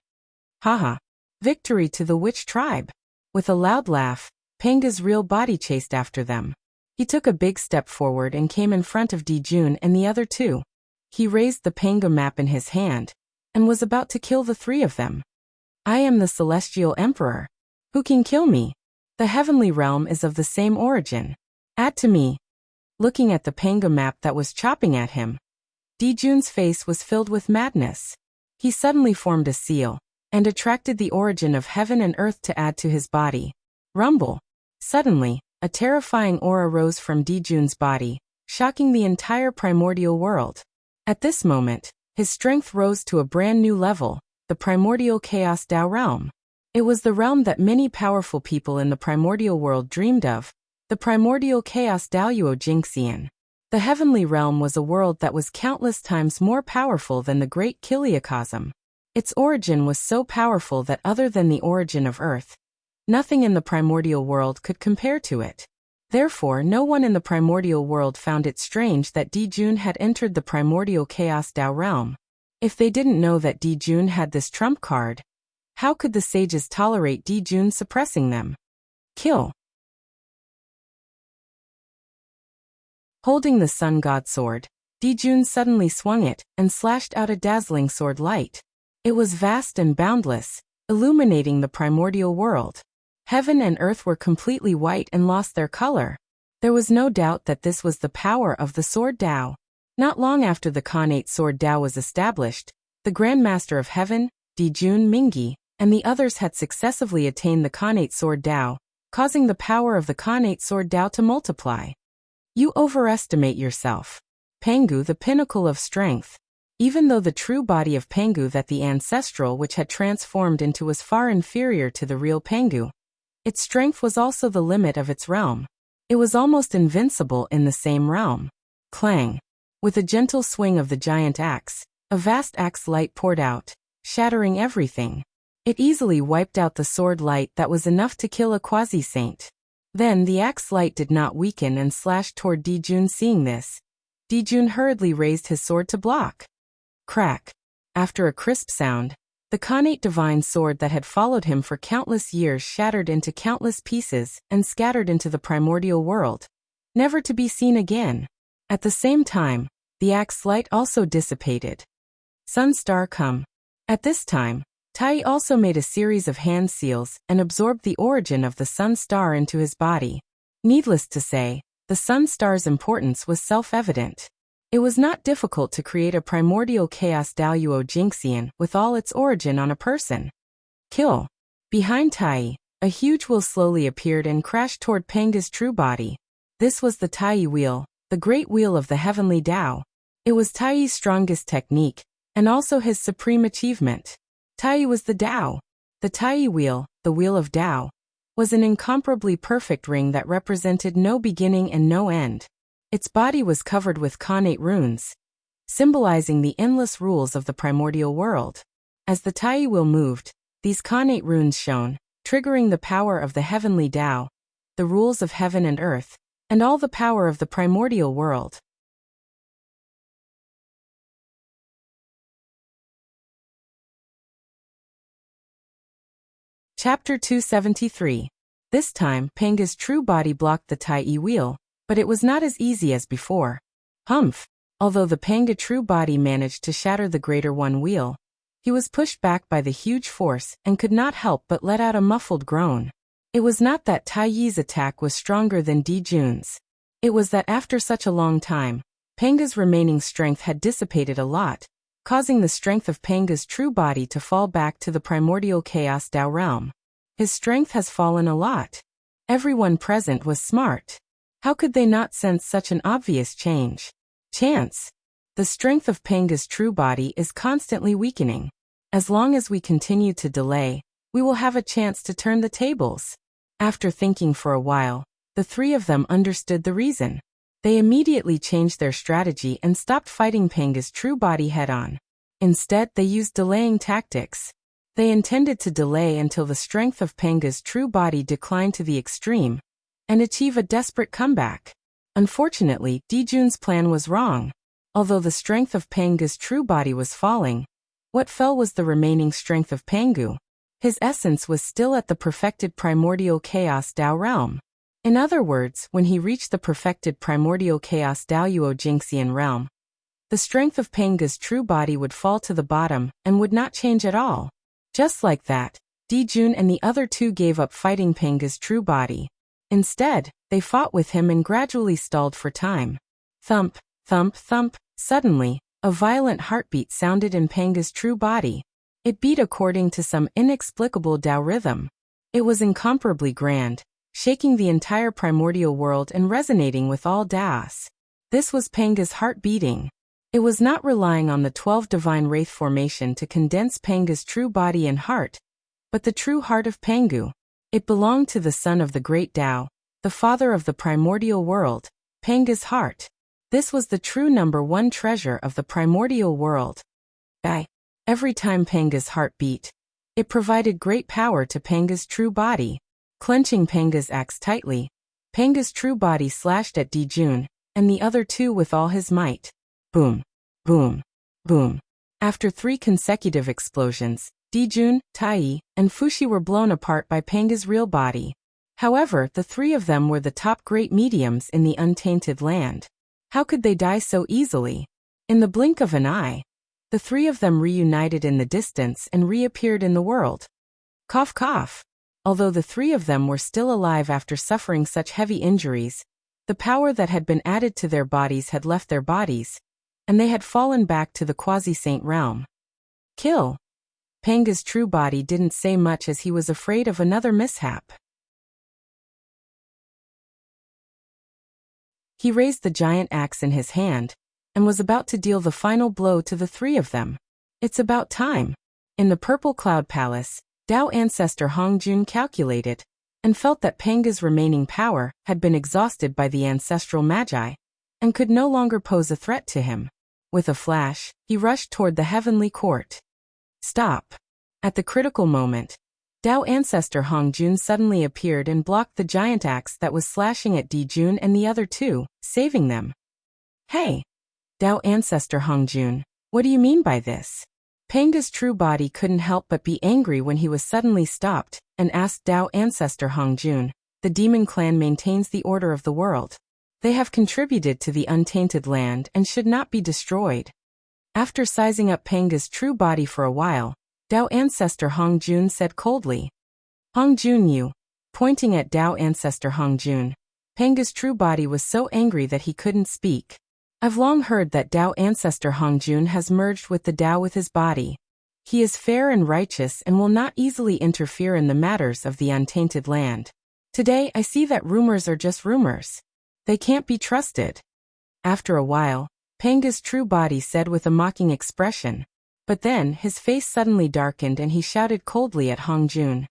Haha! Victory to the witch tribe! With a loud laugh, Panga's real body chased after them. He took a big step forward and came in front of Dijun and the other two. He raised the Panga map in his hand, and was about to kill the three of them. I am the Celestial Emperor. Who can kill me? The heavenly realm is of the same origin. Add to me. Looking at the Panga map that was chopping at him, Dijun's face was filled with madness. He suddenly formed a seal, and attracted the origin of heaven and earth to add to his body. Rumble. Suddenly, a terrifying aura rose from Dijun's body, shocking the entire primordial world. At this moment, his strength rose to a brand new level, the primordial chaos Tao realm. It was the realm that many powerful people in the primordial world dreamed of, the primordial chaos Daoyuo Jingxian. The heavenly realm was a world that was countless times more powerful than the great Kiliacosm. Its origin was so powerful that other than the origin of Earth, nothing in the primordial world could compare to it. Therefore, no one in the primordial world found it strange that Dijun had entered the primordial chaos Tao realm. If they didn't know that Dijun had this trump card, how could the sages tolerate Dijun suppressing them? Kill. Holding the sun god sword, Dijun suddenly swung it and slashed out a dazzling sword light. It was vast and boundless, illuminating the primordial world. Heaven and earth were completely white and lost their color. There was no doubt that this was the power of the Sword Tao. Not long after the Khanate Sword Tao was established, the Grand Master of Heaven, Dijun Mingi, and the others had successively attained the Khanate Sword Tao, causing the power of the Khanate Sword Tao to multiply. You overestimate yourself. Pangu, the pinnacle of strength. Even though the true body of Pangu that the ancestral which had transformed into was far inferior to the real Pangu, its strength was also the limit of its realm. It was almost invincible in the same realm. Clang. With a gentle swing of the giant axe, a vast axe light poured out, shattering everything. It easily wiped out the sword light that was enough to kill a quasi-saint. Then the axe light did not weaken and slashed toward Dijun. Seeing this, Dijun hurriedly raised his sword to block. Crack. After a crisp sound, the Khanate divine sword that had followed him for countless years shattered into countless pieces and scattered into the primordial world, never to be seen again. At the same time, the axe light also dissipated. Sun Star come. At this time, Tai also made a series of hand seals and absorbed the origin of the Sun Star into his body. Needless to say, the Sun Star's importance was self-evident. It was not difficult to create a primordial chaos Daoyuo Jingxian with all its origin on a person. Kill. Behind Tai, a huge wheel slowly appeared and crashed toward Panga's true body. This was the Tai wheel, the great wheel of the heavenly Tao. It was Tai's strongest technique, and also his supreme achievement. Tai was the Tao. The Tai wheel, the wheel of Tao, was an incomparably perfect ring that represented no beginning and no end. Its body was covered with Khanate runes, symbolizing the endless rules of the primordial world. As the Tai wheel moved, these Khanate runes shone, triggering the power of the heavenly Tao, the rules of heaven and earth, and all the power of the primordial world. Chapter 273. This time, Panga's true body blocked the Tai wheel, but it was not as easy as before. Humph! Although the Panga true body managed to shatter the greater one wheel, he was pushed back by the huge force and could not help but let out a muffled groan. It was not that Tai Yi's attack was stronger than Dijun's. It was that after such a long time, Panga's remaining strength had dissipated a lot, causing the strength of Panga's true body to fall back to the primordial chaos Tao realm. His strength has fallen a lot. Everyone present was smart. How could they not sense such an obvious change? Chance. The strength of Panga's true body is constantly weakening. As long as we continue to delay, We will have a chance to turn the tables. After thinking for a while, the three of them understood the reason. They immediately changed their strategy and stopped fighting Panga's true body head-on. Instead, they used delaying tactics. They intended to delay until the strength of Panga's true body declined to the extreme, and achieve a desperate comeback. Unfortunately, Dijun's plan was wrong. Although the strength of Panga's true body was falling, what fell was the remaining strength of Pangu. His essence was still at the perfected primordial chaos Tao realm. In other words, when he reached the perfected primordial chaos Daoyuo Jingxian realm, the strength of Panga's true body would fall to the bottom and would not change at all. Just like that, Dijun and the other two gave up fighting Panga's true body. Instead, they fought with him and gradually stalled for time. Thump, thump, thump. Suddenly, a violent heartbeat sounded in Panga's true body. It beat according to some inexplicable Tao rhythm. It was incomparably grand, shaking the entire primordial world and resonating with all Taos. This was Panga's heart beating. It was not relying on the 12 divine wraith formation to condense Panga's true body and heart, but the true heart of Pangu. It belonged to the son of the great Tao, the father of the primordial world, Panga's heart. This was the true number one treasure of the primordial world. Every time Panga's heart beat, it provided great power to Panga's true body. Clenching Panga's axe tightly, Panga's true body slashed at Dijun and the other two with all his might. Boom, boom, boom. After 3 consecutive explosions, Dijun, Tai, and Fushi were blown apart by Panga's real body. However, the 3 of them were the top great mediums in the untainted land. How could they die so easily? In the blink of an eye, the 3 of them reunited in the distance and reappeared in the world. Cough cough. Although the 3 of them were still alive after suffering such heavy injuries, the power that had been added to their bodies had left their bodies, and they had fallen back to the quasi-saint realm. Kill. Panga's true body didn't say much as he was afraid of another mishap. He raised the giant axe in his hand, and was about to deal the final blow to the 3 of them. It's about time. In the Purple Cloud Palace, Tao ancestor Hongjun calculated, and felt that Panga's remaining power had been exhausted by the ancestral magi, and could no longer pose a threat to him. With a flash, he rushed toward the heavenly court. Stop. At the critical moment, Tao ancestor Hongjun suddenly appeared and blocked the giant axe that was slashing at Dijun and the other 2, saving them. Hey! Tao ancestor Hongjun, what do you mean by this? Panga's true body couldn't help but be angry when he was suddenly stopped, and asked Tao ancestor Hongjun, the demon clan maintains the order of the world. They have contributed to the untainted land and should not be destroyed. After sizing up Panga's true body for a while, Tao ancestor Hongjun said coldly. Hongjun you. Pointing at Tao ancestor Hongjun, Panga's true body was so angry that he couldn't speak. I've long heard that Tao ancestor Hongjun has merged with the Tao with his body. He is fair and righteous and will not easily interfere in the matters of the untainted land. Today I see that rumors are just rumors. They can't be trusted. After a while, Panga's true body said with a mocking expression. But then his face suddenly darkened and he shouted coldly at Hongjun.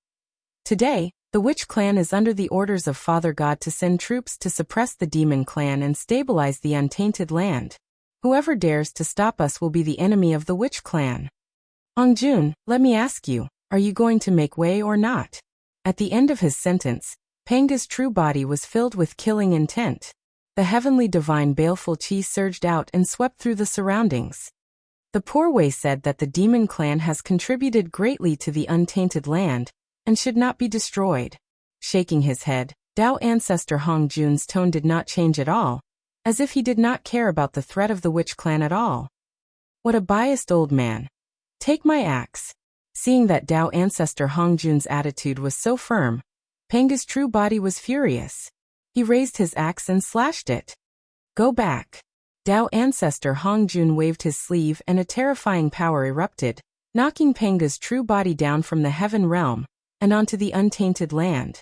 Today, the Witch Clan is under the orders of Father God to send troops to suppress the Demon Clan and stabilize the untainted land. Whoever dares to stop us will be the enemy of the Witch Clan. Hongjun, let me ask you, are you going to make way or not? At the end of his sentence, Panga's true body was filled with killing intent. The heavenly divine baleful chi surged out and swept through the surroundings. The poor Wei said that the Demon Clan has contributed greatly to the untainted land, and should not be destroyed. Shaking his head, Tao ancestor Hongjun's tone did not change at all, as if he did not care about the threat of the Witch Clan at all. What a biased old man. Take my axe. Seeing that Tao ancestor Hongjun's attitude was so firm, Panga's true body was furious. He raised his axe and slashed it. Go back. Tao ancestor Hongjun waved his sleeve and a terrifying power erupted, knocking Panga's true body down from the heaven realm and onto the untainted land.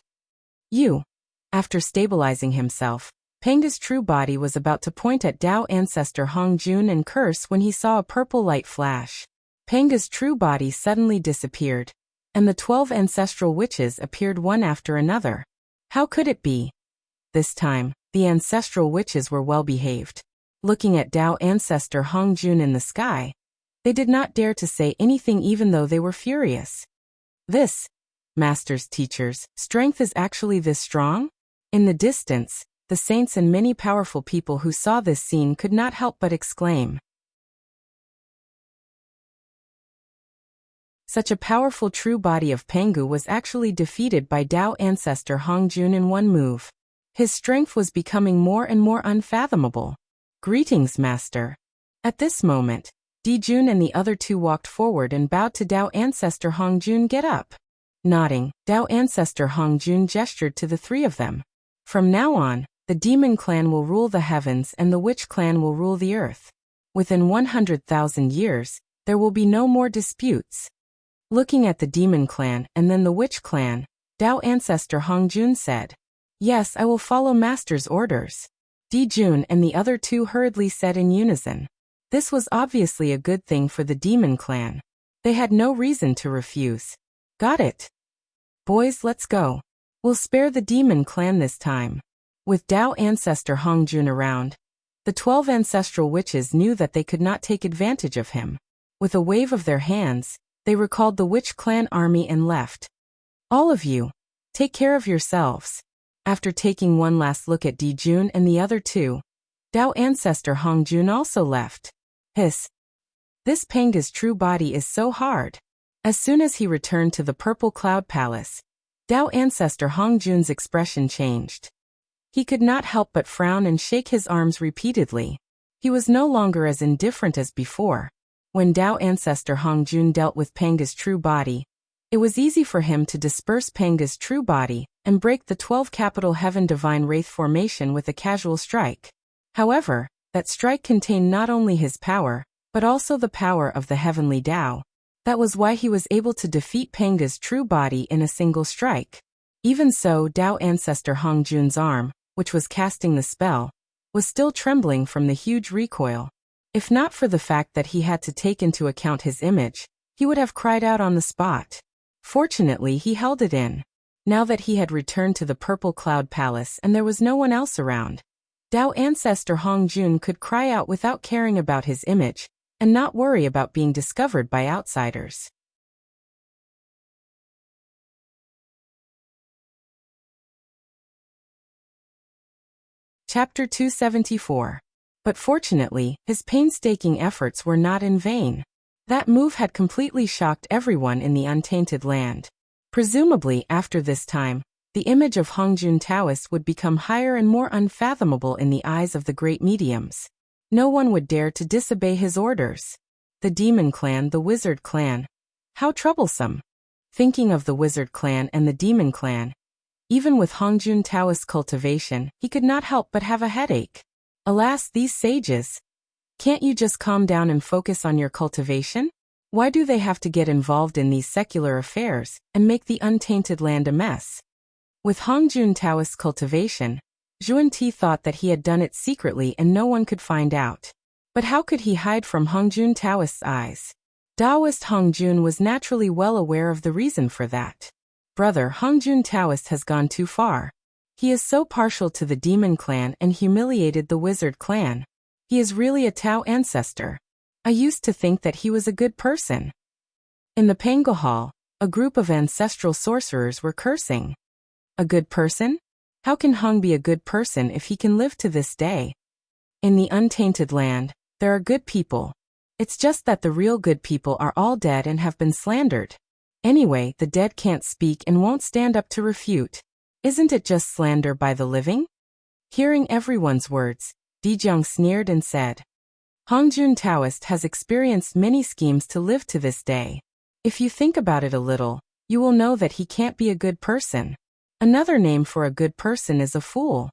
After stabilizing himself, Panga's true body was about to point at Tao ancestor Hongjun and curse when he saw a purple light flash. Panga's true body suddenly disappeared, and the 12 ancestral witches appeared one after another. How could it be? This time, the ancestral witches were well behaved. Looking at Tao ancestor Hong Jun in the sky, they did not dare to say anything even though they were furious. This, masters, teachers, strength is actually this strong? In the distance, the saints and many powerful people who saw this scene could not help but exclaim. Such a powerful true body of Pangu was actually defeated by Tao ancestor Hong Jun in one move. His strength was becoming more and more unfathomable. Greetings, master. At this moment, Di Jun and the other two walked forward and bowed to Tao ancestor Hong Jun. Get up. Nodding, Tao ancestor Hong Jun gestured to the three of them. From now on, the demon clan will rule the heavens and the witch clan will rule the earth. Within 100,000 years, there will be no more disputes. Looking at the demon clan and then the witch clan, Tao ancestor Hong Jun said, "Yes, I will follow master's orders." Di Jun and the other two hurriedly said in unison. This was obviously a good thing for the demon clan. They had no reason to refuse. Got it. Boys, let's go. We'll spare the demon clan this time. With Tao ancestor Hong Jun around, the 12 ancestral witches knew that they could not take advantage of him. With a wave of their hands, they recalled the witch clan army and left. All of you, take care of yourselves. After taking one last look at Di Jun and the other two, Tao ancestor Hong Jun also left. Hiss. This Panga's true body is so hard. As soon as he returned to the purple cloud palace, Tao ancestor Hong Jun's expression changed. He could not help but frown and shake his arms repeatedly. He was no longer as indifferent as before. When Tao ancestor Hong Jun dealt with Panga's true body, it was easy for him to disperse Panga's true body and break the 12 capital heaven divine wraith formation with a casual strike. However, that strike contained not only his power, but also the power of the heavenly Tao. That was why he was able to defeat Panga's true body in a single strike. Even so, Tao ancestor Hong Jun's arm, which was casting the spell, was still trembling from the huge recoil. If not for the fact that he had to take into account his image, he would have cried out on the spot. Fortunately, he held it in. Now that he had returned to the purple cloud palace and there was no one else around, Tao ancestor Hong Jun could cry out without caring about his image, and not worry about being discovered by outsiders. Chapter 274. But fortunately, his painstaking efforts were not in vain. That move had completely shocked everyone in the untainted land. Presumably, after this time, the image of Hong Jun Taoist would become higher and more unfathomable in the eyes of the great mediums. No one would dare to disobey his orders. The demon clan, the wizard clan. How troublesome. Thinking of the wizard clan and the demon clan, even with Hong Jun Taoist cultivation, he could not help but have a headache. Alas, these sages. Can't you just calm down and focus on your cultivation? Why do they have to get involved in these secular affairs and make the untainted land a mess? With Hong Jun Taoist cultivation, Zhuan Ti thought that he had done it secretly and no one could find out. But how could he hide from Hong Jun Taoist's eyes? Taoist Hong Jun was naturally well aware of the reason for that. Brother, Hong Jun Taoist has gone too far. He is so partial to the demon clan and humiliated the wizard clan. He is really a Tao ancestor. I used to think that he was a good person. In the Pango Hall, a group of ancestral sorcerers were cursing. A good person? How can Hong be a good person if he can live to this day? In the untainted land, there are good people. It's just that the real good people are all dead and have been slandered. Anyway, the dead can't speak and won't stand up to refute. Isn't it just slander by the living? Hearing everyone's words, Dijiang sneered and said, Hong Jun Taoist has experienced many schemes to live to this day. If you think about it a little, you will know that he can't be a good person. Another name for a good person is a fool.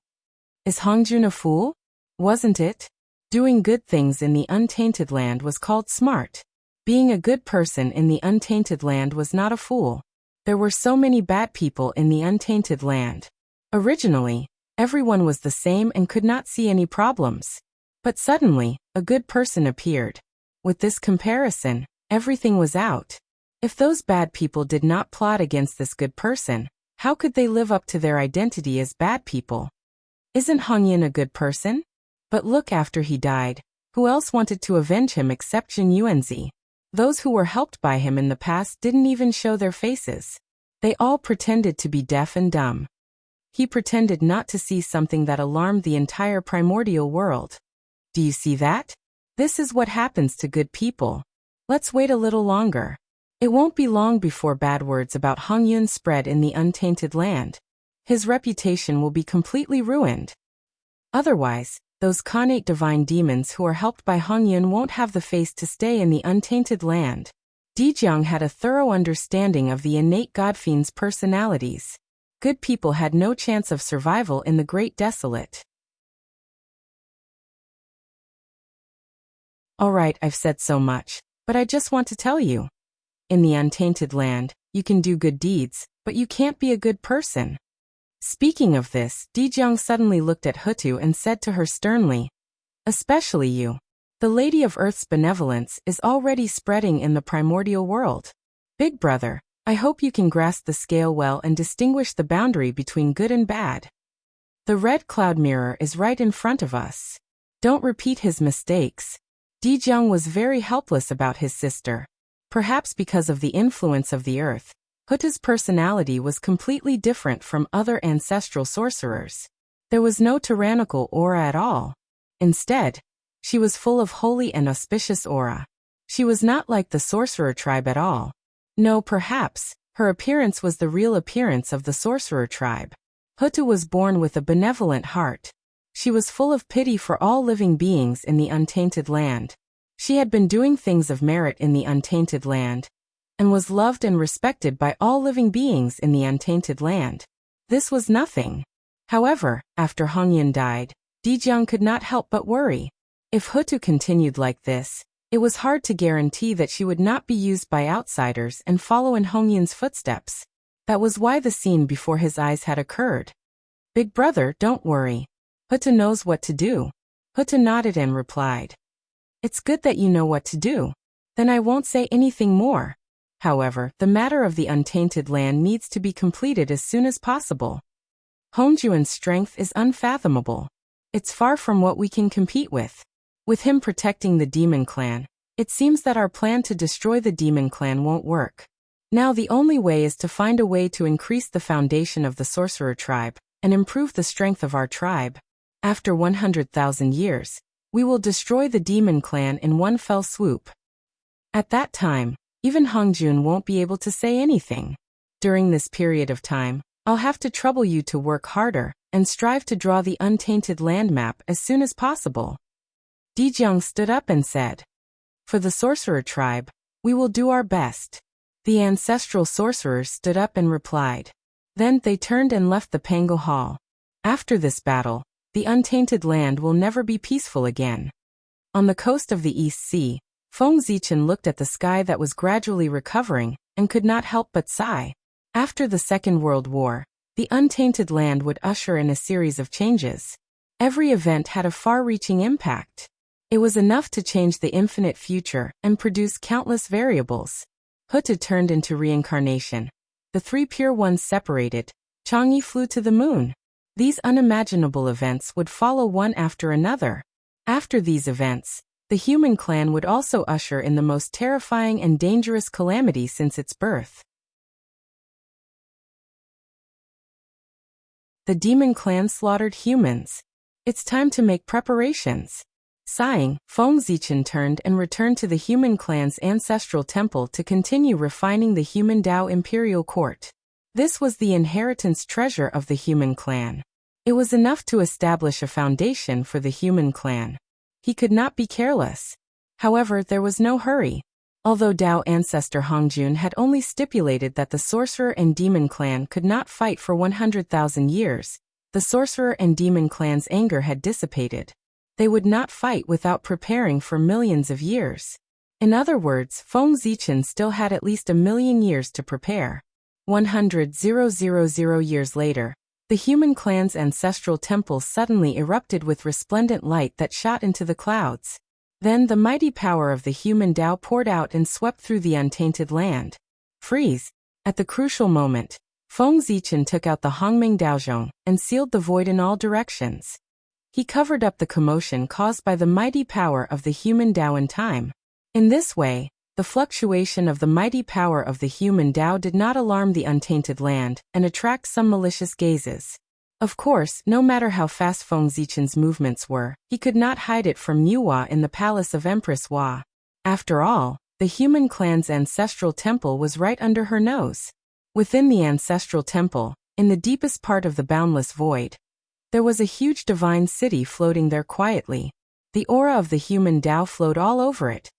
Is Hong Jun a fool? Wasn't it? Doing good things in the untainted land was called smart. Being a good person in the untainted land was not a fool. There were so many bad people in the untainted land. Originally, everyone was the same and could not see any problems. But suddenly, a good person appeared. With this comparison, everything was out. If those bad people did not plot against this good person, how could they live up to their identity as bad people? Isn't Hongyin a good person? But look, after he died, who else wanted to avenge him except Jin Yuanzi? Those who were helped by him in the past didn't even show their faces. They all pretended to be deaf and dumb. He pretended not to see something that alarmed the entire primordial world. Do you see that? This is what happens to good people. Let's wait a little longer. It won't be long before bad words about Hongyun spread in the untainted land. His reputation will be completely ruined. Otherwise, those Khanate divine demons who are helped by Hongyun won't have the face to stay in the untainted land. Dijiang had a thorough understanding of the innate godfiend's personalities. Good people had no chance of survival in the Great Desolate. Alright, I've said so much, but I just want to tell you. In the untainted land, you can do good deeds, but you can't be a good person. Speaking of this, Dijiang suddenly looked at Hutu and said to her sternly, especially you. The Lady of Earth's benevolence is already spreading in the primordial world. Big brother, I hope you can grasp the scale well and distinguish the boundary between good and bad. The red cloud mirror is right in front of us. Don't repeat his mistakes. Dijiang was very helpless about his sister. Perhaps because of the influence of the earth, Hutu's personality was completely different from other ancestral sorcerers. There was no tyrannical aura at all. Instead, she was full of holy and auspicious aura. She was not like the sorcerer tribe at all. No, perhaps, her appearance was the real appearance of the sorcerer tribe. Hutu was born with a benevolent heart. She was full of pity for all living beings in the untainted land. She had been doing things of merit in the untainted land, and was loved and respected by all living beings in the untainted land. This was nothing. However, after Hongyin died, Dijiang could not help but worry. If Hutu continued like this, it was hard to guarantee that she would not be used by outsiders and follow in Hongyin's footsteps. That was why the scene before his eyes had occurred. Big brother, don't worry. Hutu knows what to do. Hutu nodded and replied, it's good that you know what to do. Then I won't say anything more. However, the matter of the untainted land needs to be completed as soon as possible. Hongjuan's strength is unfathomable. It's far from what we can compete with. With him protecting the demon clan, it seems that our plan to destroy the demon clan won't work. Now the only way is to find a way to increase the foundation of the sorcerer tribe, and improve the strength of our tribe. After 100,000 years, we will destroy the demon clan in one fell swoop. At that time, even Hongjun won't be able to say anything. During this period of time, I'll have to trouble you to work harder, and strive to draw the untainted land map as soon as possible. Dijiang stood up and said, for the sorcerer tribe, we will do our best. The ancestral sorcerers stood up and replied. Then they turned and left the Pango Hall. After this battle, the untainted land will never be peaceful again. On the coast of the East Sea, Feng Zichen looked at the sky that was gradually recovering, and could not help but sigh. After the Second World War, the untainted land would usher in a series of changes. Every event had a far-reaching impact. It was enough to change the infinite future and produce countless variables. Hutu turned into reincarnation. The three pure ones separated. Chang'e flew to the moon. These unimaginable events would follow one after another. After these events, the human clan would also usher in the most terrifying and dangerous calamity since its birth. The demon clan slaughtered humans. It's time to make preparations. Sighing, Feng Zichen turned and returned to the human clan's ancestral temple to continue refining the human Dao imperial court. This was the inheritance treasure of the human clan. It was enough to establish a foundation for the human clan. He could not be careless. However, there was no hurry. Although Dao ancestor Hongjun had only stipulated that the sorcerer and demon clan could not fight for 100,000 years, the sorcerer and demon clan's anger had dissipated. They would not fight without preparing for millions of years. In other words, Feng Zichen still had at least 1,000,000 years to prepare. 100,000 years later, the human clan's ancestral temple suddenly erupted with resplendent light that shot into the clouds. Then the mighty power of the human Dao poured out and swept through the untainted land. Freeze. At the crucial moment, Feng Zichen took out the Hongming Daozhong and sealed the void in all directions. He covered up the commotion caused by the mighty power of the human Tao in time. In this way, the fluctuation of the mighty power of the human Tao did not alarm the untainted land and attract some malicious gazes. Of course, no matter how fast Feng Zichen's movements were, he could not hide it from Niuhua in the palace of Empress Hua. After all, the human clan's ancestral temple was right under her nose. Within the ancestral temple, in the deepest part of the boundless void, there was a huge divine city floating there quietly. The aura of the human Tao flowed all over it,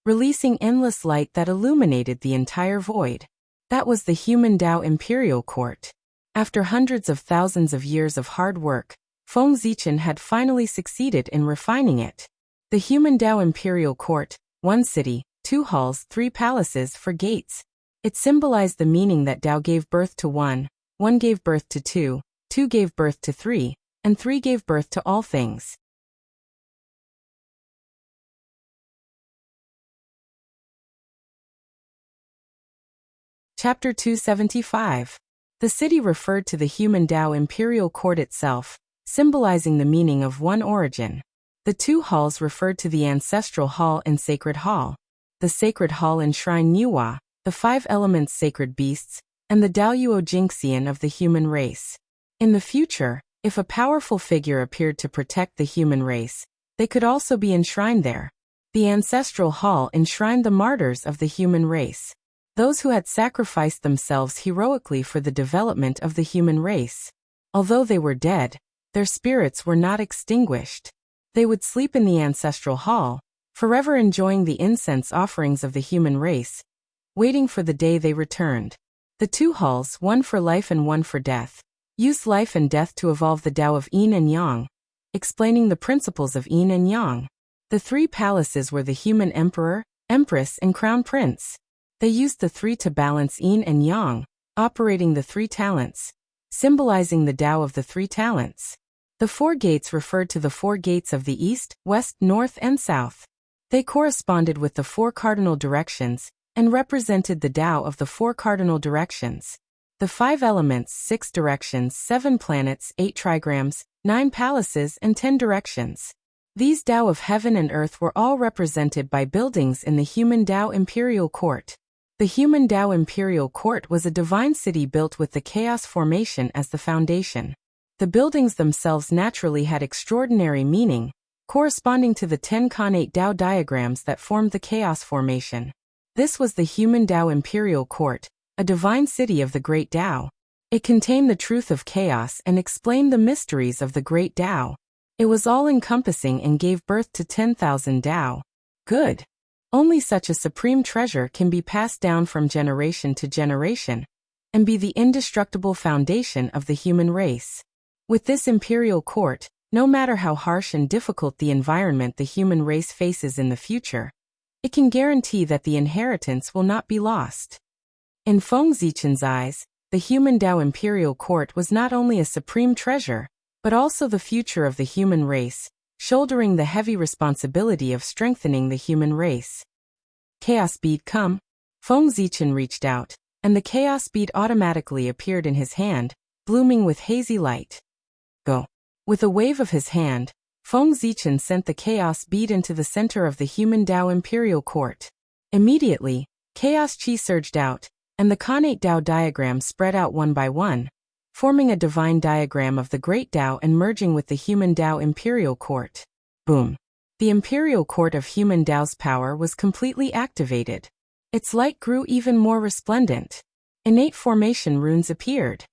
releasing endless light that illuminated the entire void. That was the human Tao imperial court. After hundreds of thousands of years of hard work, Feng Zichen had finally succeeded in refining it. The human Tao imperial court, 1 city, 2 halls, 3 palaces, 4 gates. It symbolized the meaning that Tao gave birth to 1, 1 gave birth to 2, 2 gave birth to 3, and 3 gave birth to all things. Chapter 275. The city referred to the human Tao imperial court itself, symbolizing the meaning of one origin. The 2 halls referred to the ancestral hall and sacred hall. The sacred hall enshrined Niuhua, the 5 elements sacred beasts, and the Daoyuo Jingxian of the human race. In the future, if a powerful figure appeared to protect the human race, they could also be enshrined there. The ancestral hall enshrined the martyrs of the human race, those who had sacrificed themselves heroically for the development of the human race. Although they were dead, their spirits were not extinguished. They would sleep in the ancestral hall, forever enjoying the incense offerings of the human race, waiting for the day they returned. The 2 halls, 1 for life and 1 for death, used life and death to evolve the Tao of Yin and Yang, explaining the principles of Yin and Yang. The 3 palaces were the human emperor, empress, and crown prince. They used the 3 to balance Yin and Yang, operating the 3 talents, symbolizing the Tao of the 3 talents. The 4 gates referred to the 4 gates of the east, west, north, and south. They corresponded with the 4 cardinal directions and represented the Tao of the 4 cardinal directions. The 5 elements, 6 directions, 7 planets, 8 trigrams, 9 palaces, and 10 directions. These Tao of heaven and earth were all represented by buildings in the human Tao imperial court. The human Tao imperial court was a divine city built with the chaos formation as the foundation. The buildings themselves naturally had extraordinary meaning, corresponding to the 10 connate Tao diagrams that formed the chaos formation. This was the human Tao imperial court, a divine city of the great Tao. It contained the truth of chaos and explained the mysteries of the great Tao. It was all-encompassing and gave birth to 10,000 Tao. Good. Only such a supreme treasure can be passed down from generation to generation, and be the indestructible foundation of the human race. With this imperial court, no matter how harsh and difficult the environment the human race faces in the future, it can guarantee that the inheritance will not be lost. In Feng Zichen's eyes, the human Tao imperial court was not only a supreme treasure, but also the future of the human race, shouldering the heavy responsibility of strengthening the human race. Chaos bead come. Feng Zichen reached out, and the chaos bead automatically appeared in his hand, blooming with hazy light. Go. With a wave of his hand, Feng Zichen sent the chaos bead into the center of the human Tao imperial court. Immediately, chaos chi surged out, and the connate Tao diagrams spread out one by one, forming a divine diagram of the great Tao and merging with the human Tao imperial court. Boom. The imperial court of human Tao's power was completely activated. Its light grew even more resplendent. Innate formation runes appeared.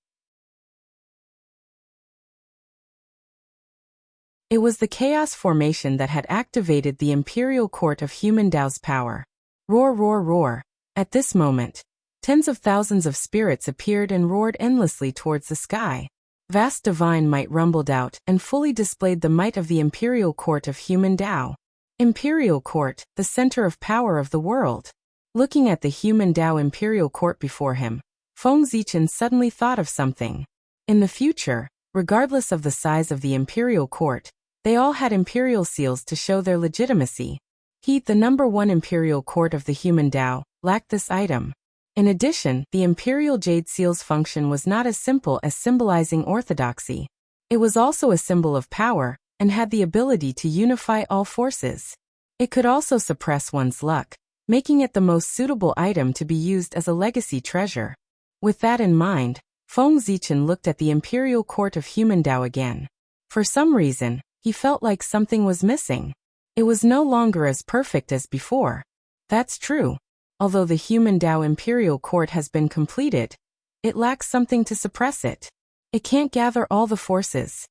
It was the chaos formation that had activated the imperial court of human Tao's power. Roar, roar, roar. At this moment, tens of thousands of spirits appeared and roared endlessly towards the sky. Vast divine might rumbled out and fully displayed the might of the imperial court of human Tao. Imperial court, the center of power of the world. Looking at the human Tao imperial court before him, Feng Zichen suddenly thought of something. In the future, regardless of the size of the imperial court, they all had imperial seals to show their legitimacy. He, the number 1 imperial court of the human Tao, lacked this item. In addition, the imperial jade seal's function was not as simple as symbolizing orthodoxy. It was also a symbol of power, and had the ability to unify all forces. It could also suppress one's luck, making it the most suitable item to be used as a legacy treasure. With that in mind, Feng Zichen looked at the imperial court of human Dao again. For some reason, he felt like something was missing. It was no longer as perfect as before. That's true. Although the human Dao imperial court has been completed, it lacks something to suppress it. It can't gather all the forces.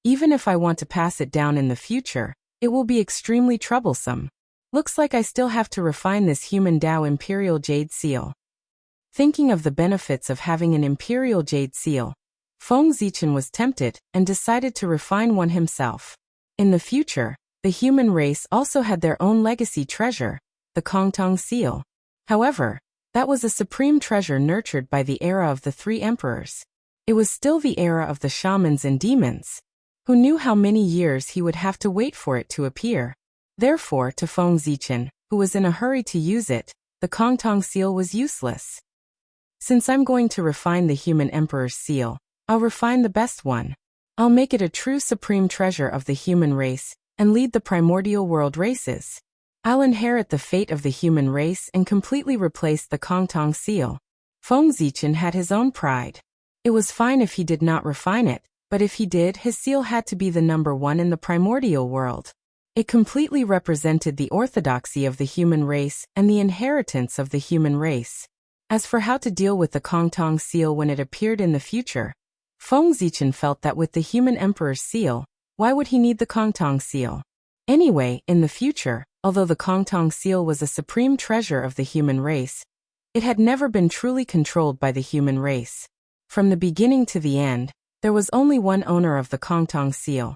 Even if I want to pass it down in the future, it will be extremely troublesome. Looks like I still have to refine this human Dao imperial jade seal. Thinking of the benefits of having an imperial jade seal, Feng Zichen was tempted and decided to refine one himself. In the future, the human race also had their own legacy treasure, the Kongtong seal. However, that was a supreme treasure nurtured by the era of the three emperors. It was still the era of the shamans and demons. Who knew how many years he would have to wait for it to appear? Therefore, to Feng Zichen, who was in a hurry to use it, the Kongtong seal was useless. Since I'm going to refine the human emperor's seal, I'll refine the best one. I'll make it a true supreme treasure of the human race, and lead the primordial world races. I'll inherit the fate of the human race and completely replace the Kongtong seal. Feng Zichen had his own pride. It was fine if he did not refine it, but if he did, his seal had to be the number one in the primordial world. It completely represented the orthodoxy of the human race and the inheritance of the human race. As for how to deal with the Kongtong seal when it appeared in the future, Feng Zichen felt that with the human emperor's seal, why would he need the Kongtong seal? Anyway, in the future, although the Kongtong seal was a supreme treasure of the human race, it had never been truly controlled by the human race. From the beginning to the end, there was only one owner of the Kongtong seal,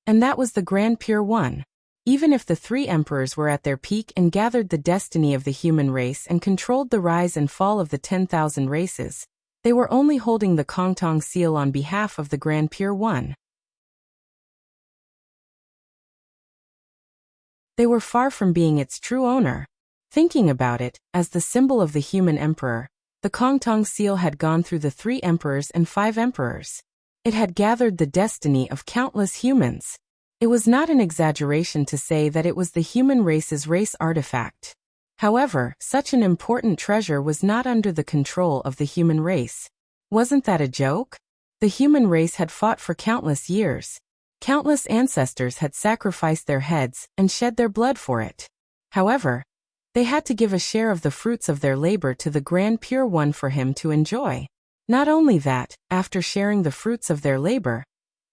and that was the Grand Pure One. Even if the three emperors were at their peak and gathered the destiny of the human race and controlled the rise and fall of the 10,000 races, they were only holding the Kongtong seal on behalf of the Grand Pure One. They were far from being its true owner. Thinking about it, as the symbol of the human emperor, the Kongtong seal had gone through the 3 emperors and 5 emperors. It had gathered the destiny of countless humans. It was not an exaggeration to say that it was the human race's race artifact. However, such an important treasure was not under the control of the human race. Wasn't that a joke? The human race had fought for countless years. Countless ancestors had sacrificed their heads and shed their blood for it. However, they had to give a share of the fruits of their labor to the Grand Pure One for him to enjoy. Not only that, after sharing the fruits of their labor,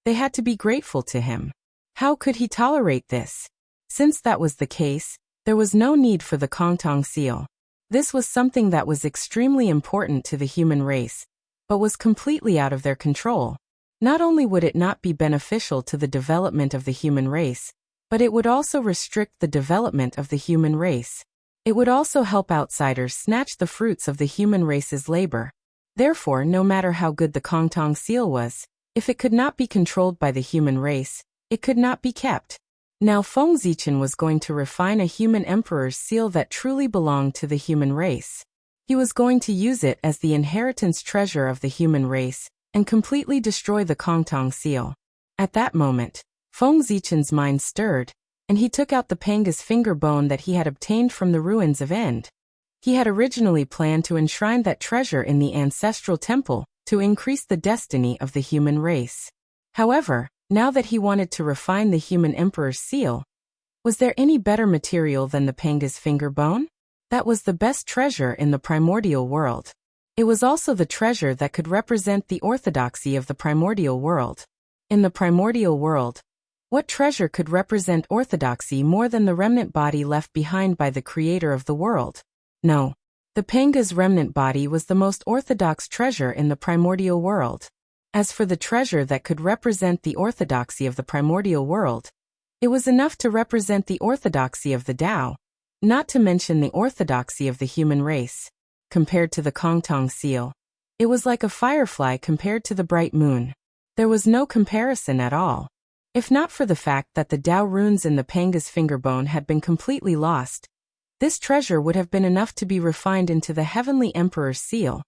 they had to be grateful to him. How could he tolerate this? Since that was the case, there was no need for the Kongtong seal. This was something that was extremely important to the human race, but was completely out of their control. Not only would it not be beneficial to the development of the human race, but it would also restrict the development of the human race. It would also help outsiders snatch the fruits of the human race's labor. Therefore, no matter how good the Kongtong seal was, if it could not be controlled by the human race, it could not be kept. Now Feng Zichen was going to refine a human emperor's seal that truly belonged to the human race. He was going to use it as the inheritance treasure of the human race, and completely destroy the Kongtong seal. At that moment, Feng Zichen's mind stirred, and he took out the Panga's finger bone that he had obtained from the ruins of End. He had originally planned to enshrine that treasure in the ancestral temple, to increase the destiny of the human race. However, now that he wanted to refine the human emperor's seal, was there any better material than the Panga's finger bone? That was the best treasure in the primordial world. It was also the treasure that could represent the orthodoxy of the primordial world. In the primordial world, what treasure could represent orthodoxy more than the remnant body left behind by the creator of the world? No. The Panga's remnant body was the most orthodox treasure in the primordial world. As for the treasure that could represent the orthodoxy of the primordial world, it was enough to represent the orthodoxy of the Tao, not to mention the orthodoxy of the human race. Compared to the Kongtong seal, it was like a firefly compared to the bright moon. There was no comparison at all. If not for the fact that the Tao runes in the Panga's fingerbone had been completely lost, This treasure would have been enough to be refined into the heavenly emperor's seal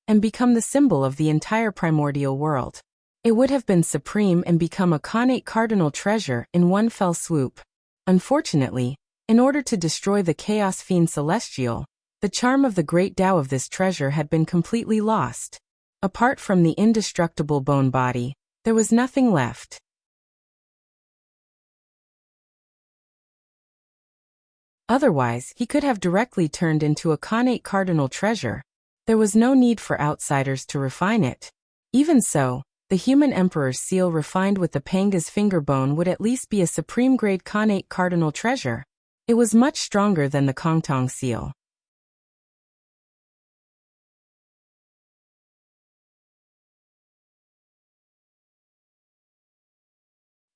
and become the symbol of the entire primordial world. It would have been supreme and become a connate cardinal treasure in one fell swoop. Unfortunately, in order to destroy the chaos fiend celestial, the charm of the great Tao of this treasure had been completely lost. Apart from the indestructible bone body, there was nothing left. Otherwise, he could have directly turned into a connate cardinal treasure. There was no need for outsiders to refine it. Even so, the human emperor's seal refined with the Panga's finger bone would at least be a supreme-grade connate cardinal treasure. It was much stronger than the Kongtong seal.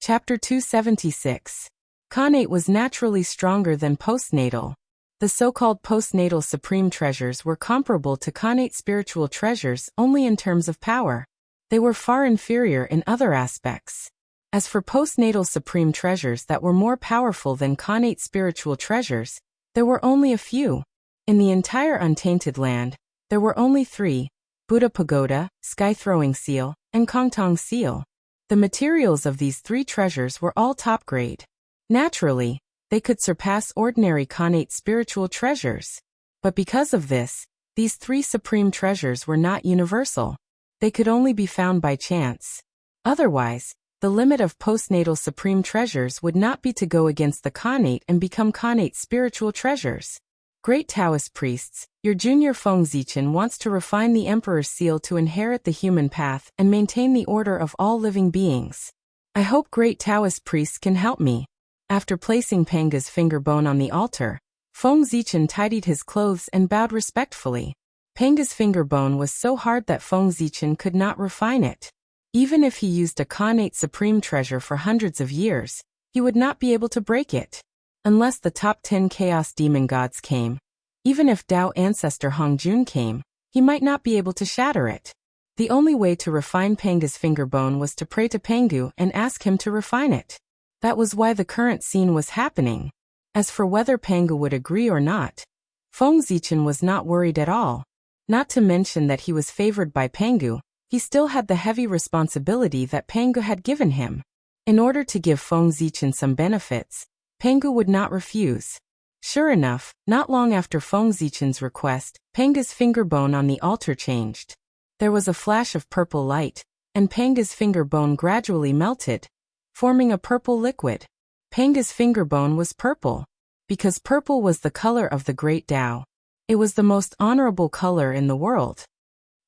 Chapter 276. Connate was naturally stronger than postnatal. The so-called postnatal supreme treasures were comparable to connate spiritual treasures only in terms of power. They were far inferior in other aspects. As for postnatal supreme treasures that were more powerful than connate spiritual treasures, there were only a few. In the entire untainted land, there were only 3: Buddha Pagoda, Sky-throwing seal, and Kongtong seal. The materials of these 3 treasures were all top grade. Naturally, they could surpass ordinary connate spiritual treasures. But because of this, these 3 supreme treasures were not universal. They could only be found by chance. Otherwise, the limit of postnatal supreme treasures would not be to go against the connate and become connate spiritual treasures. Great Taoist priests, your junior Feng Zichen wants to refine the Emperor's seal to inherit the human path and maintain the order of all living beings. I hope great Taoist priests can help me. After placing Panga's finger bone on the altar, Feng Zichen tidied his clothes and bowed respectfully. Panga's finger bone was so hard that Feng Zichen could not refine it. Even if he used a connate supreme treasure for hundreds of years, he would not be able to break it. Unless the top 10 chaos demon gods came. Even if Tao ancestor Hongjun came, he might not be able to shatter it. The only way to refine Panga's finger bone was to pray to Pangu and ask him to refine it. That was why the current scene was happening. As for whether Pangu would agree or not, Feng Zichen was not worried at all. Not to mention that he was favored by Pangu, he still had the heavy responsibility that Pangu had given him. In order to give Feng Zichen some benefits, Pangu would not refuse. Sure enough, not long after Feng Zichen's request, Panga's finger bone on the altar changed. There was a flash of purple light, and Panga's finger bone gradually melted, forming a purple liquid. Panga's finger bone was purple, because purple was the color of the great Tao. It was the most honorable color in the world.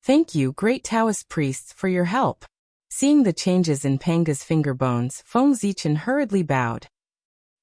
Thank you, great Taoist priests, for your help. Seeing the changes in Panga's finger bones, Feng Zichen hurriedly bowed.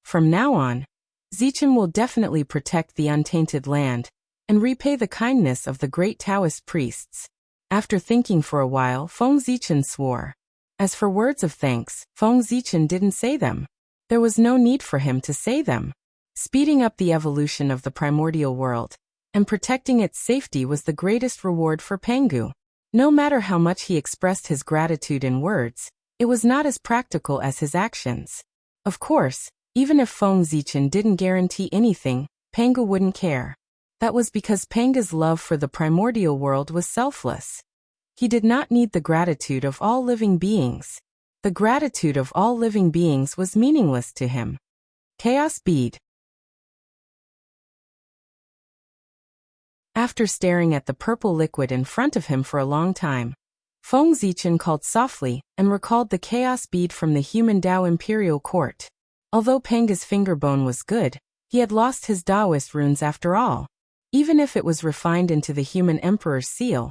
From now on, Zichen will definitely protect the untainted land and repay the kindness of the great Taoist priests. After thinking for a while, Feng Zichen swore. As for words of thanks, Feng Zichen didn't say them. There was no need for him to say them. Speeding up the evolution of the primordial world and protecting its safety was the greatest reward for Pangu. No matter how much he expressed his gratitude in words, it was not as practical as his actions. Of course, even if Feng Zichen didn't guarantee anything, Pangu wouldn't care. That was because Panga's love for the primordial world was selfless. He did not need the gratitude of all living beings. The gratitude of all living beings was meaningless to him. Chaos bead. After staring at the purple liquid in front of him for a long time, Feng Zichen called softly and recalled the chaos bead from the human Tao imperial court. Although Panga's finger bone was good, he had lost his Taoist runes after all. Even if it was refined into the human emperor's seal,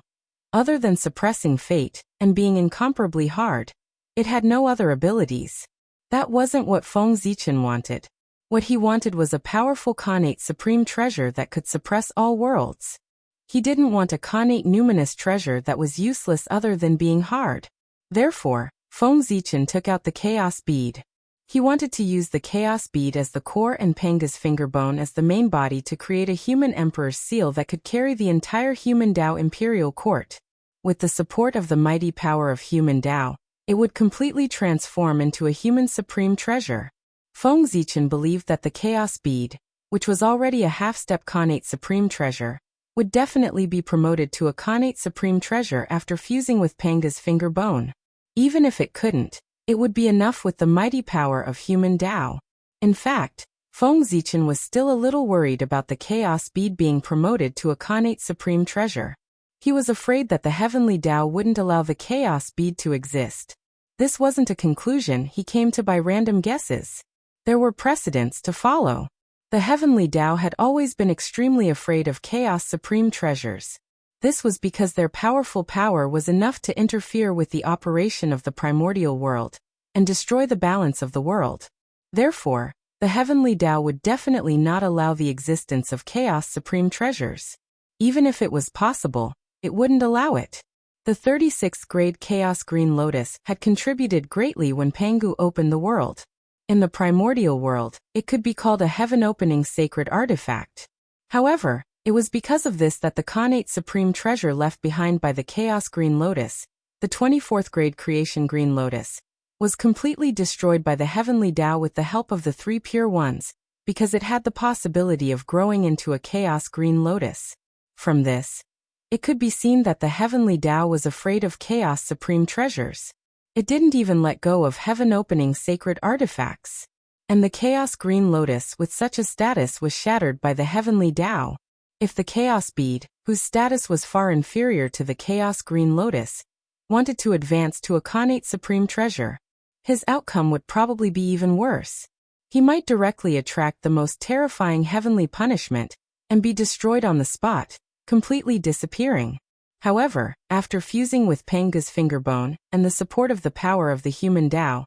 other than suppressing fate and being incomparably hard, it had no other abilities. That wasn't what Feng Zichen wanted. What he wanted was a powerful connate supreme treasure that could suppress all worlds. He didn't want a connate numinous treasure that was useless other than being hard. Therefore, Feng Zichen took out the chaos bead. He wanted to use the chaos bead as the core and Panga's finger bone as the main body to create a human emperor's seal that could carry the entire human Tao imperial court. With the support of the mighty power of human Tao, it would completely transform into a human supreme treasure. Feng Zichen believed that the chaos bead, which was already a half-step Khanate Supreme Treasure, would definitely be promoted to a Khanate Supreme Treasure after fusing with Panga's finger bone. Even if it couldn't, it would be enough with the mighty power of human Tao. In fact, Feng Zichen was still a little worried about the Chaos Bead being promoted to a Khanate Supreme Treasure. He was afraid that the Heavenly Tao wouldn't allow the Chaos Bead to exist. This wasn't a conclusion he came to by random guesses. There were precedents to follow. The Heavenly Tao had always been extremely afraid of Chaos Supreme Treasures. This was because their powerful power was enough to interfere with the operation of the primordial world and destroy the balance of the world. Therefore, the Heavenly Tao would definitely not allow the existence of Chaos Supreme Treasures. Even if it was possible, it wouldn't allow it. The 36th grade Chaos Green Lotus had contributed greatly when Pangu opened the world. In the primordial world, it could be called a heaven-opening sacred artifact. However, it was because of this that the Khanate Supreme Treasure left behind by the Chaos Green Lotus, the 24th grade Creation Green Lotus, was completely destroyed by the Heavenly Tao with the help of the three Pure Ones, because it had the possibility of growing into a Chaos Green Lotus. From this, it could be seen that the Heavenly Tao was afraid of Chaos Supreme Treasures. It didn't even let go of heaven-opening sacred artifacts. And the Chaos Green Lotus with such a status was shattered by the Heavenly Tao. If the Chaos Bead, whose status was far inferior to the Chaos Green Lotus, wanted to advance to a Khanate Supreme Treasure, his outcome would probably be even worse. He might directly attract the most terrifying heavenly punishment and be destroyed on the spot, completely disappearing. However, after fusing with Panga's fingerbone and the support of the power of the human Tao,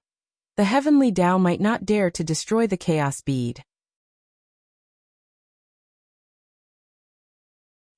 the Heavenly Tao might not dare to destroy the Chaos Bead.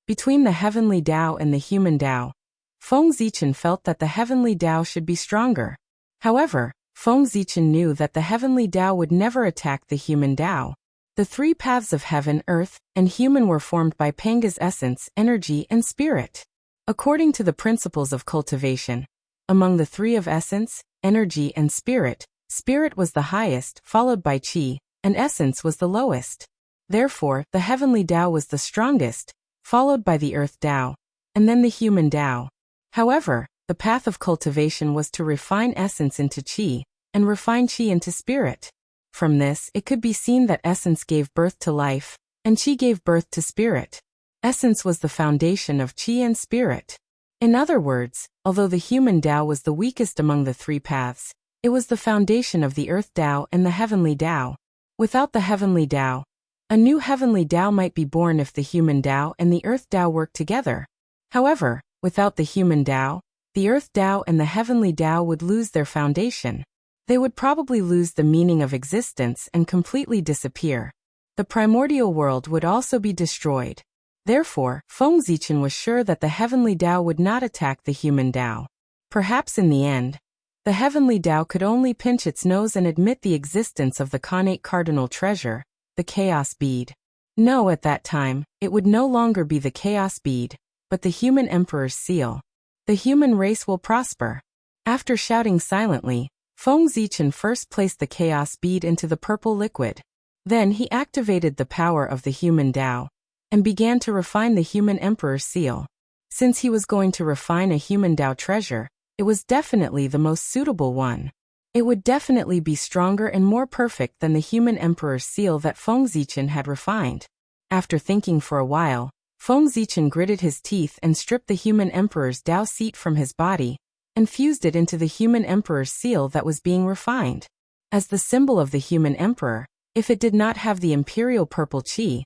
Between the Heavenly Tao and the human Tao, Feng Zichen felt that the Heavenly Tao should be stronger. However, Feng Zichen knew that the Heavenly Tao would never attack the human Tao. The three paths of heaven, earth, and human were formed by Panga's essence, energy, and spirit. According to the principles of cultivation, among the three of essence, energy, and spirit, spirit was the highest, followed by qi, and essence was the lowest. Therefore, the Heavenly Tao was the strongest, followed by the earth Tao, and then the human Tao. However, the path of cultivation was to refine essence into qi, and refine qi into spirit. From this, it could be seen that essence gave birth to life, and qi gave birth to spirit. Essence was the foundation of qi and spirit. In other words, although the human Tao was the weakest among the three paths, it was the foundation of the earth Tao and the Heavenly Tao. Without the Heavenly Tao, a new Heavenly Tao might be born if the human Tao and the earth Tao worked together. However, without the human Tao, the earth Tao and the Heavenly Tao would lose their foundation. They would probably lose the meaning of existence and completely disappear. The primordial world would also be destroyed. Therefore, Feng Zichen was sure that the Heavenly Tao would not attack the human Tao. Perhaps in the end, the Heavenly Tao could only pinch its nose and admit the existence of the Khanate Cardinal Treasure, the Chaos Bead. No, at that time, it would no longer be the Chaos Bead, but the human Emperor's seal. The human race will prosper. After shouting silently, Feng Zichen first placed the Chaos Bead into the purple liquid. Then he activated the power of the human Tao and began to refine the human Emperor's seal. Since he was going to refine a human Tao treasure, it was definitely the most suitable one. It would definitely be stronger and more perfect than the human Emperor's seal that Feng Zichen had refined. After thinking for a while, Feng Zichen gritted his teeth and stripped the human Emperor's Tao seat from his body, and fused it into the human Emperor's seal that was being refined. As the symbol of the human Emperor, if it did not have the imperial purple qi,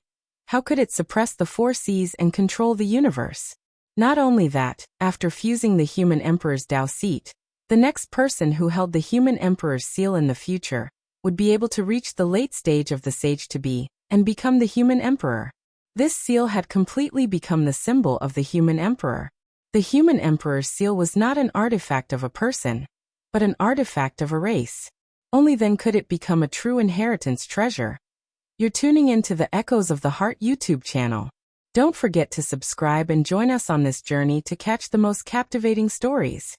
how could it suppress the four seas and control the universe? Not only that, after fusing the human Emperor's Tao seat, the next person who held the human Emperor's seal in the future would be able to reach the late stage of the sage-to-be and become the human Emperor. This seal had completely become the symbol of the human Emperor. The human Emperor's seal was not an artifact of a person, but an artifact of a race. Only then could it become a true inheritance treasure. You're tuning into the Echoes of the Heart YouTube channel. Don't forget to subscribe and join us on this journey to catch the most captivating stories.